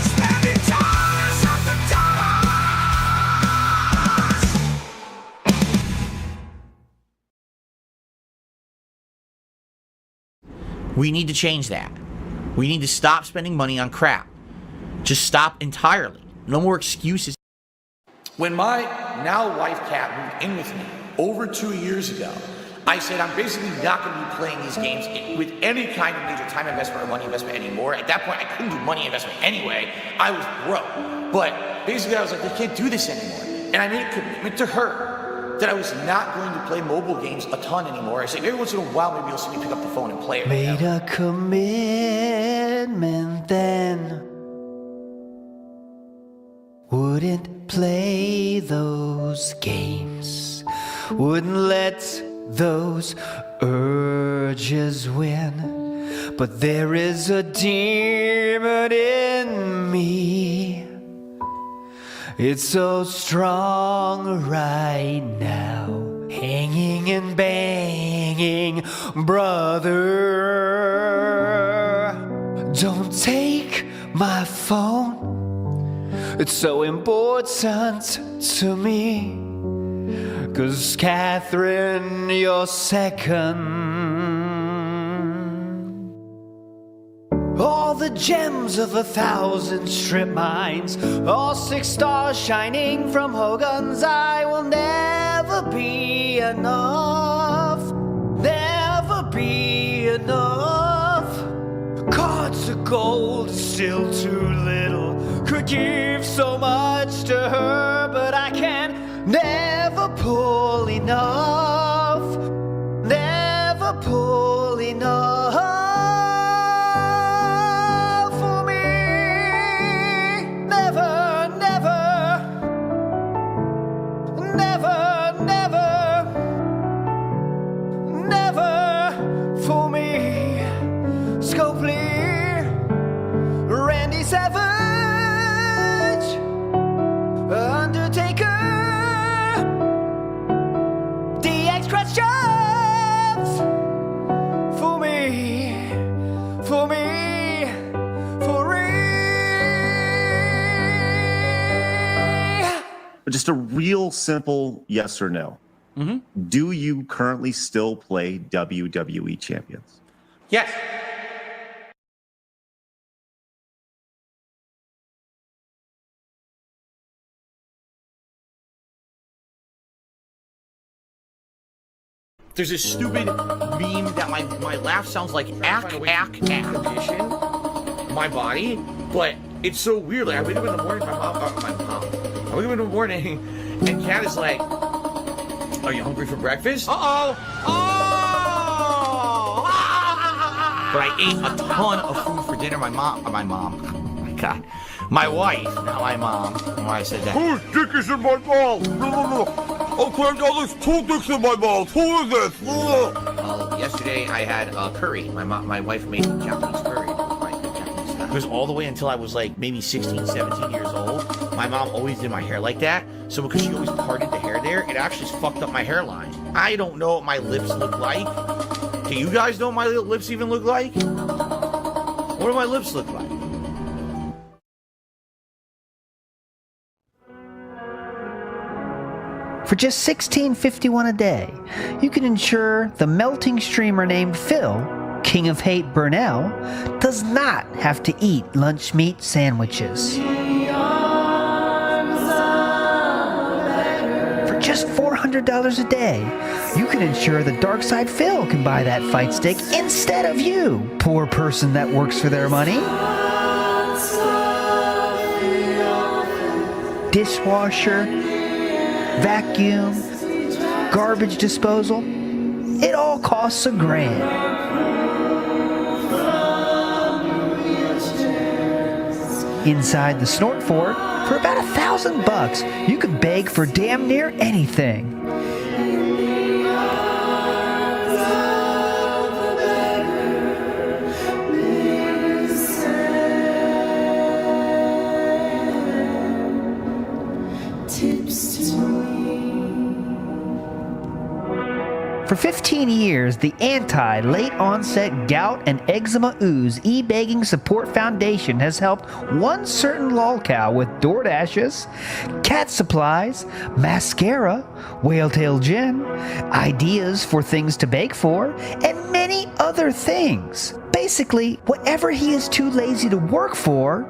spending dollars after dollars. We need to change that. We need to stop spending money on crap. Just stop entirely. No more excuses. When my now wife Kat moved in with me over 2 years ago, I said I'm basically not going to be playing these games with any kind of major time investment or money investment anymore. At that point, I couldn't do money investment anyway. I was broke. But basically, I was like, I can't do this anymore. And I made a commitment to her that I was not going to play mobile games a ton anymore. I say every once in a while, maybe you'll see me pick up the phone and play it. Made a commitment then. Wouldn't play those games. Wouldn't let those urges win. But there is a demon in me. It's so strong right now. Hanging and banging, brother. Don't take my phone. It's so important to me. 'Cause Catherine, you're second. All the gems of 1,000 strip mines, all 6 stars shining from Hogan's eye will never be enough. Never be enough. Cards of gold is still too little. Could give so much to her, but I can never pull enough. Never pull enough for me. Never, never. Never, never. Never for me. Scopely, Randy Savage, Undertaker, DX questions for me, for me, for me. Just a real simple yes or no. Mm-hmm. Do you currently still play WWE Champions? Yes. There's this stupid meme that my laugh sounds like condition my body, but it's so weird. Like I wake up in the morning, I wake up in the morning, and Kat is like, "Are you hungry for breakfast?" Uh-oh! Oh! But I ate a ton of food for dinner. My mom. Oh my God. My wife, not my mom. Why I said that? Whose dick is in my mouth? Okay, now there's 2 dicks in my mouth. Who is this? Yesterday I had curry. My wife made Japanese curry. Because all the way until I was like maybe 16, 17 years old, my mom always did my hair like that. So because she always parted the hair there, it actually fucked up my hairline. I don't know what my lips look like. Do you guys know what my lips even look like? What do my lips look like? For just $16.51 a day, you can ensure the melting streamer named Phil, King of Hate Burnell, does not have to eat lunch meat sandwiches. For just $400 a day, you can ensure the Dark Side Phil can buy that fight stick instead of you, poor person that works for their money. Dishwasher, vacuum, garbage disposal, it all costs $1,000. Inside the Snort Fort, for about $1,000, you can beg for damn near anything. For $15 15 years, the Anti-Late Onset Gout and Eczema Ooze E-Begging Support Foundation has helped one certain lolcow with DoorDashes, cat supplies, mascara, whale tail gin, ideas for things to bake for, and many other things. Basically, whatever he is too lazy to work for,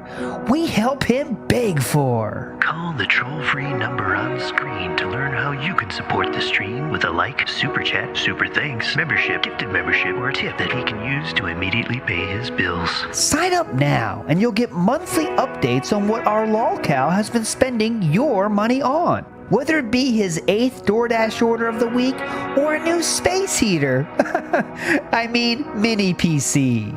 we help him beg for. Call the troll-free number on screen to learn how you can support the stream with a like, super chat, super thanks, membership, gifted membership, or a tip that he can use to immediately pay his bills. Sign up now, and you'll get monthly updates on what our lolcow has been spending your money on. Whether it be his 8th DoorDash order of the week or a new space heater. I mean, mini PC.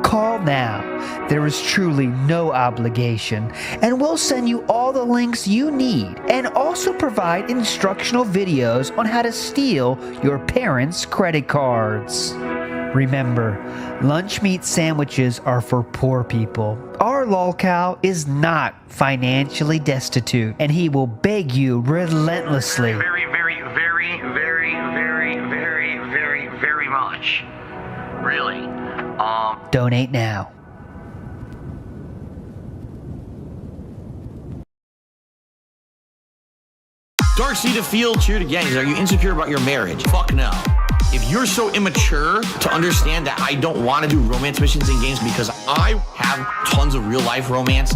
Call now. There is truly no obligation, and we'll send you all the links you need and also provide instructional videos on how to steal your parents' credit cards. Remember, lunch meat sandwiches are for poor people. Our lolcow is not financially destitute, and he will beg you relentlessly. Very much. Really. Donate now. Dark Seed of Field cheered again. Are you insecure about your marriage? Fuck no. If you're so immature to understand that I don't want to do romance missions in games because I have tons of real life romance,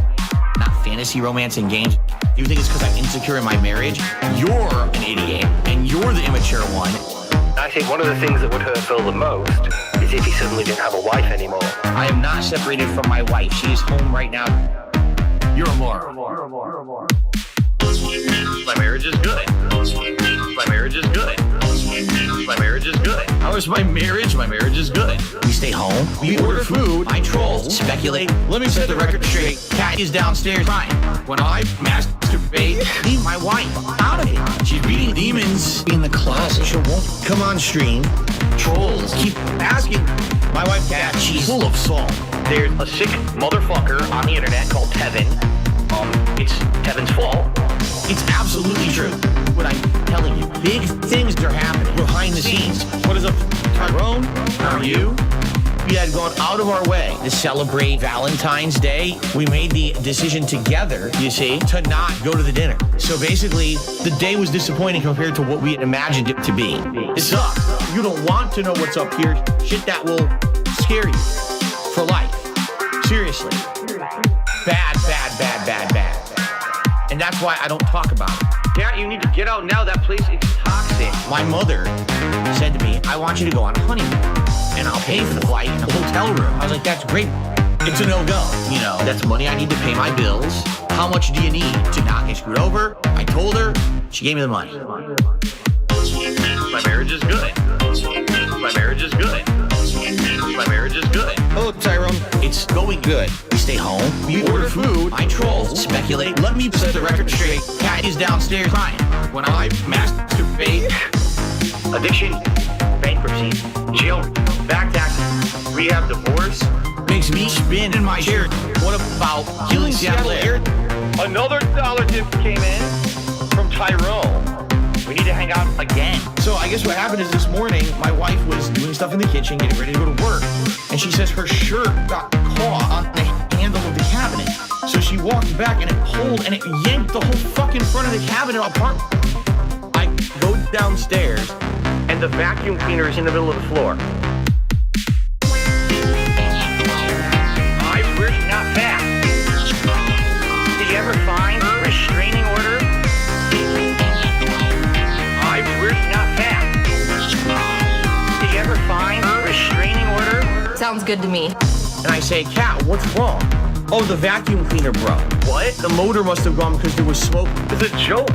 not fantasy romance in games, you think it's because I'm insecure in my marriage? You're an idiot, and you're the immature one. I think one of the things that would hurt Phil the most is if he suddenly didn't have a wife anymore. I am not separated from my wife. She is home right now. You're a moron. My marriage is good. My marriage is good. My marriage is good. How is my marriage? My marriage is good. We stay home. We order food. I troll. Speculate. Let me set the record straight. Cat is downstairs crying. When I masturbate, leave my wife out of it. She's beating demons in the closet. She won't come on stream. Trolls keep asking. My wife, Cat, she's full of salt. There's a sick motherfucker on the internet called Tevin. It's Tevin's fault. It's absolutely true. What I'm telling you, big things are happening behind the scenes. What is up, Tyrone? How are you? We had gone out of our way to celebrate Valentine's Day. We made the decision together, you see, to not go to the dinner. So basically, the day was disappointing compared to what we had imagined it to be. It sucks. You don't want to know what's up here. Shit that will scare you for life. Seriously. Bad. And that's why I don't talk about it. Yeah, you need to get out now. That place is toxic. My mother said to me, I want you to go on a honeymoon, and I'll pay for the flight and the hotel room. I was like, that's great. It's a no-go. You know, that's money I need to pay my bills. How much do you need to not get screwed over? I told her. She gave me the money. My marriage is good. My marriage is good. My marriage is good. Oh, Tyrone, it's going good. We stay home. We order food. I troll. Speculate. Let me set the record straight. Cat is downstairs crying. When I masturbate. Addiction, bankruptcy, jail, back taxes, rehab, divorce. Makes me spin in my chair. What about killing Seattle Air? Another dollar tip came in from Tyrone. We need to hang out again. So I guess what happened is this morning, my wife was doing stuff in the kitchen, getting ready to go to work, and she says her shirt got caught on the handle of the cabinet. So she walked back and it pulled and it yanked the whole fucking front of the cabinet apart. I go downstairs and the vacuum cleaner is in the middle of the floor. I wish not fast. Did you ever find a restraining order? Not fast. Did you ever find a restraining order? Sounds good to me. And I say, Cat, what's wrong? Oh, the vacuum cleaner broke. What? The motor must have gone because there was smoke. It's a joke.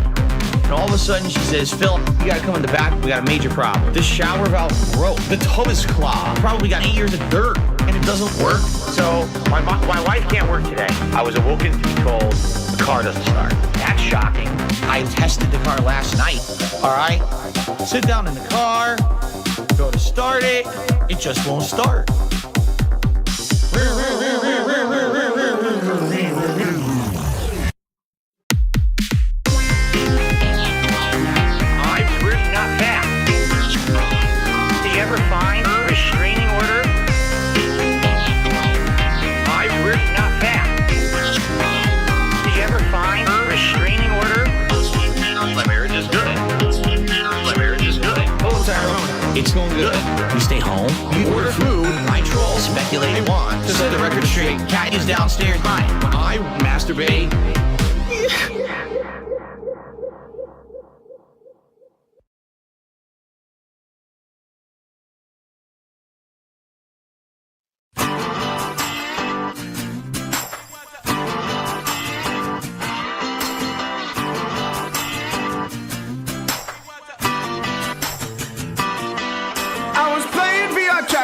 And all of a sudden she says, Phil, you gotta come in the back. We got a major problem. The shower valve broke. The tub is clogged. Probably got 8 years of dirt and it doesn't work. So my wife can't work today. I was awoken to be told the car doesn't start. That's shocking. I tested the car last night. All right. Sit down in the car, go to start it, it just won't start. I wish not fast. Did It's going good. We stay home. We order food. I troll. Speculate. I want to set the record straight. Cat is downstairs. Mine. When I masturbate.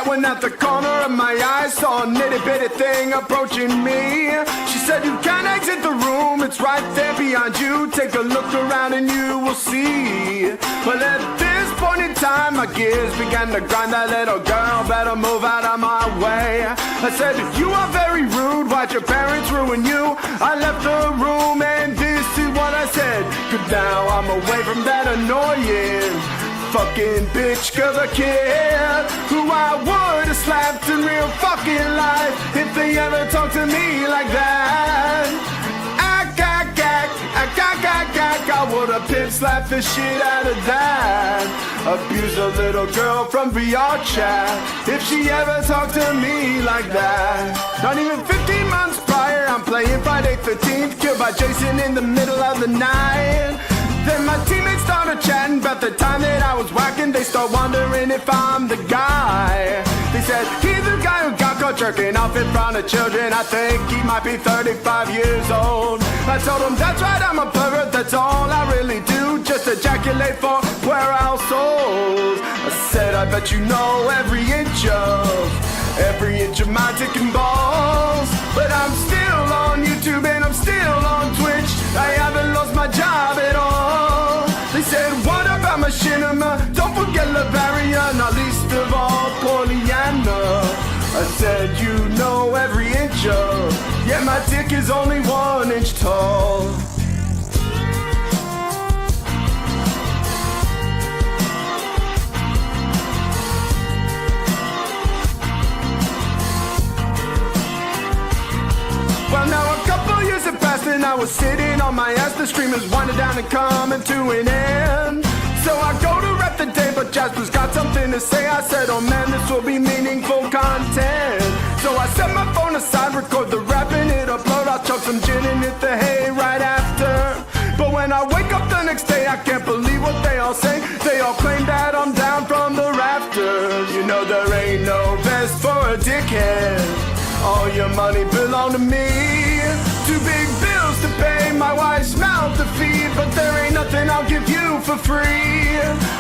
When at the corner of my eye saw a nitty-bitty thing approaching me. She said, you can't exit the room, it's right there behind you. Take a look around and you will see. Well, at this point in time, my gears began to grind. That little girl better move out of my way. I said, if you are very rude, why'd your parents ruin you? I left the room and this is what I said. Good, now I'm away from that annoying fucking bitch, cause a kid who I would have slapped in real fucking life if they ever talked to me like that. I would have pimp slapped the shit out of that. Abuse a little girl from VR chat if she ever talked to me like that. Not even 15 months prior, I'm playing Friday 13th, killed by Jason in the middle of the night. Then my teammates started chatting about the time that I was whacking. They start wondering if I'm the guy. They said, he's the guy who got caught jerking off in front of children. I think he might be 35 years old. I told him, that's right, I'm a pervert, that's all I really do. Just ejaculate for puerile souls. I said, I bet you know every inch of my dick and balls. But I'm still on YouTube and I'm still on Twitch. I haven't lost my job at all. They said, what about machinima? Don't forget Lavaria, not least of all Pollyanna. I said, you know every inch of, yeah, my dick is only 1 inch tall. Well, now a couple years have passed and I was sitting on my ass. The stream is winding down and coming to an end. So I go to rep the day, but Jasper's got something to say. I said, oh man, this will be meaningful content. So I set my phone aside, record the rap and hit upload. I'll chuck some gin and hit the hay right after. But when I wake up the next day, I can't believe what they all say. They all claim that I'm down from the rafters. You know there ain't no best for a dickhead. All your money belong to me. 2 big bills to pay, my wife's mouth to feed. But there ain't nothing I'll give you for free.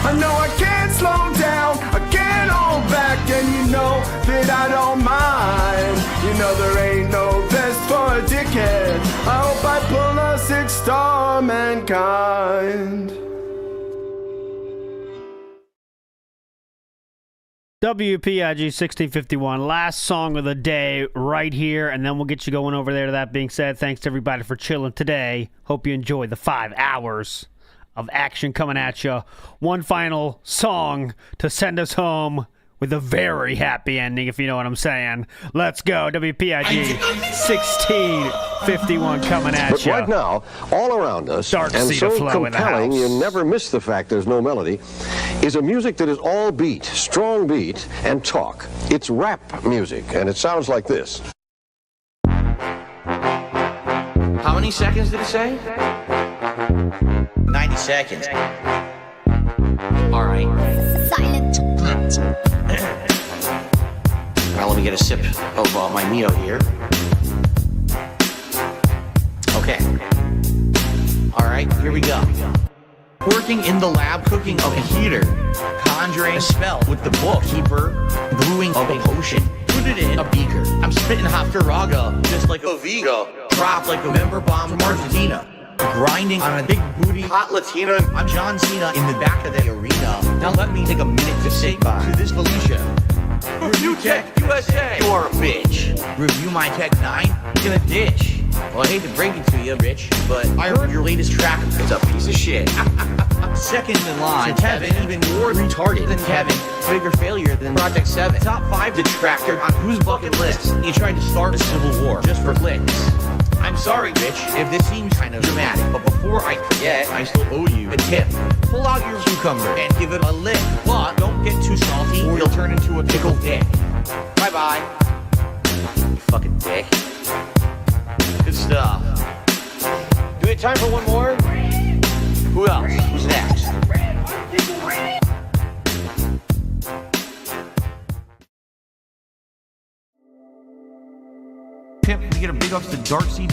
I know I can't slow down, I can't hold back. And you know that I don't mind. You know there ain't no best for a dickhead. I hope I pull a 6-star mankind. WPIG 1651, last song of the day right here, and then we'll get you going over there. That being said, thanks to everybody for chilling today. Hope you enjoyed the 5 hours of action coming at you. One final song to send us home with a very happy ending, if you know what I'm saying. Let's go. WPIG 1651 coming at but you. Right now, all around us, Dark and sea so to flow in the compelling house. you never miss the fact there's no melody, is a music that is all beat, strong beat, and talk. It's rap music, and it sounds like this. How many seconds did it say? 90 seconds. All right. Silent. Now let me get a sip of my Mio here. Okay. All right, here we go. Working in the lab, cooking of a heater, conjuring a spell with the bookkeeper, brewing of a potion. Put it in a beaker. I'm spitting hot Faraga, just like a Vigo. Drop like a member bomb from Argentina. Grinding on a big booty hot Latina. I'm John Cena in the back of the arena. Now let me take a minute to say bye to this Felicia. Review Tech USA. You're a bitch. Review my Tech 9 in a ditch. Well, I hate to break it to you, Rich, but I heard your latest track is a piece of shit. Second in line, so Kevin, even more retarded than Kevin. Bigger failure than Project 7. Top 5 detractor on whose bucket list? He tried to start a civil war just for clicks. I I'm sorry, Rich, if this seems kind of dramatic, but before I forget, I still owe you a tip. Pull out your cucumber and give it a lick, but don't get too salty or you'll turn into a pickled dick. Bye-bye. You fucking dick. Good stuff. Do we have time for one more? Who else? Who's next? Pimp, we get a big ups to Darcy.